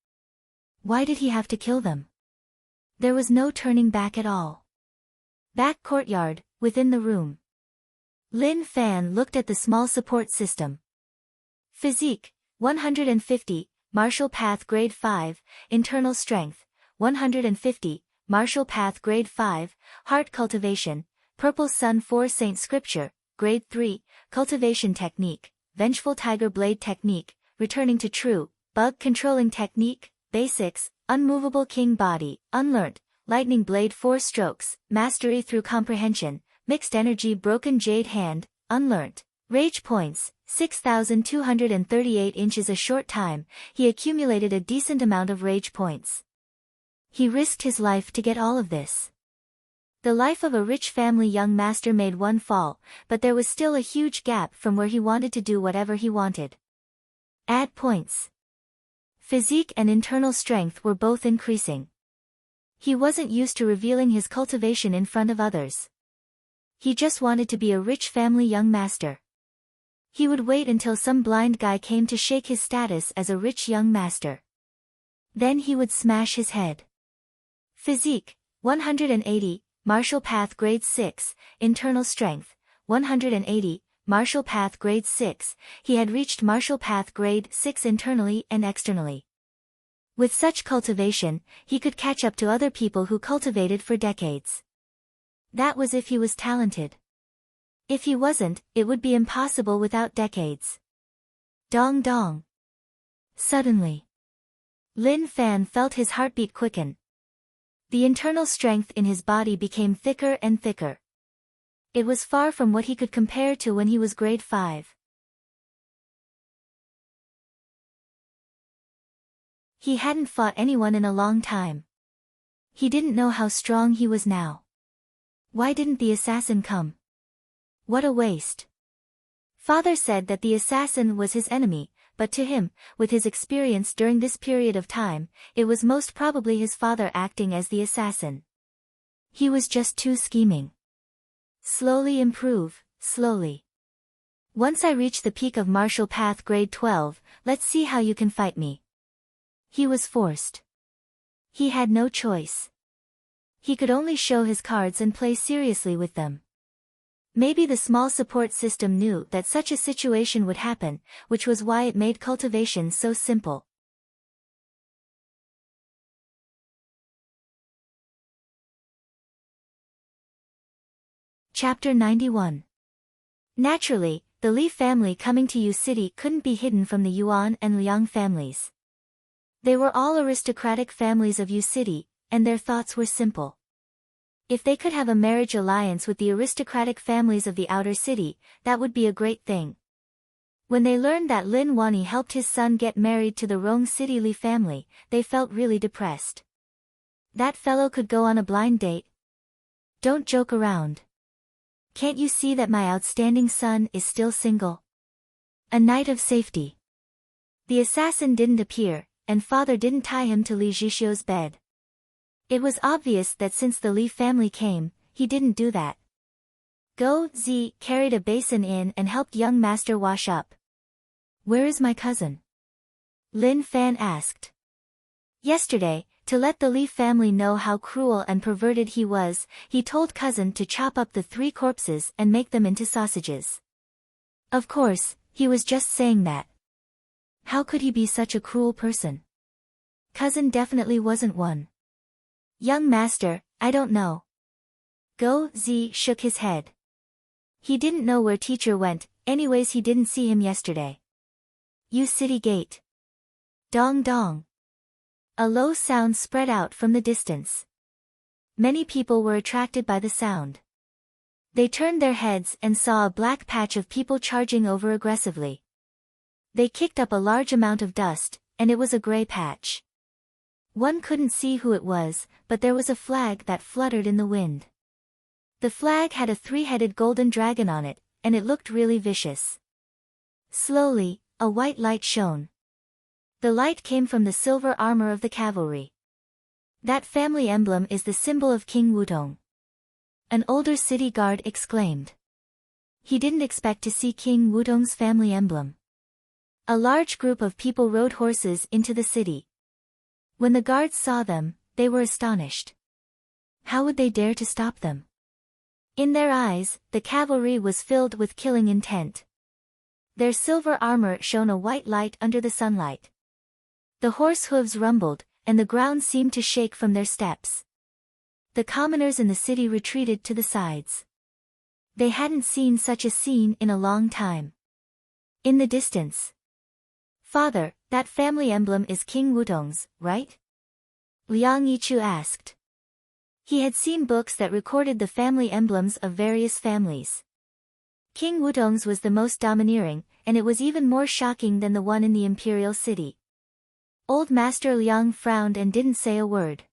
Why did he have to kill them? There was no turning back at all. Back courtyard, within the room. Lin Fan looked at the small support system. Physique, 150, Martial Path Grade 5, Internal Strength, 150, Martial Path Grade 5, Heart Cultivation, Purple Sun 4 Saint Scripture, Grade 3, Cultivation Technique, Vengeful Tiger Blade Technique, Returning to True, Bug Controlling Technique, Basics, Unmovable King Body, Unlearned, Lightning Blade 4 Strokes, Mastery Through Comprehension, Mixed Energy Broken Jade Hand, Unlearned. Rage points, 6,238 inches. A short time, he accumulated a decent amount of rage points. He risked his life to get all of this. The life of a rich family young master made one fall, but there was still a huge gap from where he wanted to do whatever he wanted. Add points. Physique and internal strength were both increasing. He wasn't used to revealing his cultivation in front of others. He just wanted to be a rich family young master. He would wait until some blind guy came to shake his status as a rich young master. Then he would smash his head. Physique, 180, Martial Path Grade 6, Internal Strength, 180, Martial Path Grade 6, he had reached Martial Path Grade 6 internally and externally. With such cultivation, he could catch up to other people who cultivated for decades. That was if he was talented. If he wasn't, it would be impossible without decades. Dong dong. Suddenly, Lin Fan felt his heartbeat quicken. The internal strength in his body became thicker and thicker. It was far from what he could compare to when he was grade 5. He hadn't fought anyone in a long time. He didn't know how strong he was now. Why didn't the assassin come? What a waste. Father said that the assassin was his enemy, but to him, with his experience during this period of time, it was most probably his father acting as the assassin. He was just too scheming. Slowly improve, slowly. Once I reach the peak of Martial Path Grade 12, let's see how you can fight me. He was forced. He had no choice. He could only show his cards and play seriously with them. Maybe the small support system knew that such a situation would happen, which was why it made cultivation so simple. Chapter 91. Naturally, the Li family coming to Yu City couldn't be hidden from the Yuan and Liang families. They were all aristocratic families of Yu City, and their thoughts were simple. If they could have a marriage alliance with the aristocratic families of the outer city, that would be a great thing. When they learned that Lin Wani helped his son get married to the Rong City Li family, they felt really depressed. That fellow could go on a blind date. Don't joke around. Can't you see that my outstanding son is still single? A night of safety. The assassin didn't appear, and father didn't tie him to Li Zhixio's bed. It was obvious that since the Li family came, he didn't do that. Go Zi carried a basin in and helped young master wash up. Where is my cousin? Lin Fan asked. Yesterday, to let the Li family know how cruel and perverted he was, he told cousin to chop up the 3 corpses and make them into sausages. Of course, he was just saying that. How could he be such a cruel person? Cousin definitely wasn't one. Young master, I don't know. Go Zi shook his head. He didn't know where teacher went, anyways he didn't see him yesterday. Yu City Gate. Dong dong. A low sound spread out from the distance. Many people were attracted by the sound. They turned their heads and saw a black patch of people charging over aggressively. They kicked up a large amount of dust, and it was a gray patch. One couldn't see who it was, but there was a flag that fluttered in the wind. The flag had a 3-headed golden dragon on it, and it looked really vicious. Slowly, a white light shone. The light came from the silver armor of the cavalry. That family emblem is the symbol of King Wutong. An older city guard exclaimed. He didn't expect to see King Wutong's family emblem. A large group of people rode horses into the city. When the guards saw them, they were astonished. How would they dare to stop them? In their eyes, the cavalry was filled with killing intent. Their silver armor shone a white light under the sunlight. The horse hooves rumbled, and the ground seemed to shake from their steps. The commoners in the city retreated to the sides. They hadn't seen such a scene in a long time. In the distance. "Father, that family emblem is King Wudong's, right?" Liang Yichu asked. He had seen books that recorded the family emblems of various families. King Wudong's was the most domineering, and it was even more shocking than the one in the imperial city. Old Master Liang frowned and didn't say a word.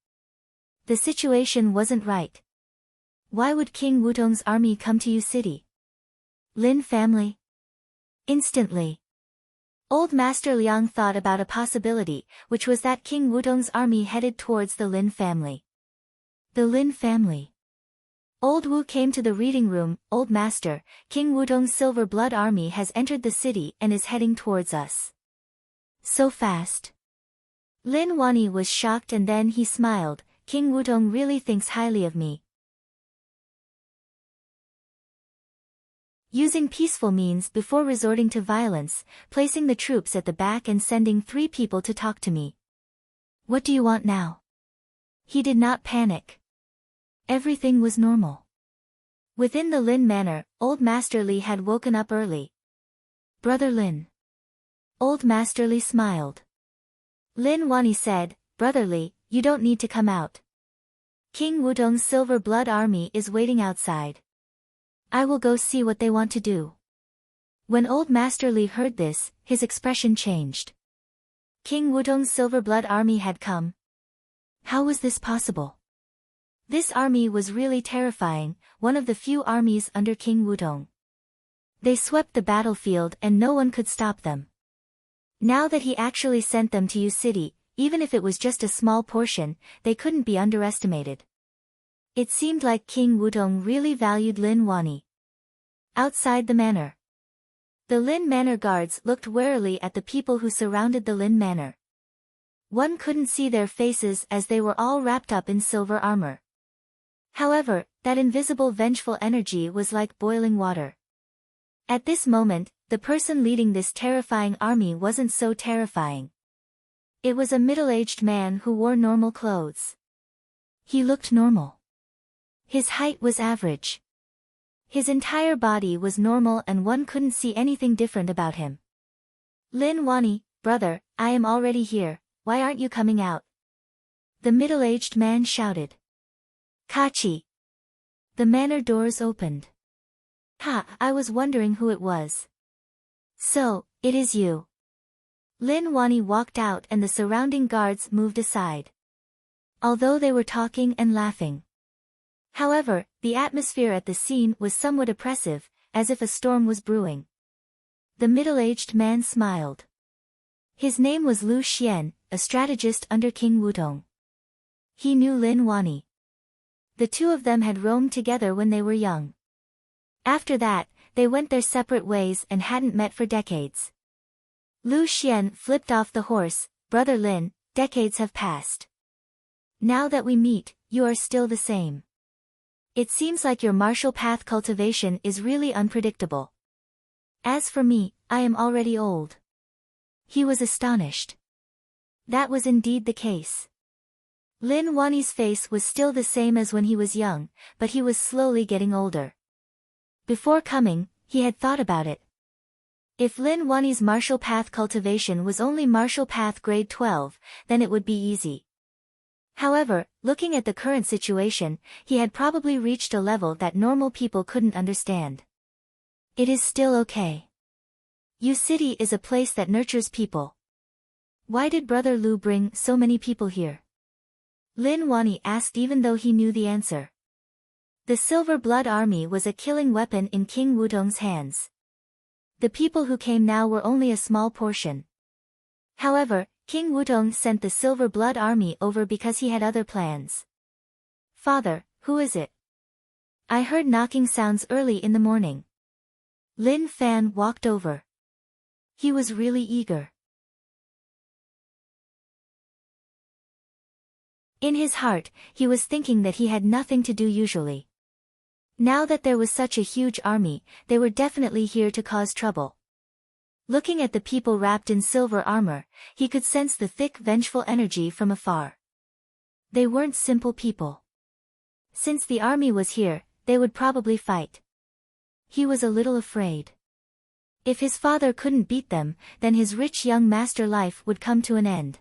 The situation wasn't right. Why would King Wudong's army come to Yu City? Lin family? Instantly. Old Master Liang thought about a possibility, which was that King Wudong's army headed towards the Lin family. The Lin family. Old Wu came to the reading room. "Old Master, King Wudong's Silver Blood army has entered the city and is heading towards us." "So fast?" Lin Wani was shocked, and then he smiled. "King Wudong really thinks highly of me." Using peaceful means before resorting to violence, placing the troops at the back and sending 3 people to talk to me. "What do you want now?" He did not panic. Everything was normal. Within the Lin manor, Old Master Li had woken up early. "Brother Lin." Old Master Li smiled. Lin Wani said, "Brother Li, you don't need to come out. King Wudong's Silver Blood army is waiting outside. I will go see what they want to do." When Old Master Li heard this, his expression changed. King Wudong's Silver Blood army had come. How was this possible? This army was really terrifying, one of the few armies under King Wudong. They swept the battlefield and no one could stop them. Now that he actually sent them to Yu City, even if it was just a small portion, they couldn't be underestimated. It seemed like King Wudong really valued Lin Wani. Outside the manor. The Lin Manor guards looked warily at the people who surrounded the Lin Manor. One couldn't see their faces as they were all wrapped up in silver armor. However, that invisible vengeful energy was like boiling water. At this moment, the person leading this terrifying army wasn't so terrifying. It was a middle-aged man who wore normal clothes. He looked normal. His height was average. His entire body was normal and one couldn't see anything different about him. "Lin Wani, brother, I am already here, why aren't you coming out?" The middle-aged man shouted. "Kachi!" The manor doors opened. "Ha, I was wondering who it was." "So, it is you." Lin Wani walked out and the surrounding guards moved aside. Although they were talking and laughing. However, the atmosphere at the scene was somewhat oppressive, as if a storm was brewing. The middle-aged man smiled. His name was Lu Xian, a strategist under King Wudong. He knew Lin Wani. The two of them had roamed together when they were young. After that, they went their separate ways and hadn't met for decades. Lu Xian flipped off the horse. "Brother Lin, decades have passed. Now that we meet, you are still the same. It seems like your martial path cultivation is really unpredictable. As for me, I am already old." He was astonished. That was indeed the case. Lin Wani's face was still the same as when he was young, but he was slowly getting older. Before coming, he had thought about it. If Lin Wani's martial path cultivation was only martial path grade 12, then it would be easy. However, looking at the current situation, he had probably reached a level that normal people couldn't understand. It is still okay. Yu City is a place that nurtures people. Why did Brother Lu bring so many people here? Lin Wani asked even though he knew the answer. The Silver Blood army was a killing weapon in King Wudong's hands. The people who came now were only a small portion. However, King Wudong sent the Silver Blood army over because he had other plans. "Father, who is it? I heard knocking sounds early in the morning." Lin Fan walked over. He was really eager. In his heart, he was thinking that he had nothing to do usually. Now that there was such a huge army, they were definitely here to cause trouble. Looking at the people wrapped in silver armor, he could sense the thick vengeful energy from afar. They weren't simple people. Since the army was here, they would probably fight. He was a little afraid. If his father couldn't beat them, then his rich young master life would come to an end.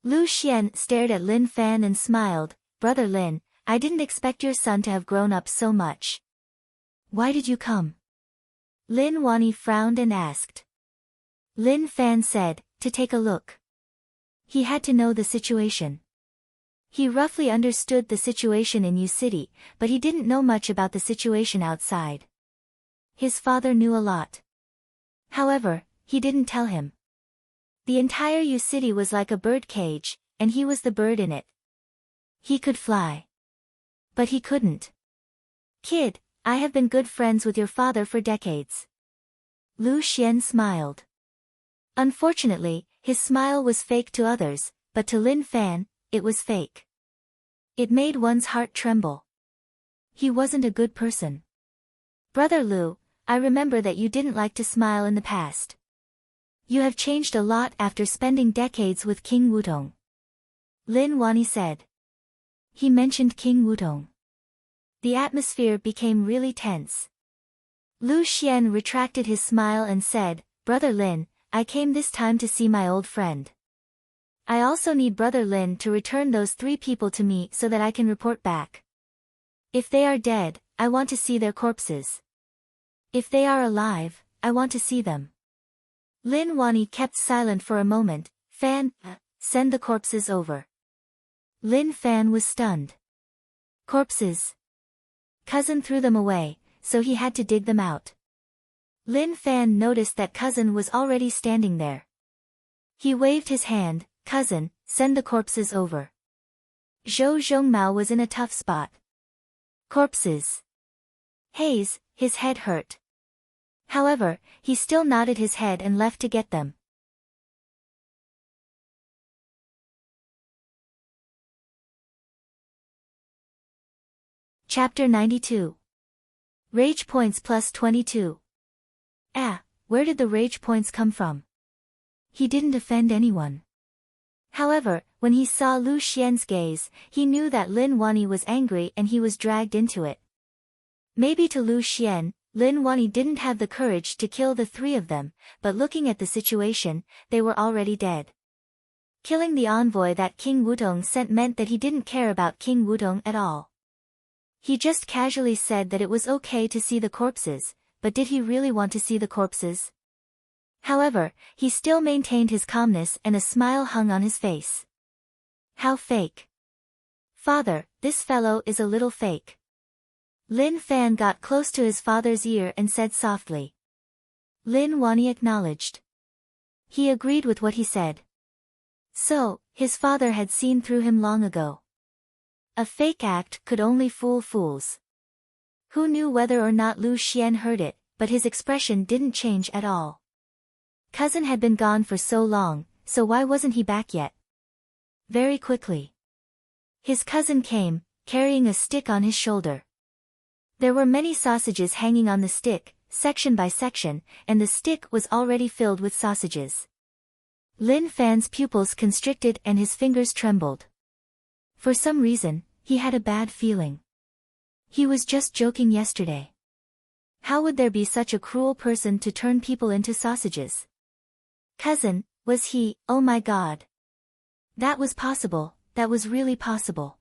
Lu Xian stared at Lin Fan and smiled. Brother Lin, I didn't expect your son to have grown up so much. Why did you come? Lin Wani frowned and asked. Lin Fan said, to take a look. He had to know the situation. He roughly understood the situation in Yu City, but he didn't know much about the situation outside. His father knew a lot. However, he didn't tell him. The entire Yu City was like a bird cage, and he was the bird in it. He could fly. But he couldn't. Kid, I have been good friends with your father for decades. Lu Xian smiled. Unfortunately, his smile was fake to others, but to Lin Fan, it was fake. It made one's heart tremble. He wasn't a good person. Brother Lu, I remember that you didn't like to smile in the past. You have changed a lot after spending decades with King Wutong. Lin Wani said. He mentioned King Wutong. The atmosphere became really tense. Lu Xian retracted his smile and said, Brother Lin, I came this time to see my old friend. I also need Brother Lin to return those 3 people to me so that I can report back. If they are dead, I want to see their corpses. If they are alive, I want to see them. Lin Wani kept silent for a moment. Fan, send the corpses over. Lin Fan was stunned. Corpses. Cousin threw them away, so he had to dig them out. Lin Fan noticed that Cousin was already standing there. He waved his hand. Cousin, send the corpses over. Zhou Zhongmao was in a tough spot. Corpses. Haze, his head hurt. However, he still nodded his head and left to get them. Chapter 92. Rage points plus 22. Where did the rage points come from? He didn't offend anyone. However, when he saw Lu Xian's gaze, he knew that Lin Wani was angry and he was dragged into it. Maybe to Lu Xian, Lin Wani didn't have the courage to kill the 3 of them, but looking at the situation, they were already dead. Killing the envoy that King Wutong sent meant that he didn't care about King Wutong at all. He just casually said that it was okay to see the corpses, but did he really want to see the corpses? However, he still maintained his calmness and a smile hung on his face. How fake. Father, this fellow is a little fake. Lin Fan got close to his father's ear and said softly. Lin Wani acknowledged. He agreed with what he said. So, his father had seen through him long ago. A fake act could only fool fools. Who knew whether or not Lu Xian heard it, but his expression didn't change at all. Cousin had been gone for so long, so why wasn't he back yet? Very quickly. His cousin came, carrying a stick on his shoulder. There were many sausages hanging on the stick, section by section, and the stick was already filled with sausages. Lin Fan's pupils constricted and his fingers trembled. For some reason, he had a bad feeling. He was just joking yesterday. How would there be such a cruel person to turn people into sausages? Cousin, was he, oh my God. That was possible, that was really possible.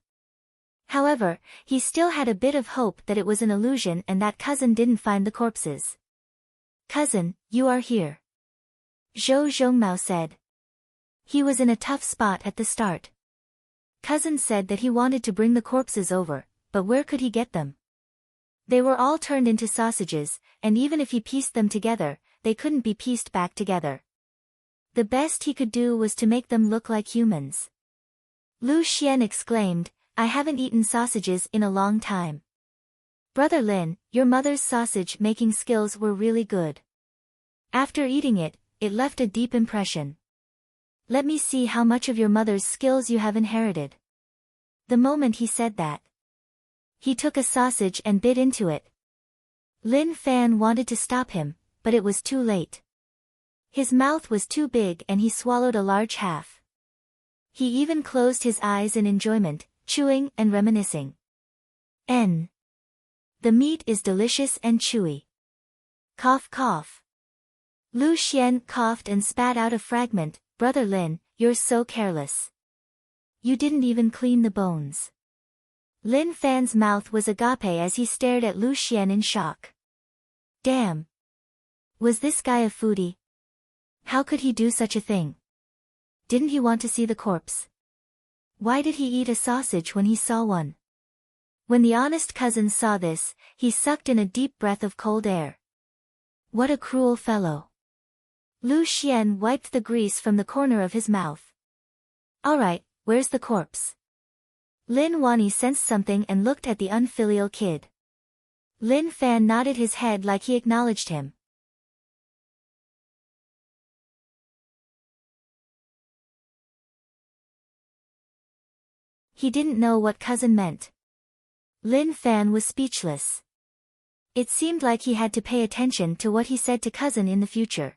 However, he still had a bit of hope that it was an illusion and that Cousin didn't find the corpses. Cousin, you are here. Zhou Zhongmao said. He was in a tough spot at the start. Cousin said that he wanted to bring the corpses over, but where could he get them? They were all turned into sausages, and even if he pieced them together, they couldn't be pieced back together. The best he could do was to make them look like humans. Lu Xian exclaimed, I haven't eaten sausages in a long time. Brother Lin, your mother's sausage-making skills were really good. After eating it, it left a deep impression. Let me see how much of your mother's skills you have inherited. The moment he said that, He took a sausage and bit into it. Lin Fan wanted to stop him, but it was too late. His mouth was too big and he swallowed a large half. He even closed his eyes in enjoyment, chewing and reminiscing. N. The meat is delicious and chewy. Cough cough. Lu Xian coughed and spat out a fragment. Brother Lin, you're so careless. You didn't even clean the bones. Lin Fan's mouth was agape as he stared at Lu Xian in shock. Damn. Was this guy a foodie? How could he do such a thing? Didn't he want to see the corpse? Why did he eat a sausage when he saw one? When the honest cousin saw this, he sucked in a deep breath of cold air. What a cruel fellow. Lu Xian wiped the grease from the corner of his mouth. Alright, where's the corpse? Lin Wani sensed something and looked at the unfilial kid. Lin Fan nodded his head like he acknowledged him. He didn't know what cousin meant. Lin Fan was speechless. It seemed like he had to pay attention to what he said to cousin in the future.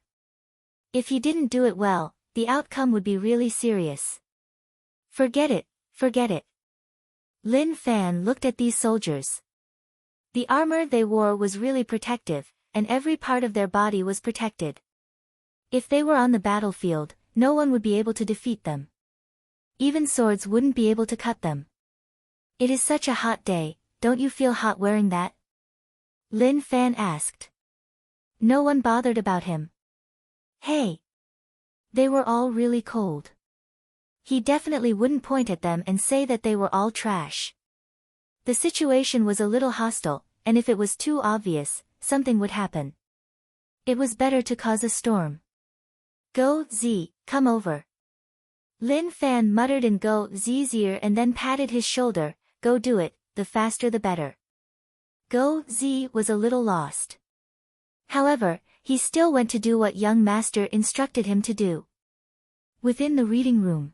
If he didn't do it well, the outcome would be really serious. Forget it, forget it. Lin Fan looked at these soldiers. The armor they wore was really protective, and every part of their body was protected. If they were on the battlefield, no one would be able to defeat them. Even swords wouldn't be able to cut them. It is such a hot day, don't you feel hot wearing that? Lin Fan asked. No one bothered about him. Hey! They were all really cold. He definitely wouldn't point at them and say that they were all trash. The situation was a little hostile, and if it was too obvious, something would happen. It was better to cause a storm. Go, Z, come over. Lin Fan muttered in Go Z's ear and then patted his shoulder. Go do it, the faster the better. Go Z was a little lost. However, he still went to do what young master instructed him to do. Within the reading room.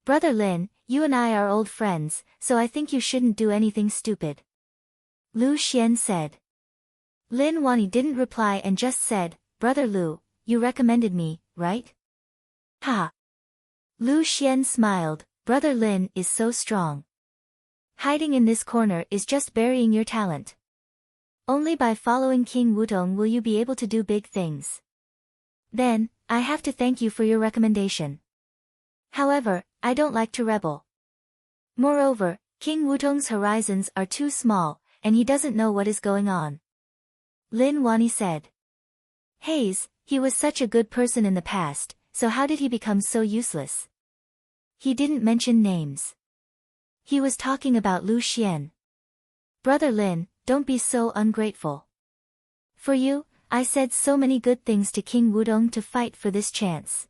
Brother Lin, you and I are old friends, so I think you shouldn't do anything stupid. Lu Xian said. Lin Wani didn't reply and just said, Brother Lu, you recommended me, right? Ha! Lu Xian smiled. Brother Lin is so strong. Hiding in this corner is just burying your talent. Only by following King Wutong will you be able to do big things. Then, I have to thank you for your recommendation. However, I don't like to rebel. Moreover, King Wutong's horizons are too small, and he doesn't know what is going on. Lin Wani said. Hayes, he was such a good person in the past, so how did he become so useless? He didn't mention names. He was talking about Lu Xian. Brother Lin, don't be so ungrateful. For you, I said so many good things to King Wudong to fight for this chance.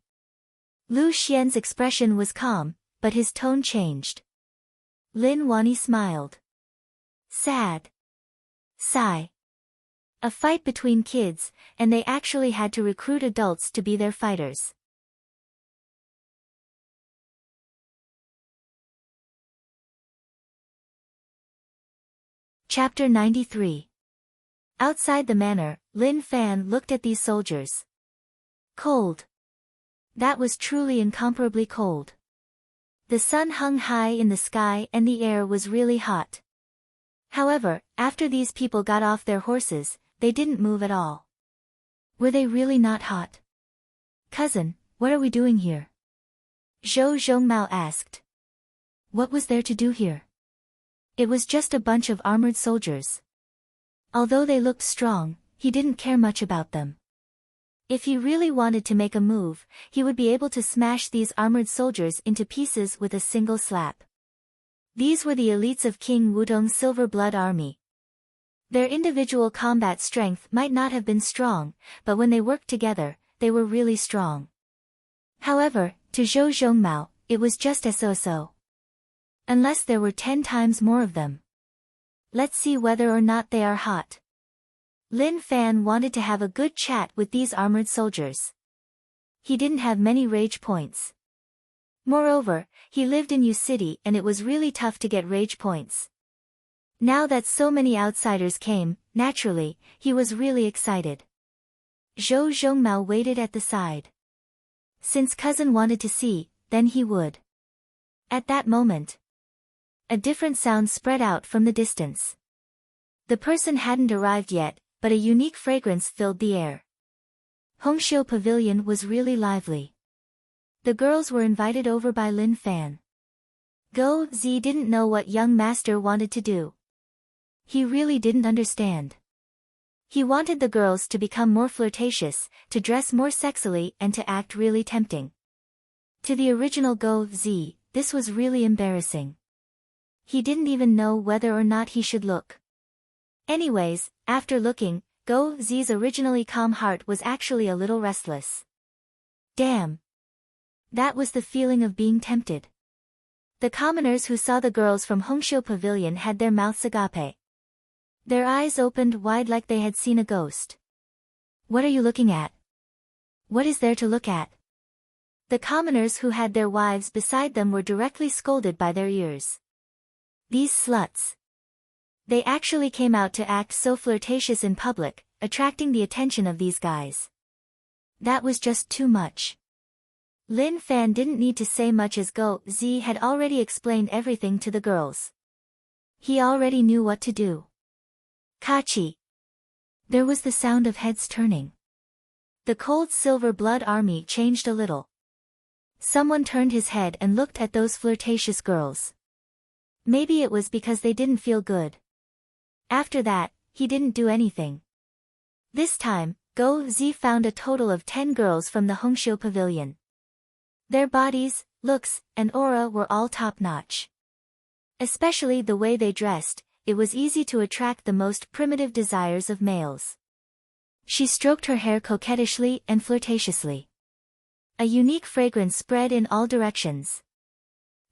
Lu Xian's expression was calm, but his tone changed. Lin Wani smiled. Sad. Sigh. A fight between kids, and they actually had to recruit adults to be their fighters. Chapter 93. Outside the manor, Lin Fan looked at these soldiers. Cold. That was truly incomparably cold. The sun hung high in the sky and the air was really hot. However, after these people got off their horses, they didn't move at all. Were they really not hot? Cousin, what are we doing here? Zhou Zhongmao asked. What was there to do here? It was just a bunch of armored soldiers. Although they looked strong, he didn't care much about them. If he really wanted to make a move, he would be able to smash these armored soldiers into pieces with a single slap. These were the elites of King Wudong's Silver Blood Army. Their individual combat strength might not have been strong, but when they worked together, they were really strong. However, to Zhou Zhongmao, it was just so. Unless there were 10 times more of them. Let's see whether or not they are hot. Lin Fan wanted to have a good chat with these armored soldiers. He didn't have many rage points. Moreover, he lived in Yu City and it was really tough to get rage points. Now that so many outsiders came, naturally, he was really excited. Zhou Zhongmao waited at the side. Since cousin wanted to see, then he would. At that moment, a different sound spread out from the distance. The person hadn't arrived yet, but a unique fragrance filled the air. Hongxiu Pavilion was really lively. The girls were invited over by Lin Fan. Go Zi didn't know what young master wanted to do. He really didn't understand. He wanted the girls to become more flirtatious, to dress more sexily and to act really tempting. To the original Go Zi, this was really embarrassing. He didn't even know whether or not he should look. Anyways, after looking, Go Zi's originally calm heart was actually a little restless. Damn. That was the feeling of being tempted. The commoners who saw the girls from Hongxiu Pavilion had their mouths agape. Their eyes opened wide like they had seen a ghost. What are you looking at? What is there to look at? The commoners who had their wives beside them were directly scolded by their ears. These sluts. They actually came out to act so flirtatious in public, attracting the attention of these guys. That was just too much. Lin Fan didn't need to say much as Go Zi had already explained everything to the girls. He already knew what to do. Kachi. There was the sound of heads turning. The cold silver blood army changed a little. Someone turned his head and looked at those flirtatious girls. Maybe it was because they didn't feel good. After that, he didn't do anything. This time, Go Zi found a total of 10 girls from the Hongxiu Pavilion. Their bodies, looks, and aura were all top-notch. Especially the way they dressed, it was easy to attract the most primitive desires of males. She stroked her hair coquettishly and flirtatiously. A unique fragrance spread in all directions.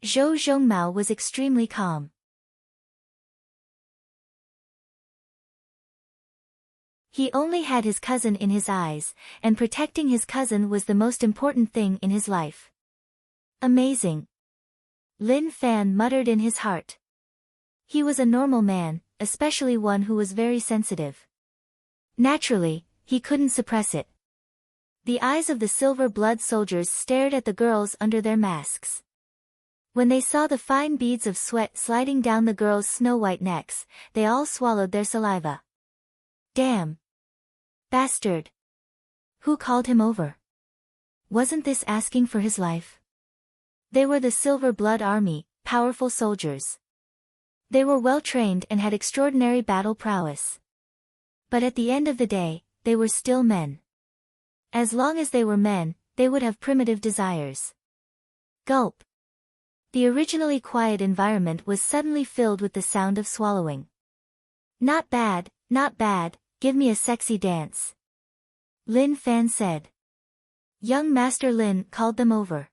Zhou Zhongmao was extremely calm. He only had his cousin in his eyes, and protecting his cousin was the most important thing in his life. Amazing. Lin Fan muttered in his heart. He was a normal man, especially one who was very sensitive. Naturally, he couldn't suppress it. The eyes of the silver blood soldiers stared at the girls under their masks. When they saw the fine beads of sweat sliding down the girls' snow-white necks, they all swallowed their saliva. Damn. Bastard. Who called him over? Wasn't this asking for his life? They were the Silver Blood Army, powerful soldiers. They were well-trained and had extraordinary battle prowess. But at the end of the day, they were still men. As long as they were men, they would have primitive desires. Gulp. The originally quiet environment was suddenly filled with the sound of swallowing. Not bad, give me a sexy dance. Lin Fan said. Young Master Lin called them over.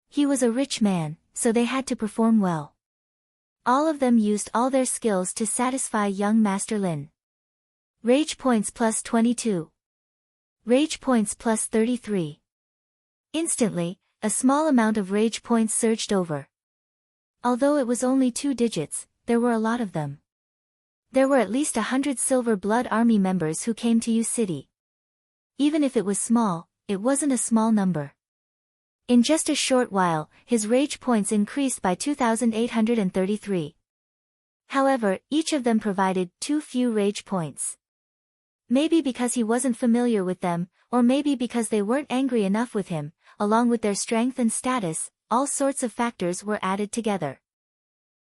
He was a rich man, so they had to perform well. All of them used all their skills to satisfy young Master Lin. Rage points plus 22. Rage points plus 33. Instantly, a small amount of rage points surged over. Although it was only 2 digits, there were a lot of them. There were at least 100 Silver Blood Army members who came to U City. Even if it was small, it wasn't a small number. In just a short while, his rage points increased by 2,833. However, each of them provided too few rage points. Maybe because he wasn't familiar with them, or maybe because they weren't angry enough with him, along with their strength and status, all sorts of factors were added together.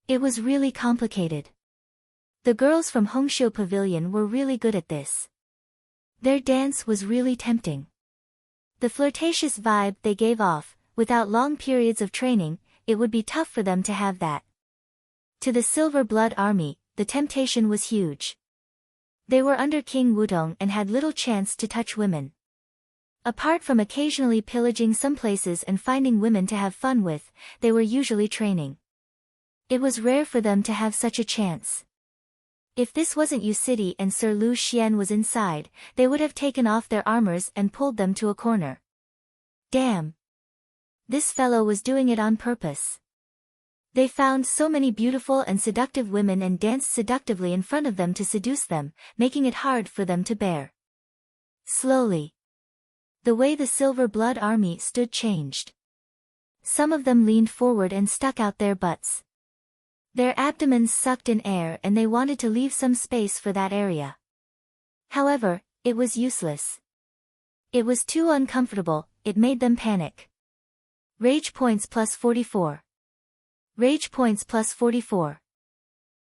It was really complicated. The girls from Hongxiu Pavilion were really good at this. Their dance was really tempting. The flirtatious vibe they gave off, without long periods of training, it would be tough for them to have that. To the Silver Blood Army, the temptation was huge. They were under King Wudong and had little chance to touch women. Apart from occasionally pillaging some places and finding women to have fun with, they were usually training. It was rare for them to have such a chance. If this wasn't U City and Sir Lu Xian was inside, they would have taken off their armors and pulled them to a corner. Damn. This fellow was doing it on purpose. They found so many beautiful and seductive women and danced seductively in front of them to seduce them, making it hard for them to bear. Slowly, the way the Silver Blood Army stood changed. Some of them leaned forward and stuck out their butts. Their abdomens sucked in air and they wanted to leave some space for that area. However, it was useless. It was too uncomfortable, it made them panic. Rage points plus 44. Rage points plus 44.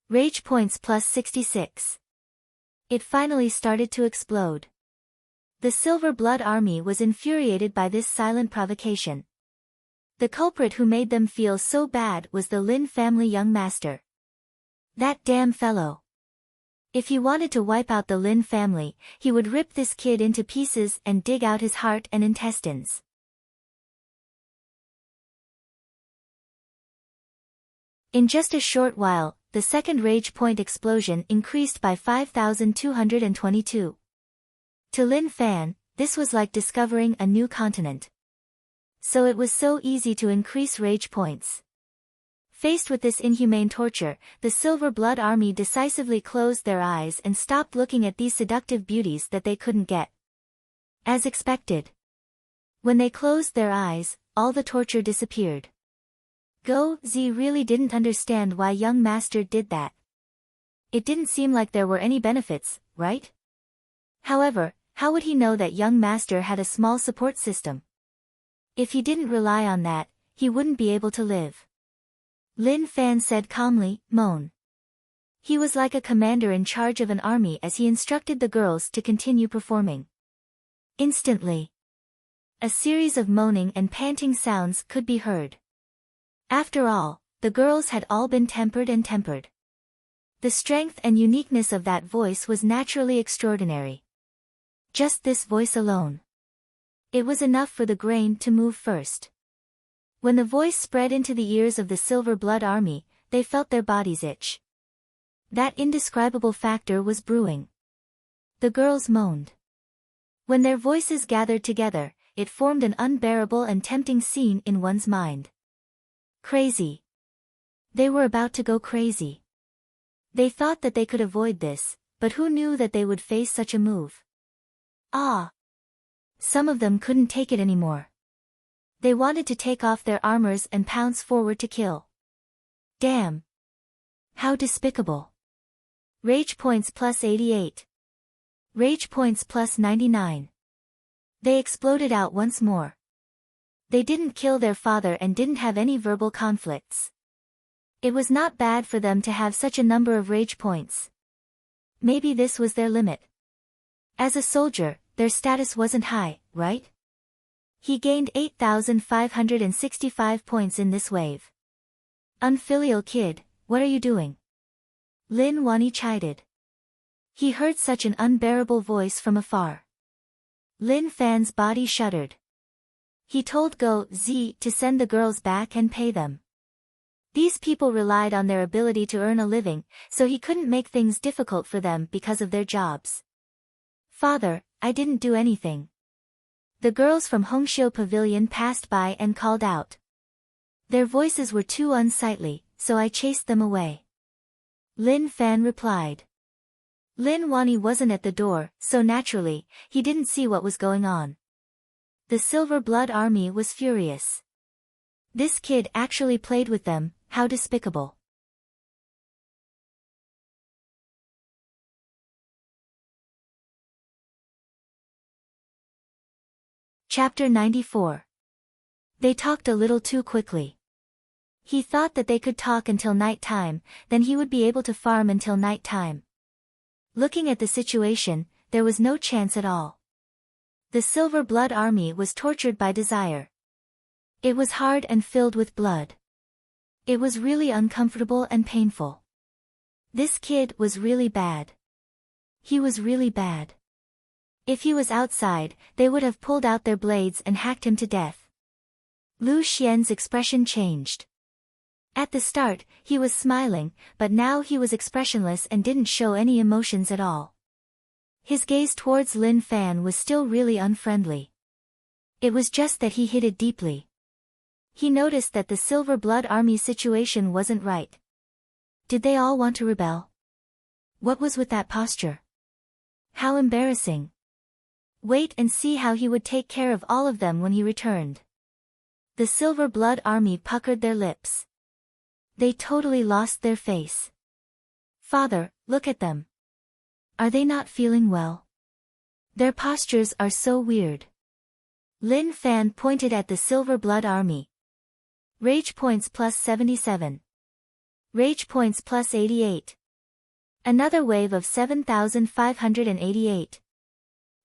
Rage points plus 66. It finally started to explode. The Silver Blood Army was infuriated by this silent provocation. The culprit who made them feel so bad was the Lin family young master. That damn fellow. If he wanted to wipe out the Lin family, he would rip this kid into pieces and dig out his heart and intestines. In just a short while, the second rage point explosion increased by 5,222. To Lin Fan, this was like discovering a new continent. So it was so easy to increase rage points. Faced with this inhumane torture, the Silver Blood Army decisively closed their eyes and stopped looking at these seductive beauties that they couldn't get. As expected. When they closed their eyes, all the torture disappeared. Go Z really didn't understand why young master did that. It didn't seem like there were any benefits, right? However, how would he know that young master had a small support system? If he didn't rely on that, he wouldn't be able to live. Lin Fan said calmly, moan. He was like a commander in charge of an army as he instructed the girls to continue performing. Instantly, a series of moaning and panting sounds could be heard. After all, the girls had all been tempered and tempered. The strength and uniqueness of that voice was naturally extraordinary. Just this voice alone. It was enough for the grain to move first. When the voice spread into the ears of the Silver Blood Army, they felt their bodies itch. That indescribable factor was brewing. The girls moaned. When their voices gathered together, it formed an unbearable and tempting scene in one's mind. Crazy. They were about to go crazy. They thought that they could avoid this, but who knew that they would face such a move? Ah! Some of them couldn't take it anymore. They wanted to take off their armors and pounce forward to kill. Damn! How despicable! Rage points plus 88. Rage points plus 99. They exploded out once more. They didn't kill their father and didn't have any verbal conflicts. It was not bad for them to have such a number of rage points. Maybe this was their limit. As a soldier, their status wasn't high, right? He gained 8,565 points in this wave. Unfilial kid, what are you doing? Lin Wani chided. He heard such an unbearable voice from afar. Lin Fan's body shuddered. He told Go Z to send the girls back and pay them. These people relied on their ability to earn a living, so he couldn't make things difficult for them because of their jobs. Father, I didn't do anything. The girls from Hongxiu Pavilion passed by and called out. Their voices were too unsightly, so I chased them away. Lin Fan replied. Lin Wani wasn't at the door, so naturally, he didn't see what was going on. The Silver Blood Army was furious. This kid actually played with them, how despicable. Chapter 94. They talked a little too quickly. He thought that they could talk until night time, then he would be able to farm until night time. Looking at the situation, there was no chance at all. The Silver Blood Army was tortured by desire. It was hard and filled with blood. It was really uncomfortable and painful. This kid was really bad. He was really bad. If he was outside, they would have pulled out their blades and hacked him to death. Lu Xian's expression changed. At the start, he was smiling, but now he was expressionless and didn't show any emotions at all. His gaze towards Lin Fan was still really unfriendly. It was just that he hid it deeply. He noticed that the Silver Blood Army's situation wasn't right. Did they all want to rebel? What was with that posture? How embarrassing. Wait and see how he would take care of all of them when he returned. The Silver Blood Army puckered their lips. They totally lost their face. Father, look at them. Are they not feeling well? Their postures are so weird. Lin Fan pointed at the Silver Blood Army. Rage points plus 77. Rage points plus 88. Another wave of 7,588.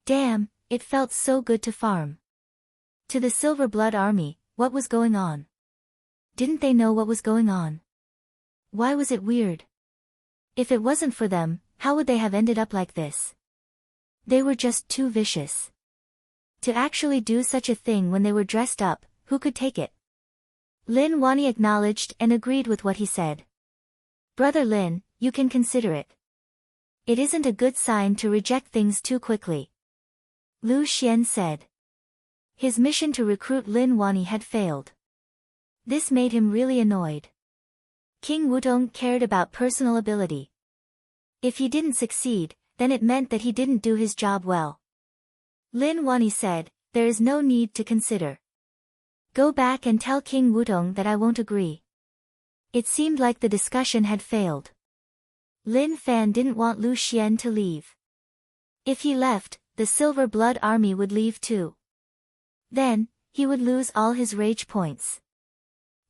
Damn, it felt so good to farm. To the Silver Blood Army, what was going on? Didn't they know what was going on? Why was it weird? If it wasn't for them, how would they have ended up like this? They were just too vicious. To actually do such a thing when they were dressed up, who could take it? Lin Wani acknowledged and agreed with what he said. Brother Lin, you can consider it. It isn't a good sign to reject things too quickly. Lu Xian said. His mission to recruit Lin Wani had failed. This made him really annoyed. King Wudong cared about personal ability. If he didn't succeed, then it meant that he didn't do his job well. Lin Wani said, there is no need to consider. Go back and tell King Wudong that I won't agree. It seemed like the discussion had failed. Lin Fan didn't want Lu Xian to leave. If he left, the Silver Blood Army would leave too. Then, he would lose all his rage points.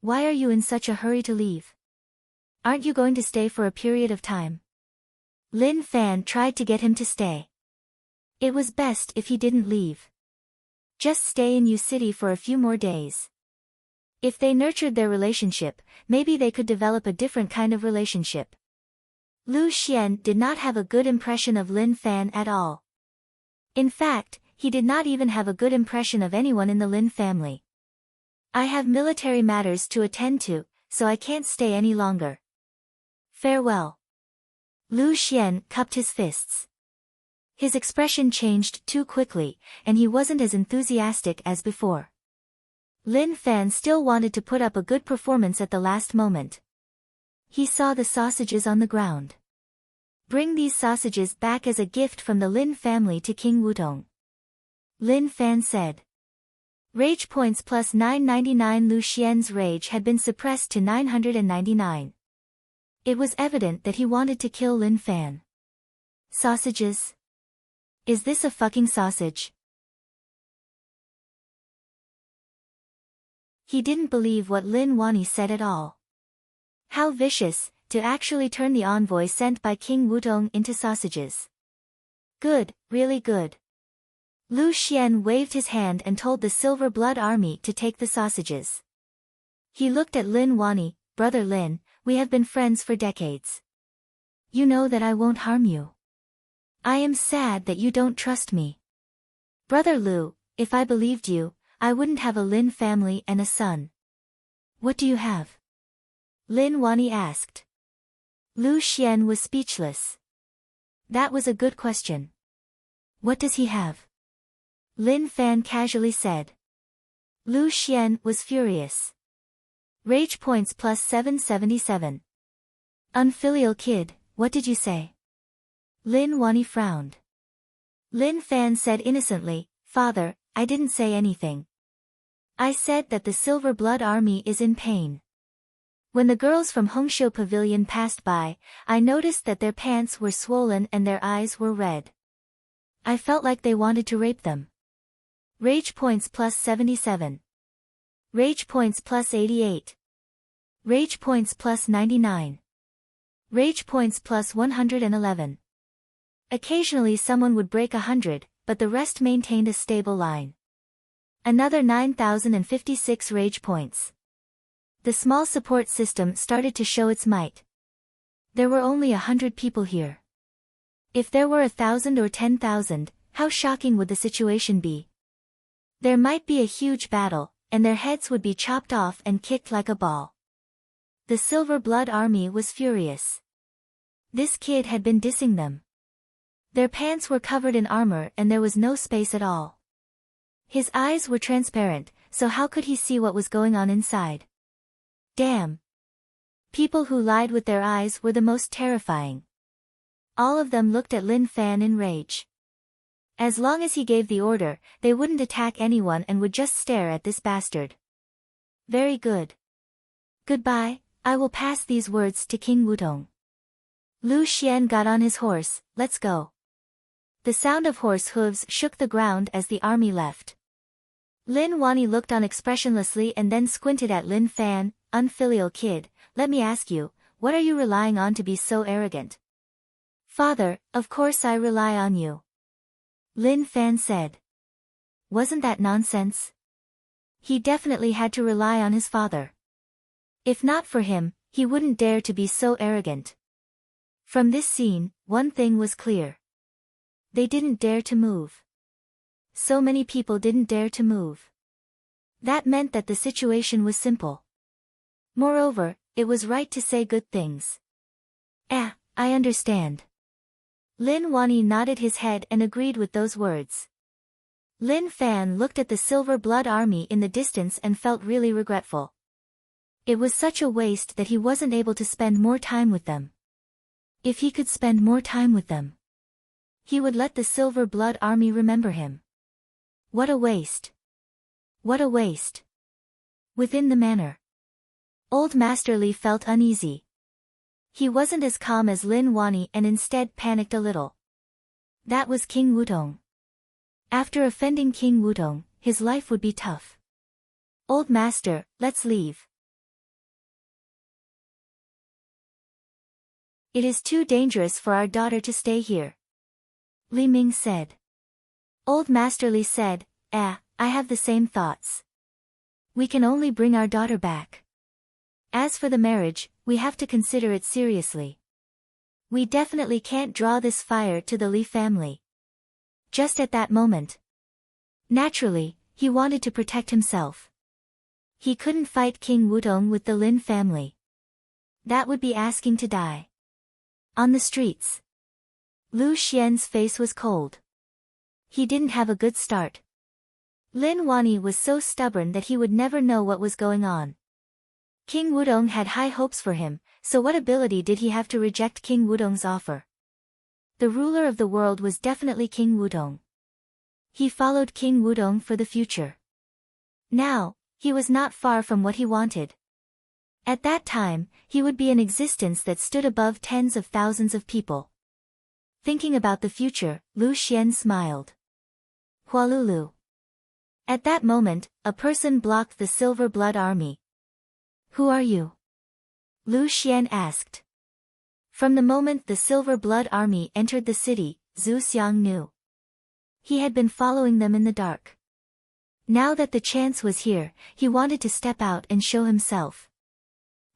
Why are you in such a hurry to leave? Aren't you going to stay for a period of time? Lin Fan tried to get him to stay. It was best if he didn't leave. Just stay in Yu City for a few more days. If they nurtured their relationship, maybe they could develop a different kind of relationship. Lu Xian did not have a good impression of Lin Fan at all. In fact, he did not even have a good impression of anyone in the Lin family. I have military matters to attend to, so I can't stay any longer. Farewell. Lu Xian cupped his fists. His expression changed too quickly, and he wasn't as enthusiastic as before. Lin Fan still wanted to put up a good performance at the last moment. He saw the sausages on the ground. Bring these sausages back as a gift from the Lin family to King Wudong. Lin Fan said. Rage points plus 999. Lu Xian's rage had been suppressed to 999. It was evident that he wanted to kill Lin Fan. Sausages? Is this a fucking sausage? He didn't believe what Lin Wani said at all. How vicious, to actually turn the envoy sent by King Wudong into sausages. Good, really good. Lu Xian waved his hand and told the Silver Blood Army to take the sausages. He looked at Lin Wani. Brother Lin, we have been friends for decades. You know that I won't harm you. I am sad that you don't trust me. Brother Lu, if I believed you, I wouldn't have a Lin family and a son. What do you have? Lin Wani asked. Lu Xian was speechless. That was a good question. What does he have? Lin Fan casually said. Lu Xian was furious. Rage points plus 777. Unfilial kid, what did you say? Lin Wani frowned. Lin Fan said innocently, Father, I didn't say anything. I said that the Silver Blood Army is in pain. When the girls from Hongshou Pavilion passed by, I noticed that their pants were swollen and their eyes were red. I felt like they wanted to rape them. Rage points plus 77. Rage points plus 88. Rage points plus 99. Rage points plus 111. Occasionally someone would break 100, but the rest maintained a stable line. Another 9,056 rage points. The small support system started to show its might. There were only 100 people here. If there were 1,000 or 10,000, how shocking would the situation be? There might be a huge battle, and their heads would be chopped off and kicked like a ball. The Silver Blood Army was furious. This kid had been dissing them. Their pants were covered in armor and there was no space at all. His eyes were transparent, so how could he see what was going on inside? Damn! People who lied with their eyes were the most terrifying. All of them looked at Lin Fan in rage. As long as he gave the order, they wouldn't attack anyone and would just stare at this bastard. Very good. Goodbye, I will pass these words to King Wutong. Lu Xian got on his horse, let's go. The sound of horse hooves shook the ground as the army left. Lin Wani looked on expressionlessly and then squinted at Lin Fan, unfilial kid, let me ask you, what are you relying on to be so arrogant? Father, of course I rely on you. Lin Fan said. Wasn't that nonsense? He definitely had to rely on his father. If not for him, he wouldn't dare to be so arrogant. From this scene, one thing was clear. They didn't dare to move. So many people didn't dare to move. That meant that the situation was simple. Moreover, it was right to say good things. I understand. Lin Wani nodded his head and agreed with those words. Lin Fan looked at the Silver Blood Army in the distance and felt really regretful. It was such a waste that he wasn't able to spend more time with them. If he could spend more time with them, he would let the Silver Blood Army remember him. What a waste! What a waste! Within the manor, Old Master Li felt uneasy. He wasn't as calm as Lin Wani and instead panicked a little. That was King Wutong. After offending King Wutong, his life would be tough. Old Master, let's leave. It is too dangerous for our daughter to stay here. Li Ming said. Old Master Li said, I have the same thoughts. We can only bring our daughter back. As for the marriage, we have to consider it seriously. We definitely can't draw this fire to the Li family. Just at that moment. Naturally, he wanted to protect himself. He couldn't fight King Wutong with the Lin family. That would be asking to die. On the streets, Lu Xian's face was cold. He didn't have a good start. Lin Wani was so stubborn that he would never know what was going on. King Wutong had high hopes for him, so what ability did he have to reject King Wutong's offer? The ruler of the world was definitely King Wutong. He followed King Wutong for the future. Now, he was not far from what he wanted. At that time, he would be an existence that stood above tens of thousands of people. Thinking about the future, Lu Xian smiled. Hualulu. At that moment, a person blocked the Silver Blood Army. Who are you? Lu Xian asked. From the moment the Silver Blood Army entered the city, Zhu Xiang knew. He had been following them in the dark. Now that the chance was here, he wanted to step out and show himself.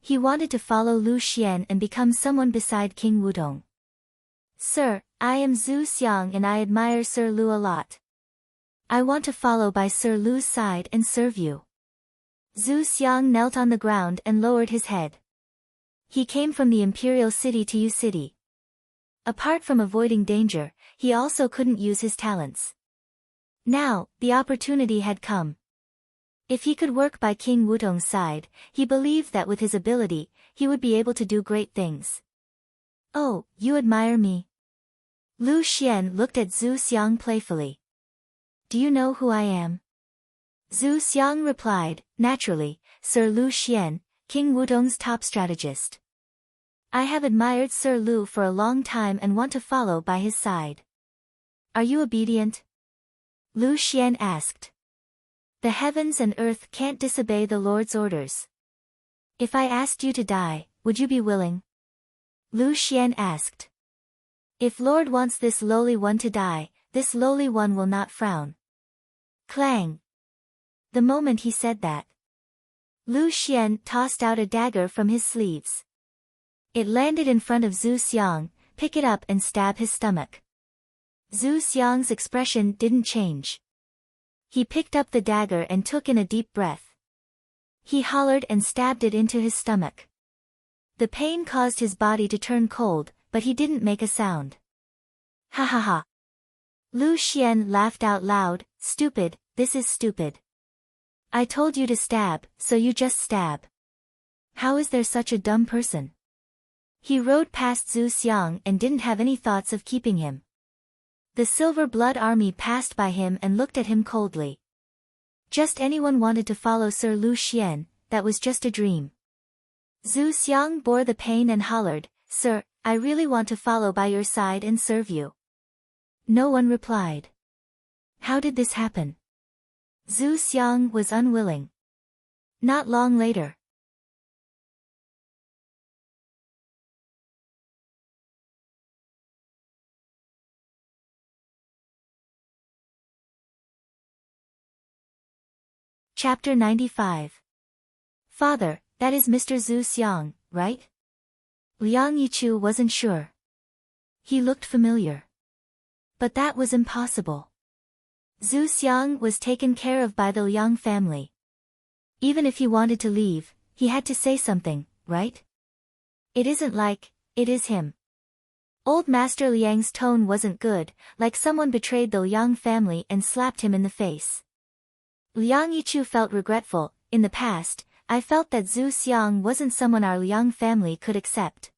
He wanted to follow Lu Xian and become someone beside King Wutong. Sir, I am Zhu Xiang and I admire Sir Lu a lot. I want to follow by Sir Lu's side and serve you. Zhu Xiang knelt on the ground and lowered his head. He came from the imperial city to Yu City. Apart from avoiding danger, he also couldn't use his talents. Now, the opportunity had come. If he could work by King Wutong's side, he believed that with his ability, he would be able to do great things. Oh, you admire me? Lu Xian looked at Zhu Xiang playfully. Do you know who I am? Zhu Xiang replied, naturally, Sir Lu Xian, King Wutong's top strategist. I have admired Sir Lu for a long time and want to follow by his side. Are you obedient? Lu Xian asked. The heavens and earth can't disobey the Lord's orders. If I asked you to die, would you be willing? Lu Xian asked. If Lord wants this lowly one to die, this lowly one will not frown. Clang. The moment he said that, Lu Xian tossed out a dagger from his sleeves. It landed in front of Zhu Xiang, pick it up and stab his stomach. Zhu Xiang's expression didn't change. He picked up the dagger and took in a deep breath. He hollered and stabbed it into his stomach. The pain caused his body to turn cold, but he didn't make a sound. Ha ha ha. Lu Xian laughed out loud, stupid, this is stupid. I told you to stab, so you just stab. How is there such a dumb person? He rode past Zhu Xiang and didn't have any thoughts of keeping him. The Silver Blood Army passed by him and looked at him coldly. Just anyone wanted to follow Sir Lu Xian, that was just a dream. Zhu Xiang bore the pain and hollered, "Sir, I really want to follow by your side and serve you." No one replied. How did this happen? Zhu Xiang was unwilling. Not long later. Chapter 95. Father, that is Mr. Zhu Xiang, right? Liang Yichu wasn't sure. He looked familiar. But that was impossible. Zhu Xiang was taken care of by the Liang family. Even if he wanted to leave, he had to say something, right? It isn't like, it is him. Old Master Liang's tone wasn't good, like someone betrayed the Liang family and slapped him in the face. Liang Yichu felt regretful. In the past, I felt that Zhu Xiang wasn't someone our Liang family could accept.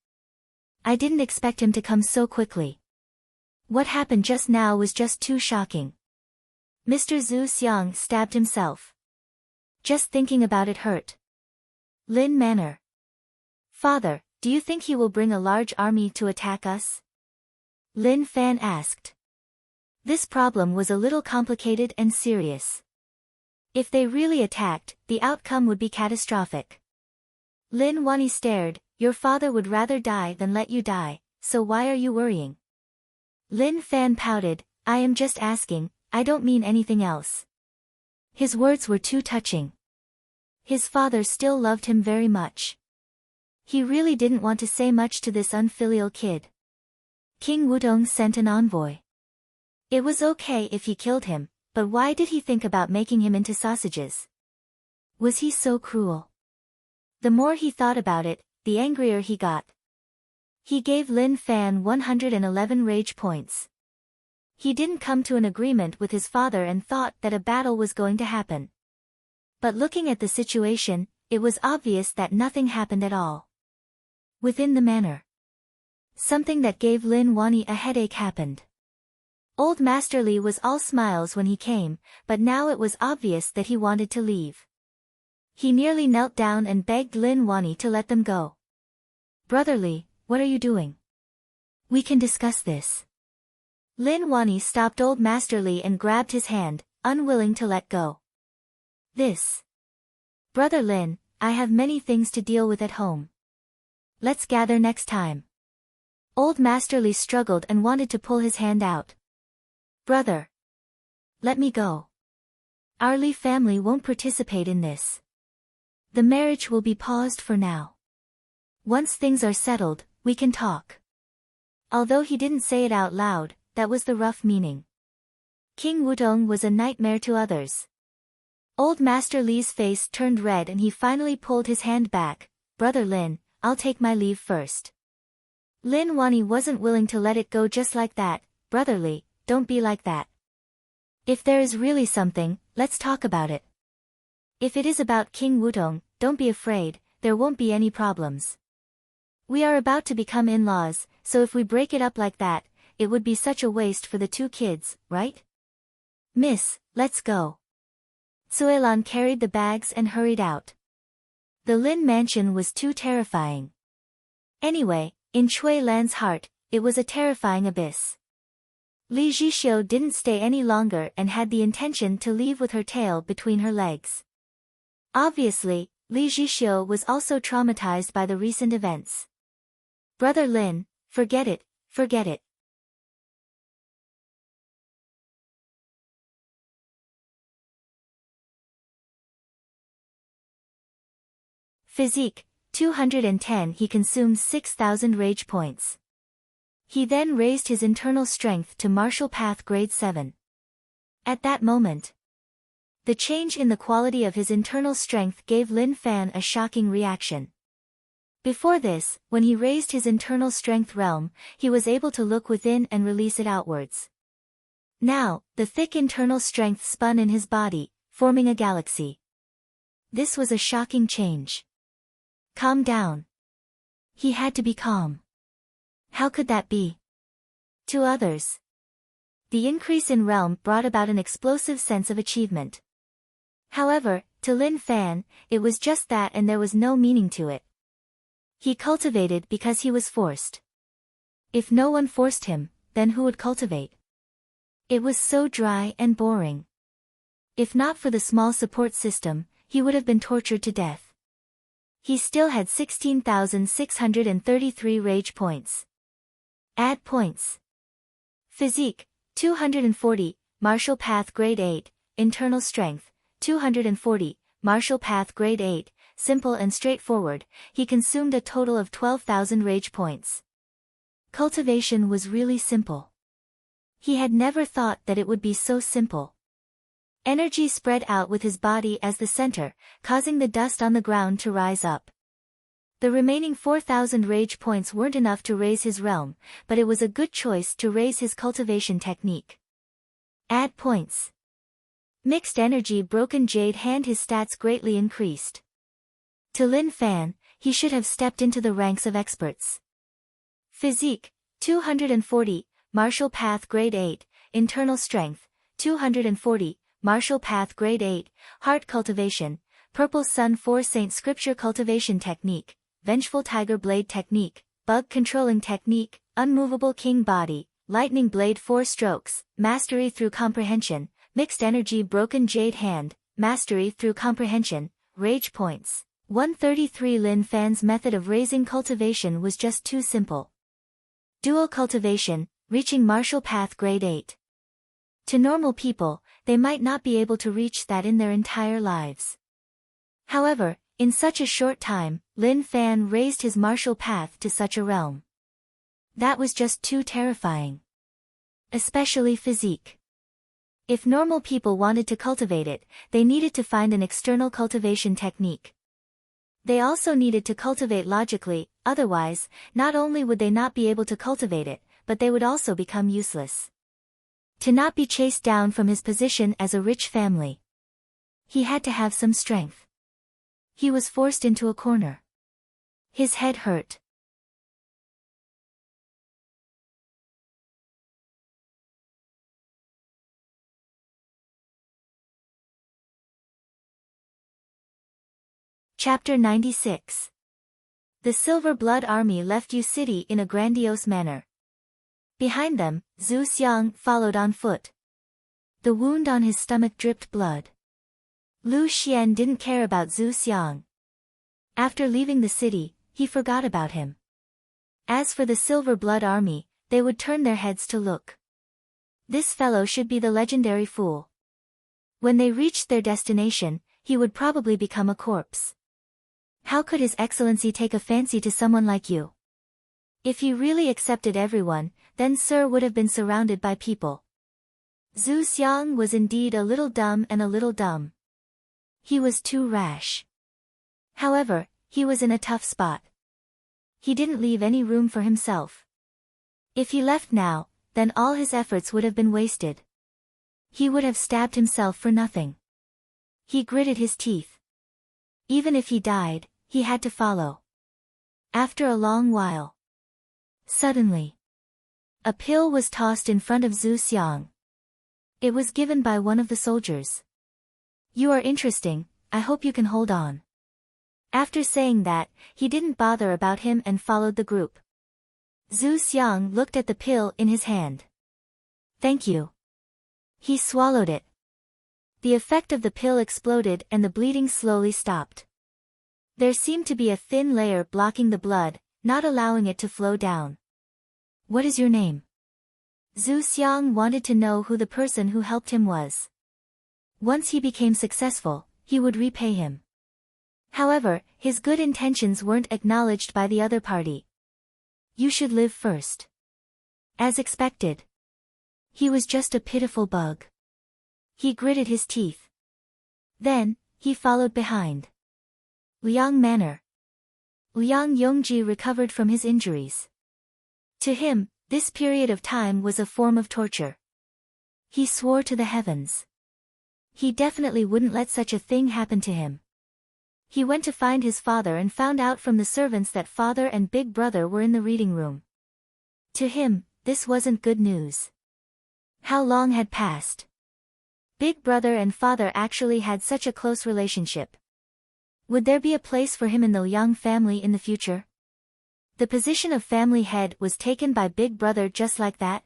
I didn't expect him to come so quickly. What happened just now was just too shocking. Mr. Zhu Xiang stabbed himself. Just thinking about it hurt. Lin Manor. Father, do you think he will bring a large army to attack us? Lin Fan asked. This problem was a little complicated and serious. If they really attacked, the outcome would be catastrophic. Lin Wani stared. Your father would rather die than let you die, so why are you worrying? Lin Fan pouted, I am just asking, I don't mean anything else. His words were too touching. His father still loved him very much. He really didn't want to say much to this unfilial kid. King Wudong sent an envoy. It was okay if he killed him, but why did he think about making him into sausages? Was he so cruel? The more he thought about it, the angrier he got. He gave Lin Fan 111 rage points. He didn't come to an agreement with his father and thought that a battle was going to happen. But looking at the situation, it was obvious that nothing happened at all. Within the manor, something that gave Lin Wani a headache happened. Old Master Li was all smiles when he came, but now it was obvious that he wanted to leave. He nearly knelt down and begged Lin Wani to let them go. Brother Li, what are you doing? We can discuss this. Lin Wani stopped Old Master Li and grabbed his hand, unwilling to let go. This. Brother Lin, I have many things to deal with at home. Let's gather next time. Old Master Li struggled and wanted to pull his hand out. Brother. Let me go. Our Li family won't participate in this. The marriage will be paused for now. Once things are settled, we can talk. Although he didn't say it out loud, that was the rough meaning. King Wudong was a nightmare to others. Old Master Li's face turned red and he finally pulled his hand back. Brother Lin, I'll take my leave first. Lin Wani wasn't willing to let it go just like that. Brother Li, don't be like that. If there is really something, let's talk about it. If it is about King Wudong, don't be afraid, there won't be any problems. We are about to become in-laws, so if we break it up like that, it would be such a waste for the two kids, right? Miss, let's go. Suelan carried the bags and hurried out. The Lin mansion was too terrifying. Anyway, in Chui Lan's heart, it was a terrifying abyss. Li Zhixiu didn't stay any longer and had the intention to leave with her tail between her legs. Obviously, Li Zhixiu was also traumatized by the recent events. Brother Lin, forget it, forget it. Physique, 210. He consumed 6,000 rage points. He then raised his internal strength to martial path grade 7. At that moment, the change in the quality of his internal strength gave Lin Fan a shocking reaction. Before this, when he raised his internal strength realm, he was able to look within and release it outwards. Now, the thick internal strength spun in his body, forming a galaxy. This was a shocking change. Calm down. He had to be calm. How could that be? To others, the increase in realm brought about an explosive sense of achievement. However, to Lin Fan, it was just that, and there was no meaning to it. He cultivated because he was forced. If no one forced him, then who would cultivate? It was so dry and boring. If not for the small support system, he would have been tortured to death. He still had 16,633 rage points. Add points. Physique, 240, Martial Path Grade 8, Internal Strength, 240, Martial Path Grade 8, simple and straightforward. He consumed a total of 12,000 rage points. Cultivation was really simple. He had never thought that it would be so simple. Energy spread out with his body as the center, causing the dust on the ground to rise up. The remaining 4,000 rage points weren't enough to raise his realm, but it was a good choice to raise his cultivation technique. Add points. Mixed energy broken jade hand. His stats greatly increased. To Lin Fan, he should have stepped into the ranks of experts. Physique, 240, Martial Path Grade 8, Internal Strength, 240, Martial Path Grade 8, Heart Cultivation, Purple Sun 4 Saint Scripture Cultivation Technique, Vengeful Tiger Blade Technique, Bug Controlling Technique, Unmovable King Body, Lightning Blade 4 Strokes, Mastery Through Comprehension, Mixed Energy Broken Jade Hand, Mastery Through Comprehension, Rage Points. 133. Lin Fan's method of raising cultivation was just too simple. Dual Cultivation, reaching Martial Path Grade 8. To normal people, they might not be able to reach that in their entire lives. However, in such a short time, Lin Fan raised his martial path to such a realm. That was just too terrifying. Especially physique. If normal people wanted to cultivate it, they needed to find an external cultivation technique. They also needed to cultivate logically, otherwise, not only would they not be able to cultivate it, but they would also become useless. To not be chased down from his position as a rich family, he had to have some strength. He was forced into a corner. His head hurt. Chapter 96. The Silver Blood Army left Yu City in a grandiose manner. Behind them, Zhu Xiang followed on foot. The wound on his stomach dripped blood. Lu Xian didn't care about Zhu Xiang. After leaving the city, he forgot about him. As for the Silver Blood Army, they would turn their heads to look. This fellow should be the legendary fool. When they reached their destination, he would probably become a corpse. How could His Excellency take a fancy to someone like you? If he really accepted everyone, then Sir would have been surrounded by people. Zhu Xiang was indeed a little dumb and a little dumb. He was too rash. However, he was in a tough spot. He didn't leave any room for himself. If he left now, then all his efforts would have been wasted. He would have stabbed himself for nothing. He gritted his teeth. Even if he died, he had to follow. After a long while, suddenly, a pill was tossed in front of Zhu Xiang. It was given by one of the soldiers. You are interesting, I hope you can hold on. After saying that, he didn't bother about him and followed the group. Zhu Xiang looked at the pill in his hand. Thank you. He swallowed it. The effect of the pill exploded and the bleeding slowly stopped. There seemed to be a thin layer blocking the blood, not allowing it to flow down. What is your name? Zhu Xiang wanted to know who the person who helped him was. Once he became successful, he would repay him. However, his good intentions weren't acknowledged by the other party. You should live first. As expected. He was just a pitiful bug. He gritted his teeth. Then, he followed behind. Liang Manor. Liang Yongji recovered from his injuries. To him, this period of time was a form of torture. He swore to the heavens. He definitely wouldn't let such a thing happen to him. He went to find his father and found out from the servants that father and big brother were in the reading room. To him, this wasn't good news. How long had passed? Big brother and father actually had such a close relationship. Would there be a place for him in the Liang family in the future? The position of family head was taken by big brother just like that.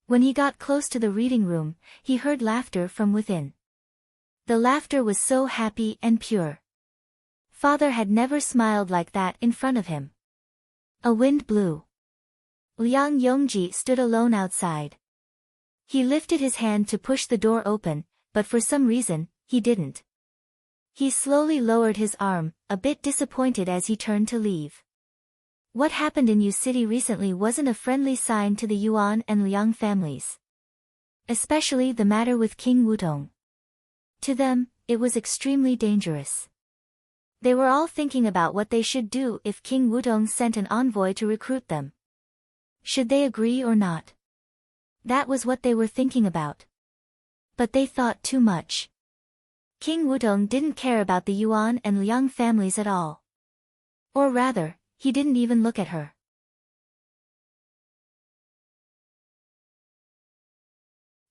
When he got close to the reading room, he heard laughter from within. The laughter was so happy and pure. Father had never smiled like that in front of him. A wind blew. Liang Yongji stood alone outside. He lifted his hand to push the door open, but for some reason, he didn't. He slowly lowered his arm, a bit disappointed as he turned to leave. What happened in Yu City recently wasn't a friendly sign to the Yuan and Liang families. Especially the matter with King Wutong. To them, it was extremely dangerous. They were all thinking about what they should do if King Wutong sent an envoy to recruit them. Should they agree or not? That was what they were thinking about. But they thought too much. King Wutong didn't care about the Yuan and Liang families at all. Or rather, he didn't even look at her.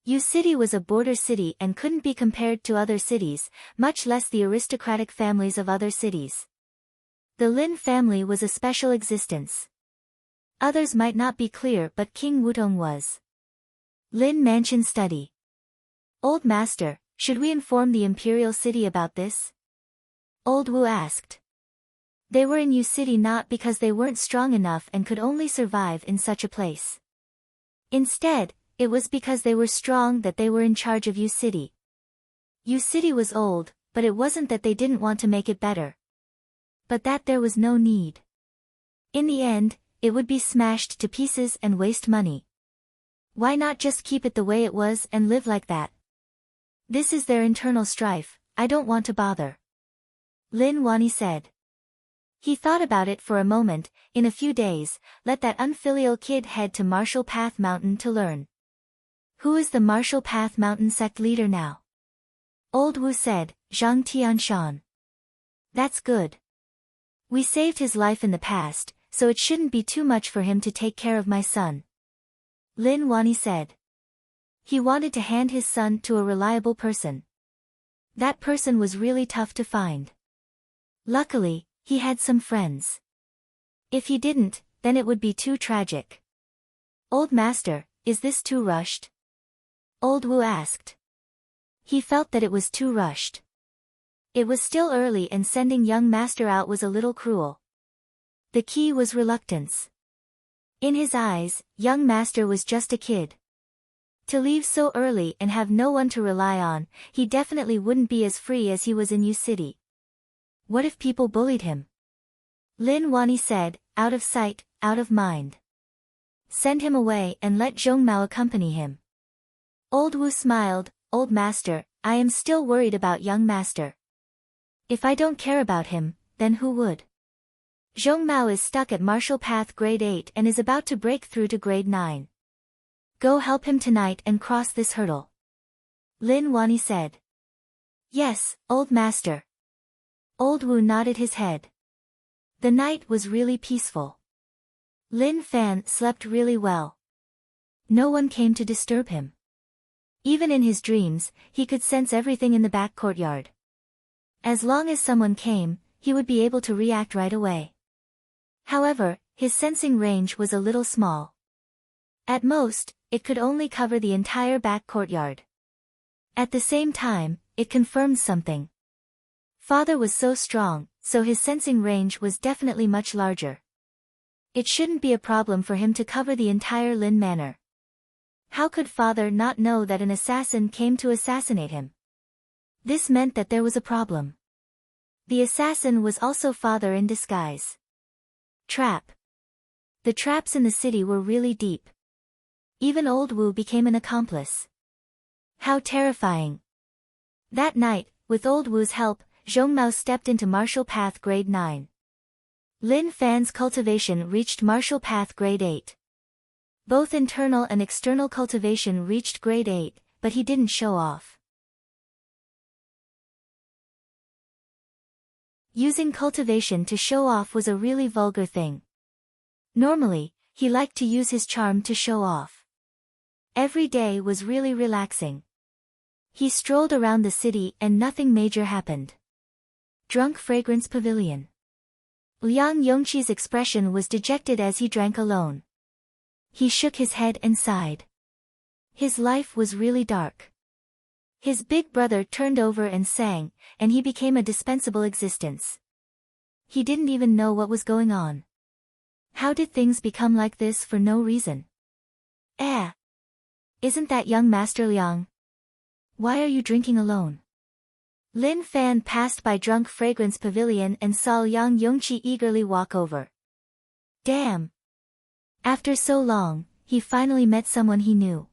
Yu City was a border city and couldn't be compared to other cities, much less the aristocratic families of other cities. The Lin family was a special existence. Others might not be clear, but King Wutong was. Lin Mansion Study. Old Master, should we inform the imperial city about this? Old Wu asked. They were in Yu City not because they weren't strong enough and could only survive in such a place. Instead, it was because they were strong that they were in charge of Yu City. Yu City was old, but it wasn't that they didn't want to make it better. But that there was no need. In the end, it would be smashed to pieces and waste money. Why not just keep it the way it was and live like that? This is their internal strife, I don't want to bother. Lin Wani said. He thought about it for a moment. In a few days, let that unfilial kid head to Martial Path Mountain to learn. Who is the Martial Path Mountain sect leader now? Old Wu said, Zhang Tianshan. That's good. We saved his life in the past, so it shouldn't be too much for him to take care of my son. Lin Wani said. He wanted to hand his son to a reliable person. That person was really tough to find. Luckily, he had some friends. If he didn't, then it would be too tragic. Old Master, is this too rushed? Old Wu asked. He felt that it was too rushed. It was still early and sending young master out was a little cruel. The key was reluctance. In his eyes, young master was just a kid. To leave so early and have no one to rely on, he definitely wouldn't be as free as he was in Yu City. What if people bullied him? Lin Wani said, out of sight, out of mind. Send him away and let Zhong Mao accompany him. Old Wu smiled, Old Master, I am still worried about young master. If I don't care about him, then who would? Zhong Mao is stuck at Martial Path Grade 8 and is about to break through to Grade 9. Go help him tonight and cross this hurdle. Lin Wani said. Yes, Old Master. Old Wu nodded his head. The night was really peaceful. Lin Fan slept really well. No one came to disturb him. Even in his dreams, he could sense everything in the back courtyard. As long as someone came, he would be able to react right away. However, his sensing range was a little small. At most, it could only cover the entire back courtyard. At the same time, it confirmed something. Father was so strong, so his sensing range was definitely much larger. It shouldn't be a problem for him to cover the entire Lin Manor. How could father not know that an assassin came to assassinate him? This meant that there was a problem. The assassin was also father in disguise. Trap. The traps in the city were really deep. Even Old Wu became an accomplice. How terrifying. That night, with Old Wu's help, Zhong Mao stepped into Martial Path Grade 9. Lin Fan's cultivation reached Martial Path Grade 8. Both internal and external cultivation reached Grade 8, but he didn't show off. Using cultivation to show off was a really vulgar thing. Normally, he liked to use his charm to show off. Every day was really relaxing. He strolled around the city and nothing major happened. Drunk Fragrance Pavilion. Liang Yongqi's expression was dejected as he drank alone. He shook his head and sighed. His life was really dark. His big brother turned over and sang, and he became a dispensable existence. He didn't even know what was going on. How did things become like this for no reason? Isn't that young Master Liang? Why are you drinking alone? Lin Fan passed by Drunk Fragrance Pavilion and saw Liang Yongqi eagerly walk over. Damn! After so long, he finally met someone he knew.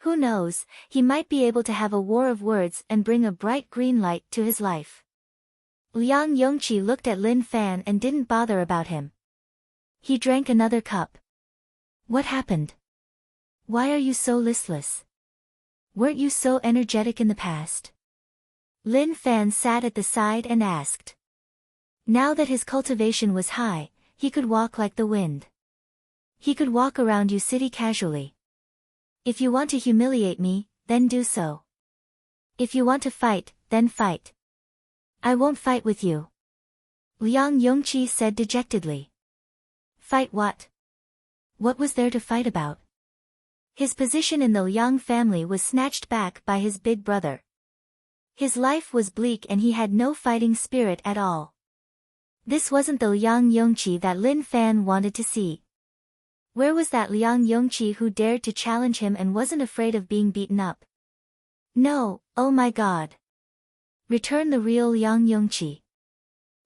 Who knows, he might be able to have a war of words and bring a bright green light to his life. Liang Yongqi looked at Lin Fan and didn't bother about him. He drank another cup. What happened? Why are you so listless? Weren't you so energetic in the past? Lin Fan sat at the side and asked. Now that his cultivation was high, he could walk like the wind. He could walk around your city casually. If you want to humiliate me, then do so. If you want to fight, then fight. I won't fight with you. Liang Yongqi said dejectedly. Fight what? What was there to fight about? His position in the Liang family was snatched back by his big brother. His life was bleak and he had no fighting spirit at all. This wasn't the Liang Yongqi that Lin Fan wanted to see. Where was that Liang Yongqi who dared to challenge him and wasn't afraid of being beaten up? No, oh my god. Return the real Liang Yongqi.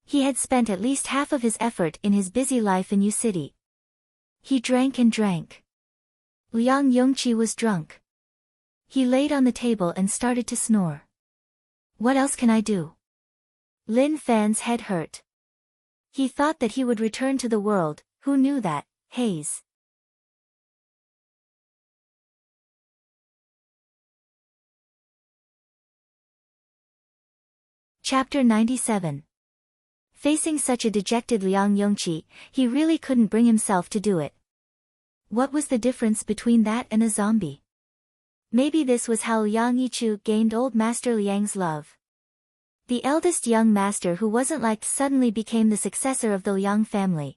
He had spent at least half of his effort in his busy life in Yu City. He drank and drank. Liang Yongqi was drunk. He laid on the table and started to snore. What else can I do? Lin Fan's head hurt. He thought that he would return to the world, who knew that, haze. Chapter 97. Facing such a dejected Liang Yongqi, he really couldn't bring himself to do it. What was the difference between that and a zombie? Maybe this was how Liang Yichu gained old Master Liang's love. The eldest young master who wasn't liked suddenly became the successor of the Liang family.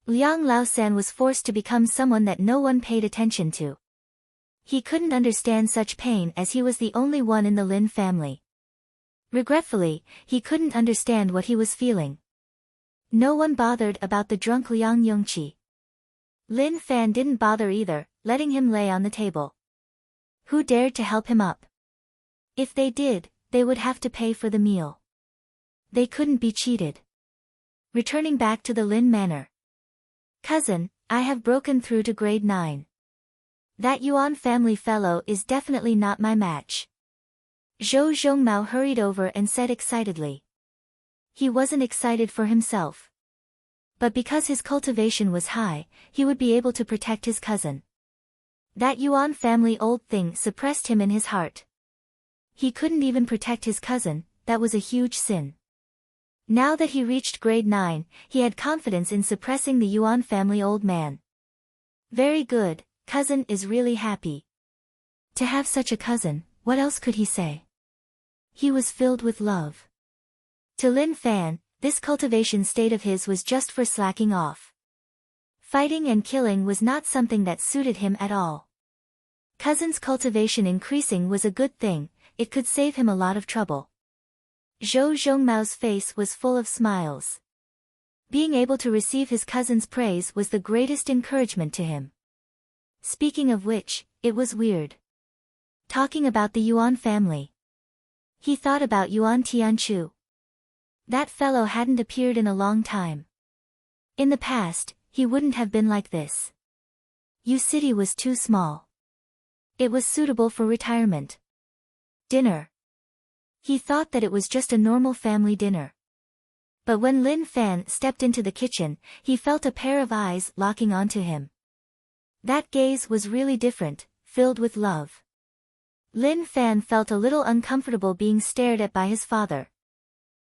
Liang Laosan was forced to become someone that no one paid attention to. He couldn't understand such pain as he was the only one in the Lin family. Regretfully, he couldn't understand what he was feeling. No one bothered about the drunk Liang Yongqi. Lin Fan didn't bother either, letting him lay on the table. Who dared to help him up? If they did, they would have to pay for the meal. They couldn't be cheated. Returning back to the Lin manor. Cousin, I have broken through to grade 9. That Yuan family fellow is definitely not my match. Zhou Zhongmao hurried over and said excitedly. He wasn't excited for himself. But because his cultivation was high, he would be able to protect his cousin. That Yuan family old thing suppressed him in his heart. He couldn't even protect his cousin, that was a huge sin. Now that he reached grade 9, he had confidence in suppressing the Yuan family old man. Very good, cousin is really happy. To have such a cousin, what else could he say? He was filled with love. To Lin Fan, this cultivation state of his was just for slacking off. Fighting and killing was not something that suited him at all. Cousin's cultivation increasing was a good thing, it could save him a lot of trouble. Zhou Zhongmao's face was full of smiles. Being able to receive his cousin's praise was the greatest encouragement to him. Speaking of which, it was weird. Talking about the Yuan family. He thought about Yuan Tianchu. That fellow hadn't appeared in a long time. In the past, he wouldn't have been like this. Yu City was too small. It was suitable for retirement. Dinner. He thought that it was just a normal family dinner. But when Lin Fan stepped into the kitchen, he felt a pair of eyes locking onto him. That gaze was really different, filled with love. Lin Fan felt a little uncomfortable being stared at by his father.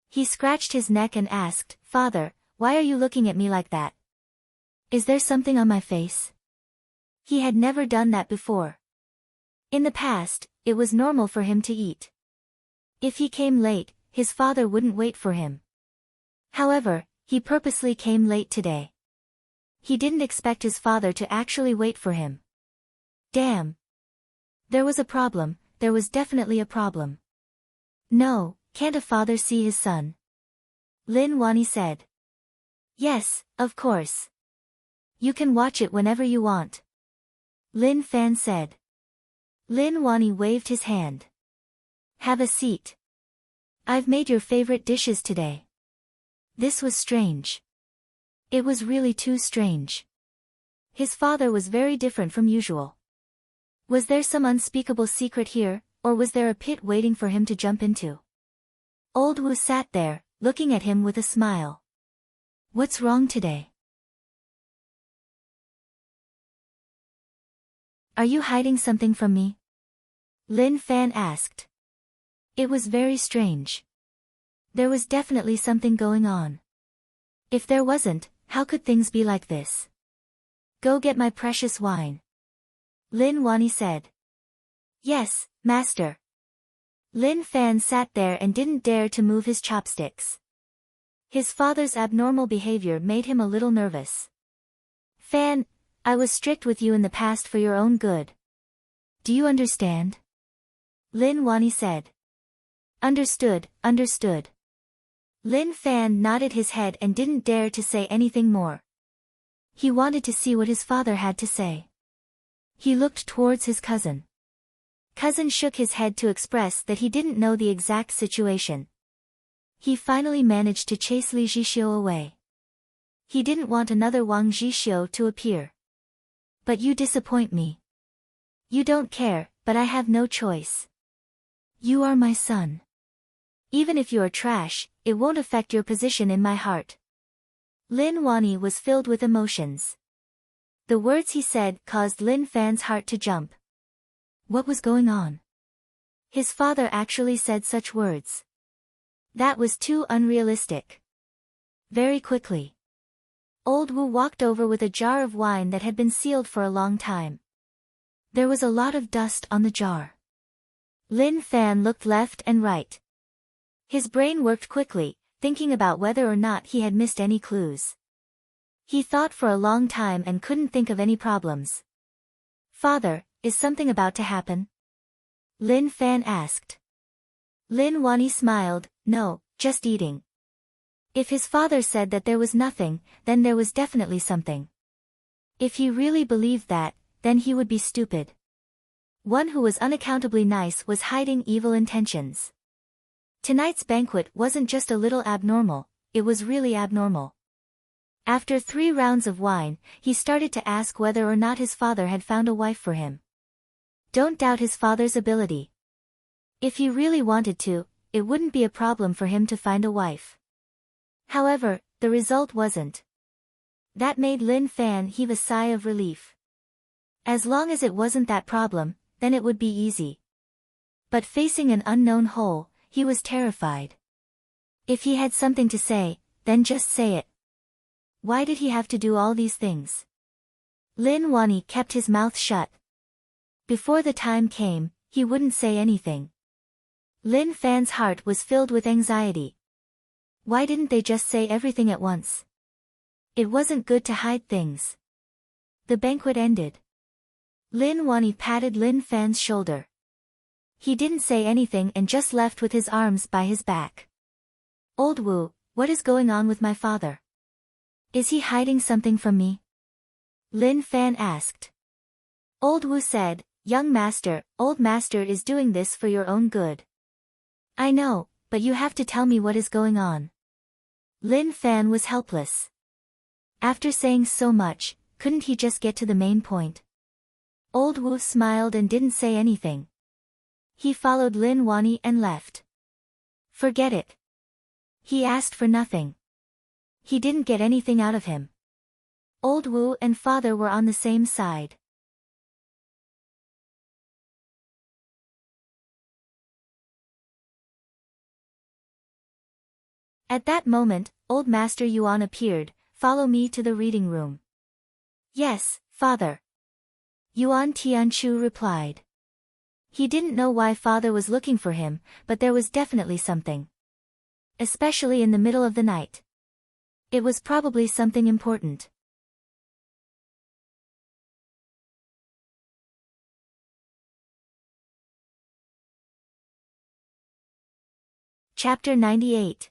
He scratched his neck and asked, "Father, why are you looking at me like that? Is there something on my face?" He had never done that before. In the past, it was normal for him to eat. If he came late, his father wouldn't wait for him. However, he purposely came late today. He didn't expect his father to actually wait for him. Damn. There was a problem, there was definitely a problem. No, can't a father see his son? Lin Wani said. Yes, of course. You can watch it whenever you want. Lin Fan said. Lin Wani waved his hand. Have a seat. I've made your favorite dishes today. This was strange. It was really too strange. His father was very different from usual. Was there some unspeakable secret here, or was there a pit waiting for him to jump into? Old Wu sat there, looking at him with a smile. What's wrong today? Are you hiding something from me? Lin Fan asked. It was very strange. There was definitely something going on. If there wasn't, how could things be like this? Go get my precious wine. Lin Wani said. Yes, master. Lin Fan sat there and didn't dare to move his chopsticks. His father's abnormal behavior made him a little nervous. Fan, I was strict with you in the past for your own good. Do you understand? Lin Wani said. Understood, understood. Lin Fan nodded his head and didn't dare to say anything more. He wanted to see what his father had to say. He looked towards his cousin. Cousin shook his head to express that he didn't know the exact situation. He finally managed to chase Li Zhixiu away. He didn't want another Wang Zhixiu to appear. But you disappoint me. You don't care, but I have no choice. You are my son. Even if you are trash, it won't affect your position in my heart. Lin Wani was filled with emotions. The words he said caused Lin Fan's heart to jump. What was going on? His father actually said such words. That was too unrealistic. Very quickly, Old Wu walked over with a jar of wine that had been sealed for a long time. There was a lot of dust on the jar. Lin Fan looked left and right. His brain worked quickly, thinking about whether or not he had missed any clues. He thought for a long time and couldn't think of any problems. Father, is something about to happen? Lin Fan asked. Lin Wani smiled, no, just eating. If his father said that there was nothing, then there was definitely something. If he really believed that, then he would be stupid. One who was unaccountably nice was hiding evil intentions. Tonight's banquet wasn't just a little abnormal, it was really abnormal. After 3 rounds of wine, he started to ask whether or not his father had found a wife for him. Don't doubt his father's ability. If he really wanted to, it wouldn't be a problem for him to find a wife. However, the result wasn't. That made Lin Fan heave a sigh of relief. As long as it wasn't that problem, then it would be easy. But facing an unknown hole, he was terrified. If he had something to say, then just say it. Why did he have to do all these things? Lin Wani kept his mouth shut. Before the time came, he wouldn't say anything. Lin Fan's heart was filled with anxiety. Why didn't they just say everything at once? It wasn't good to hide things. The banquet ended. Lin Wani patted Lin Fan's shoulder. He didn't say anything and just left with his arms by his back. Old Wu, what is going on with my father? Is he hiding something from me? Lin Fan asked. Old Wu said, young master, old master is doing this for your own good. I know, but you have to tell me what is going on. Lin Fan was helpless. After saying so much, couldn't he just get to the main point? Old Wu smiled and didn't say anything. He followed Lin Wani and left. Forget it. He asked for nothing. He didn't get anything out of him. Old Wu and father were on the same side. At that moment, old Master Yuan appeared. Follow me to the reading room. Yes, father. Yuan Tianchu replied. He didn't know why father was looking for him, but there was definitely something. Especially in the middle of the night. It was probably something important. Chapter 98.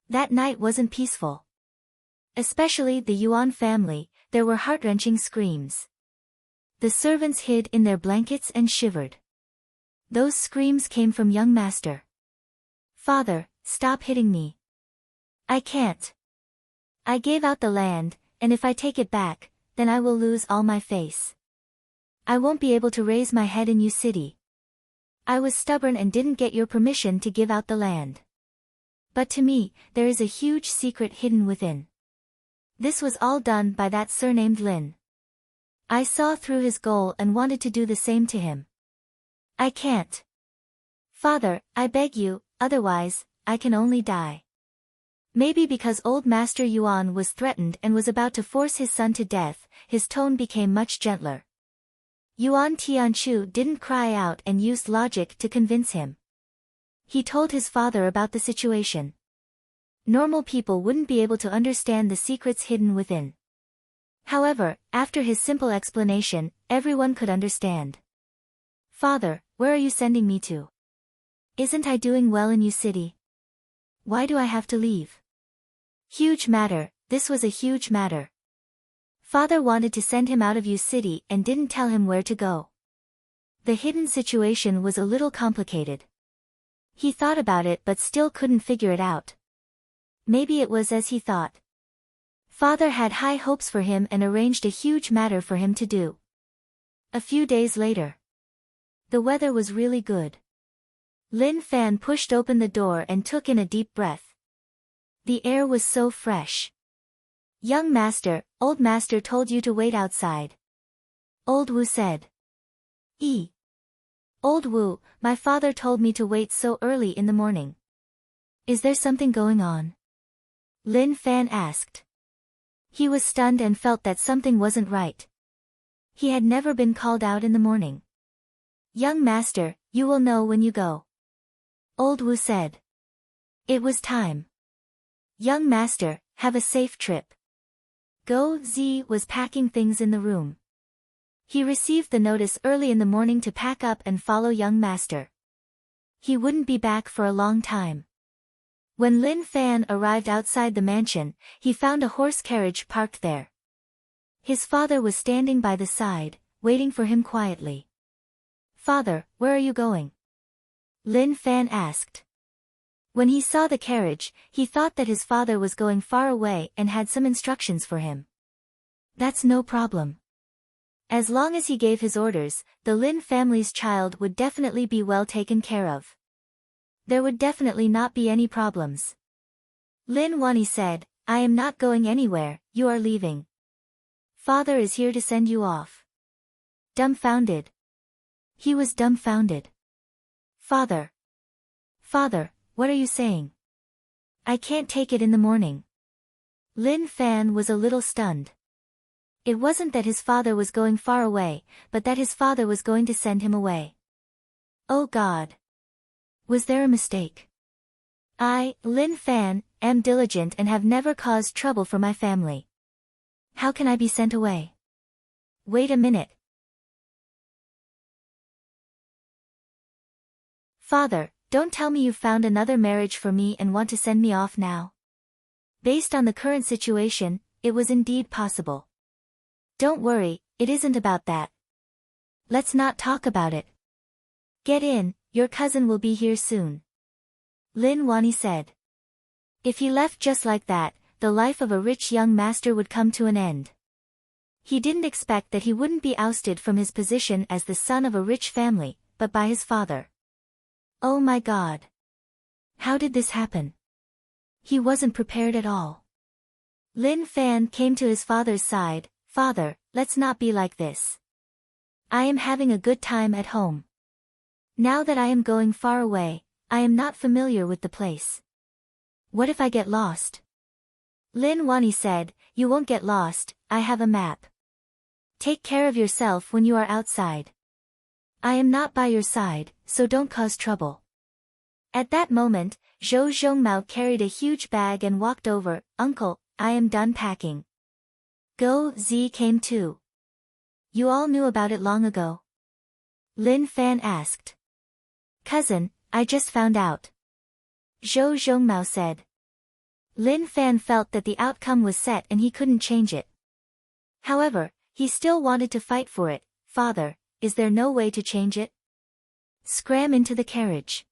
That night wasn't peaceful. Especially the Yuan family, there were heart-wrenching screams. The servants hid in their blankets and shivered. Those screams came from young master. Father, stop hitting me. I can't. I gave out the land, and if I take it back, then I will lose all my face. I won't be able to raise my head in your city. I was stubborn and didn't get your permission to give out the land. But to me, there is a huge secret hidden within. This was all done by that surnamed Lin. I saw through his goal and wanted to do the same to him. I can't. Father, I beg you, otherwise, I can only die. Maybe because old Master Yuan was threatened and was about to force his son to death, his tone became much gentler. Yuan Tianchu didn't cry out and used logic to convince him. He told his father about the situation. Normal people wouldn't be able to understand the secrets hidden within. However, after his simple explanation, everyone could understand. Father, where are you sending me to? Isn't I doing well in your city? Why do I have to leave? Huge matter, this was a huge matter. Father wanted to send him out of your city and didn't tell him where to go. The hidden situation was a little complicated. He thought about it but still couldn't figure it out. Maybe it was as he thought. Father had high hopes for him and arranged a huge matter for him to do. A few days later. The weather was really good. Lin Fan pushed open the door and took in a deep breath. The air was so fresh. Young master, old master told you to wait outside. Old Wu said. Old Wu, my father told me to wait so early in the morning. Is there something going on? Lin Fan asked. He was stunned and felt that something wasn't right. He had never been called out in the morning. Young master, you will know when you go. Old Wu said. It was time. Young master, have a safe trip. Go Zi was packing things in the room. He received the notice early in the morning to pack up and follow young master. He wouldn't be back for a long time. When Lin Fan arrived outside the mansion, he found a horse carriage parked there. His father was standing by the side, waiting for him quietly. Father, where are you going? Lin Fan asked. When he saw the carriage, he thought that his father was going far away and had some instructions for him. That's no problem. As long as he gave his orders, the Lin family's child would definitely be well taken care of. There would definitely not be any problems. Lin Wani said, I am not going anywhere, you are leaving. Father is here to send you off. Dumbfounded. He was dumbfounded. Father. Father, what are you saying? I can't take it in the morning. Lin Fan was a little stunned. It wasn't that his father was going far away, but that his father was going to send him away. Oh God. Was there a mistake? I, Lin Fan, am diligent and have never caused trouble for my family. How can I be sent away? Wait a minute. Father, don't tell me you've found another marriage for me and want to send me off now. Based on the current situation, it was indeed possible. Don't worry, it isn't about that. Let's not talk about it. Get in, your cousin will be here soon. Lin Wani said. If he left just like that, the life of a rich young master would come to an end. He didn't expect that he wouldn't be ousted from his position as the son of a rich family, but by his father. Oh my God. How did this happen? He wasn't prepared at all. Lin Fan came to his father's side. Father, let's not be like this. I am having a good time at home. Now that I am going far away, I am not familiar with the place. What if I get lost? Lin Wani said, you won't get lost, I have a map. Take care of yourself when you are outside. I am not by your side, so don't cause trouble. At that moment, Zhou Zhongmao carried a huge bag and walked over. Uncle, I am done packing. Go Zi came too. You all knew about it long ago? Lin Fan asked. Cousin, I just found out. Zhou Zhongmao said. Lin Fan felt that the outcome was set and he couldn't change it. However, he still wanted to fight for it. Father, is there no way to change it? Scram into the carriage.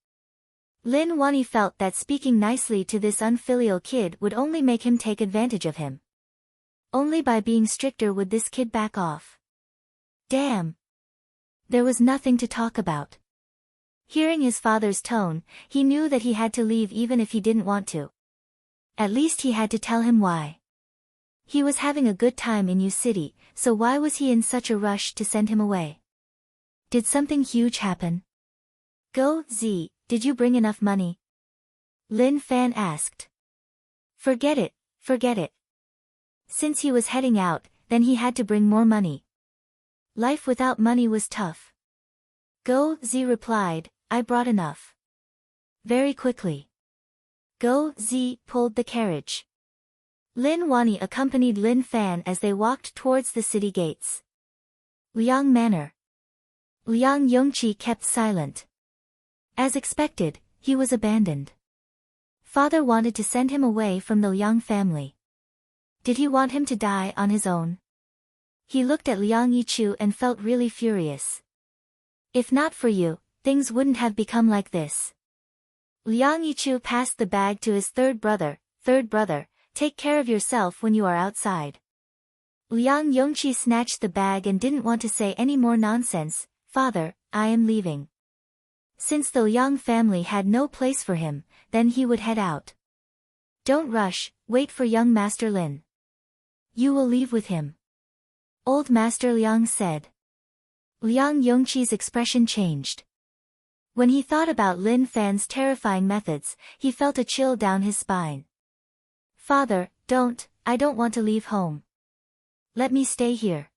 Lin Wani felt that speaking nicely to this unfilial kid would only make him take advantage of him. Only by being stricter would this kid back off. Damn. There was nothing to talk about. Hearing his father's tone, he knew that he had to leave even if he didn't want to. At least he had to tell him why. He was having a good time in U City, so why was he in such a rush to send him away? Did something huge happen? Go Z, did you bring enough money? Lin Fan asked. Forget it, forget it. Since he was heading out, then he had to bring more money. Life without money was tough. Go Z replied, I brought enough. Very quickly. Go Z pulled the carriage. Lin Wani accompanied Lin Fan as they walked towards the city gates. Liang Manor. Liang Yongqi kept silent. As expected, he was abandoned. Father wanted to send him away from the Liang family. Did he want him to die on his own? He looked at Liang Yichu and felt really furious. If not for you, things wouldn't have become like this. Liang Yichu passed the bag to his third brother, take care of yourself when you are outside. Liang Yongqi snatched the bag and didn't want to say any more nonsense. Father, I am leaving. Since the Liang family had no place for him, then he would head out. Don't rush, wait for young Master Lin. You will leave with him. Old Master Liang said. Liang Yongqi's expression changed. When he thought about Lin Fan's terrifying methods, he felt a chill down his spine. Father, I don't want to leave home. Let me stay here.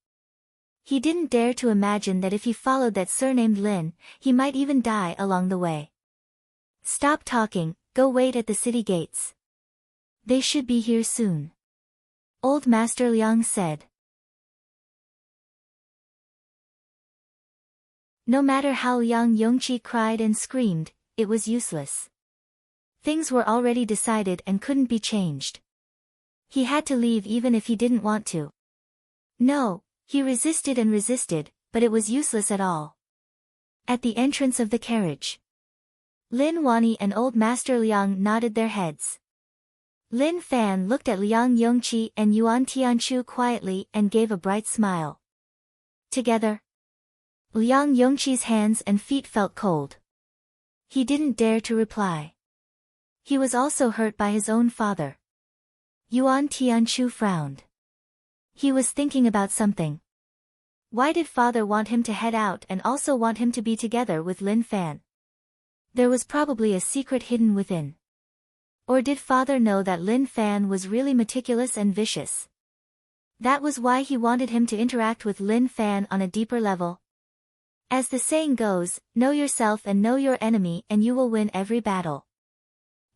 He didn't dare to imagine that if he followed that surnamed Lin, he might even die along the way. Stop talking, go wait at the city gates. They should be here soon. Old Master Liang said. No matter how Liang Yongqi cried and screamed, it was useless. Things were already decided and couldn't be changed. He had to leave even if he didn't want to. No, he resisted and resisted, but it was useless at all. At the entrance of the carriage, Lin Wani and Old Master Liang nodded their heads. Lin Fan looked at Liang Yongqi and Yuan Tianchu quietly and gave a bright smile. Together, Liang Yongqi's hands and feet felt cold. He didn't dare to reply. He was also hurt by his own father. Yuan Tianchu frowned. He was thinking about something. Why did father want him to head out and also want him to be together with Lin Fan? There was probably a secret hidden within. Or did father know that Lin Fan was really meticulous and vicious? That was why he wanted him to interact with Lin Fan on a deeper level. As the saying goes, know yourself and know your enemy and you will win every battle.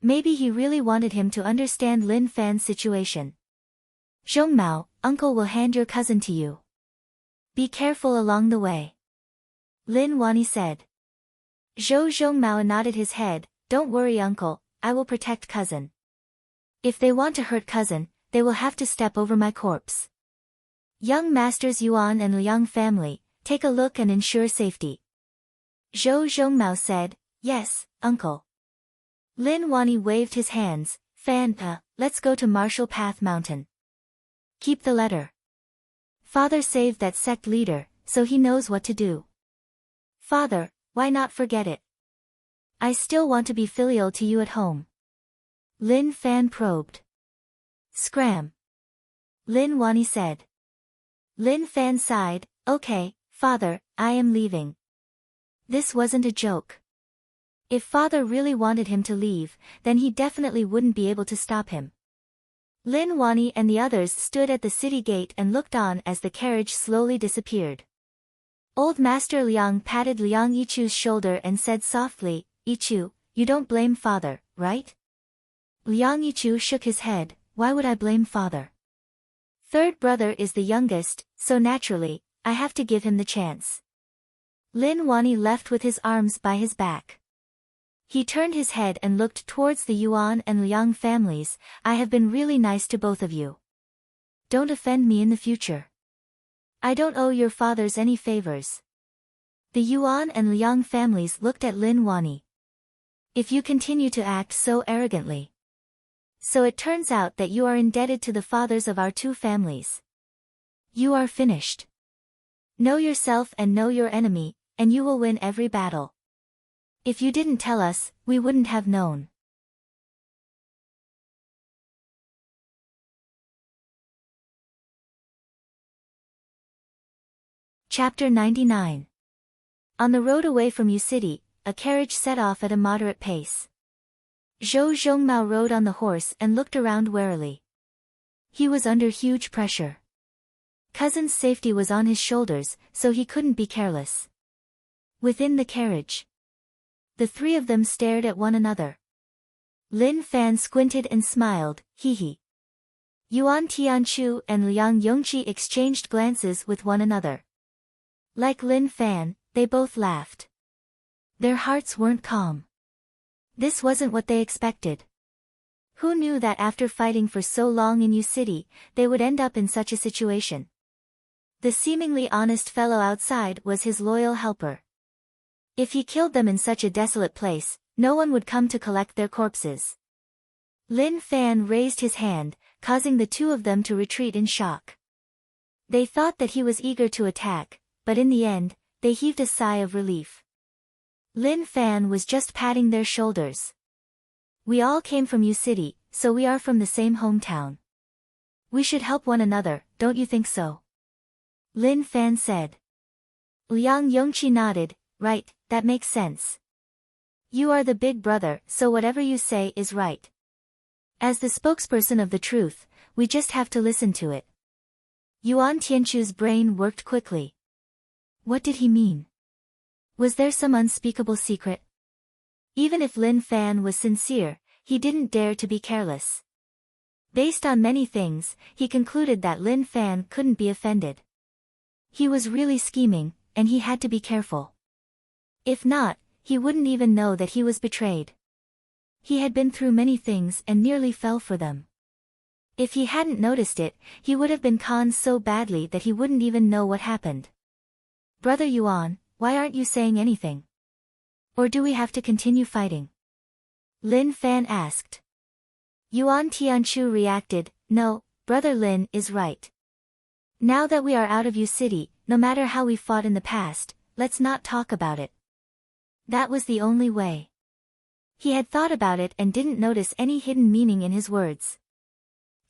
Maybe he really wanted him to understand Lin Fan's situation. Zhongmao, uncle will hand your cousin to you. Be careful along the way. Lin Wani said. Zhou Zhongmao nodded his head, don't worry uncle, I will protect cousin. If they want to hurt cousin, they will have to step over my corpse. Young Masters Yuan and Liang family, take a look and ensure safety. Zhou Zhongmao said, yes, uncle. Lin Wani waved his hands, Fan, let's go to Martial Path Mountain. Keep the letter. Father saved that sect leader, so he knows what to do. Father, why not forget it? I still want to be filial to you at home. Lin Fan probed. Scram. Lin Wani said. Lin Fan sighed, okay, father, I am leaving. This wasn't a joke. If father really wanted him to leave, then he definitely wouldn't be able to stop him. Lin Wani and the others stood at the city gate and looked on as the carriage slowly disappeared. Old Master Liang patted Liang Yichu's shoulder and said softly, "Yichu, you don't blame father, right?" Liang Yichu shook his head. "Why would I blame father? Third brother is the youngest, so naturally, I have to give him the chance." Lin Wani left with his arms by his back. He turned his head and looked towards the Yuan and Liang families. "I have been really nice to both of you. Don't offend me in the future. I don't owe your fathers any favors." The Yuan and Liang families looked at Lin Wani. "If you continue to act so arrogantly. So it turns out that you are indebted to the fathers of our two families. You are finished. Know yourself and know your enemy, and you will win every battle. If you didn't tell us, we wouldn't have known." Chapter 99. On the road away from Yu City, a carriage set off at a moderate pace. Zhou Zhongmao rode on the horse and looked around warily. He was under huge pressure. Cousin's safety was on his shoulders, so he couldn't be careless. Within the carriage, the three of them stared at one another. Lin Fan squinted and smiled, hee. Yuan Tianchu and Liang Yongqi exchanged glances with one another. Like Lin Fan, they both laughed. Their hearts weren't calm. This wasn't what they expected. Who knew that after fighting for so long in Yu City, they would end up in such a situation? The seemingly honest fellow outside was his loyal helper. If he killed them in such a desolate place, no one would come to collect their corpses. Lin Fan raised his hand, causing the two of them to retreat in shock. They thought that he was eager to attack, but in the end, they heaved a sigh of relief. Lin Fan was just patting their shoulders. "We all came from Yu City, so we are from the same hometown. We should help one another, don't you think so?" Lin Fan said. Liang Yongqi nodded. "Right, that makes sense. You are the big brother, so whatever you say is right. As the spokesperson of the truth, we just have to listen to it." Yuan Tianchu's brain worked quickly. What did he mean? Was there some unspeakable secret? Even if Lin Fan was sincere, he didn't dare to be careless. Based on many things, he concluded that Lin Fan couldn't be offended. He was really scheming, and he had to be careful. If not, he wouldn't even know that he was betrayed. He had been through many things and nearly fell for them. If he hadn't noticed it, he would have been conned so badly that he wouldn't even know what happened. "Brother Yuan, why aren't you saying anything? Or do we have to continue fighting?" Lin Fan asked. Yuan Tianchu reacted, "No, Brother Lin is right. Now that we are out of Yu City, no matter how we fought in the past, let's not talk about it." That was the only way. He had thought about it and didn't notice any hidden meaning in his words.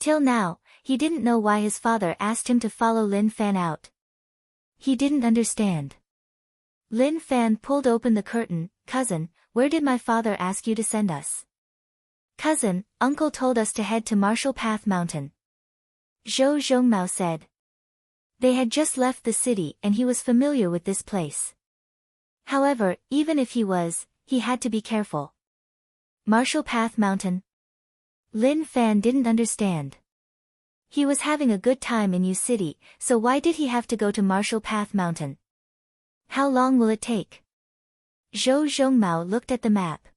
Till now, he didn't know why his father asked him to follow Lin Fan out. He didn't understand. Lin Fan pulled open the curtain. "Cousin, where did my father ask you to send us?" "Cousin, uncle told us to head to Marshall Path Mountain," Zhou Zhongmao said. They had just left the city and he was familiar with this place. However, even if he was, he had to be careful. Marshall Path Mountain? Lin Fan didn't understand. He was having a good time in Yu City, so why did he have to go to Marshall Path Mountain? How long will it take? Zhou Zhongmao looked at the map.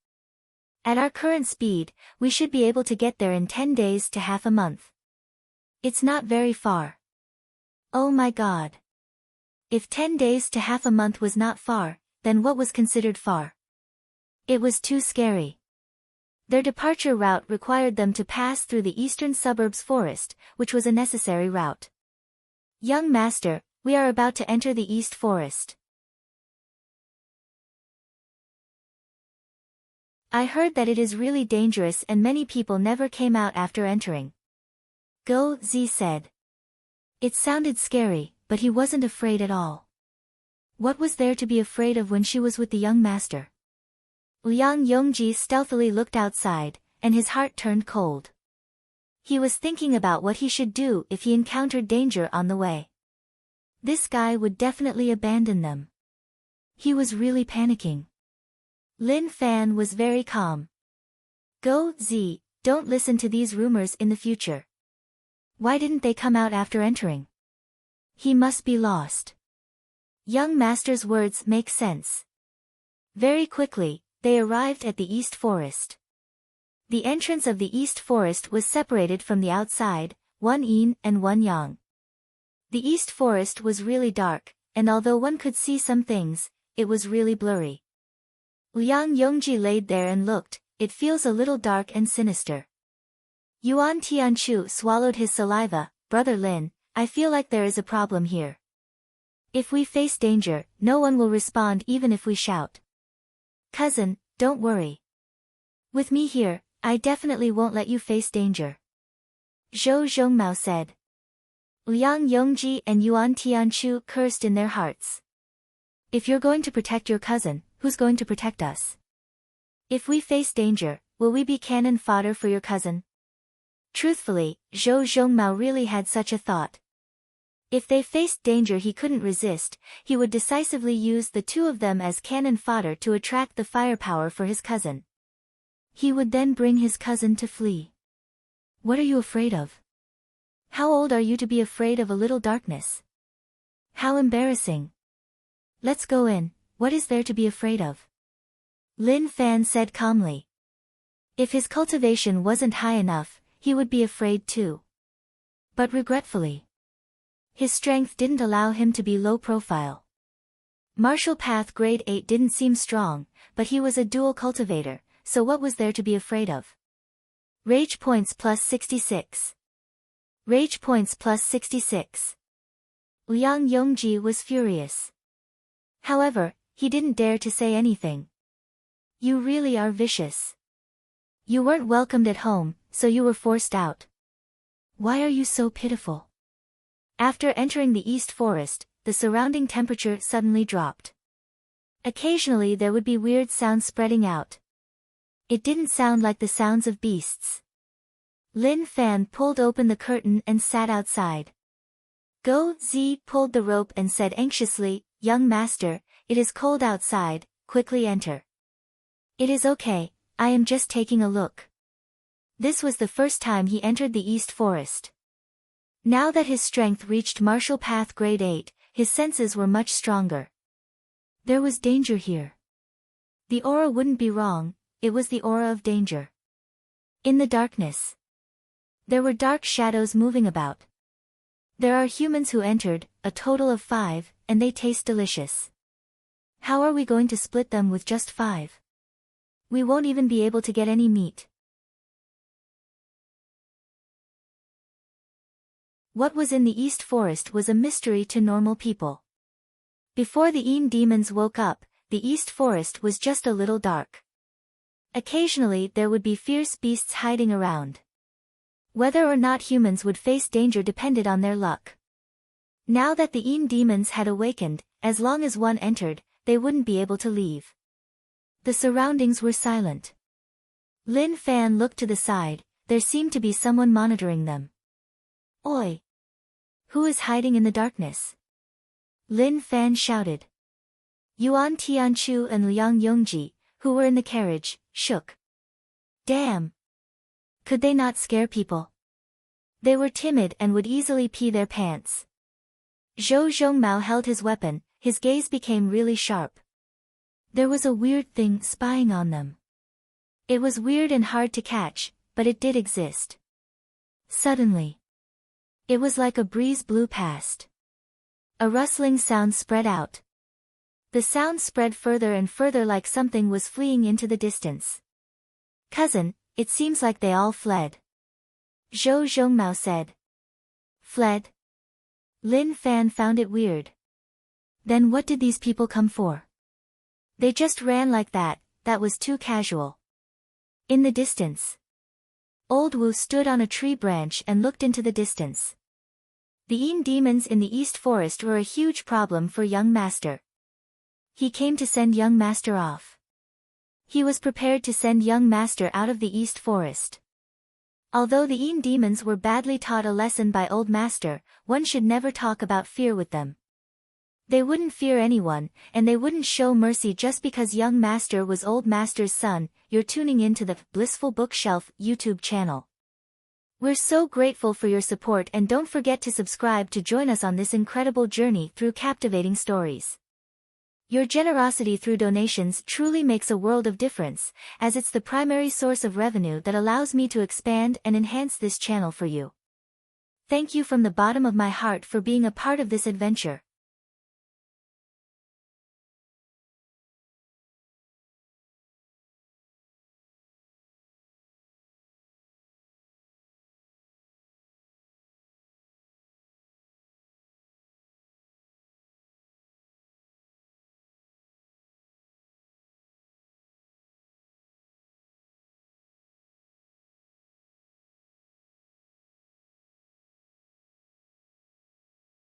At our current speed, we should be able to get there in 10 days to half a month. It's not very far. Oh my god. If 10 days to half a month was not far, then what was considered far? It was too scary. Their departure route required them to pass through the eastern suburbs forest, which was a necessary route. "Young master, we are about to enter the East Forest. I heard that it is really dangerous and many people never came out after entering." Go Zi said. It sounded scary, but he wasn't afraid at all. What was there to be afraid of when she was with the young master? Liang Yongji stealthily looked outside, and his heart turned cold. He was thinking about what he should do if he encountered danger on the way. This guy would definitely abandon them. He was really panicking. Lin Fan was very calm. Go, Z, don't listen to these rumors in the future. Why didn't they come out after entering? He must be lost. Young master's words make sense. Very quickly, they arrived at the East Forest. The entrance of the East Forest was separated from the outside, one yin and one yang. The East Forest was really dark, and although one could see some things, it was really blurry. Liang Yongji laid there and looked. It feels a little dark and sinister. Yuan Tianchu swallowed his saliva. Brother Lin, I feel like there is a problem here. If we face danger, no one will respond even if we shout. Cousin, don't worry. With me here, I definitely won't let you face danger. Zhou Zhongmao said. Liang Yongji and Yuan Tianchu cursed in their hearts. If you're going to protect your cousin, who's going to protect us? If we face danger, will we be cannon fodder for your cousin? Truthfully, Zhou Zhongmao really had such a thought. If they faced danger he couldn't resist, he would decisively use the two of them as cannon fodder to attract the firepower for his cousin. He would then bring his cousin to flee. What are you afraid of? How old are you to be afraid of a little darkness? How embarrassing. Let's go in, what is there to be afraid of? Lin Fan said calmly. If his cultivation wasn't high enough, he would be afraid too. But regretfully, his strength didn't allow him to be low profile. Martial Path Grade 8 didn't seem strong, but he was a dual cultivator, so what was there to be afraid of? Rage points plus 66. Rage points plus 66. Liang Yongji was furious. However, he didn't dare to say anything. You really are vicious. You weren't welcomed at home, so you were forced out. Why are you so pitiful? After entering the East Forest, the surrounding temperature suddenly dropped. Occasionally there would be weird sounds spreading out. It didn't sound like the sounds of beasts. Lin Fan pulled open the curtain and sat outside. Go Z pulled the rope and said anxiously, Young master, it is cold outside, quickly enter. It is okay, I am just taking a look. This was the first time he entered the East Forest. Now that his strength reached Martial Path Grade 8, his senses were much stronger. There was danger here. The aura wouldn't be wrong, it was the aura of danger. In the darkness, there were dark shadows moving about. There are humans who entered, a total of 5, and they taste delicious. How are we going to split them with just 5? We won't even be able to get any meat. What was in the East Forest was a mystery to normal people. Before the Yin demons woke up, the East Forest was just a little dark. Occasionally there would be fierce beasts hiding around. Whether or not humans would face danger depended on their luck. Now that the Yin demons had awakened, as long as one entered, they wouldn't be able to leave. The surroundings were silent. Lin Fan looked to the side, there seemed to be someone monitoring them. Oi! Who is hiding in the darkness? Lin Fan shouted. Yuan Tianchu and Liang Yongji, who were in the carriage, shook. Damn! Could they not scare people? They were timid and would easily pee their pants. Zhou Zhongmao held his weapon, his gaze became really sharp. There was a weird thing spying on them. It was weird and hard to catch, but it did exist. Suddenly, it was like a breeze blew past. A rustling sound spread out. The sound spread further and further like something was fleeing into the distance. Cousin, it seems like they all fled. Zhou Zhongmao said. Fled? Lin Fan found it weird. Then what did these people come for? They just ran like that, that was too casual. In the distance, Old Wu stood on a tree branch and looked into the distance. The Yin demons in the East Forest were a huge problem for young master. He came to send young master off. He was prepared to send young master out of the East Forest. Although the Een demons were badly taught a lesson by old master, one should never talk about fear with them. They wouldn't fear anyone, and they wouldn't show mercy just because young master was old master's son. You're tuning into the Blissful Bookshelf YouTube channel. We're so grateful for your support, and don't forget to subscribe to join us on this incredible journey through captivating stories. Your generosity through donations truly makes a world of difference, as it's the primary source of revenue that allows me to expand and enhance this channel for you. Thank you from the bottom of my heart for being a part of this adventure.